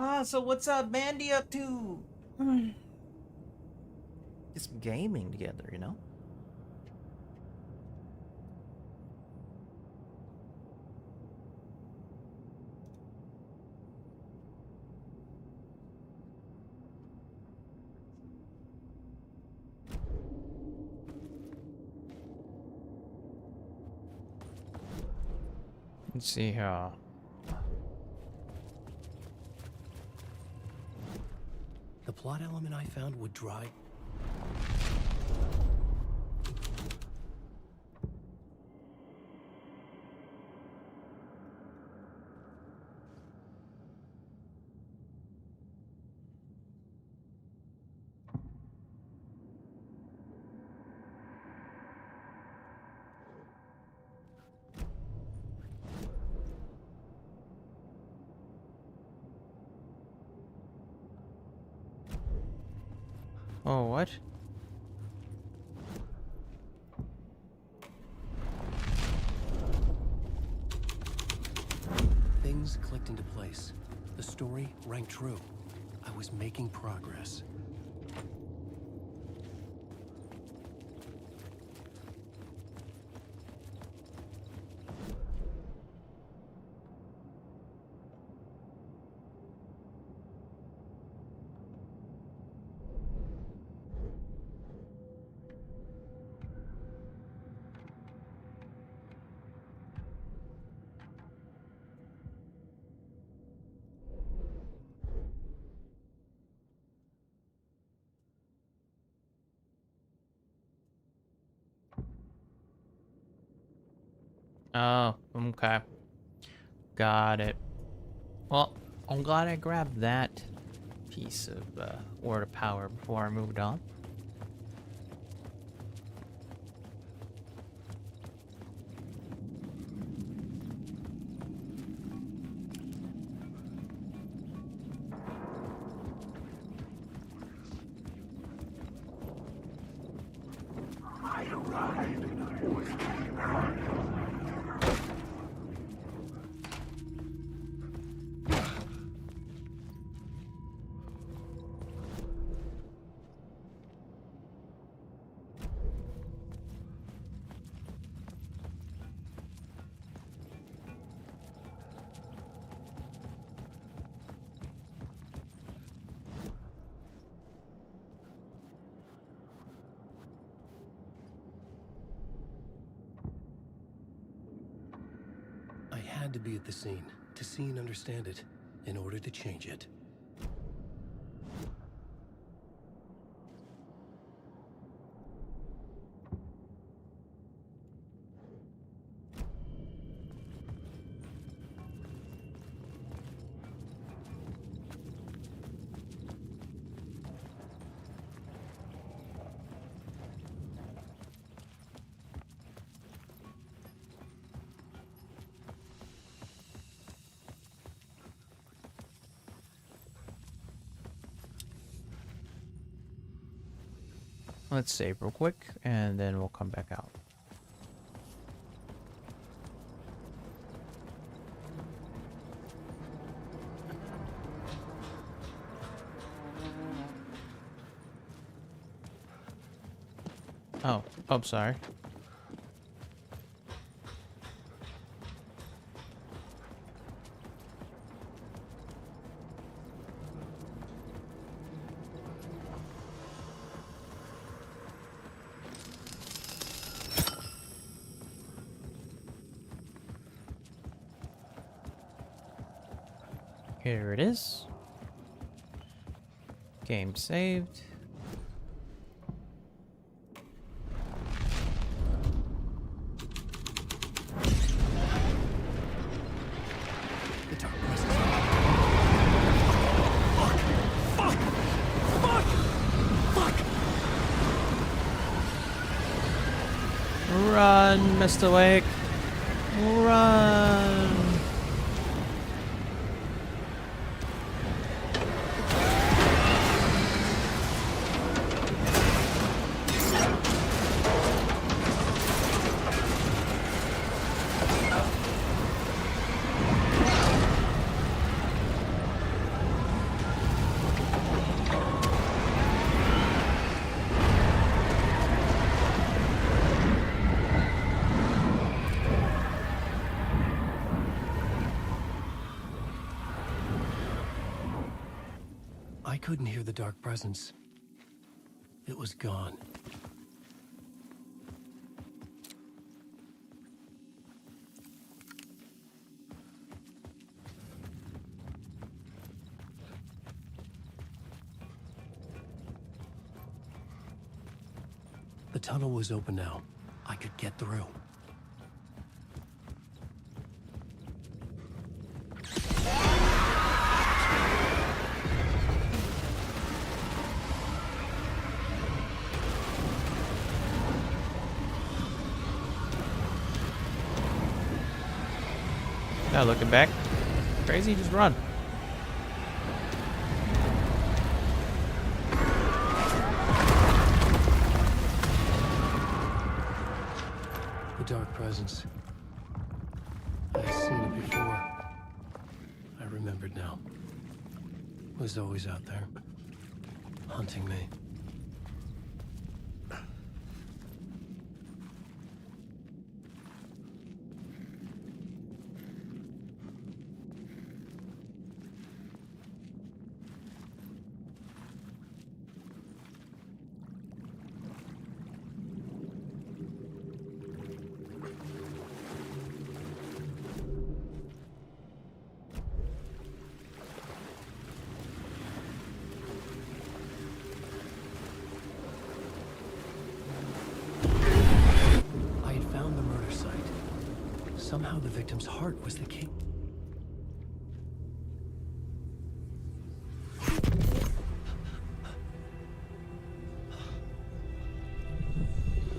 Ah, so what's Mandy up to? Get some gaming together, you know? Let's see here. The plot element I found would drive. Oh, what? Things clicked into place. The story rang true. I was making progress. Oh, okay. Got it. Well, I'm glad I grabbed that piece of word of power before I moved on. I arrived and I was I had to be at the scene, to see and understand it, in order to change it. Let's save real quick, and then we'll come back out. Oh, I'm sorry. Here it is. Game saved. Run, Mr. Wake. Run. I couldn't hear the dark presence. It was gone. The tunnel was open now. I could get through. Now looking back. Crazy, just run. The dark presence. I've seen it before. I remembered now. It was always out there, hunting me. Somehow the victim's heart was the key.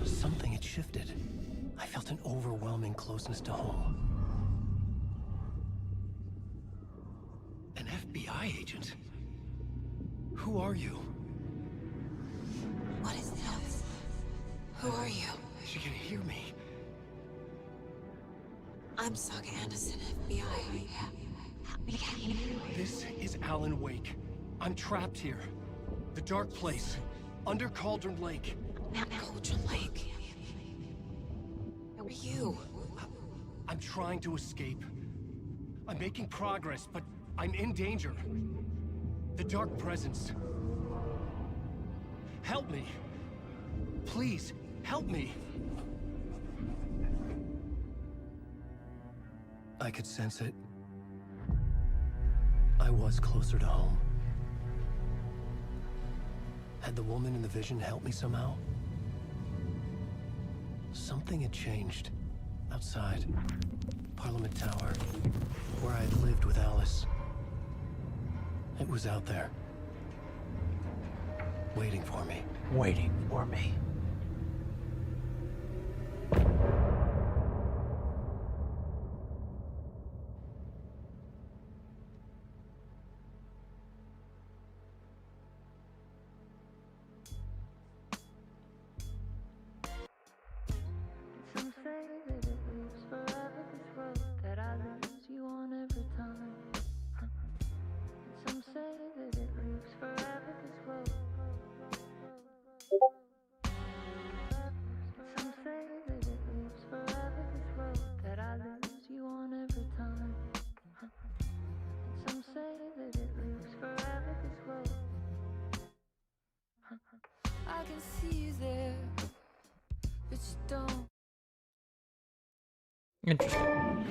Something had shifted. I felt an overwhelming closeness to home. An FBI agent? Who are you? What is this? Who are you? She can hear me. I'm Saga Anderson, FBI. This is Alan Wake. I'm trapped here. The dark place. Under Cauldron Lake. Cauldron Lake? Who are you? I'm trying to escape. I'm making progress, but I'm in danger. The dark presence. Help me. Please, help me. I could sense it. I was closer to home. Had the woman in the vision helped me somehow? Something had changed. Outside. Parliament Tower. Where I had lived with Alice. It was out there. Waiting for me. Waiting for me. Some say that it lives forever, this road that I lose you on every time. Some say that it lives forever, this road. Some say that it lives forever, this road that I lose you on every time. Some say that it lives forever, this road. I can see you there, but you don't. Interesting.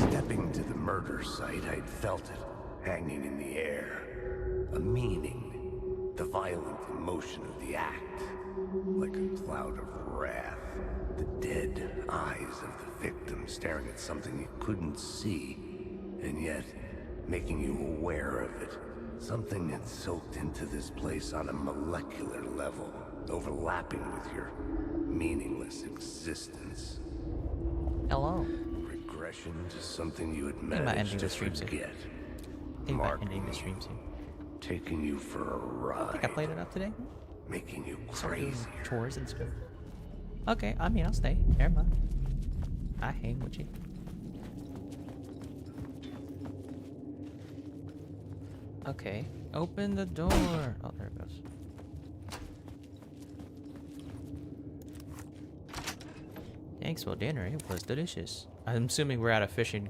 Stepping to the murder site, I'd felt it. Hanging in the air. A meaning. The violent emotion of the act. Like a cloud of wrath. The dead eyes of the victim staring at something you couldn't see. And yet, making you aware of it. Something had soaked into this place on a molecular level. Overlapping with your meaningless existence. Hello. Regression to something you had Think about managed ending to the stream soon. forget. Think about Marking ending the stream soon. Taking you for a ride. I think I played enough today. Making you Started doing crazy. chores and stuff. Okay, I mean, I'll stay. Never mind. I hang with you. Okay, open the door. Oh, there it goes. Thanks for dinner. It was delicious. I'm assuming we're at a fishing.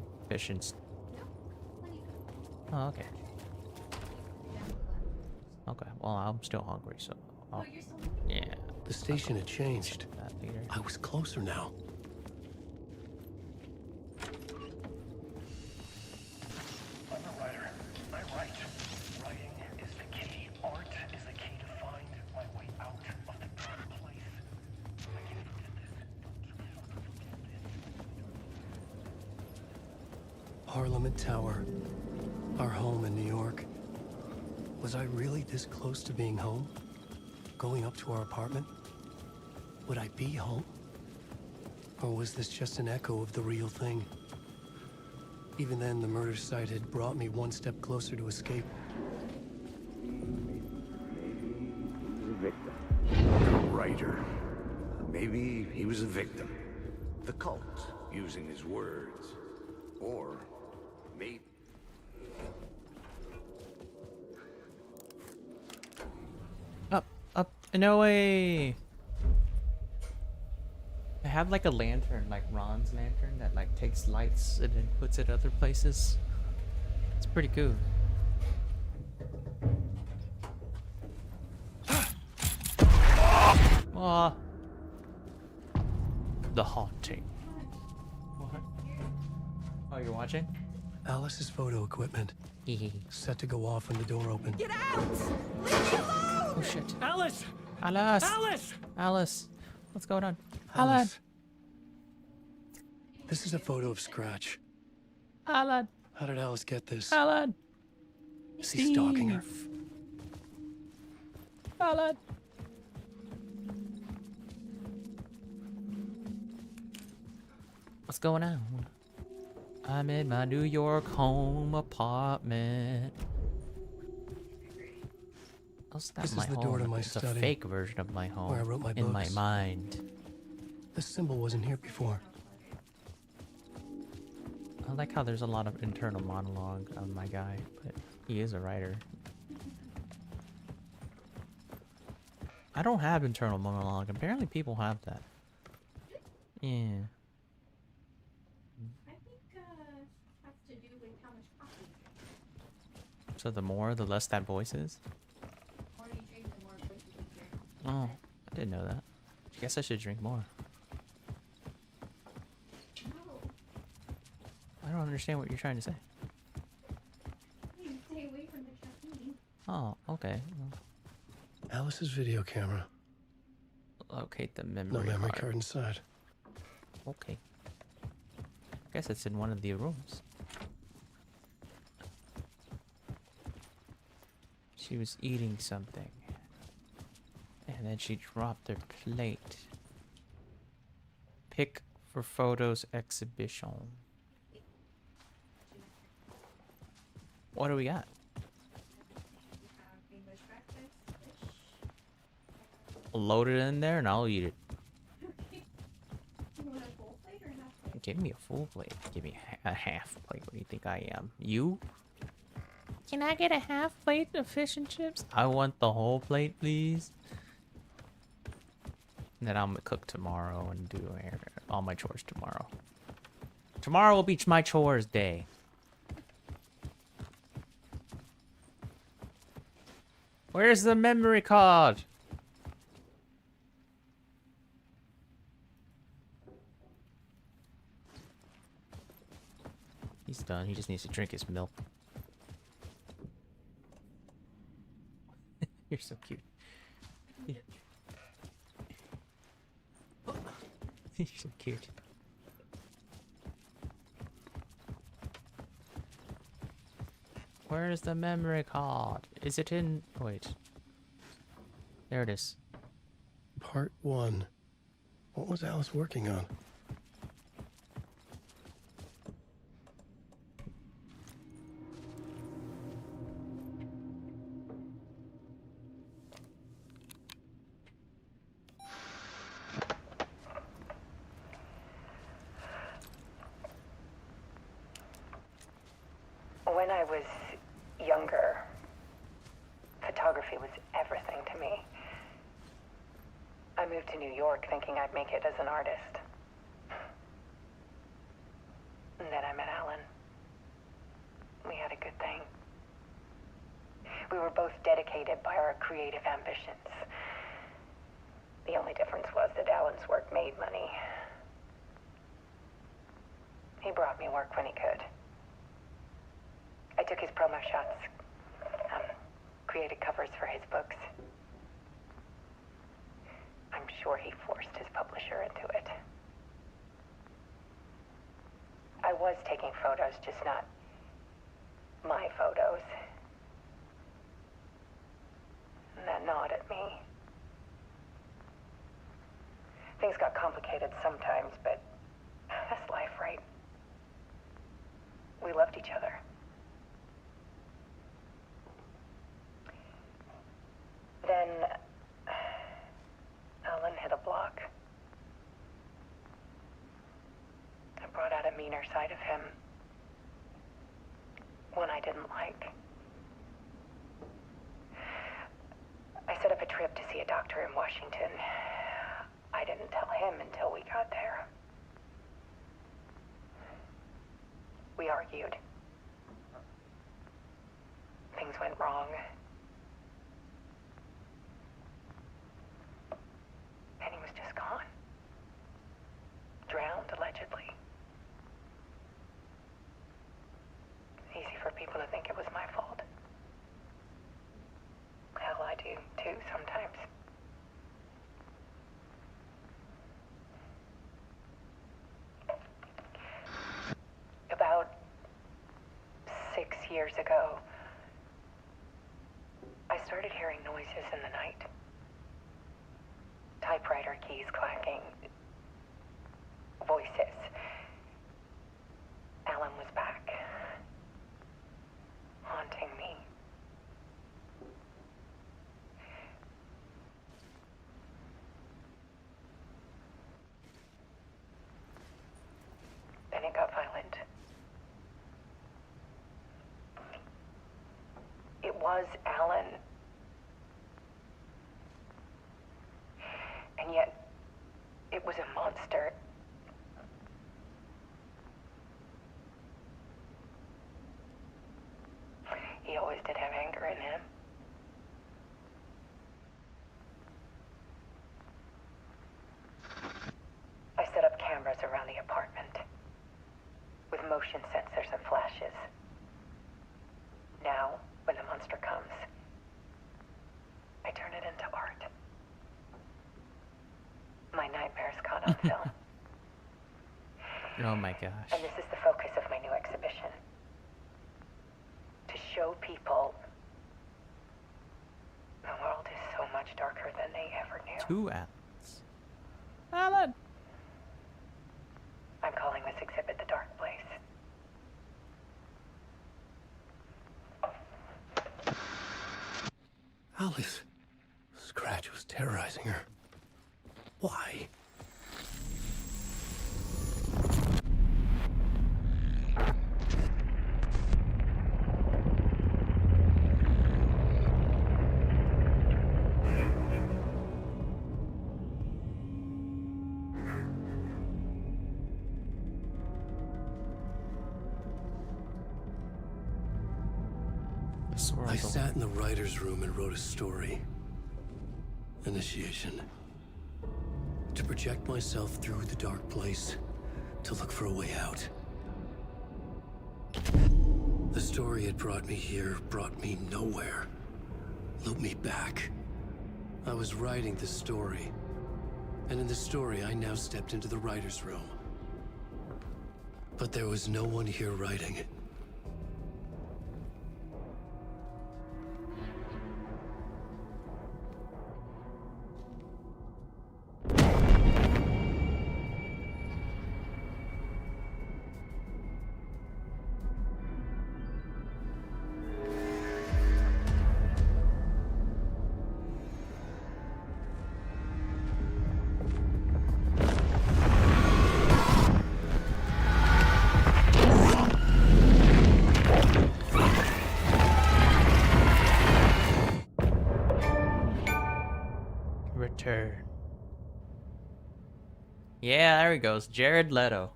Oh, okay. Okay. Well, I'm still hungry, so. Yeah. The station had changed. I was closer now. I'm a writer. I write. Writing is the key. Art is the key to find my way out of the dark place. I can't forget this. Parliament Tower. Our home in New York. Was I really this close to being home? Going up to our apartment? Would I be home? Or was this just an echo of the real thing? Even then, the murder site had brought me one step closer to escape. The victim. The writer. Maybe he was a victim. The cult, using his words. Or maybe... Up and away. I have like a lantern, like Ron's lantern, that like takes lights and then puts it other places. It's pretty cool. Aw. The haunting. What? Oh, you're watching? Alice's photo equipment. Set to go off when the door opened. Get out! Leave me alone! Oh shit. Alice! Alice! Alice! Alice! What's going on? Alice. This is a photo of Scratch. Alan! How did Alice get this? Alan! Is he stalking her? Alan! What's going on? I'm in my New York home apartment. That's not This my is the home. door to my It's study, a fake version of my home where I wrote my in my books. mind. This symbol wasn't here before. I like how there's a lot of internal monologue on my guy, but he is a writer. I don't have internal monologue. Apparently people have that. Yeah. So the more, the less that voice is? Oh, I didn't know that. I guess I should drink more. I don't understand what you're trying to say. Stay away from the caffeine. Oh, okay. Alice's video camera. Locate the memory No memory card. card inside. Okay. Guess it's in one of the rooms. She was eating something. And then she dropped her plate. Pick for photos exhibition. What do we got? Load it in there and I'll eat it. You want a full plate or half plate? Give me a full plate. Give me a half plate. What do you think I am? You? Can I get a half plate of fish and chips? I want the whole plate, please. And then I'm gonna cook tomorrow and do all my chores tomorrow. Tomorrow will be my chores day. Where's the memory card? He's done. He just needs to drink his milk. You're so cute. Yeah. You're so cute. Where's the memory card? Is it in... Wait. There it is. Part 1. What was Alice working on? When I was younger, photography was everything to me. I moved to New York thinking I'd make it as an artist. And then I met Alan. We had a good thing. We were both dedicated by our creative ambitions. The only difference was that Alan's work made money. He brought me work when he could. I took his promo shots, created covers for his books. I'm sure he forced his publisher into it. I was taking photos, just not my photos. And that gnawed at me. Things got complicated sometimes, but that's life, right? We loved each other. Then Alan hit a block. I brought out a meaner side of him. One I didn't like. I set up a trip to see a doctor in Washington. I didn't tell him until we got there. We argued. Things went wrong. And he was just gone. Drowned, allegedly. It's easy for people to think it was my fault. Hell, I do, too, sometimes. About 6 years ago, I started hearing noises in the night. Typewriter keys clacking. Voices. Alan was back. Haunting me. Then it got violent. It was Alan. And yet, it was a monster. He always did have anger in him. I set up cameras around the apartment with motion sensors and flashes. Now, when the monster comes, I turn it into art. My nightmares caught on film. Oh my gosh. And this is the focus of my new exhibition. To show people the world is so much darker than they ever knew. 2 Alans. Alan! I'm calling this exhibit The Dark Place. Alice. Scratch was terrorizing her. Why? I sat in the writer's room and wrote a story. Initiation. To project myself through the dark place, to look for a way out. The story had brought me here, brought me nowhere. Looped me back. I was writing the story. And in the story, I now stepped into the writer's room. But there was no one here writing it. return. Yeah, there he goes. Jared Leto.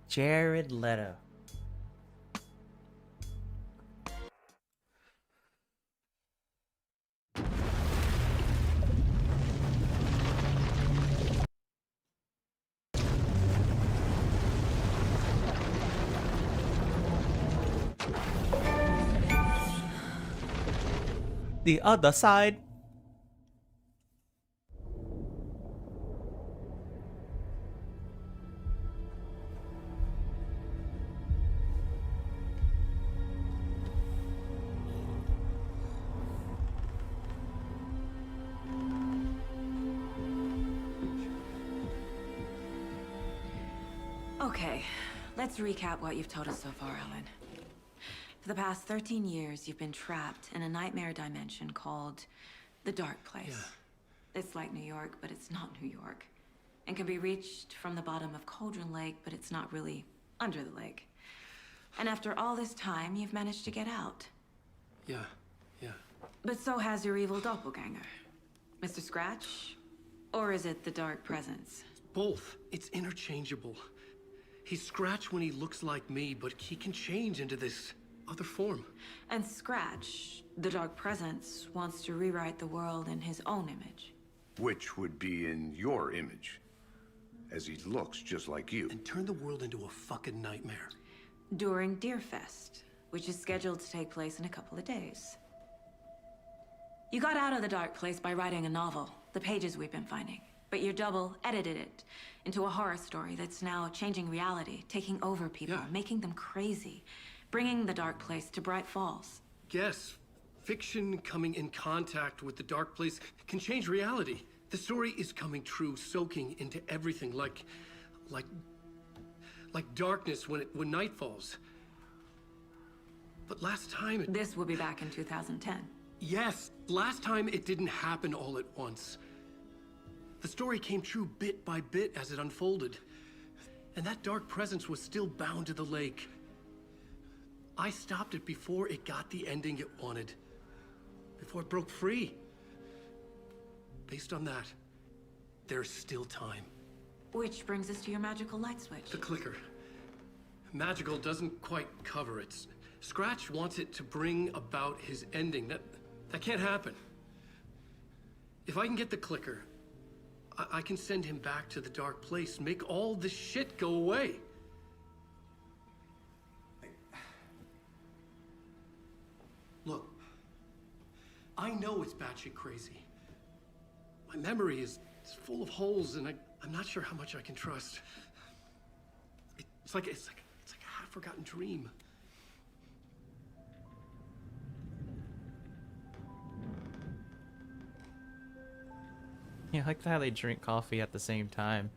Jared Leto. The other side. Okay, let's recap what you've told us so far, Alan. For the past 13 years, you've been trapped in a nightmare dimension called the Dark Place. Yeah. It's like New York, but it's not New York. And can be reached from the bottom of Cauldron Lake, but it's not really under the lake. And after all this time, you've managed to get out. Yeah. But so has your evil doppelganger. Mr. Scratch? Or is it the Dark Presence? Both. It's interchangeable. He's Scratch when he looks like me, but he can change into this other form. And Scratch, the Dark Presence, wants to rewrite the world in his own image. Which would be in your image, as he looks just like you. And turn the world into a fucking nightmare. During Deerfest, which is scheduled to take place in a couple of days. You got out of the Dark Place by writing a novel, the pages we've been finding. But your double edited it into a horror story that's now changing reality, taking over people, making them crazy, bringing the Dark Place to Bright Falls. Yes, fiction coming in contact with the Dark Place can change reality. The story is coming true, soaking into everything like darkness when night falls. But last time This will be back in 2010. Yes, last time it didn't happen all at once. The story came true bit by bit as it unfolded. And that dark presence was still bound to the lake. I stopped it before it got the ending it wanted. Before it broke free. Based on that, there's still time. Which brings us to your magical light switch. The clicker. Magical doesn't quite cover it. Scratch wants it to bring about his ending. That can't happen. If I can get the clicker, I can send him back to the Dark Place, make all this shit go away. Look, I know it's batshit crazy. My memory is full of holes, and I'm not sure how much I can trust. It's like a half-forgotten dream. Yeah, I like how they drink coffee at the same time.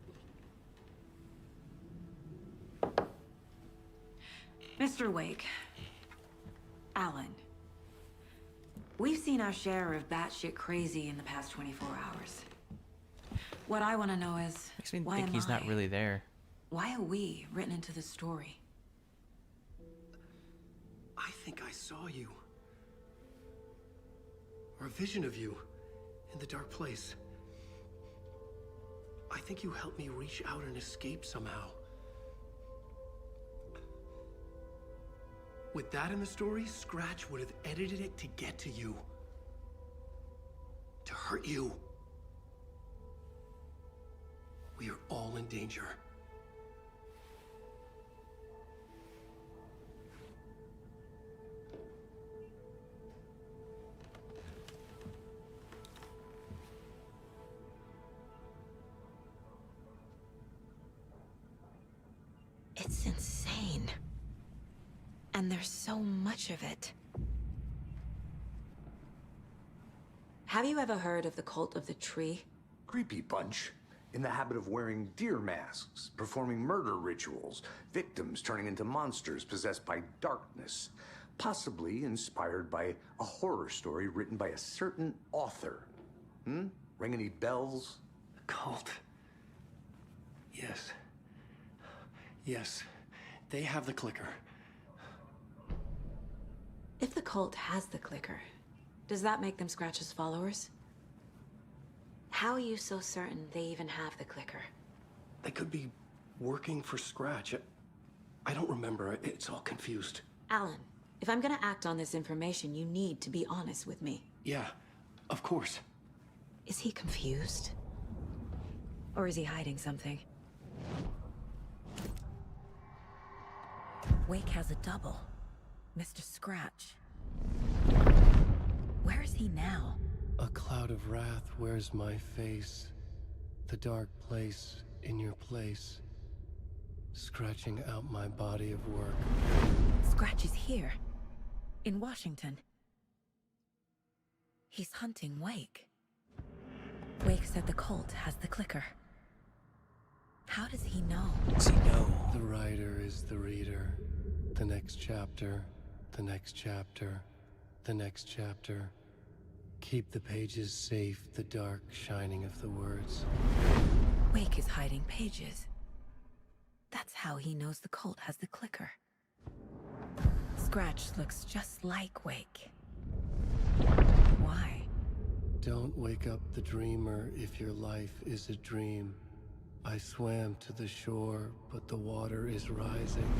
Mr. Wake. Alan. We've seen our share of batshit crazy in the past 24 hours. What I want to know is, Makes me why think am he's not I? really there. Why are we written into the story? I think I saw you. Or a vision of you in the Dark Place. I think you helped me reach out and escape somehow. With that in the story, Scratch would have edited it to get to you. To hurt you. We are all in danger. It's insane. And there's so much of it. Have you ever heard of the cult of the tree? Creepy bunch. In the habit of wearing deer masks, performing murder rituals, victims turning into monsters possessed by darkness, possibly inspired by a horror story written by a certain author. Ring any bells? Cult. Yes. Yes. They have the clicker. If the cult has the clicker, does that make them Scratch's followers? How are you so certain they even have the clicker? They could be working for Scratch. I don't remember. It's all confused. Alan, if I'm gonna act on this information, you need to be honest with me. Yeah, of course. Is he confused? Or is he hiding something? Wake has a double. Mr. Scratch. Where is he now? A cloud of wrath wears my face. The dark place in your place. Scratching out my body of work. Scratch is here. In Washington. He's hunting Wake. Wake said the cult has the clicker. How does he know? Does he know? The writer is the reader. The next chapter, the next chapter, the next chapter. Keep the pages safe, the dark shining of the words. Wake is hiding pages. That's how he knows the cult has the clicker. Scratch looks just like Wake. Why? Don't wake up the dreamer if your life is a dream. I swam to the shore, but the water is rising.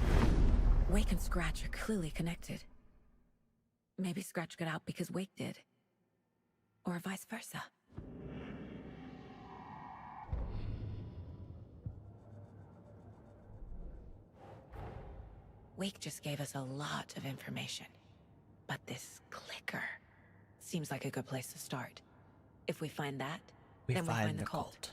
Wake and Scratch are clearly connected. Maybe Scratch got out because Wake did. Or vice versa. Wake just gave us a lot of information. But this clicker seems like a good place to start. If we find that, then we find the cult.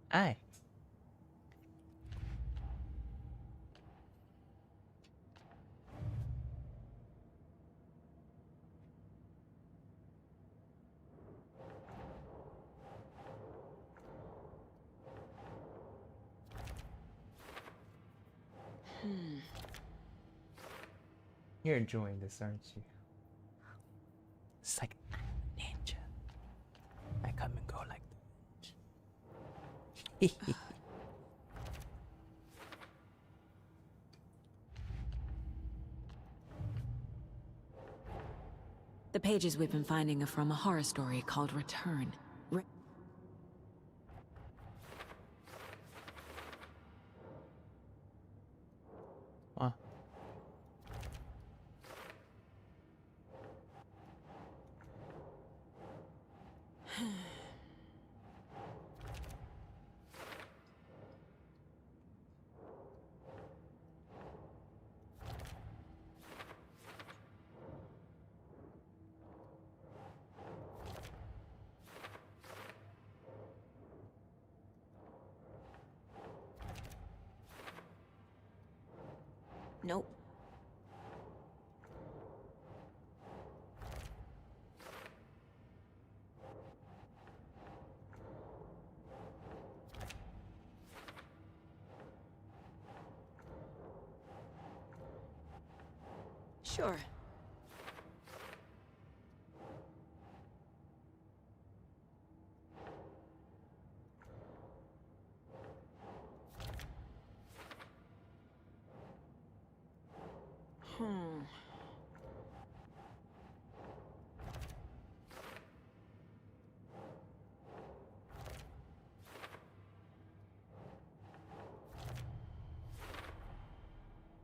Aye. You're enjoying this, aren't you? It's like ninja. I come and go like that. The pages we've been finding are from a horror story called Return. Huh. Nope. Sure.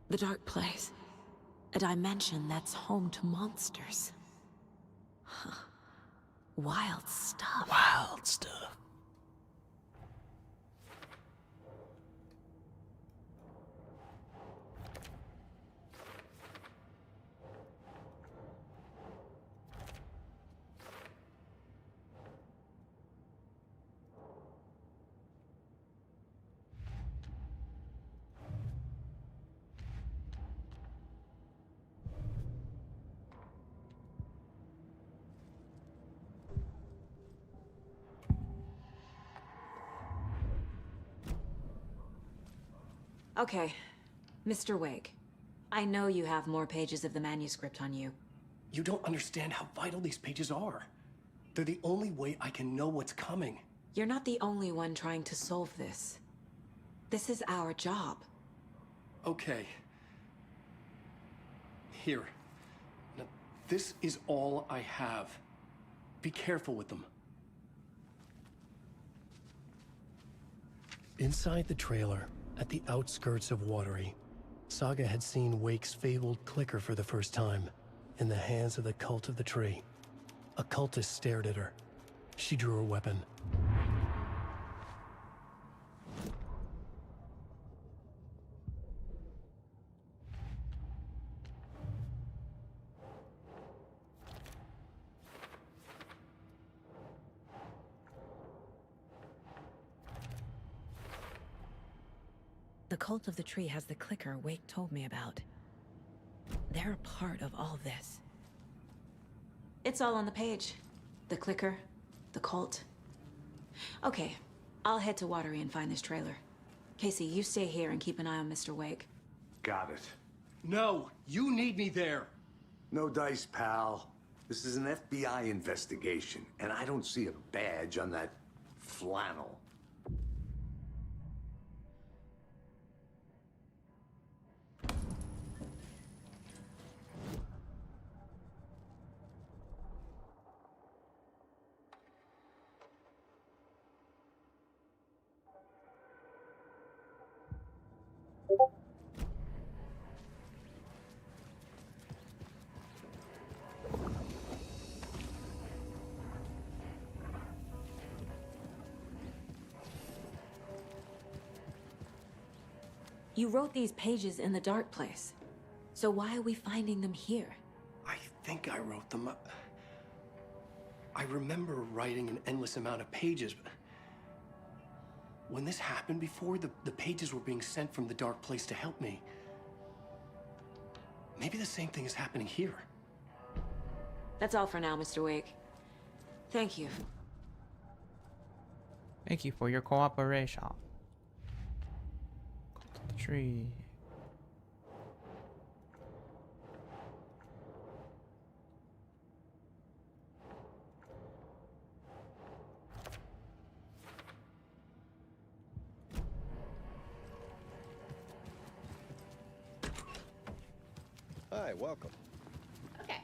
The dark place. A dimension that's home to monsters. Huh. Wild stuff. Wild stuff. Okay, Mr. Wake. I know you have more pages of the manuscript on you. You don't understand how vital these pages are. They're the only way I can know what's coming. You're not the only one trying to solve this. This is our job. Okay. Here. Now, this is all I have. Be careful with them. Inside the trailer, at the outskirts of Watery, Saga had seen Wake's fabled clicker for the first time, in the hands of the Cult of the Tree. A cultist stared at her. She drew her weapon. The Cult of the Tree has the clicker Wake told me about. They're a part of all of this. It's all on the page. The clicker, the cult. Okay, I'll head to Watery and find this trailer. Casey, you stay here and keep an eye on Mr. Wake. Got it. No, you need me there. No dice, pal. This is an FBI investigation, and I don't see a badge on that flannel. You wrote these pages in the dark place. So why are we finding them here? I think I wrote them. I remember writing an endless amount of pages, but when this happened before, the pages were being sent from the dark place to help me. Maybe the same thing is happening here. That's all for now, Mr. Wake. Thank you. Thank you for your cooperation. Tree. Hi, welcome. Okay.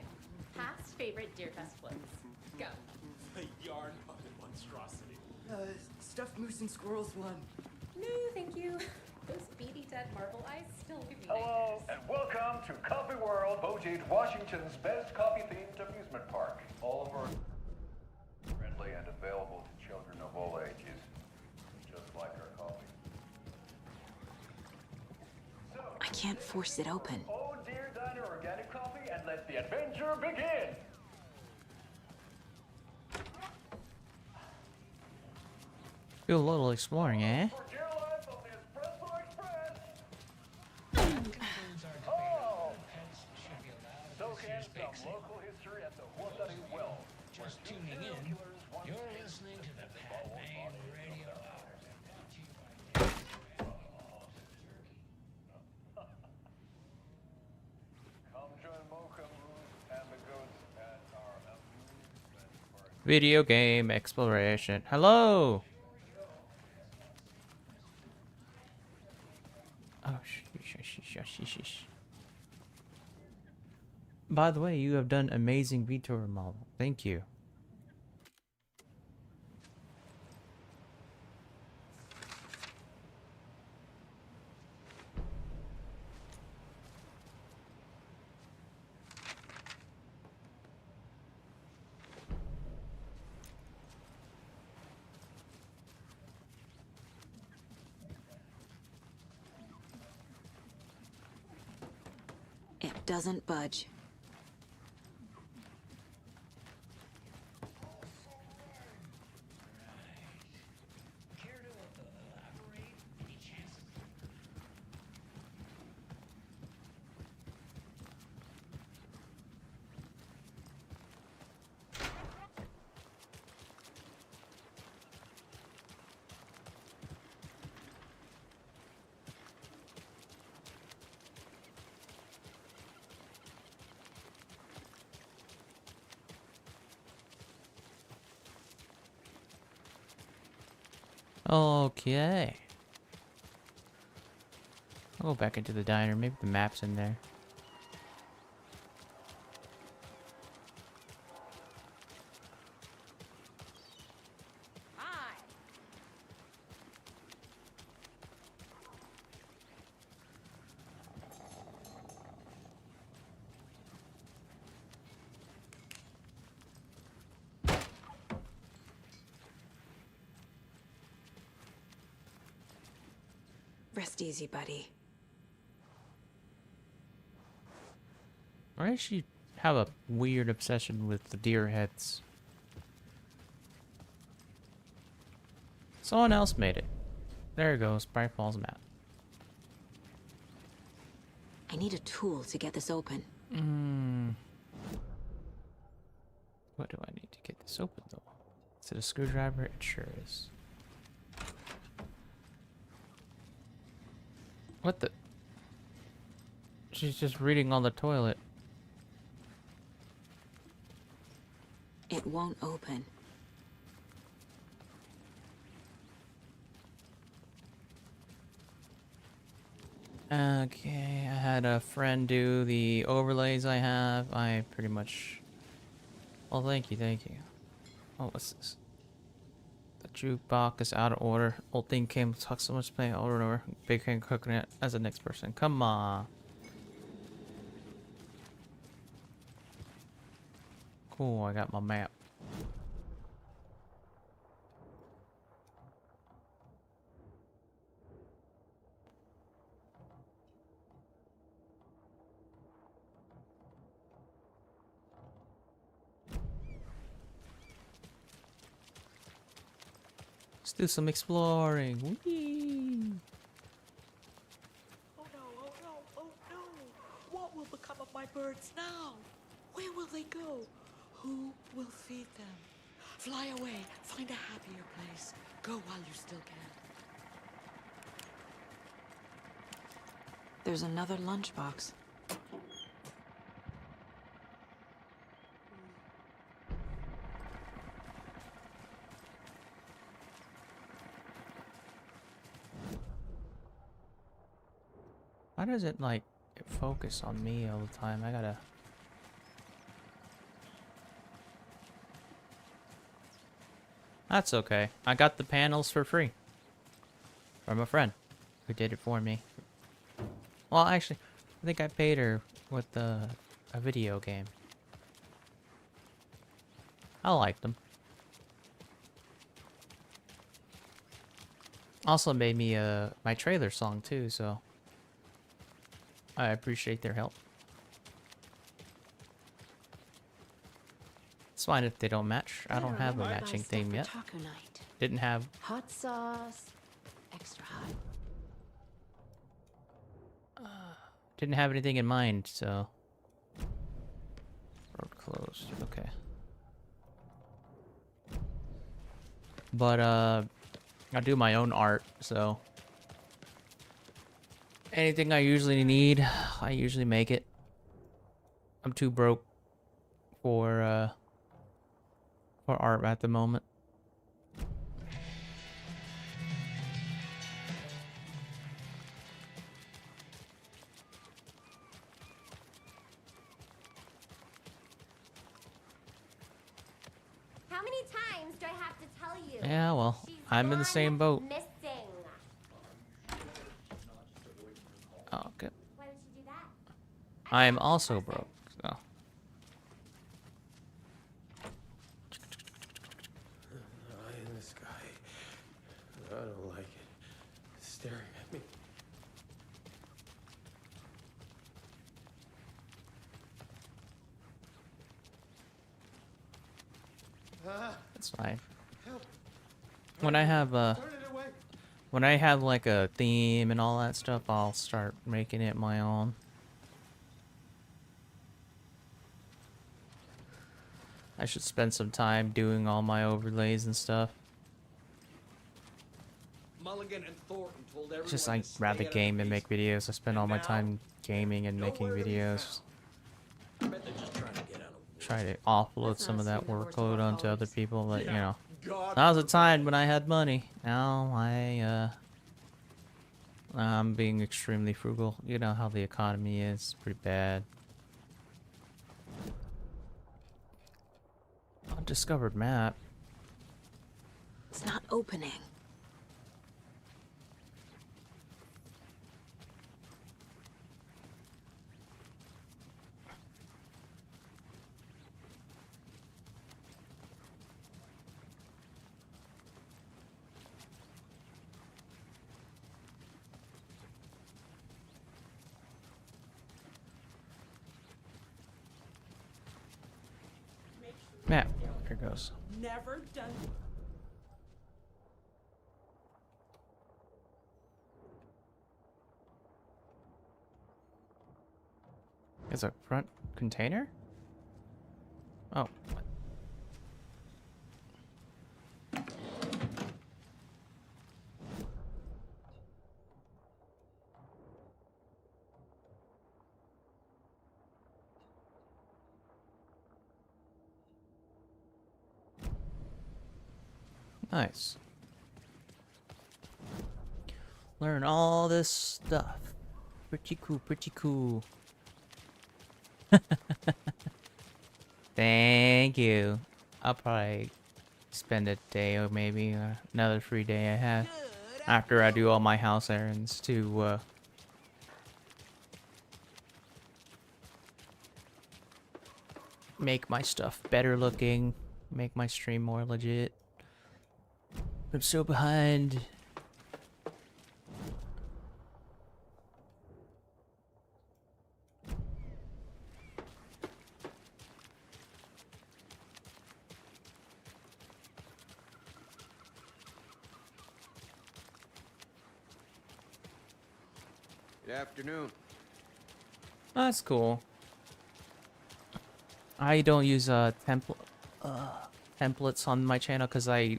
Past favorite Deer Fest floats. Go. The yarn puppet monstrosity. Stuffed moose and squirrels one. No, thank you. Those beady dead marble eyes still give me Hello, and welcome to Coffee World, Bojangles, Washington's best coffee-themed amusement park. All of our friendly and available to children of all ages, just like our coffee. So, I can't force it open. Oh, dear Diner Organic Coffee, and let the adventure begin! Do a little exploring, eh? Just tuning in, you're listening to the Batman Radio Hour. Come join Mocha Moose and the goats at our amusement park. Video game exploration. Hello. Oh, sheesh. By the way, you have done amazing VTuber model. Thank you. It doesn't budge. Okay. I'll go back into the diner. Maybe the map's in there. Rest easy, buddy. Why does she have a weird obsession with the deer heads? Someone else made it. There it goes. Bright Falls map. I need a tool to get this open. What do I need to get this open, though? Is it a screwdriver? It sure is. What the? She's just reading on the toilet. It won't open. Okay, I had a friend do the overlays I have. I pretty much... Well, thank you, thank you. Oh, what's this? The jukebox is out of order. Old thing came, talk so much, playing over and over. Big hand cooking it as the next person. Come on. Cool, I got my map. Let's do some exploring. Whee! Oh no, oh no, oh no! What will become of my birds now? Where will they go? Who will feed them? Fly away, find a happier place. Go while you still can. There's another lunchbox. Why does it, like, focus on me all the time? I gotta... That's okay. I got the panels for free. From a friend who did it for me. Well, actually, I think I paid her with a video game. I liked them. Also made me my trailer song too, so I appreciate their help. It's fine if they don't match. I don't have a matching theme yet. Didn't have. Hot sauce, extra hot. Didn't have anything in mind, so. Road closed. Okay. But I do my own art, so anything I usually need, I usually make it. I'm too broke for art at the moment. How many times do I have to tell you? Yeah, well, I'm in the same boat. Missing. Oh, okay. Why did you do that? I am also broke, so. Eye in the sky. I don't like it. It's staring at me. That's fine. Help. When I have Turn it away. when I have like a theme and all that stuff, I'll start making it my own. I should spend some time doing all my overlays and stuff. Mulligan and Thornton told everyone It's just to I'd stay rather out of game the and make videos. I spend all my time gaming and making videos. I bet they're just trying to get out of Try to offload some of that workload onto other people, but you know. God That was a time when I had money. Now I'm being extremely frugal. You know how the economy is. Pretty bad. Undiscovered map. It's not opening. Map. Here goes. Never done. There's a front container? Oh. Nice. Learn all this stuff. Pretty cool, pretty cool. Thank you. I'll probably spend a day or maybe another free day I have after I do all my house errands to make my stuff better looking, make my stream more legit. I'm so behind. Good afternoon. That's cool. I don't use templates on my channel because I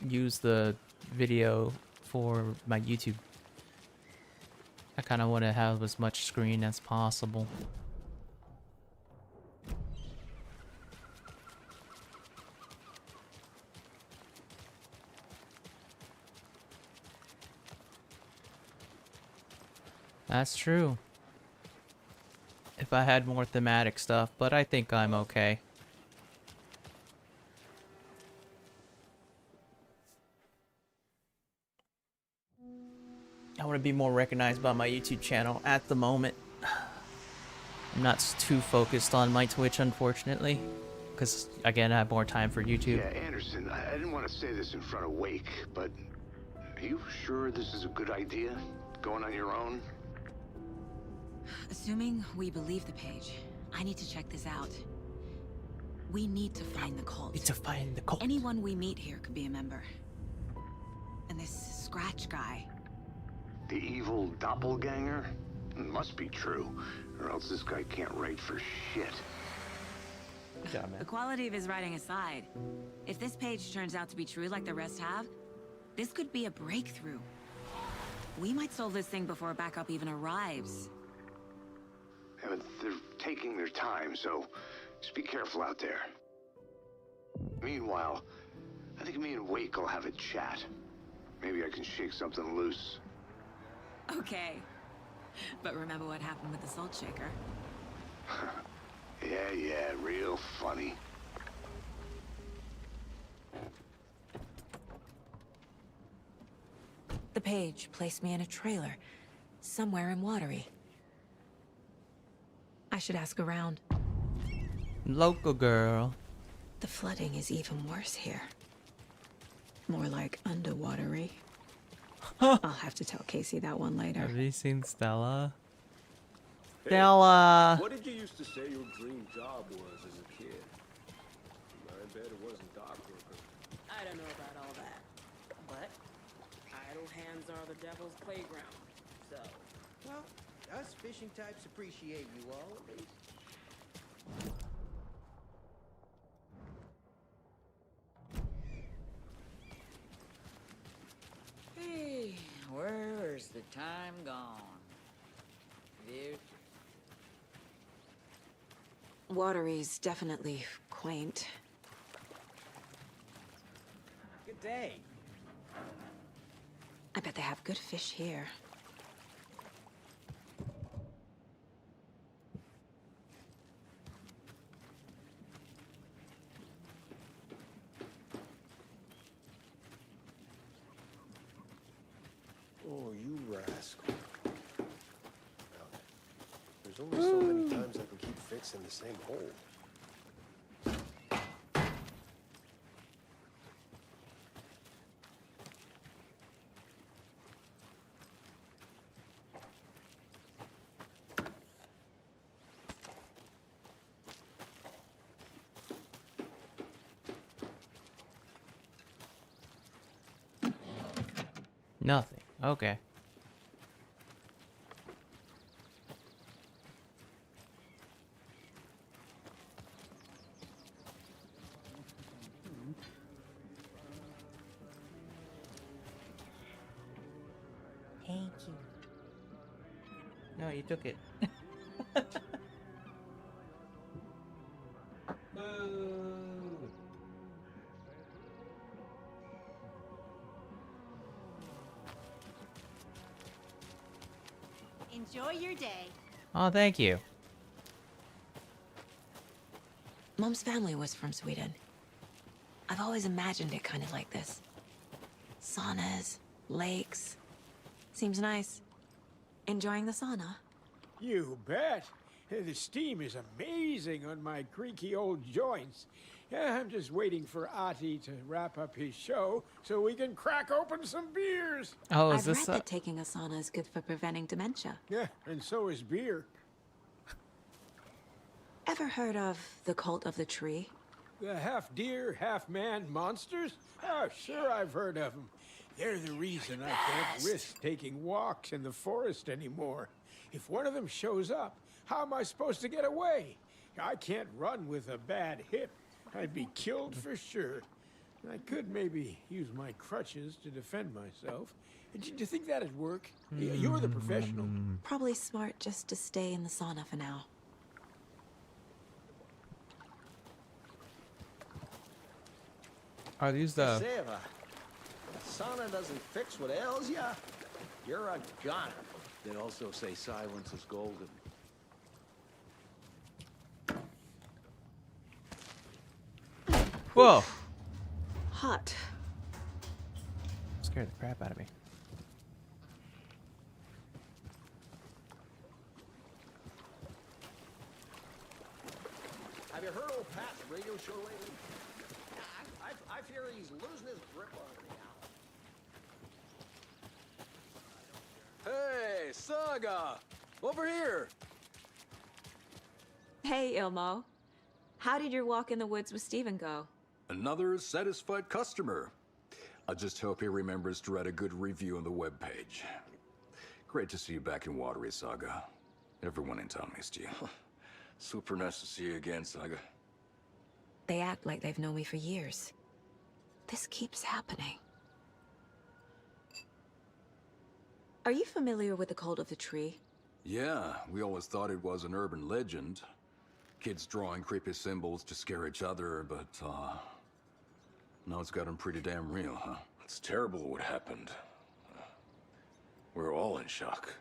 use the video for my YouTube. I kind of want to have as much screen as possible. That's true. If I had more thematic stuff, but I think I'm okay. I want to be more recognized by my YouTube channel at the moment. I'm not too focused on my Twitch, unfortunately, because again, I have more time for YouTube. Yeah, Anderson, I didn't want to say this in front of Wake, but are you sure this is a good idea? Going on your own? Assuming we believe the page, I need to check this out. We need to find the cult. Need to find the cult. Anyone we meet here could be a member. And this Scratch guy. The evil doppelganger? It must be true, or else this guy can't write for shit. Yeah, man. The quality of his writing aside, if this page turns out to be true like the rest have, this could be a breakthrough. We might solve this thing before a backup even arrives. Yeah, but they're taking their time, so just be careful out there. Meanwhile, I think me and Wake will have a chat. Maybe I can shake something loose. Okay. But remember what happened with the salt shaker? Yeah, real funny. The page placed me in a trailer, somewhere in Watery. I should ask around. Local girl. The flooding is even worse here. More like underwatery. I'll have to tell Casey that one later. Have you seen Stella? Stella! What did you used to say your dream job was as a kid? I bet it wasn't dock worker. I don't know about all that, but idle hands are the devil's playground. So, well, us fishing types appreciate you all at least. Hey, where's the time gone? Dear. Watery's definitely quaint. Good day. I bet they have good fish here. rascal. Now, there's only so many times I can keep fixing the same hole. Nothing. Okay. Thank you. No, you took it. Boo. Enjoy your day. Oh, thank you. Mom's family was from Sweden. I've always imagined it kind of like this. Saunas, lakes. Seems nice. Enjoying the sauna? You bet. The steam is amazing on my creaky old joints. I'm just waiting for Ati to wrap up his show so we can crack open some beers. Oh, I've read that taking a sauna is good for preventing dementia. Yeah, and so is beer. Ever heard of the cult of the tree? The half-deer, half-man monsters? Oh, sure I've heard of them. They're the reason I can't risk taking walks in the forest anymore. If one of them shows up, how am I supposed to get away? I can't run with a bad hip. I'd be killed for sure. I could maybe use my crutches to defend myself. Do you think that'd work? You're the professional. Probably smart just to stay in the sauna for now. Are these the... Seva, sauna doesn't fix what ails ya. You're a goner. They also say silence is golden. Whoa! Hot. Scared the crap out of me. Have you heard old Pat's radio show lately? I fear he's losing his grip on it now. Hey, Saga! Over here! Hey, Ilmo. How did your walk in the woods with Steven go? Another satisfied customer. I just hope he remembers to write a good review on the webpage. Great to see you back in Watery, Saga. Everyone in town missed you. Super nice to see you again, Saga. They act like they've known me for years. This keeps happening. Are you familiar with the cult of the tree? Yeah, we always thought it was an urban legend. Kids drawing creepy symbols to scare each other, but, now it's gotten pretty damn real, huh? It's terrible what happened. We're all in shock.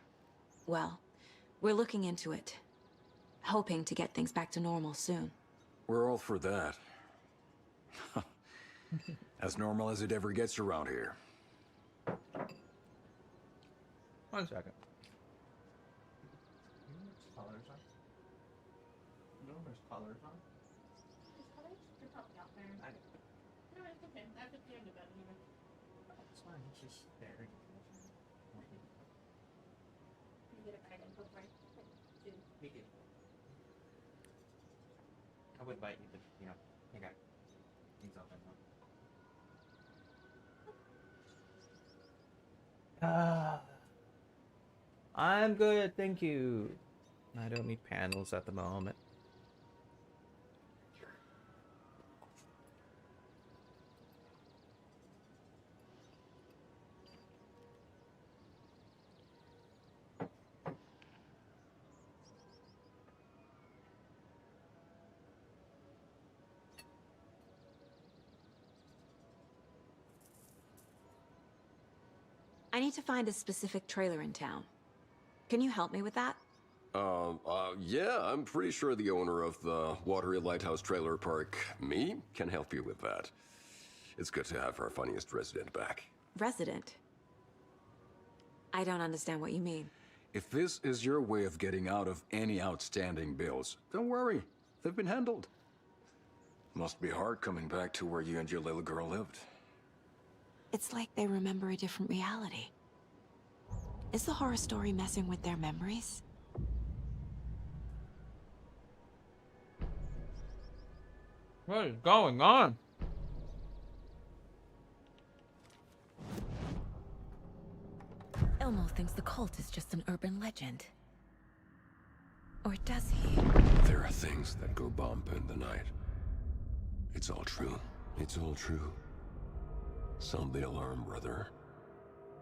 Well, we're looking into it. Hoping to get things back to normal soon. We're all for that. As normal as it ever gets around here. 1 second. Colors on? There's colors? They're probably out there. No, it's okay. I could do it better even. It's fine, it's just there. You get it right in before I do. Me too. I would bite you, but, you know, I got things open. I'm good, thank you. I don't need panels at the moment. I need to find a specific trailer in town. Can you help me with that? Yeah, I'm pretty sure the owner of the Watery Lighthouse Trailer Park, me, can help you with that. It's good to have our funniest resident back. Resident? I don't understand what you mean. If this is your way of getting out of any outstanding bills, don't worry. They've been handled. Must be hard coming back to where you and your little girl lived. It's like they remember a different reality. Is the horror story messing with their memories? What is going on? Elmo thinks the cult is just an urban legend. Or does he? There are things that go bump in the night. It's all true. It's all true. Sound the alarm, brother.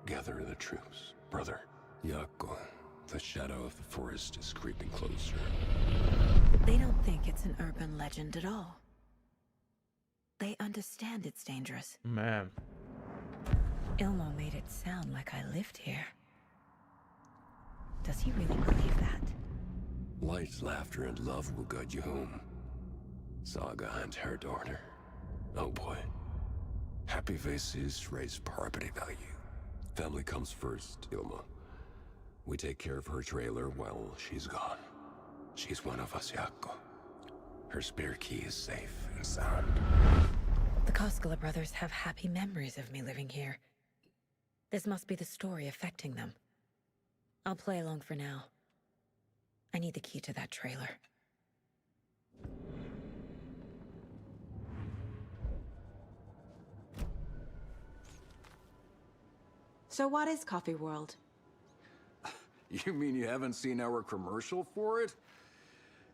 Gather the troops, brother. Yako, the shadow of the forest is creeping closer. They don't think it's an urban legend at all. They understand it's dangerous. Man. Ilmo made it sound like I lived here. Does he really believe that? Light, laughter, and love will guide you home. Saga and her daughter. Oh boy. Happy faces raise property value. Family comes first, Ilma. We take care of her trailer while she's gone. She's one of us, Yako. Her spare key is safe and sound. The Koskela brothers have happy memories of me living here. This must be the story affecting them. I'll play along for now. I need the key to that trailer. So what is Coffee World? You mean you haven't seen our commercial for it?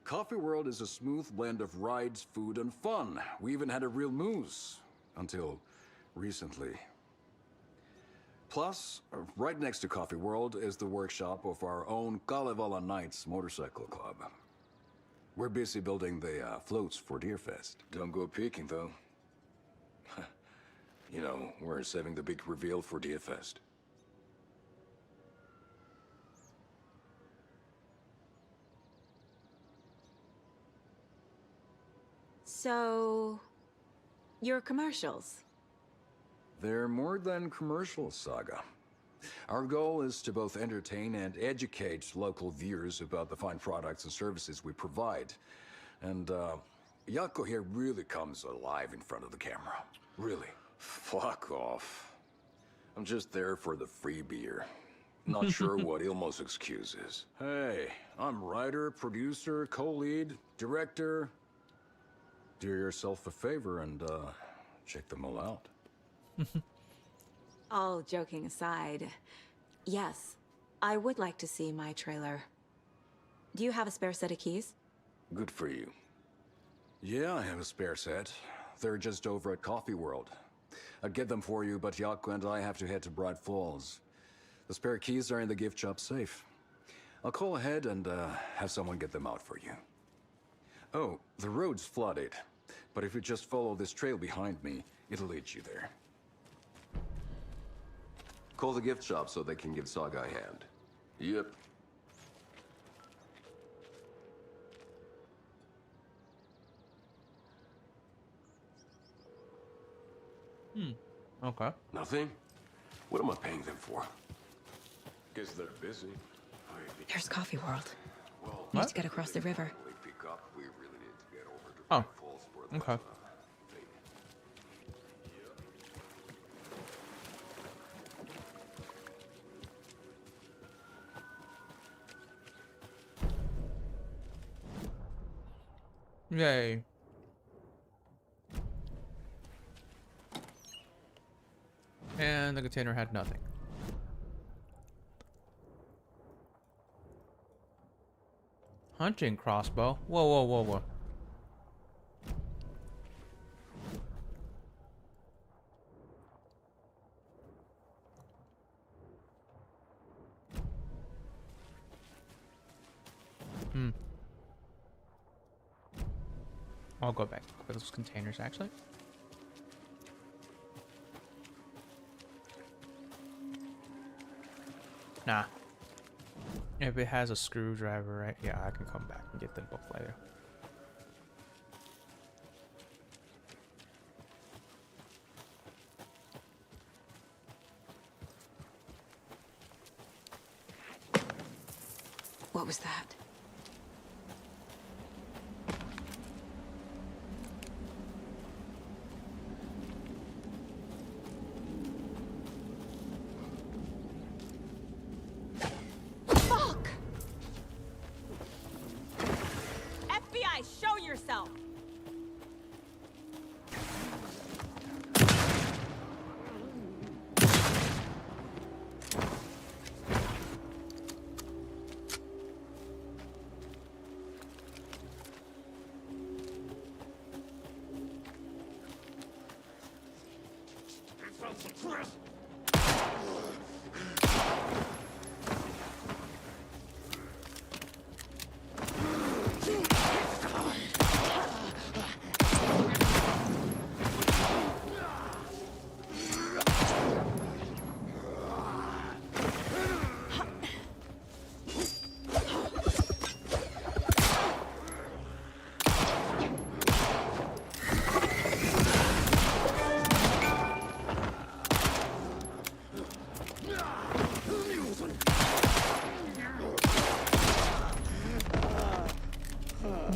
Coffee World is a smooth blend of rides, food, and fun. We even had a real moose. Until recently. Plus, right next to Coffee World is the workshop of our own Kalevala Knights Motorcycle Club. We're busy building the floats for Deerfest. Don't go peeking, though. You know, we're saving the big reveal for Deerfest. So... your commercials? They're more than commercials, Saga. Our goal is to both entertain and educate local viewers about the fine products and services we provide. And, Yako here really comes alive in front of the camera. Really. Fuck off. I'm just there for the free beer. Not sure what Ilmo's excuse is. Hey, I'm writer, producer, co-lead, director. Do yourself a favor and, check them all out. All joking aside, yes, I would like to see my trailer. Do you have a spare set of keys? Good for you. Yeah, I have a spare set. They're just over at Coffee World. I'd get them for you, but Yako and I have to head to Bright Falls. The spare keys are in the gift shop safe. I'll call ahead and have someone get them out for you. Oh, the road's flooded, but if you just follow this trail behind me, it'll lead you there. Call the gift shop so they can give Saga a hand. Yep. Okay. Nothing? What am I paying them for? Guess they're busy. There's Coffee World. Well, Need to get across the river. We really need to get over to Oh. Bright Falls for the Okay. thing. Yay. And the container had nothing. Hunting crossbow. Whoa, whoa, whoa, whoa. I'll go back to those containers, actually. Nah. If it has a screwdriver, right? Yeah, I can come back and get them both later. What was that? Fuck! FBI, show yourself!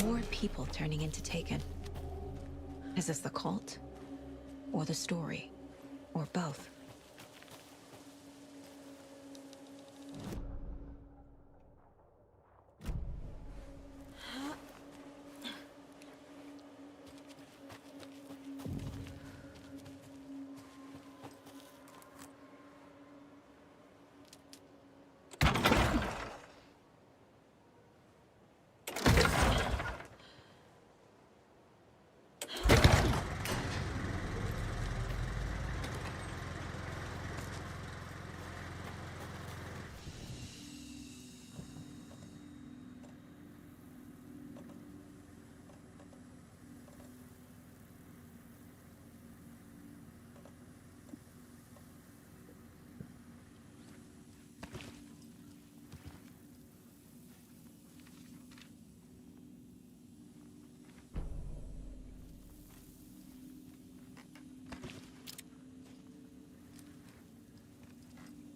More people turning into Taken. Is this the cult? Or the story? Or both?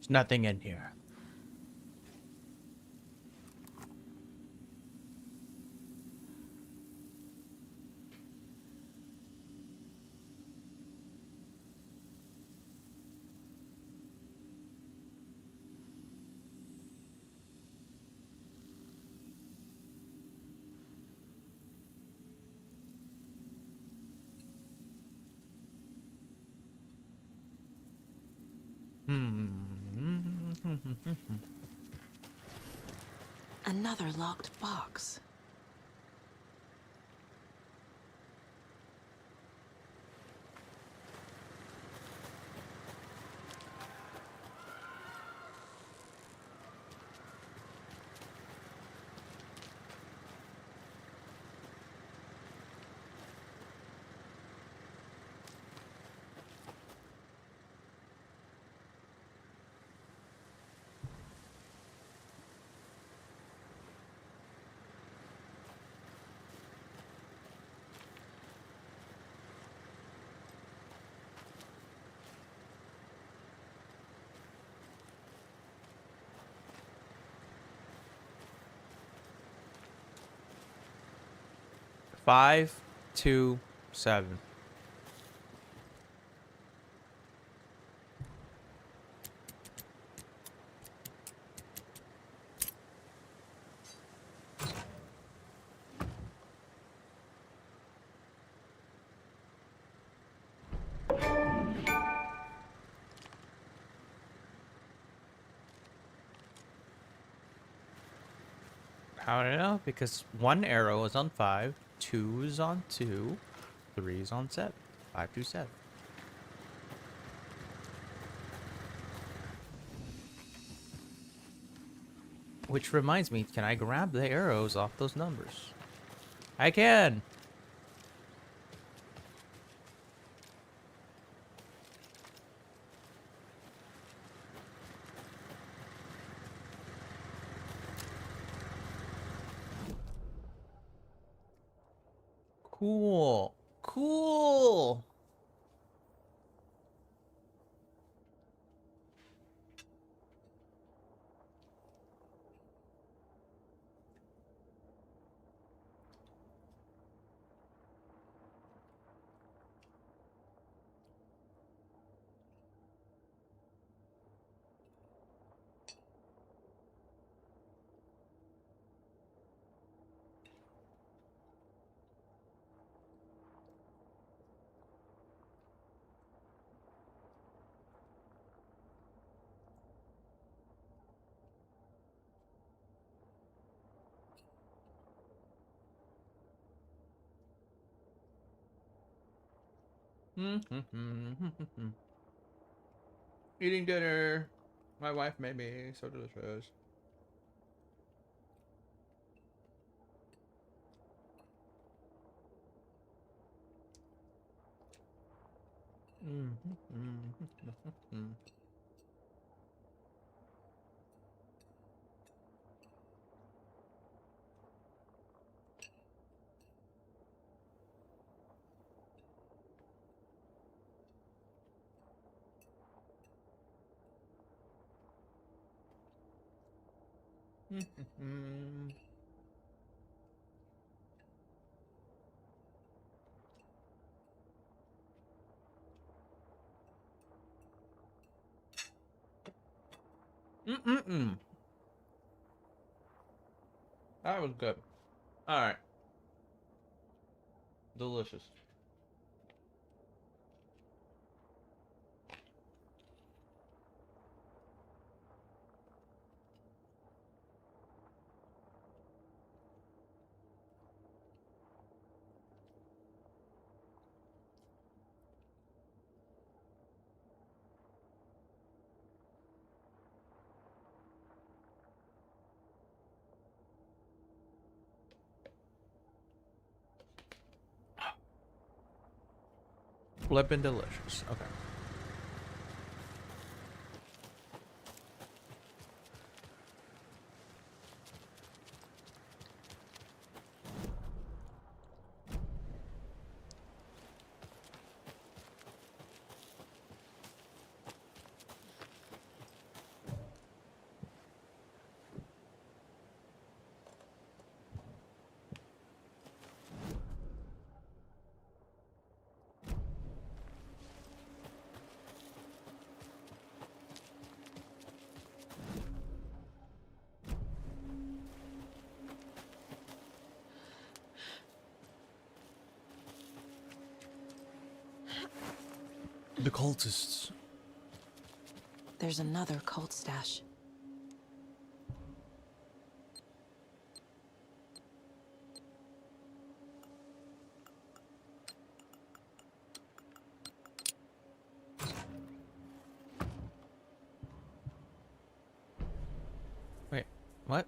There's nothing in here. Another locked box. Five, 2, 7. How do I know? Because one arrow is on 5, 2 is on 2, 3 is on 7. 5 through 7. Which reminds me, can I grab the arrows off those numbers? I can! Cool. Cool. Eating dinner. My wife made me so delicious. That was good. All right. Delicious. Flippin' delicious. Okay. The cultists. There's another cult stash. Wait, what?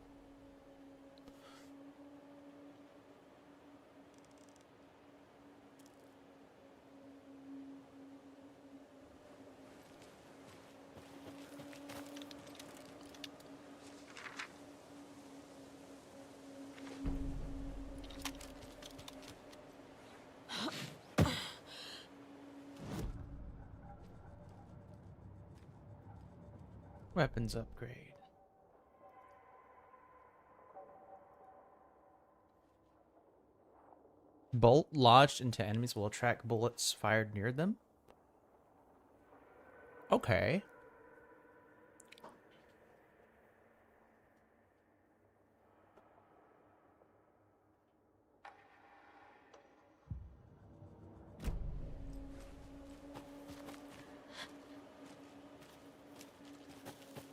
Weapons upgrade. Bolt lodged into enemies will attract bullets fired near them. Okay.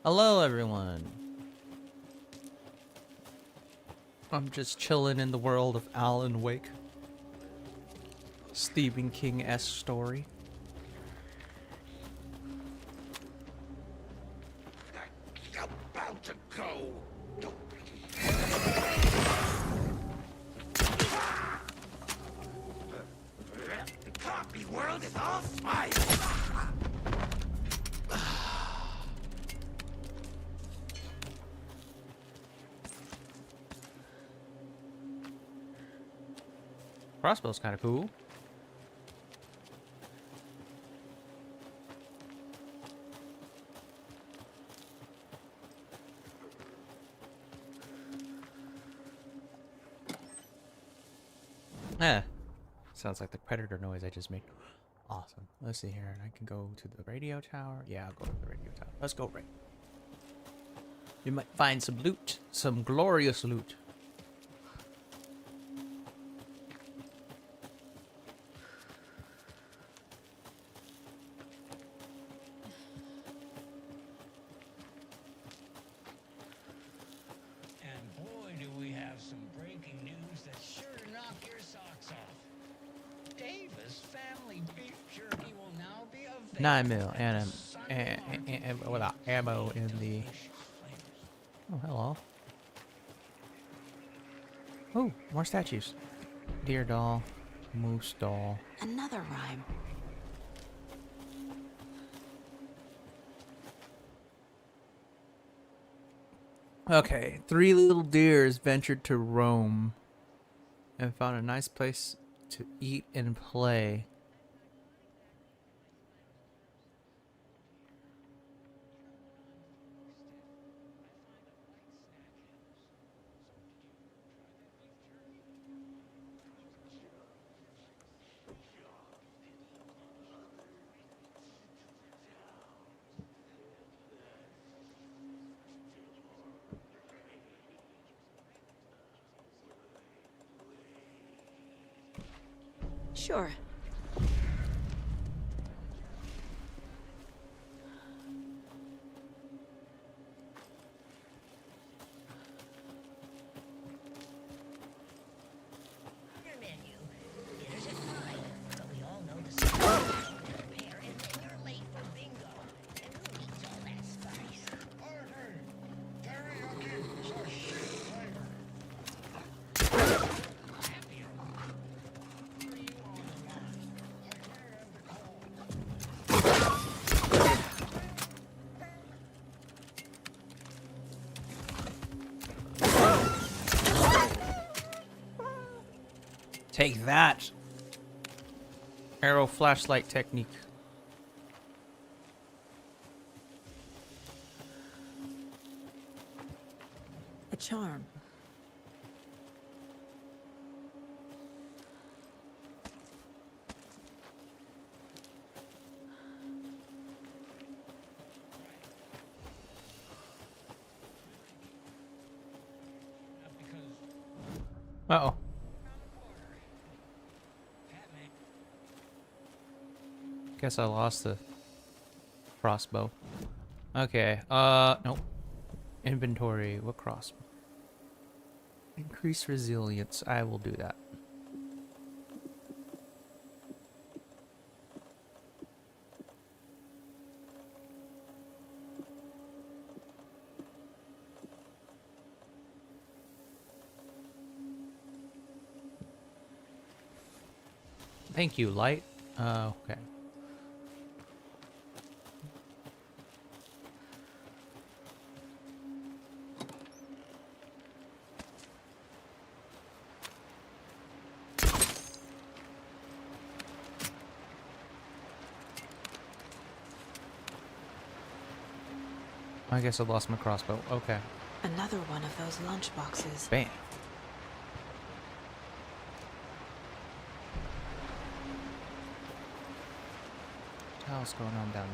Hello, everyone. I'm just chilling in the world of Alan Wake. Stephen King-esque story. About to go. The copy world is all fire. Crossbow's kind of cool. Eh. Sounds like the predator noise I just made. Awesome. Let's see here. I can go to the radio tower. Yeah, I'll go to the radio tower. Let's go right. You might find some loot. Some glorious loot. And boy, do we have some breaking news that's sure to knock your socks off. Davis family picture 9mm and without ammo in the. Oh, hello. Oh, more statues. Deer doll, moose doll. Another rhyme. Okay, 3 little deers ventured to Rome and found a nice place to eat and play. Sure. Take that! Arrow flashlight technique. A charm. Uh-oh. Guess I lost the crossbow. Okay, nope. Inventory, what crossbow? Increase resilience, I will do that. Thank you, light. Okay. I guess I lost my crossbow. Okay. Another one of those lunch boxes. Bam. What the hell's going on down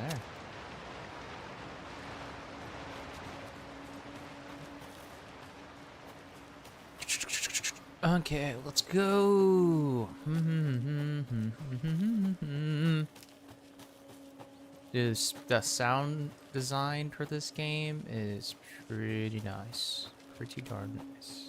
there? Okay, let's go. The sound design for this game is pretty nice. Pretty darn nice.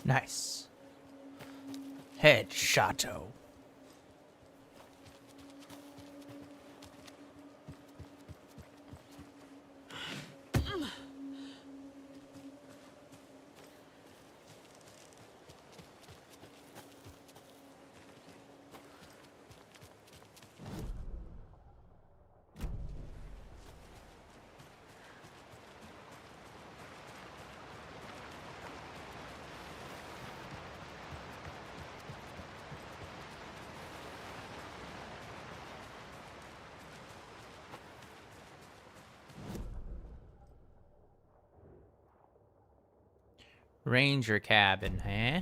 Nice. Headshoto. Ranger cabin, huh?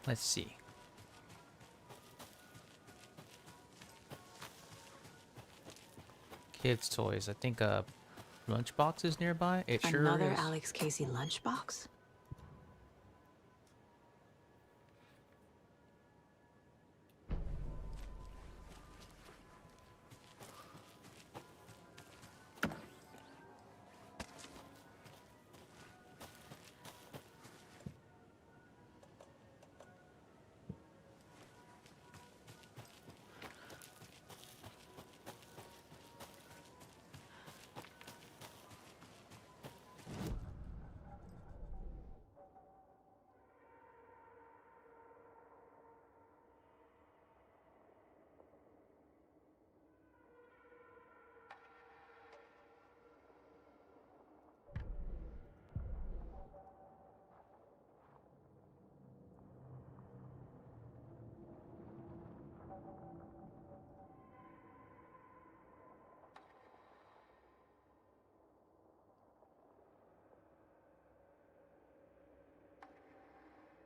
Let's see. Kids' toys. I think lunchbox is nearby. It sure Another is. Alex Casey lunchbox?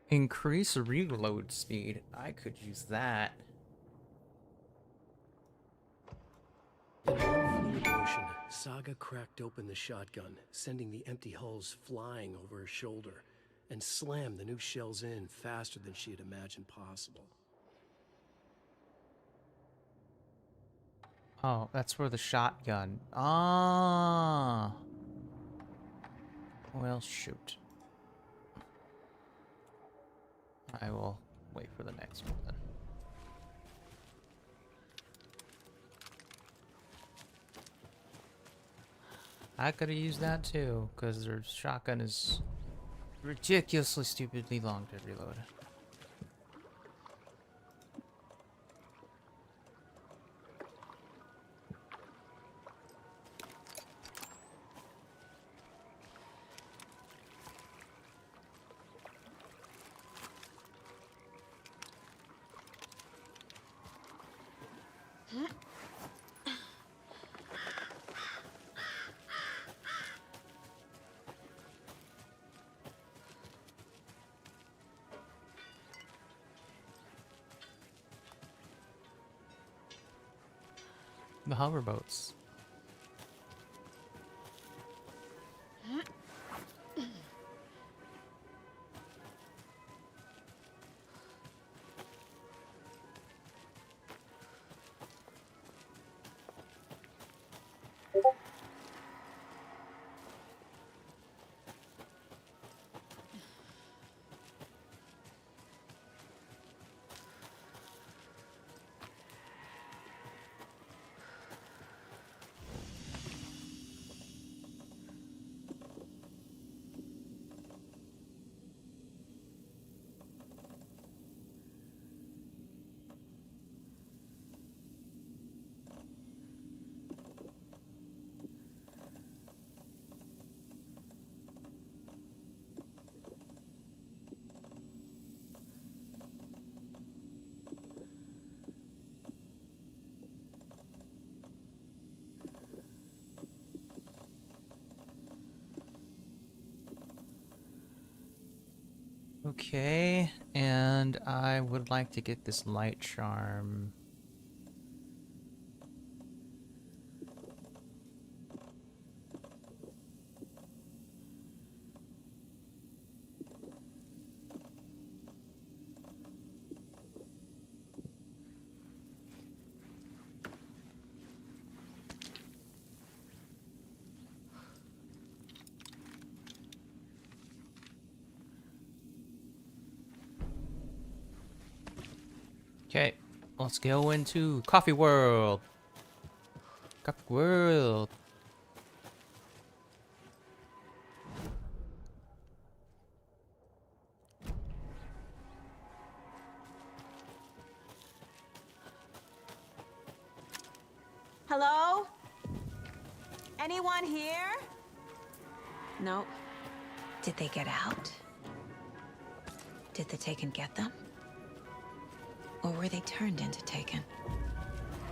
Increase reload speed. I could use that. In one fluid motion, Saga cracked open the shotgun, sending the empty hulls flying over her shoulder, and slammed the new shells in faster than she had imagined possible. Oh, that's where the shotgun. Ah. Well, shoot. I will wait for the next one then. I could have used that too, because their shotgun is ridiculously stupidly long to reload. The hoverboats. Okay, and I would like to get this light charm. Okay, let's go into Coffee World. Coffee World. Hello? Anyone here? No. Did they get out? Did the Taken get them? Or were they turned into Taken?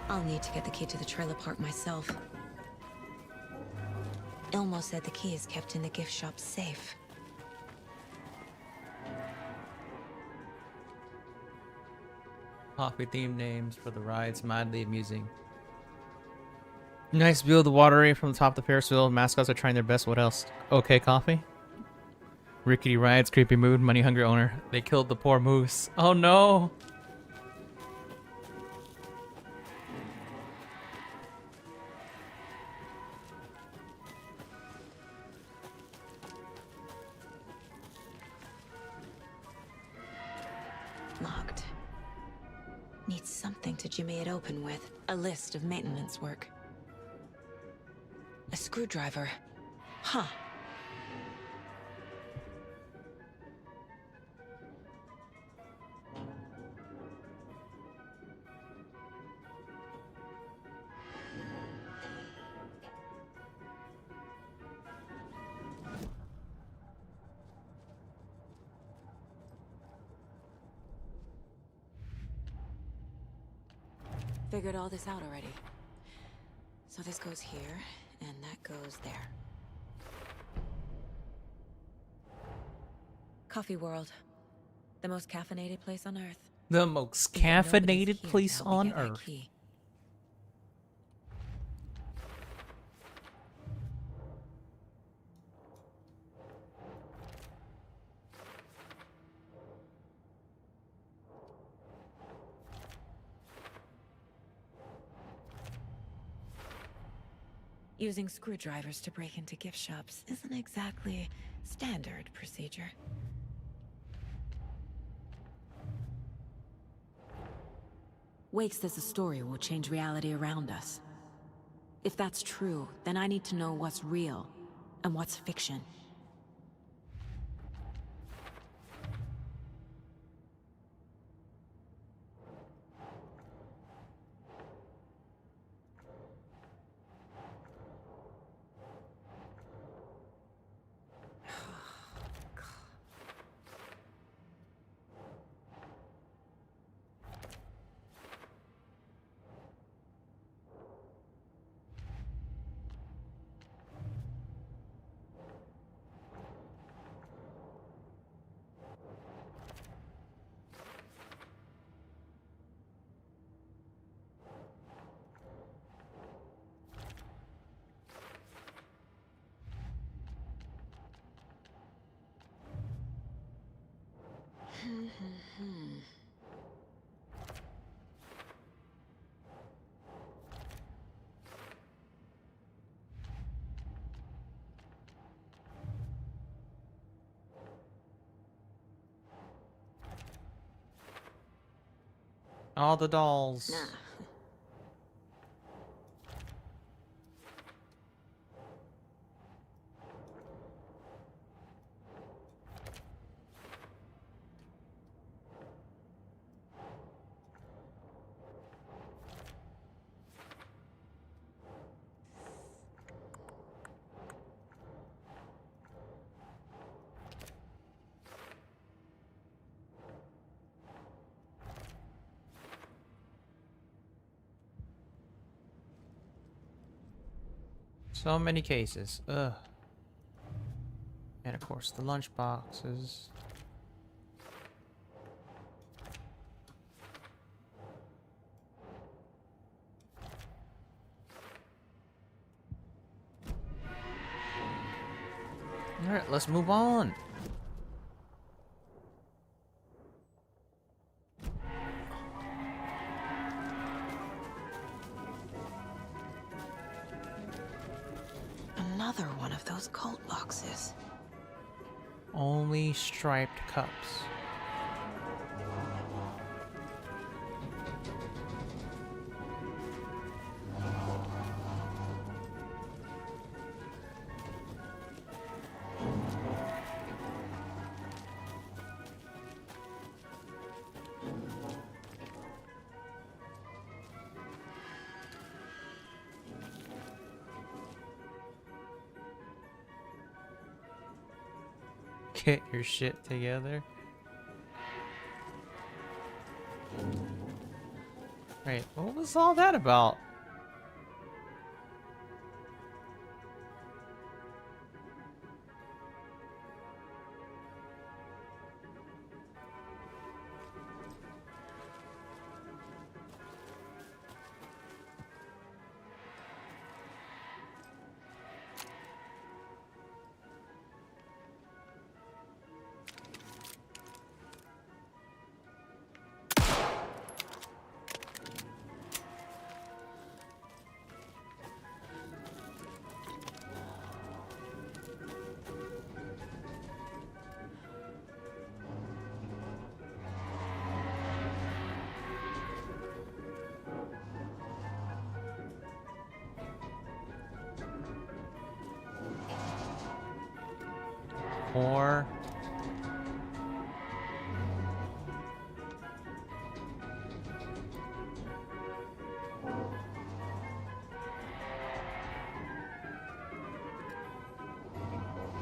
I'll need to get the key to the trailer park myself. Ilmo said the key is kept in the gift shop safe. Coffee themed names for the rides, mildly amusing. Nice view of the water area from the top of the Ferris wheel. Mascots are trying their best. What else? Okay, coffee. Rickety rides, creepy mood, money hungry owner. They killed the poor moose. Oh no! Locked. Needs something to jimmy it open with. A list of maintenance work. A screwdriver. Huh. Figured all this out already. So this goes here, and that goes there. Coffee World. The most caffeinated place on Earth. The most caffeinated place on Earth. Using screwdrivers to break into gift shops isn't exactly standard procedure. Wake says the story will change reality around us. If that's true, then I need to know what's real and what's fiction. All the dolls. Nah. So many cases. Ugh. And of course the lunch boxes. Alright, let's move on. Another one of those cult boxes. Only striped cups. Get your shit together. Wait, what was all that about? Four.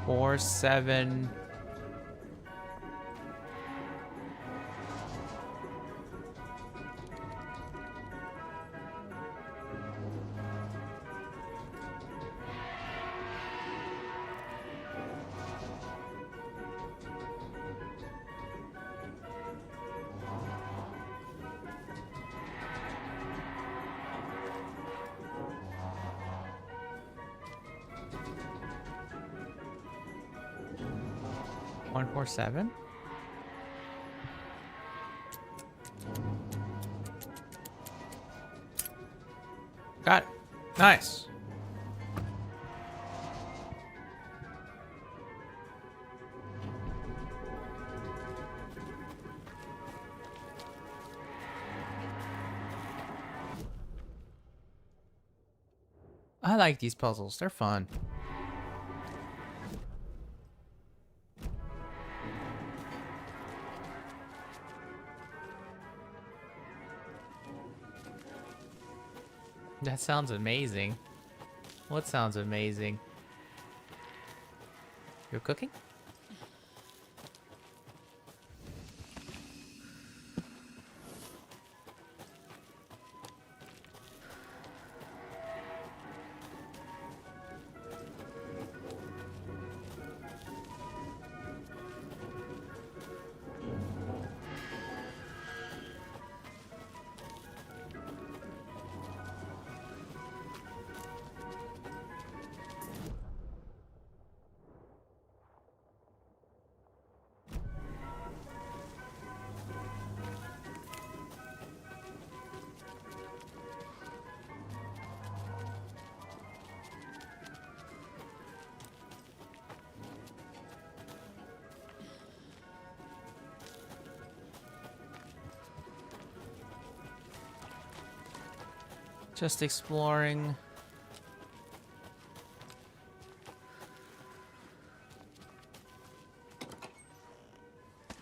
Four, 7. One, 4, 7. Got it. Nice. I like these puzzles. They're fun. That sounds amazing. What sounds amazing? You're cooking? Just exploring.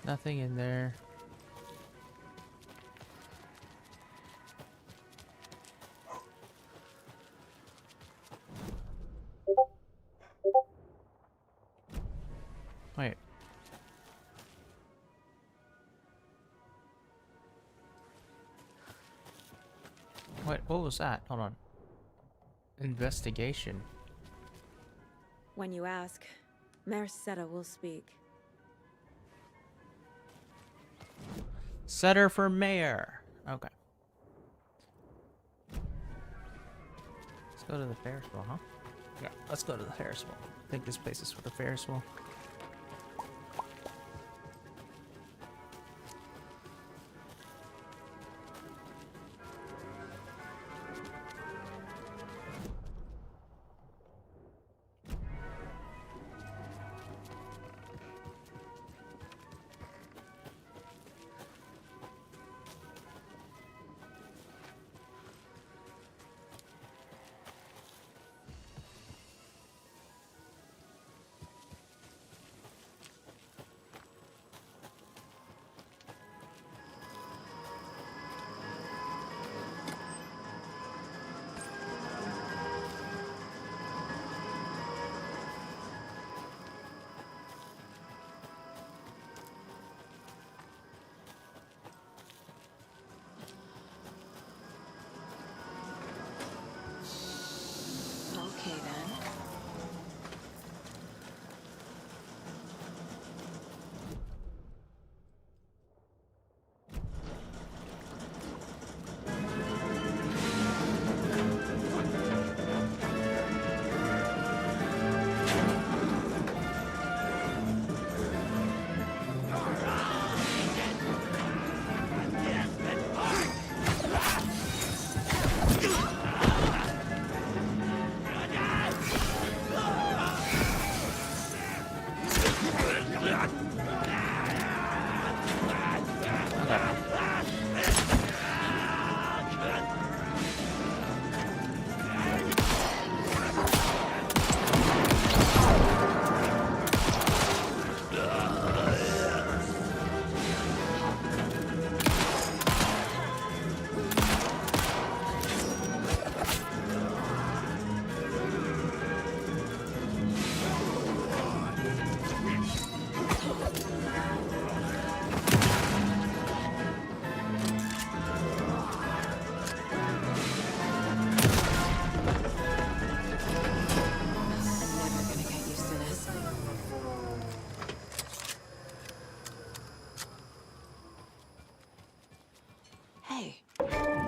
Nothing in there. Wait. What was that? Hold on. Investigation. When you ask, Mayor Seta will speak. Set her for mayor. Okay. Let's go to the Ferris wheel, huh? Yeah, let's go to the Ferris wheel. I think this place is for the Ferris wheel.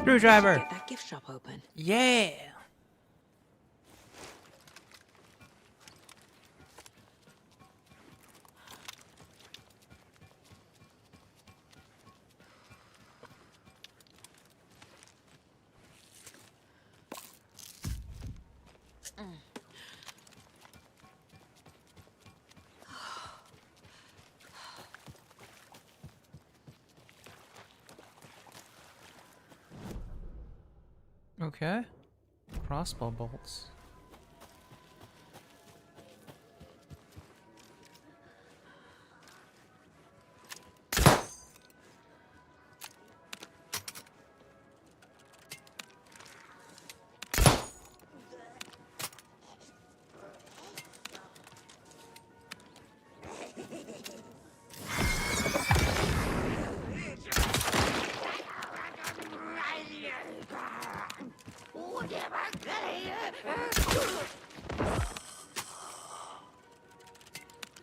Screwdriver. Get that gift shop open. Yeah. Okay. Crossbow bolts.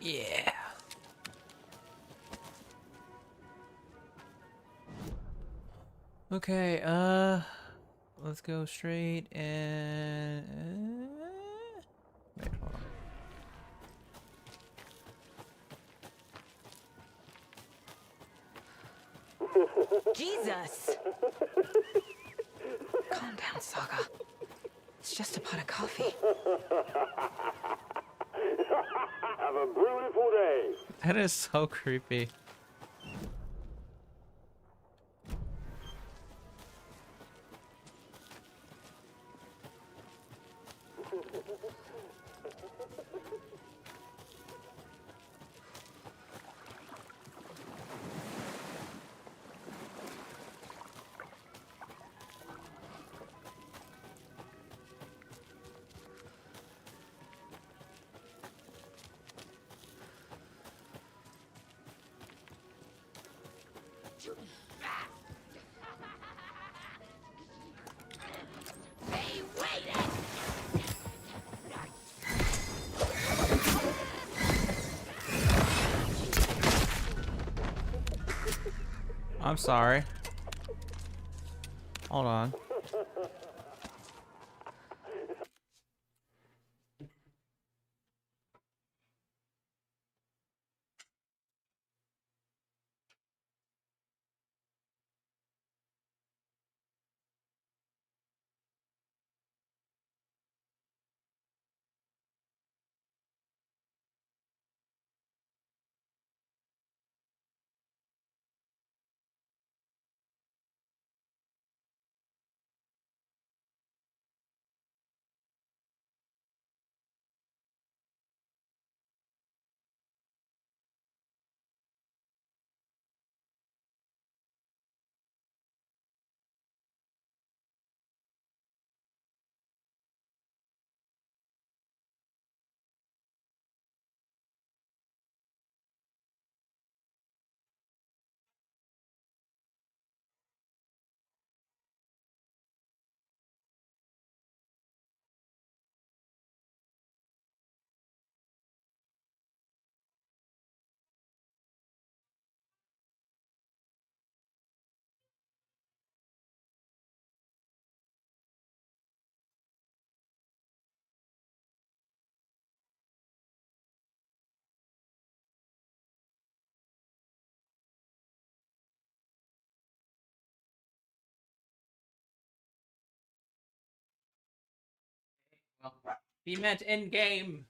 Yeah. Okay, let's go straight and wait, hold on. Jesus! Calm down, Saga. It's just a pot of coffee. Have a beautiful day. That is so creepy. I'm sorry. Hold on. Well, he meant in game.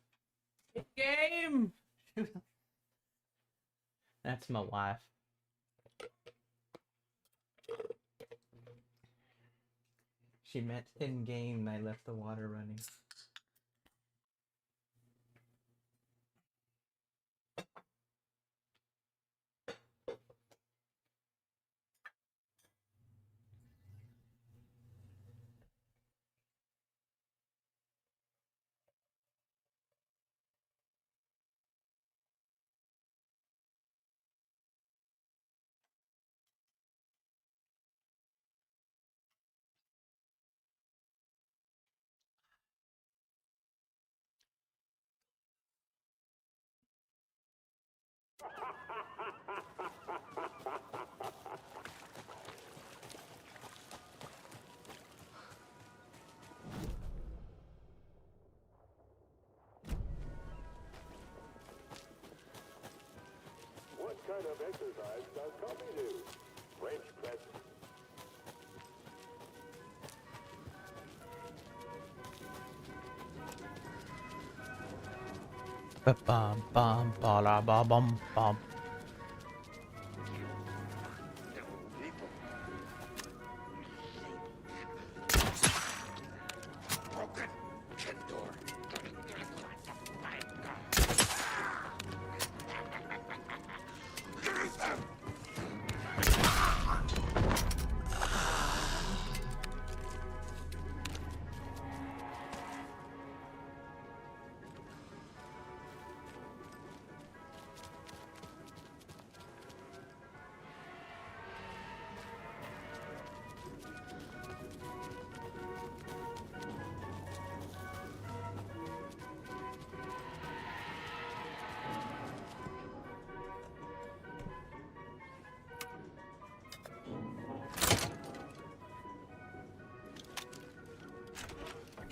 In game. That's my wife. She meant in game. I left the water running. Ba-bum, bum, ba-la-ba-bum, bum.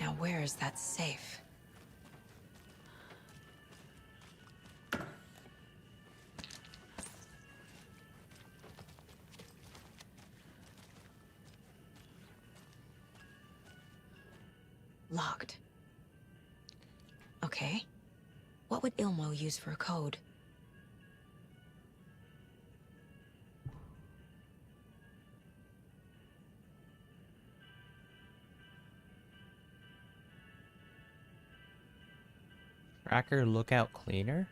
Now where is that safe? Locked. Okay. What would Ilmo use for a code? Tracker lookout cleaner?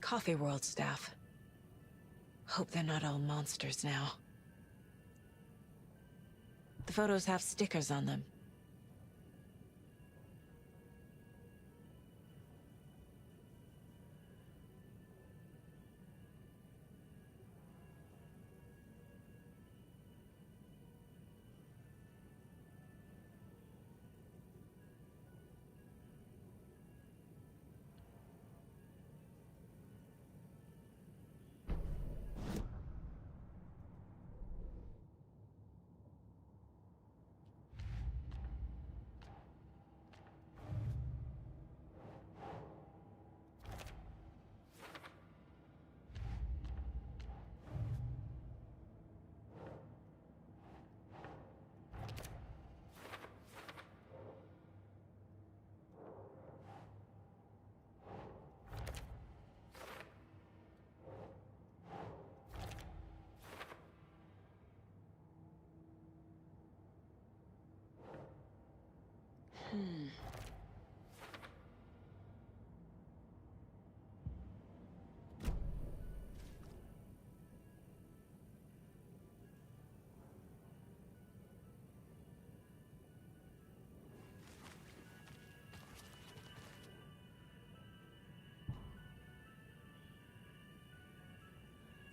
Coffee World staff. Hope they're not all monsters now. The photos have stickers on them.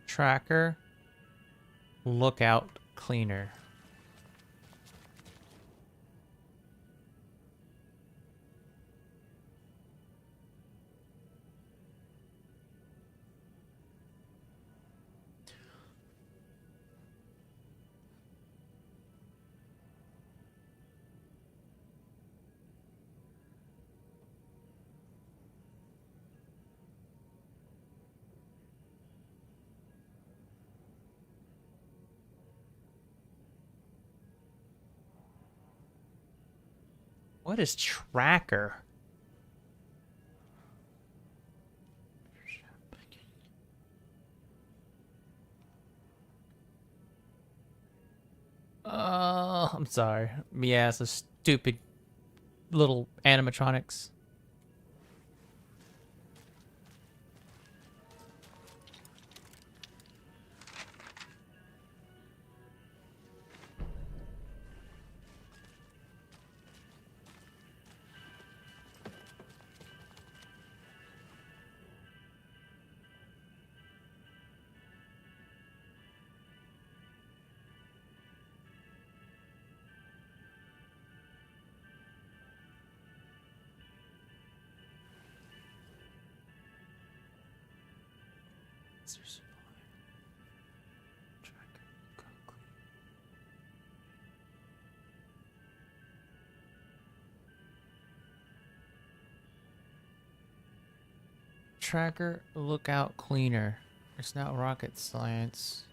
Tracker lookout cleaner. What is tracker? Oh, I'm sorry. Yeah, it's a stupid little animatronics. tracker, lookout cleaner. It's not rocket science.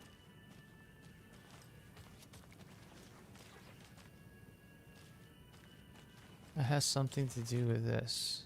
It has something to do with this.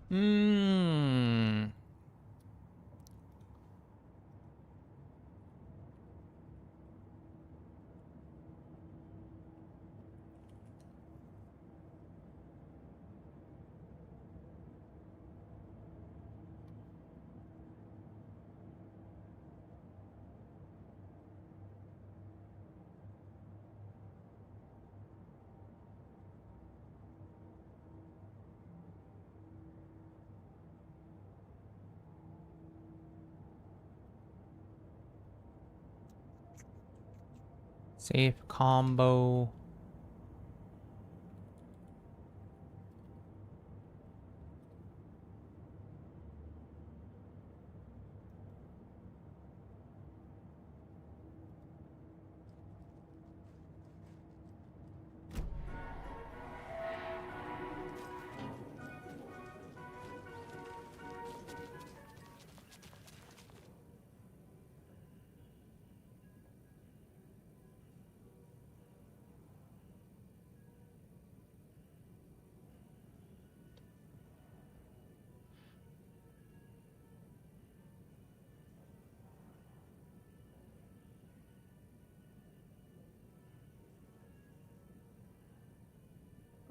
Hmm. Safe combo.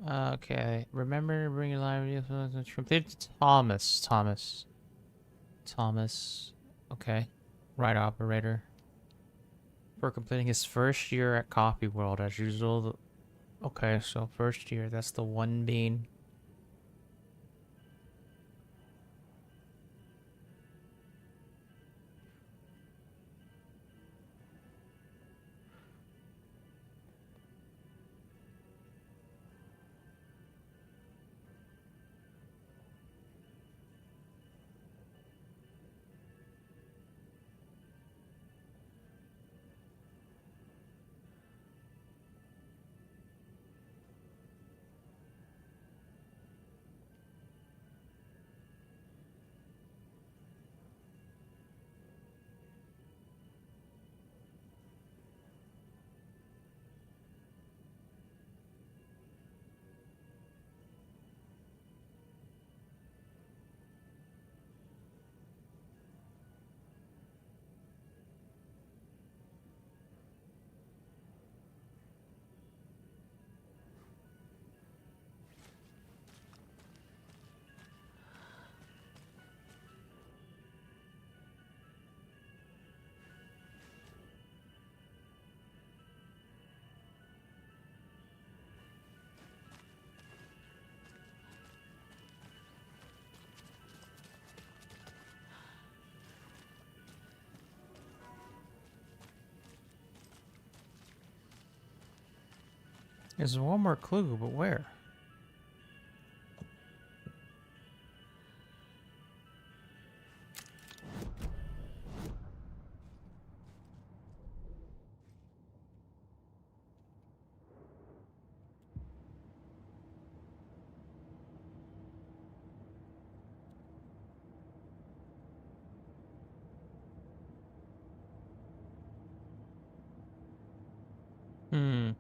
Okay, remember to bring your library completed to Thomas. Okay. Right operator. For completing his first year at Coffee World as usual. Okay, so first year, that's the one bean. There's one more clue, but where? Hmm.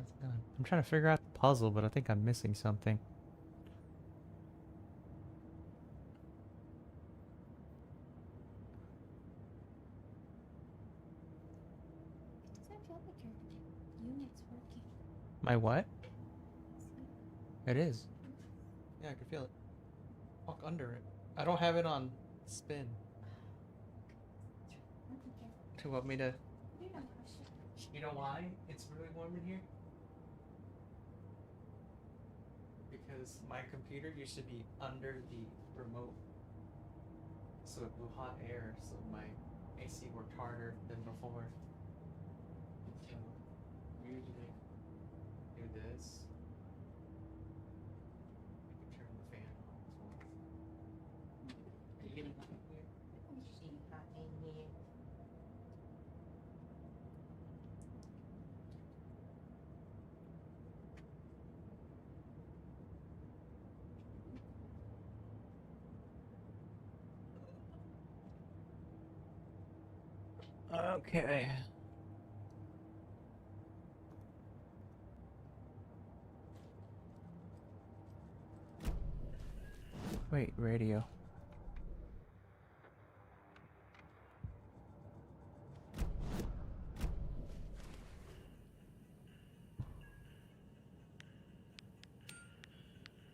That's done. I'm trying to figure out the puzzle, but I think I'm missing something. It doesn't feel like your unit's working. My what? It is. Yeah, I can feel it. Walk under it. I don't have it on spin. Do you want me to? You know why it's really warm in here? Because my computer used to be under the remote, so it blew hot air, so my AC worked harder than before. So we usually do this. We can turn the fan on as well. Are you getting hot in here? Hot in here. Okay. Wait, radio.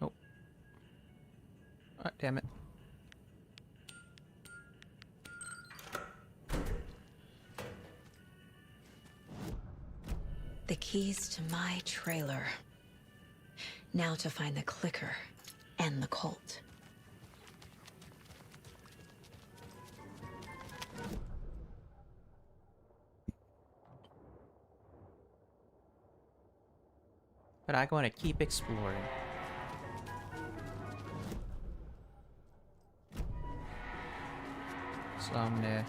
Oh. Ah, damn it. The keys to my trailer. Now to find the clicker and the cult. But I'm going to keep exploring. Somewhere.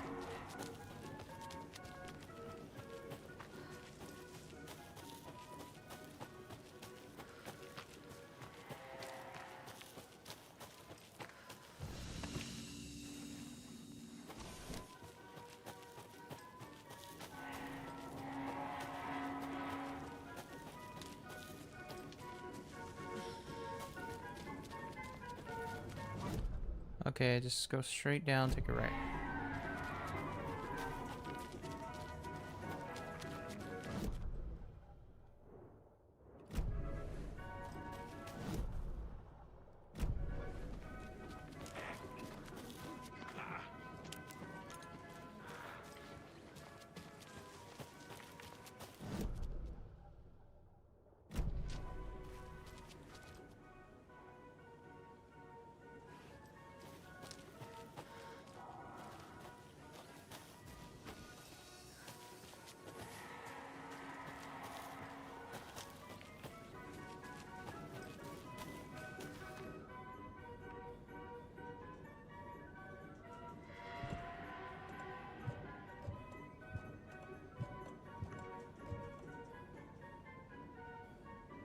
Okay, just go straight down, take a right.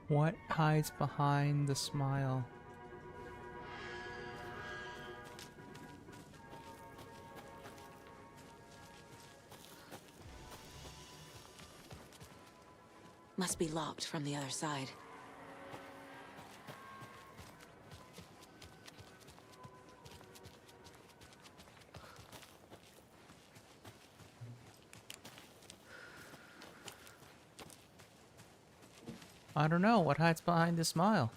What hides behind the smile? Must be locked from the other side. I don't know. What hides behind the smile?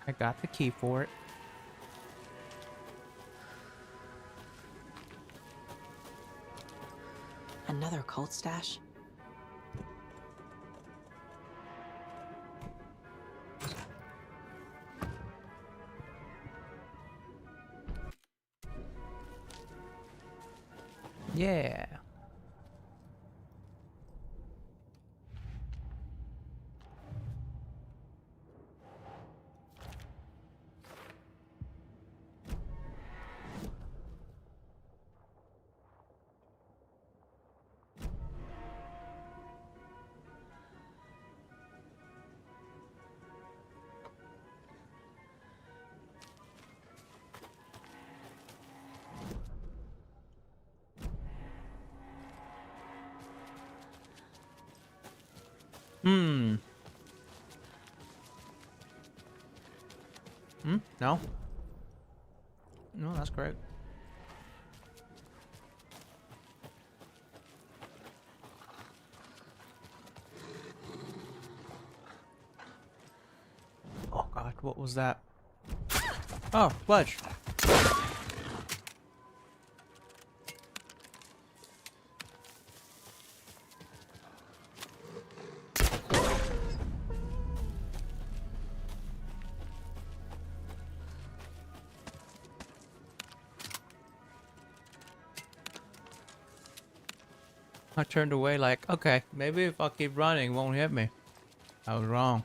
I got the key for it. Another cult stash? Yeah. Hmm. No. No, that's correct. Oh god, what was that? Oh, Fletch. I turned away like, okay, maybe if I keep running, it won't hit me. I was wrong.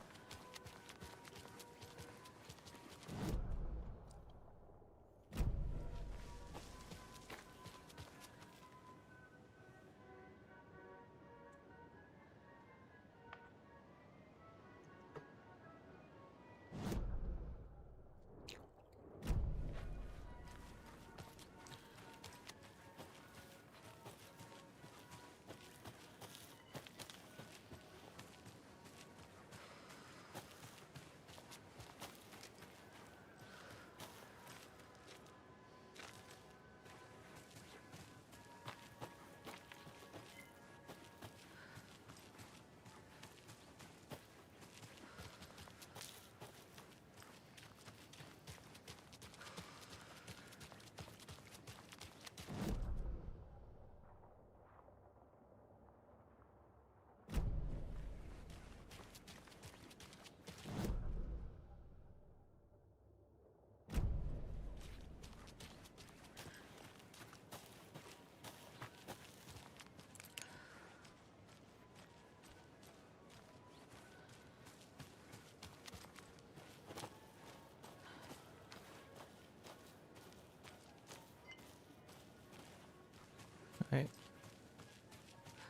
Wait.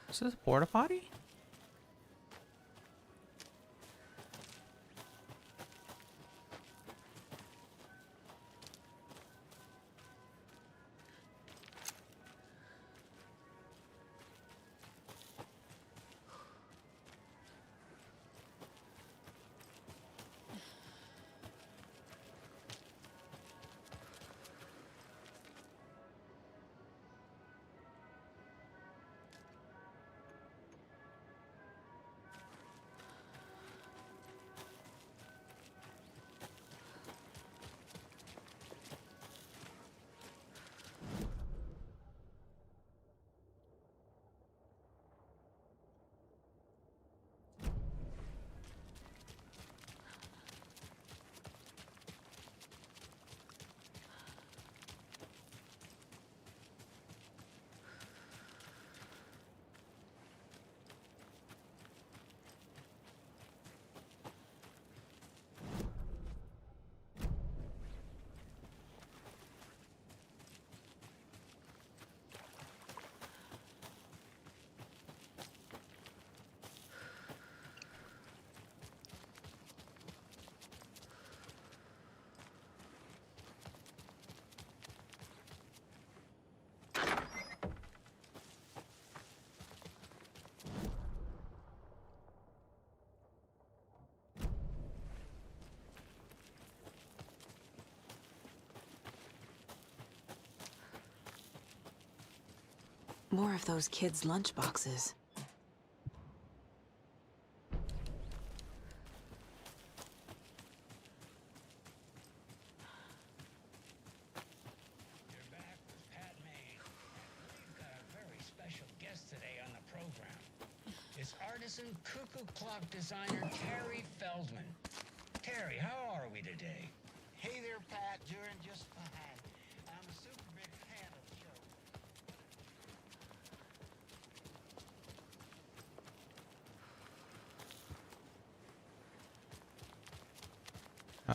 Is this a porta potty? More of those kids' lunchboxes. artisan cuckoo clock designer Terry Feldman. Terry, how are we today? Hey there, Pat. Doing just fine. I'm a super big fan of the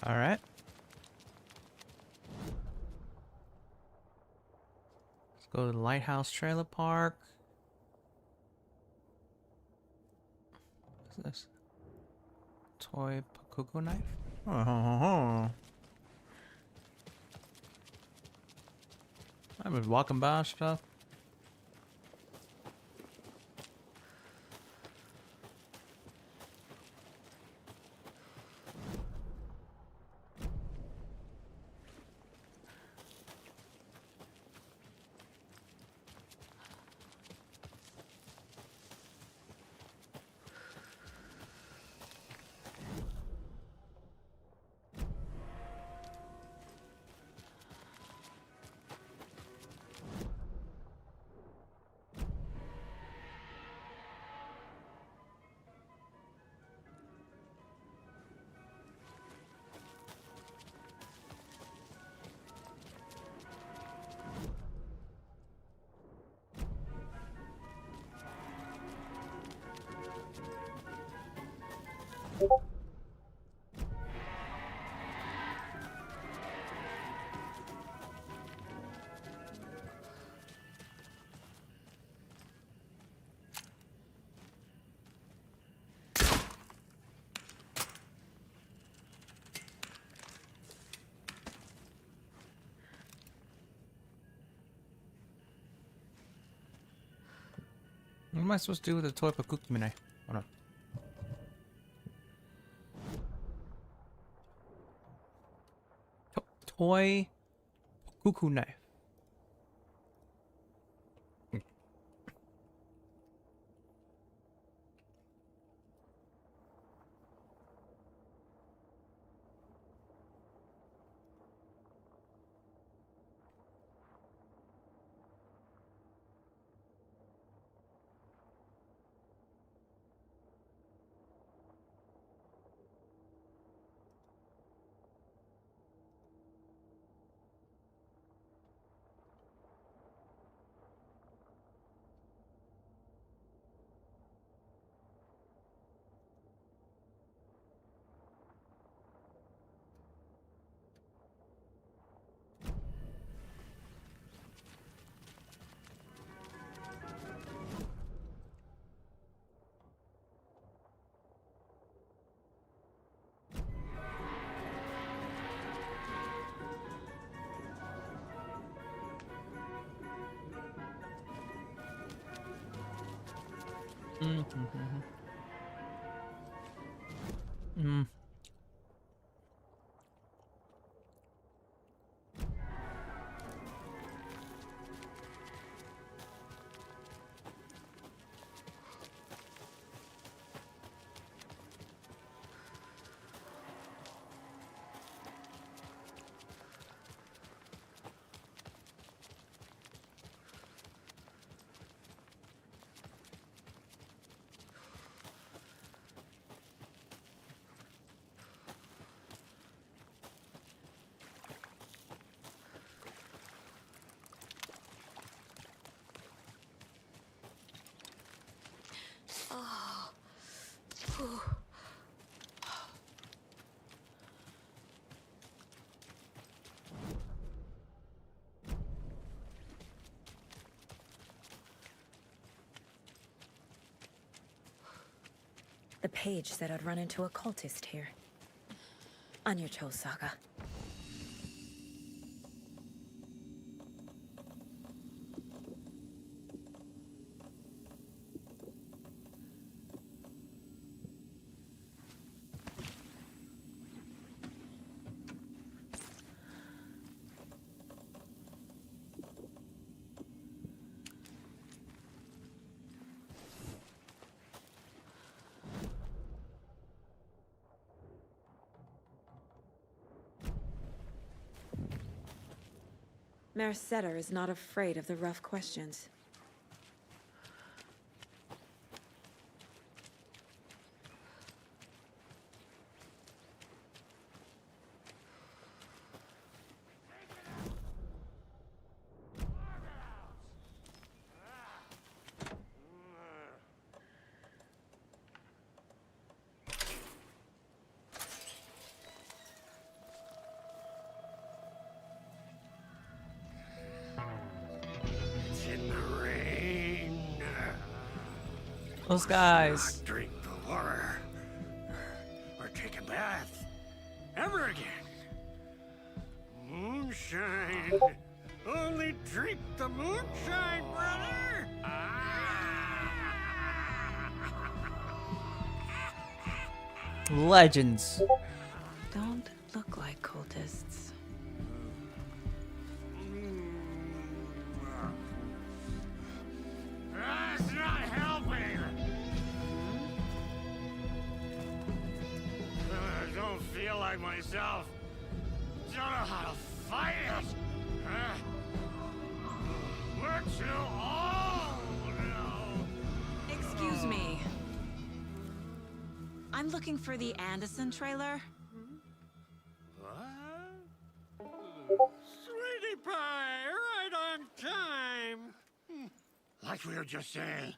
show. All right. Let's go to the Lighthouse Trailer Park. What's this? Toy Pakuku knife? I've been walking by stuff. What am I supposed to do with the toy Pakuku knife? Hold on. Toy Pakuku knife. Oh. Whew. The page said I'd run into a cultist here. On your Cho saga. Merceder is not afraid of the rough questions. Those guys. Not drink the water or take a bath ever again. Moonshine. Only drink the moonshine, brother. Legends. Don't look like cultists. That's not helping. I don't feel like myself. Don't know how to fight it. We're too old now. Excuse me. I'm looking for the Anderson trailer. What? Sweetie pie, right on time. Like we were just saying,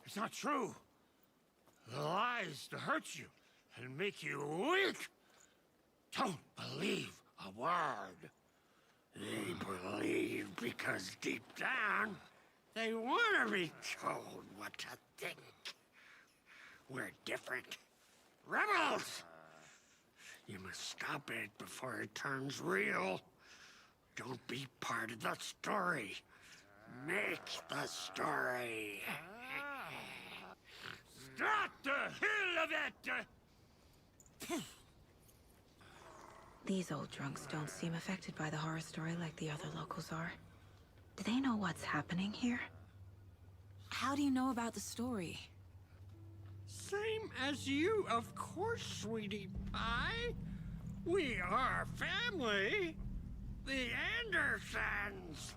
it's not true. The lies to hurt you and make you weak. Don't believe a word. They believe because deep down, they want to be told what to think. We're different. Rebels! You must stop it before it turns real. Don't be part of the story. Make the story. Start the hell of it! These old drunks don't seem affected by the horror story like the other locals are. Do they know what's happening here? How do you know about the story? Same as you, of course, sweetie pie. We are family. The Andersons.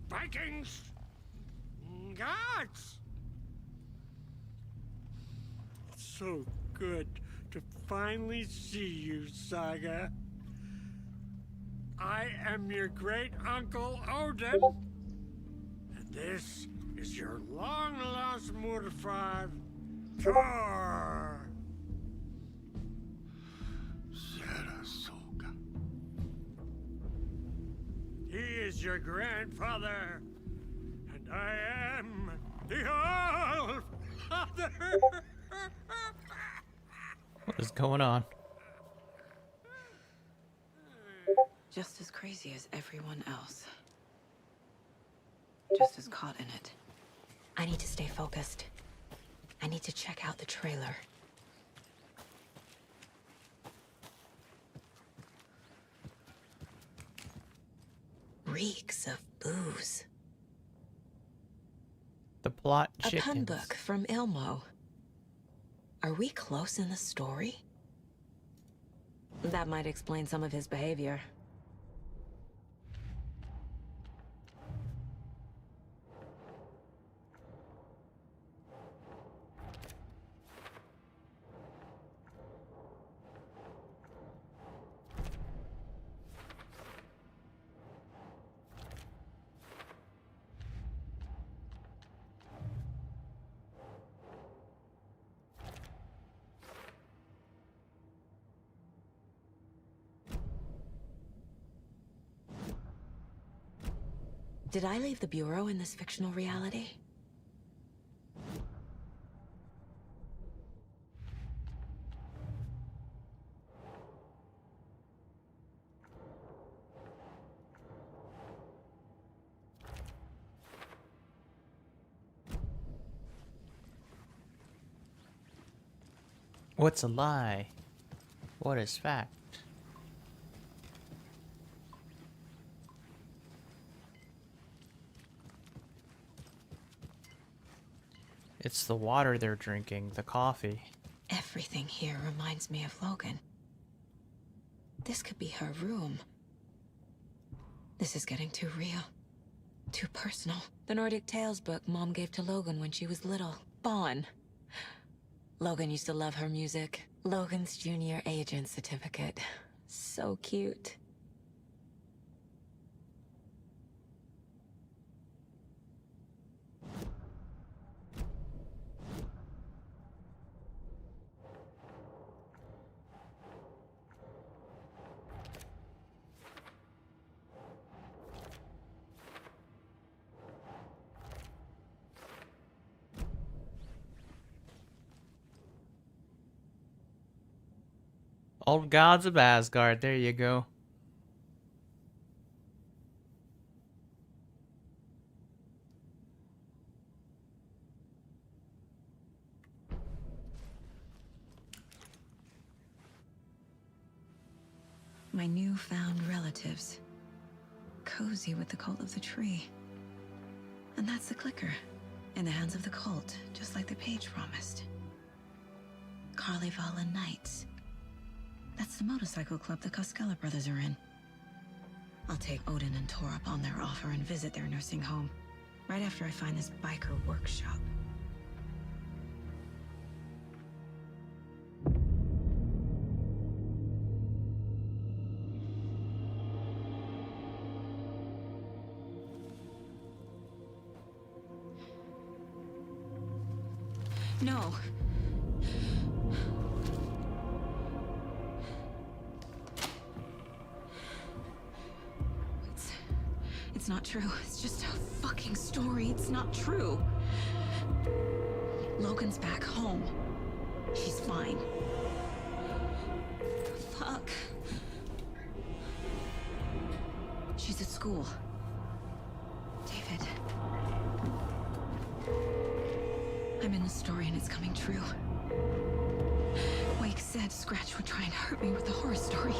Vikings. Gods. It's so good to finally see you, Saga. I am your great uncle Odin. And this is your long-lost mortified Thor. Sarasota. He is your grandfather, and I am the All-Father. What is going on? Just as crazy as everyone else. Just as caught in it. I need to stay focused. I need to check out the trailer. Reeks of booze. The plot A chickens. pun book from Ilmo. Are we close in the story? That might explain some of his behavior. Did I leave the Bureau in this fictional reality? What's a lie? What is fact? It's the water they're drinking, the coffee. Everything here reminds me of Logan. This could be her room. This is getting too real. Too personal. The Nordic Tales book Mom gave to Logan when she was little. Bon. Logan used to love her music. Logan's junior agent certificate. So cute. Old gods of Asgard. There you go. My newfound relatives. Cozy with the cult of the tree. And that's the clicker. In the hands of the cult, just like the page promised. Carlyvala Knights. That's the motorcycle club the Koskela brothers are in. I'll take Odin and Tor up on their offer and visit their nursing home. Right after I find this biker workshop. No. It's not true. It's just a fucking story. It's not true. Logan's back home. She's fine. Fuck. She's at school. David. I'm in the story and it's coming true. Wake said Scratch would try and hurt me with the horror story.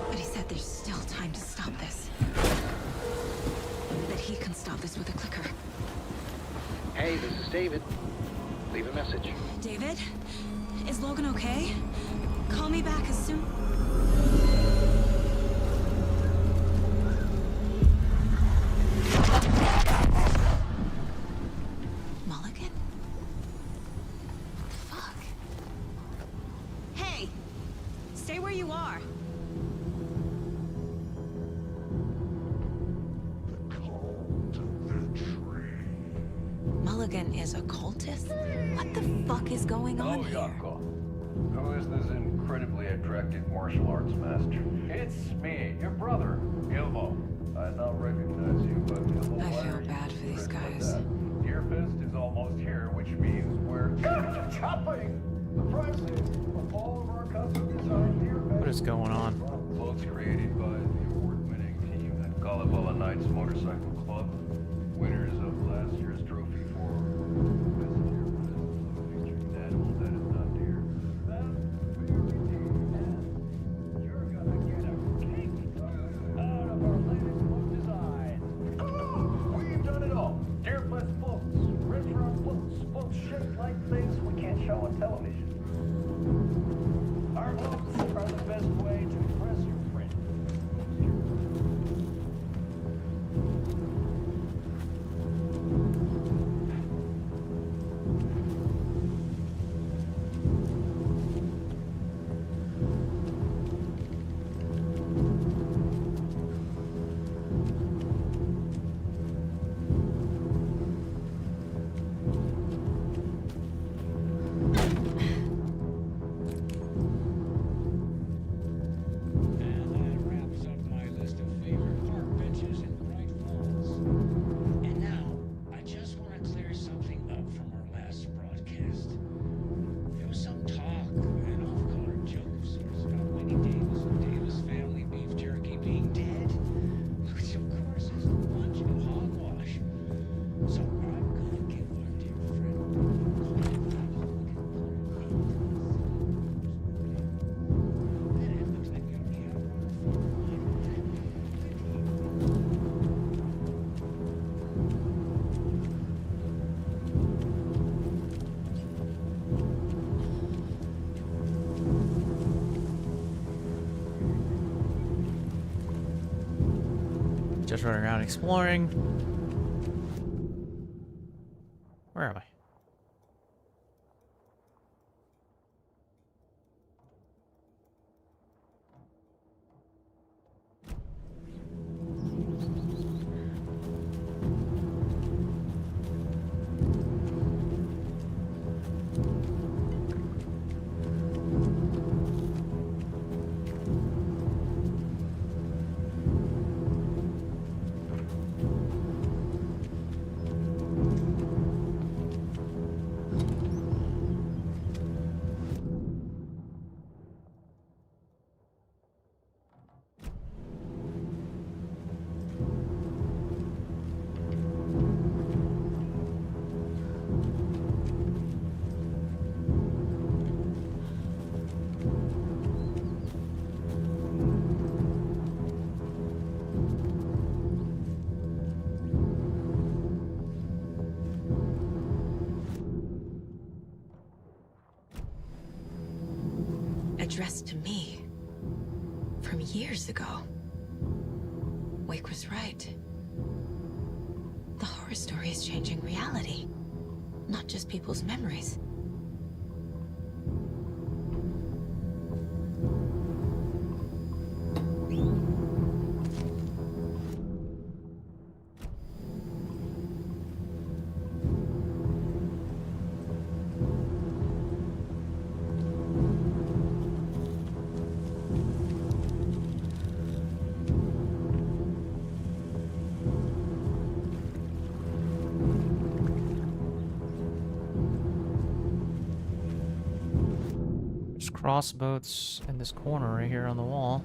But he said there's still time to stop this. That he can stop this with a clicker. Hey, this is David. Leave a message. David? Is Logan okay? Call me back as soon... Mulligan? Fuck. Hey! Stay where you are. Mulligan is a cultist? What the fuck is going on here? Yako. Who is this incredibly attractive martial arts master? It's me, your brother, Ilmo. I now recognize you, but Ilmo... I feel bad for these guys. Deerfest is almost here, which means we're chopping the prices of all of our custom designed Deerfest. What is going on? Clothes created by the award-winning team at Kalevala Knights Motorcycle Club. Winners of last year's trophy for Best Deerfest, featuring an animal that is not deer. That's very deep, and you're gonna get a cake out of our latest book design. We've done it all. Deerfest books, retro books, books shaped like things we can't show on television. Our books are the best way to impress your friend. Just running around exploring. Where am I? addressed to me. From years ago. Wake was right. The horror story is changing reality. Not just people's memories. Crossboats in this corner right here on the wall.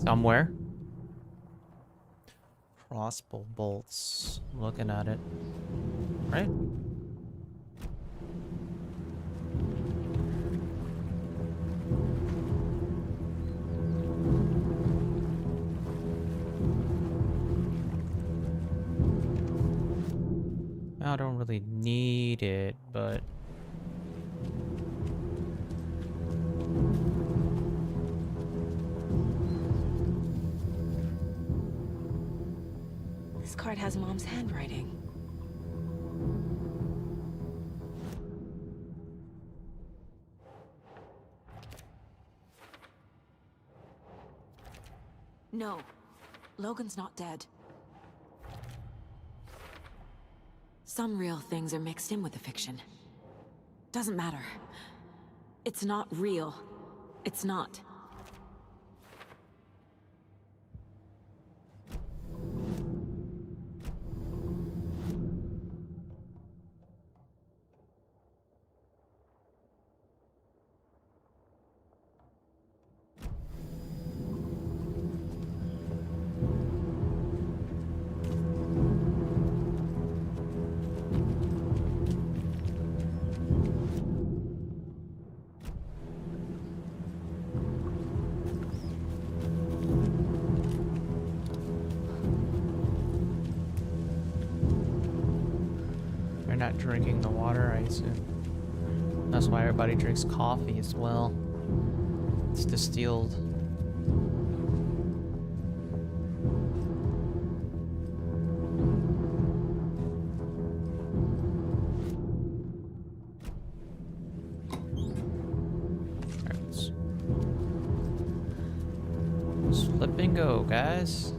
Somewhere. Crossbow bolts. I'm looking at it. Right? I don't really need it, but this card has Mom's handwriting. No, Logan's not dead. Some real things are mixed in with the fiction. Doesn't matter. It's not real. It's not. not drinking the water, I assume. That's why everybody drinks coffee as well. It's distilled. Let's flip and go, guys.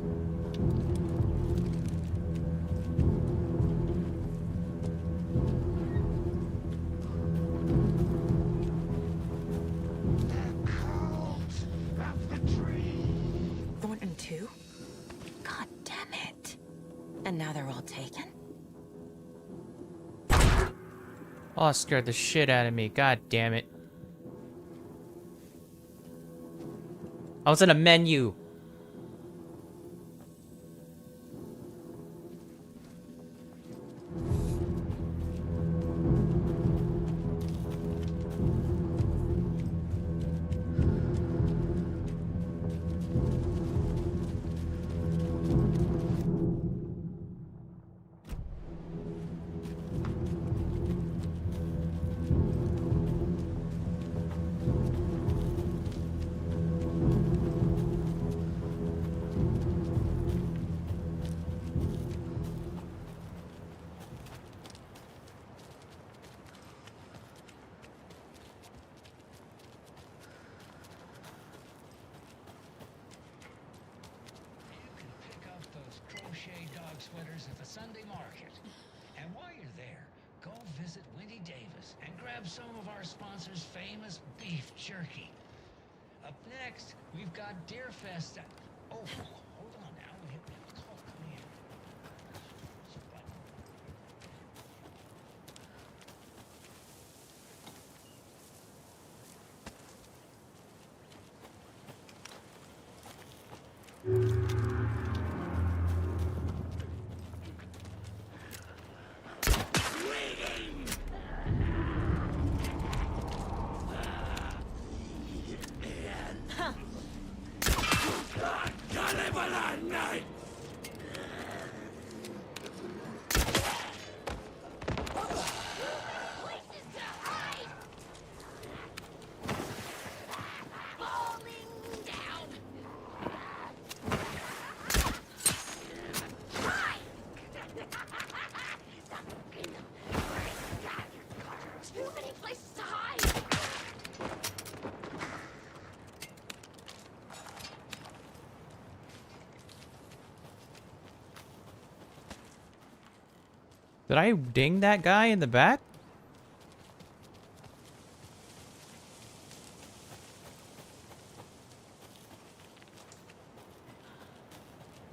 Oh, it scared the shit out of me. God damn it. I was in a menu. Sweaters at the Sunday market. And while you're there, go visit Winnie Davis and grab some of our sponsor's famous beef jerky. Up next, we've got Deer Fest. Oh, hold on now. We have a call coming in. Did I ding that guy in the back?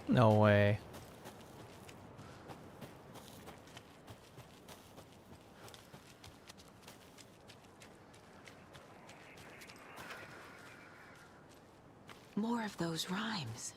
No way. More of those rhymes.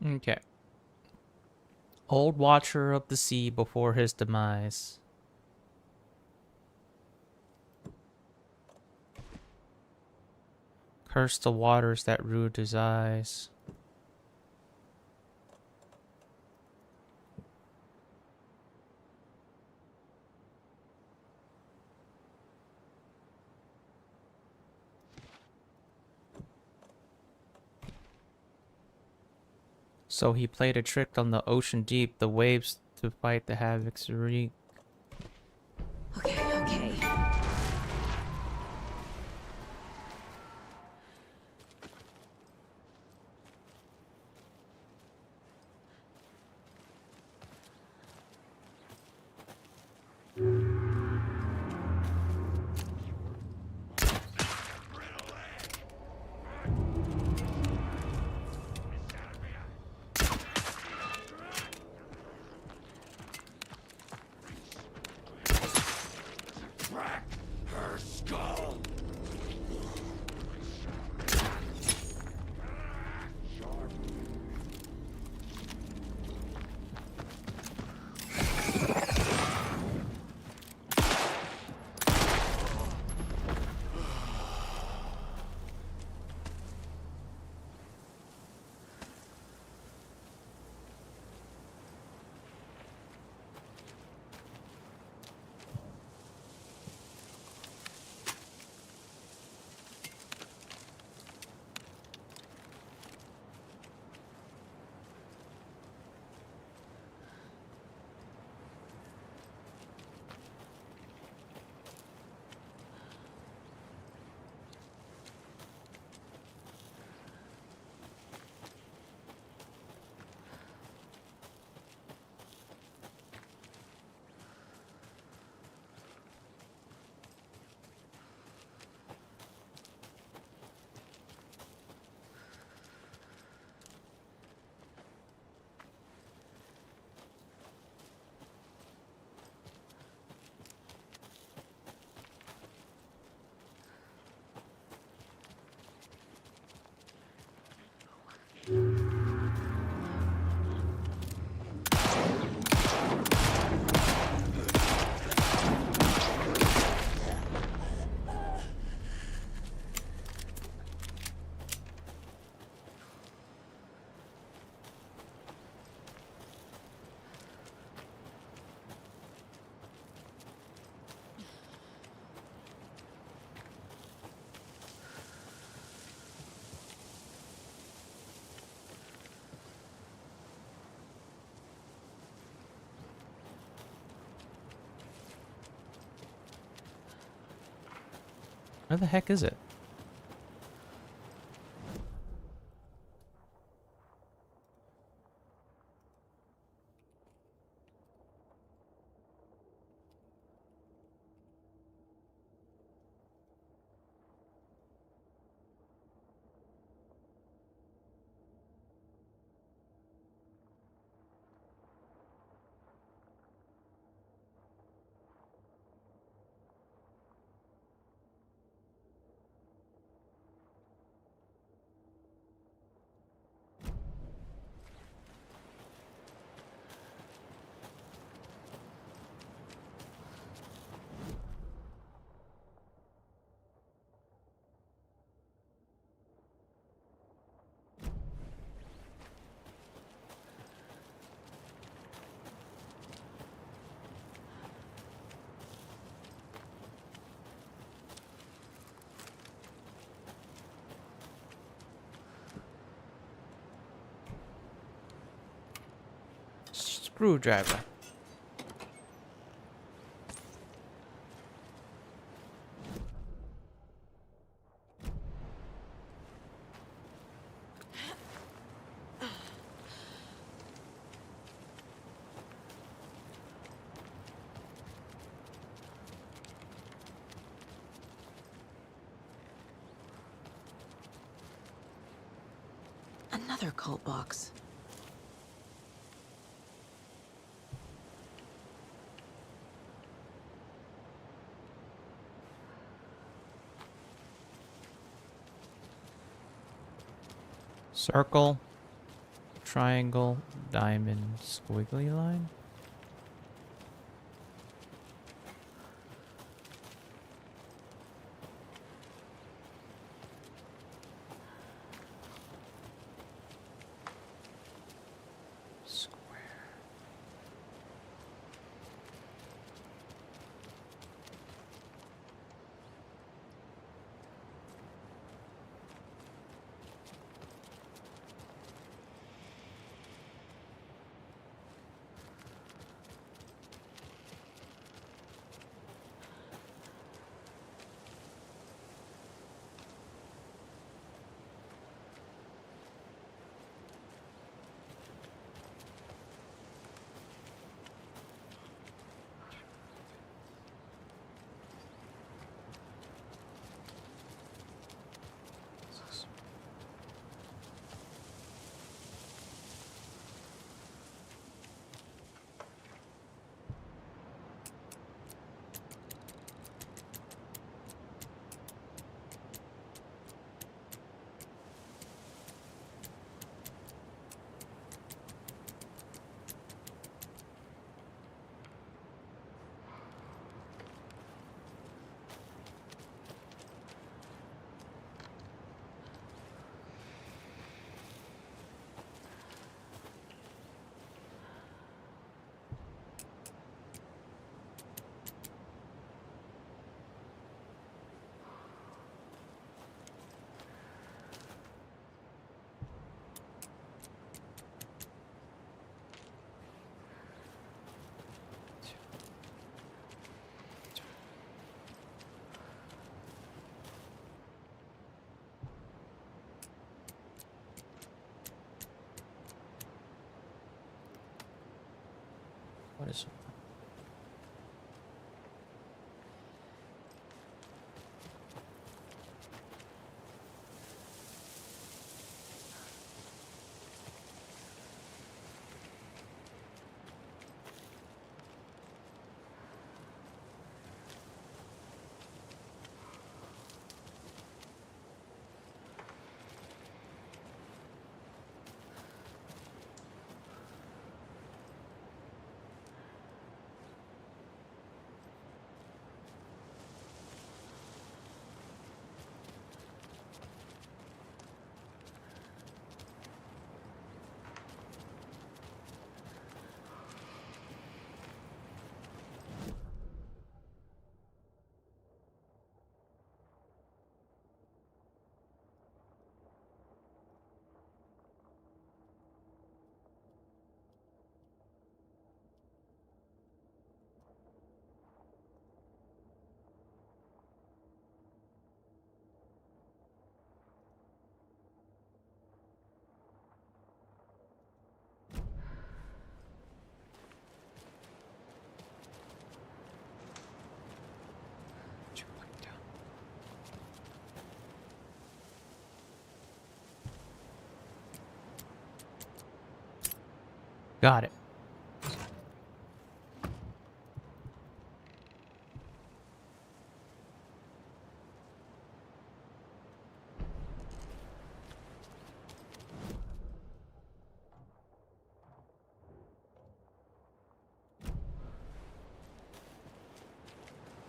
Okay. Old Watcher of the Sea before his demise. Curse the waters that rued his eyes. So he played a trick on the ocean deep, the waves to fight the havoc's wreak. Okay, okay. Her skull! Where the heck is it? Screwdriver. Another cult box. Circle, triangle, diamond, squiggly line. What is it? Got it.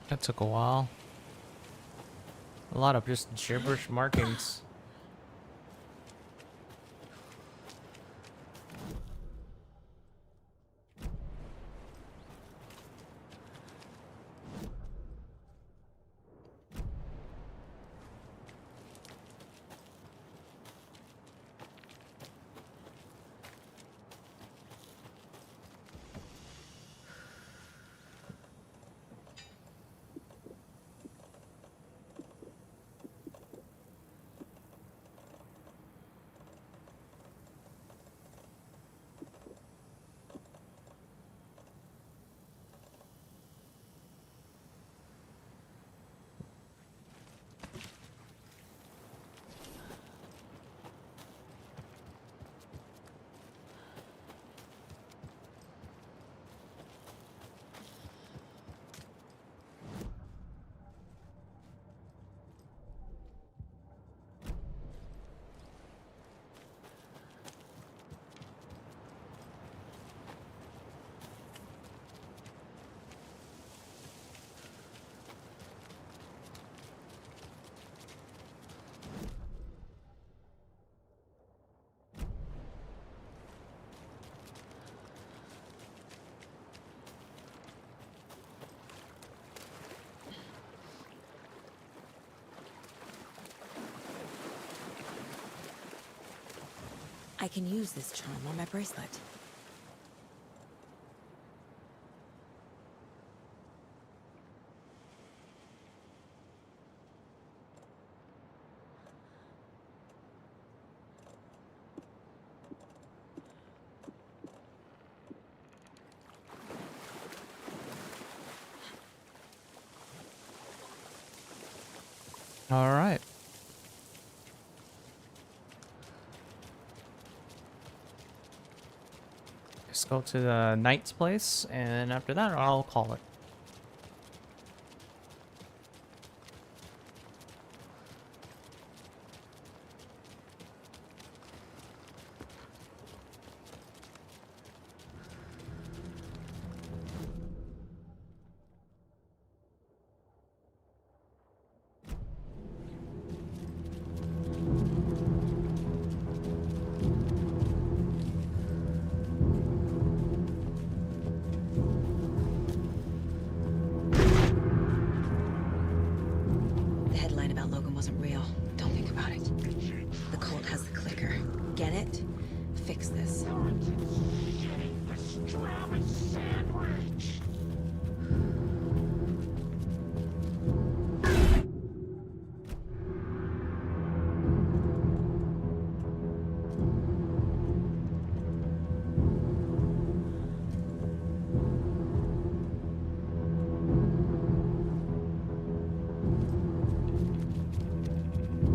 That took a while. A lot of just gibberish markings. I can use this charm on my bracelet. All right. Let's go to the knight's place, and after that, I'll call it. The headline about Logan wasn't real. Don't think about it. The cult has the clicker. Get it? Fix this.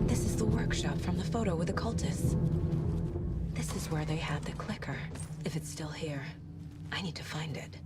This is the workshop from the photo with the cultists. This is where they had the clicker. If it's still here, I need to find it.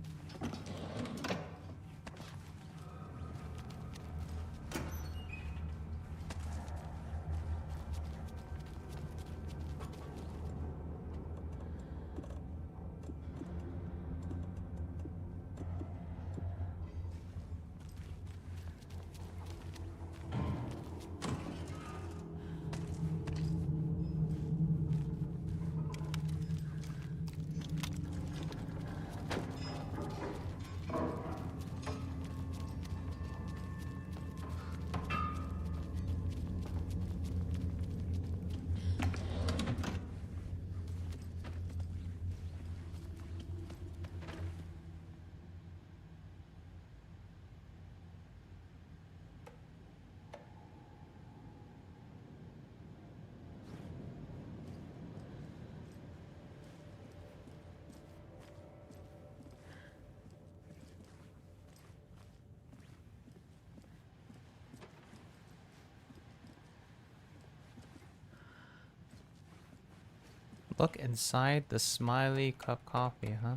Look inside the smiley cup coffee, huh?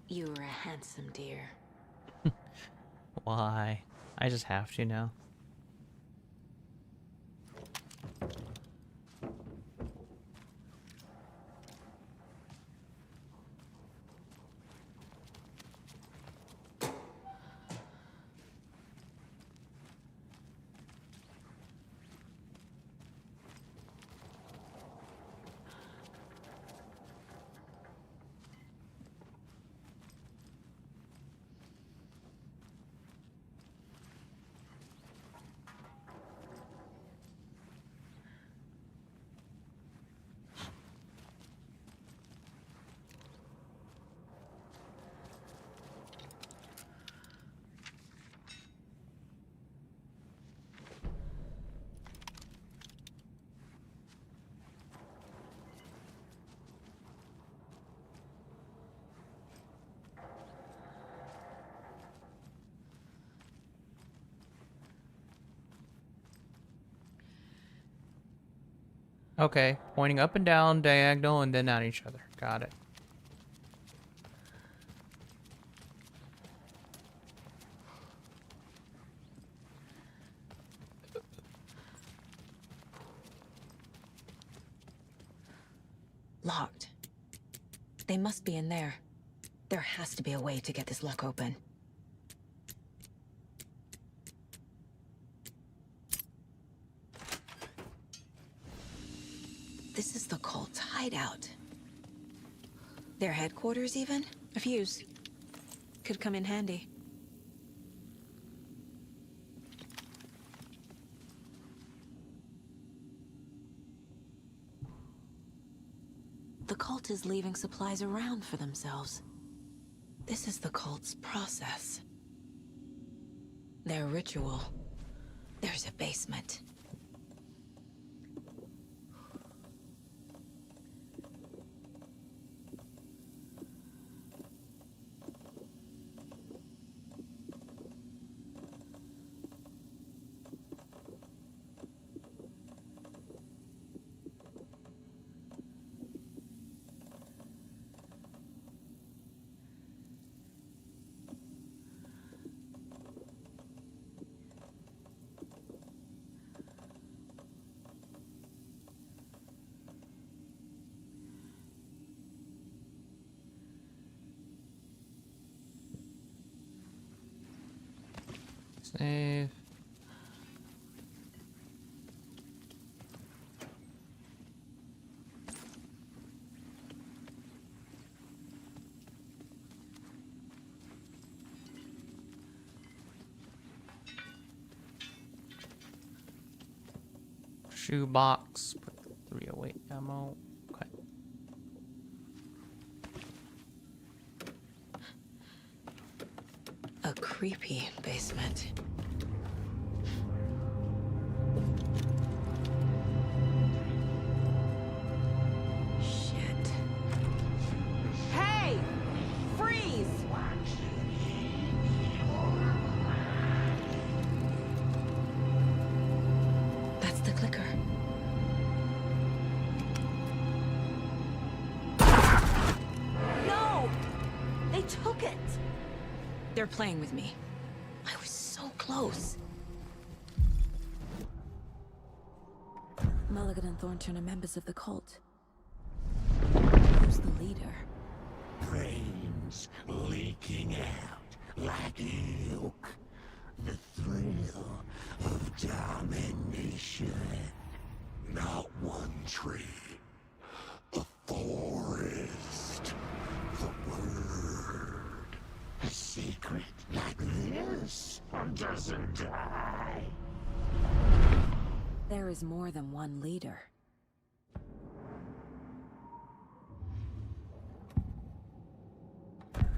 You were a handsome deer. Why? I just have to now. Okay, pointing up and down, diagonal, and then at each other. Got it. Locked. They must be in there. There has to be a way to get this lock open. This is the cult's hideout. Their headquarters, even? A fuse. Could come in handy. The cult is leaving supplies around for themselves. This is the cult's process. Their ritual. There's a basement. Save. Shoebox. Put 308 ammo. Okay. A creepy basement. Shit. Hey! Freeze! That's the clicker. No! They took it! They're playing with me. I was so close. Mulligan and Thornton are members of the cult. Who's the leader? Brains leaking out like milk. The thrill of domination. Not one tree. A forest. The word. A secret like this doesn't die. There is more than one leader.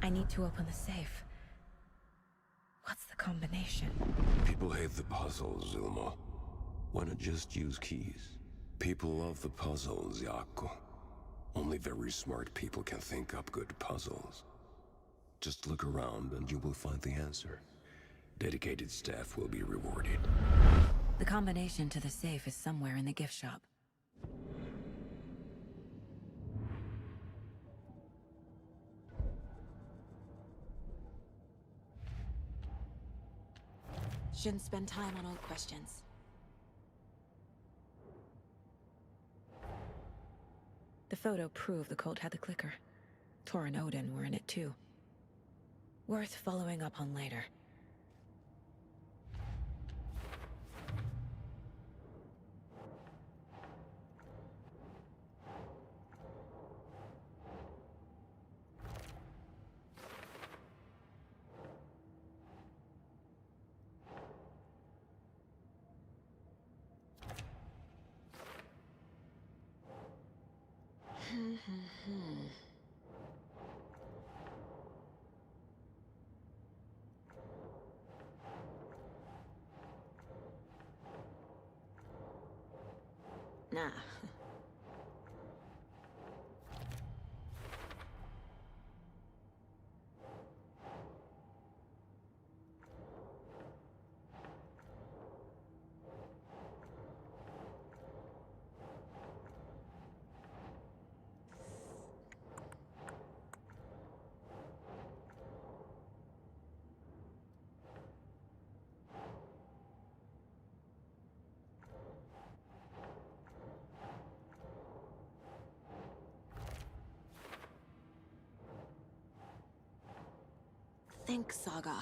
I need to open the safe. What's the combination? People hate the puzzles, Ilmo. Why not just use keys? People love the puzzles, Yaku. Only very smart people can think up good puzzles. Just look around and you will find the answer. Dedicated staff will be rewarded. The combination to the safe is somewhere in the gift shop. Shouldn't spend time on old questions. The photo proved the cult had the clicker. Tor and Odin were in it too. Worth following up on later. Nah. think, Saga.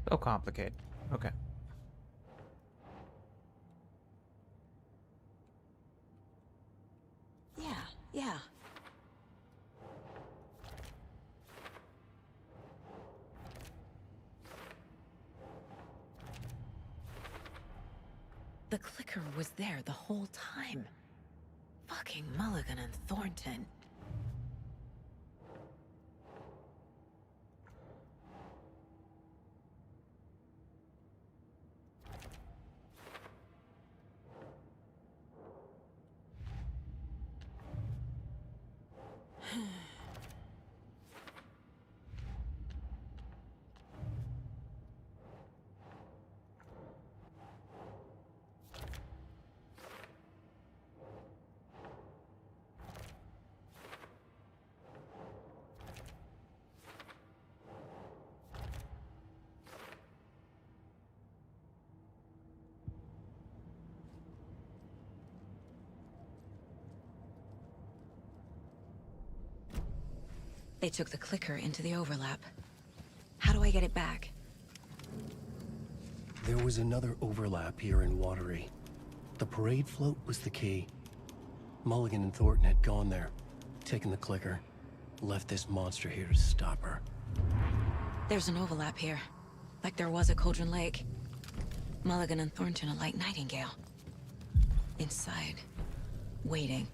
So complicated. Okay. Yeah. The clicker was there the whole time. Fucking Mulligan and Thornton. They took the clicker into the overlap. How do I get it back? There was another overlap here in Watery. The parade float was the key. Mulligan and Thornton had gone there, taken the clicker, left this monster here to stop her. There's an overlap here, like there was at Cauldron Lake. Mulligan and Thornton are like Nightingale. Inside, waiting.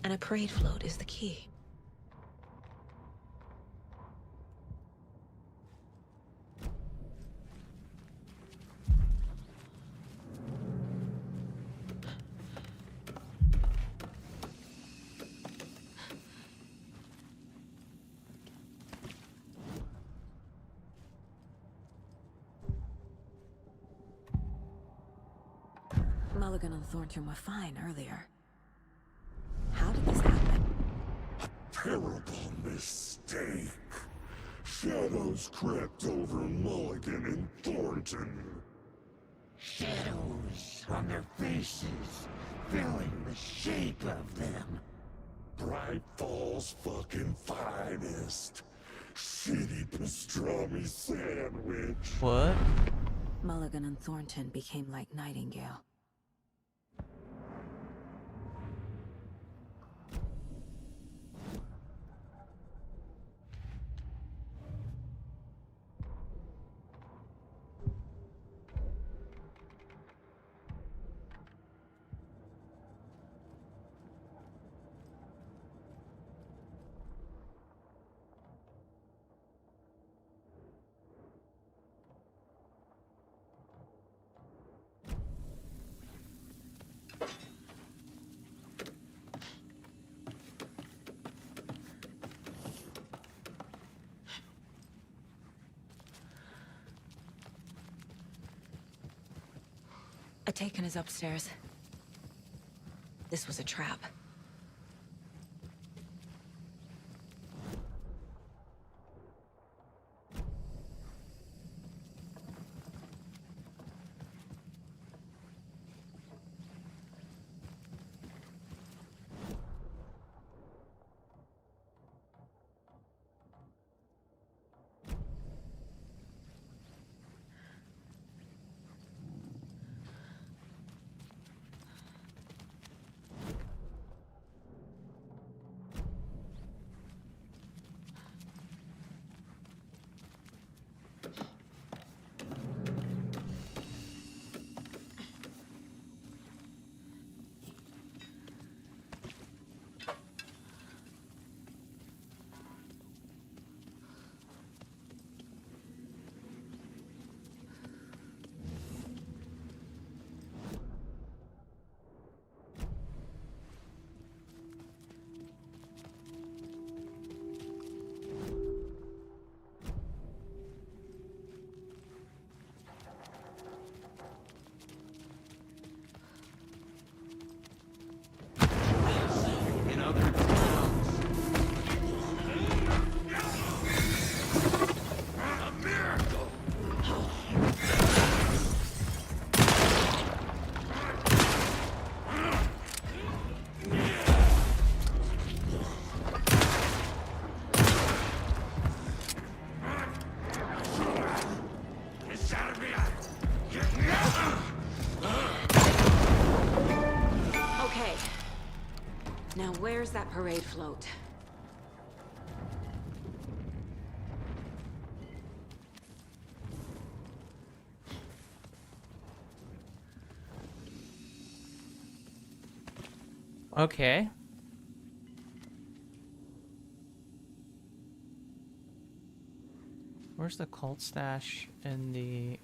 And a parade float is the key. Mulligan and Thornton were fine earlier. How did this happen? Terrible mistake. Shadows crept over Mulligan and Thornton. Shadows on their faces, filling the shape of them. Bright Falls fucking finest. Shitty pastrami sandwich. What? Mulligan and Thornton became like Nightingale. Taken is upstairs. This was a trap. Where's that parade float? Okay. Where's the cult stash in the...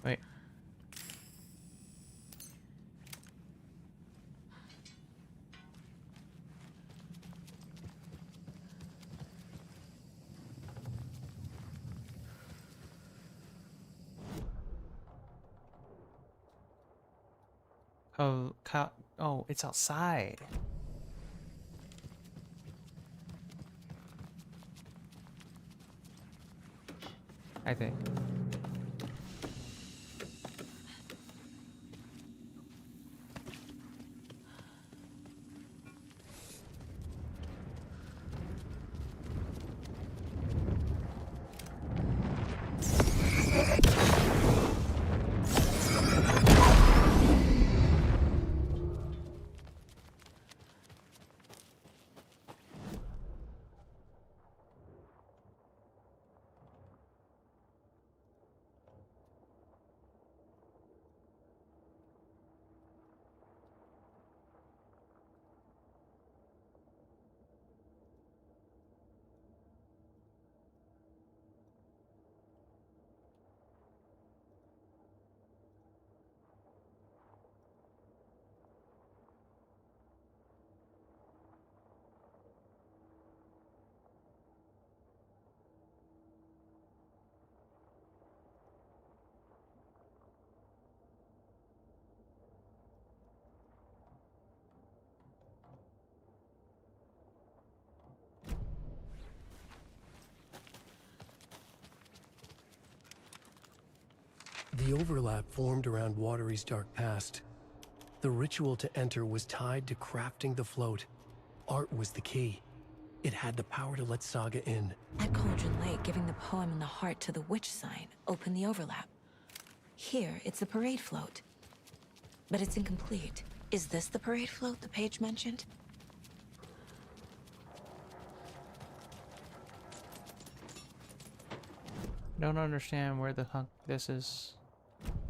Wait. Oh, it's outside. I think. The overlap formed around Watery's dark past. The ritual to enter was tied to crafting the float. Art was the key. It had the power to let Saga in. At Cauldron Lake, giving the poem and the heart to the witch sign opened the overlap. Here, it's the parade float. But it's incomplete. Is this the parade float the page mentioned? Don't understand where the heck this is.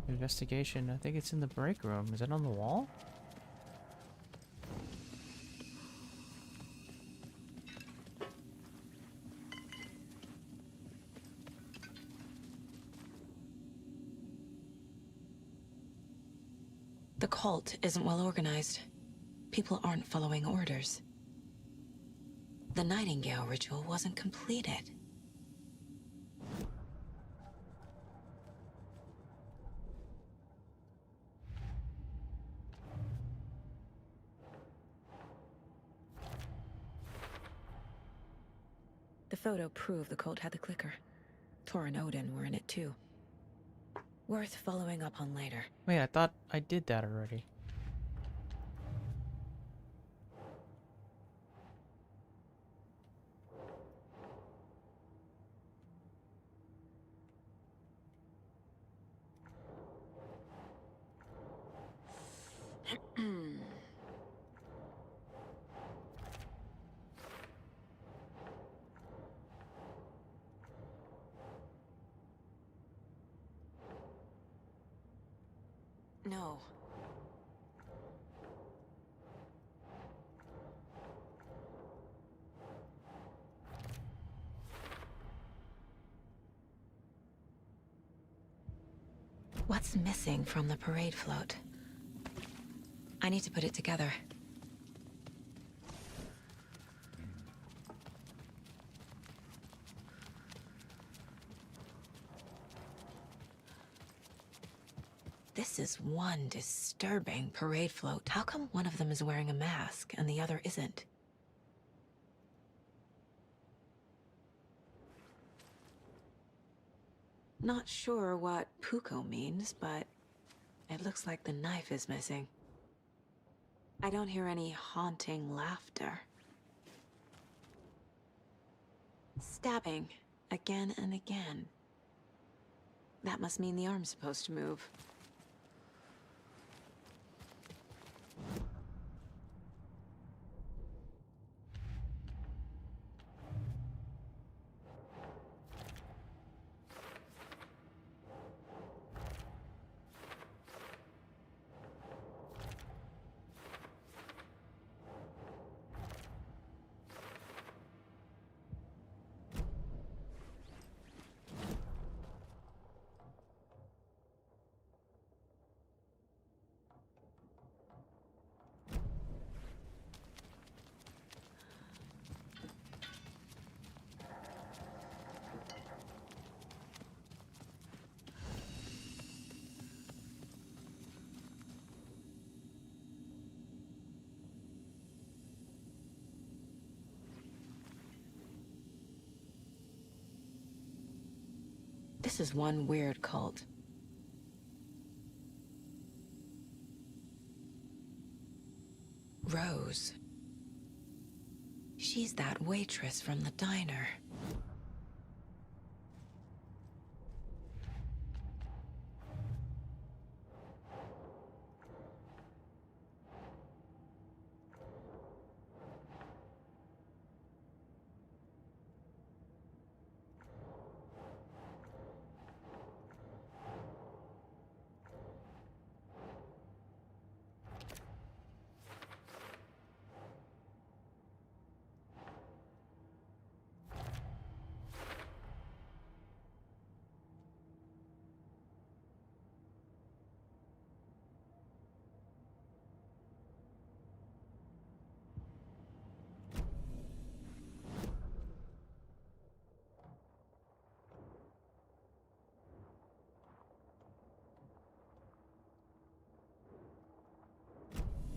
Investigation. I think it's in the break room. Is it on the wall? The cult isn't well organized. People aren't following orders. The Nightingale ritual wasn't completed. The photo proved the cult had the clicker. Tor and Odin were in it too. Worth following up on later. Wait, I thought I did that already. No. What's missing from the parade float? I need to put it together. This is one disturbing parade float. How come one of them is wearing a mask and the other isn't? Not sure what Puko means, but it looks like the knife is missing. I don't hear any haunting laughter. Stabbing again and again. That must mean the arm's supposed to move. This is one weird cult. Rose. She's that waitress from the diner.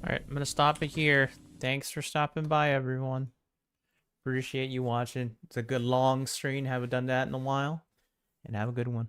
Alright, I'm gonna stop it here. Thanks for stopping by, everyone. Appreciate you watching. It's a good long stream. Haven't done that in a while. And have a good one.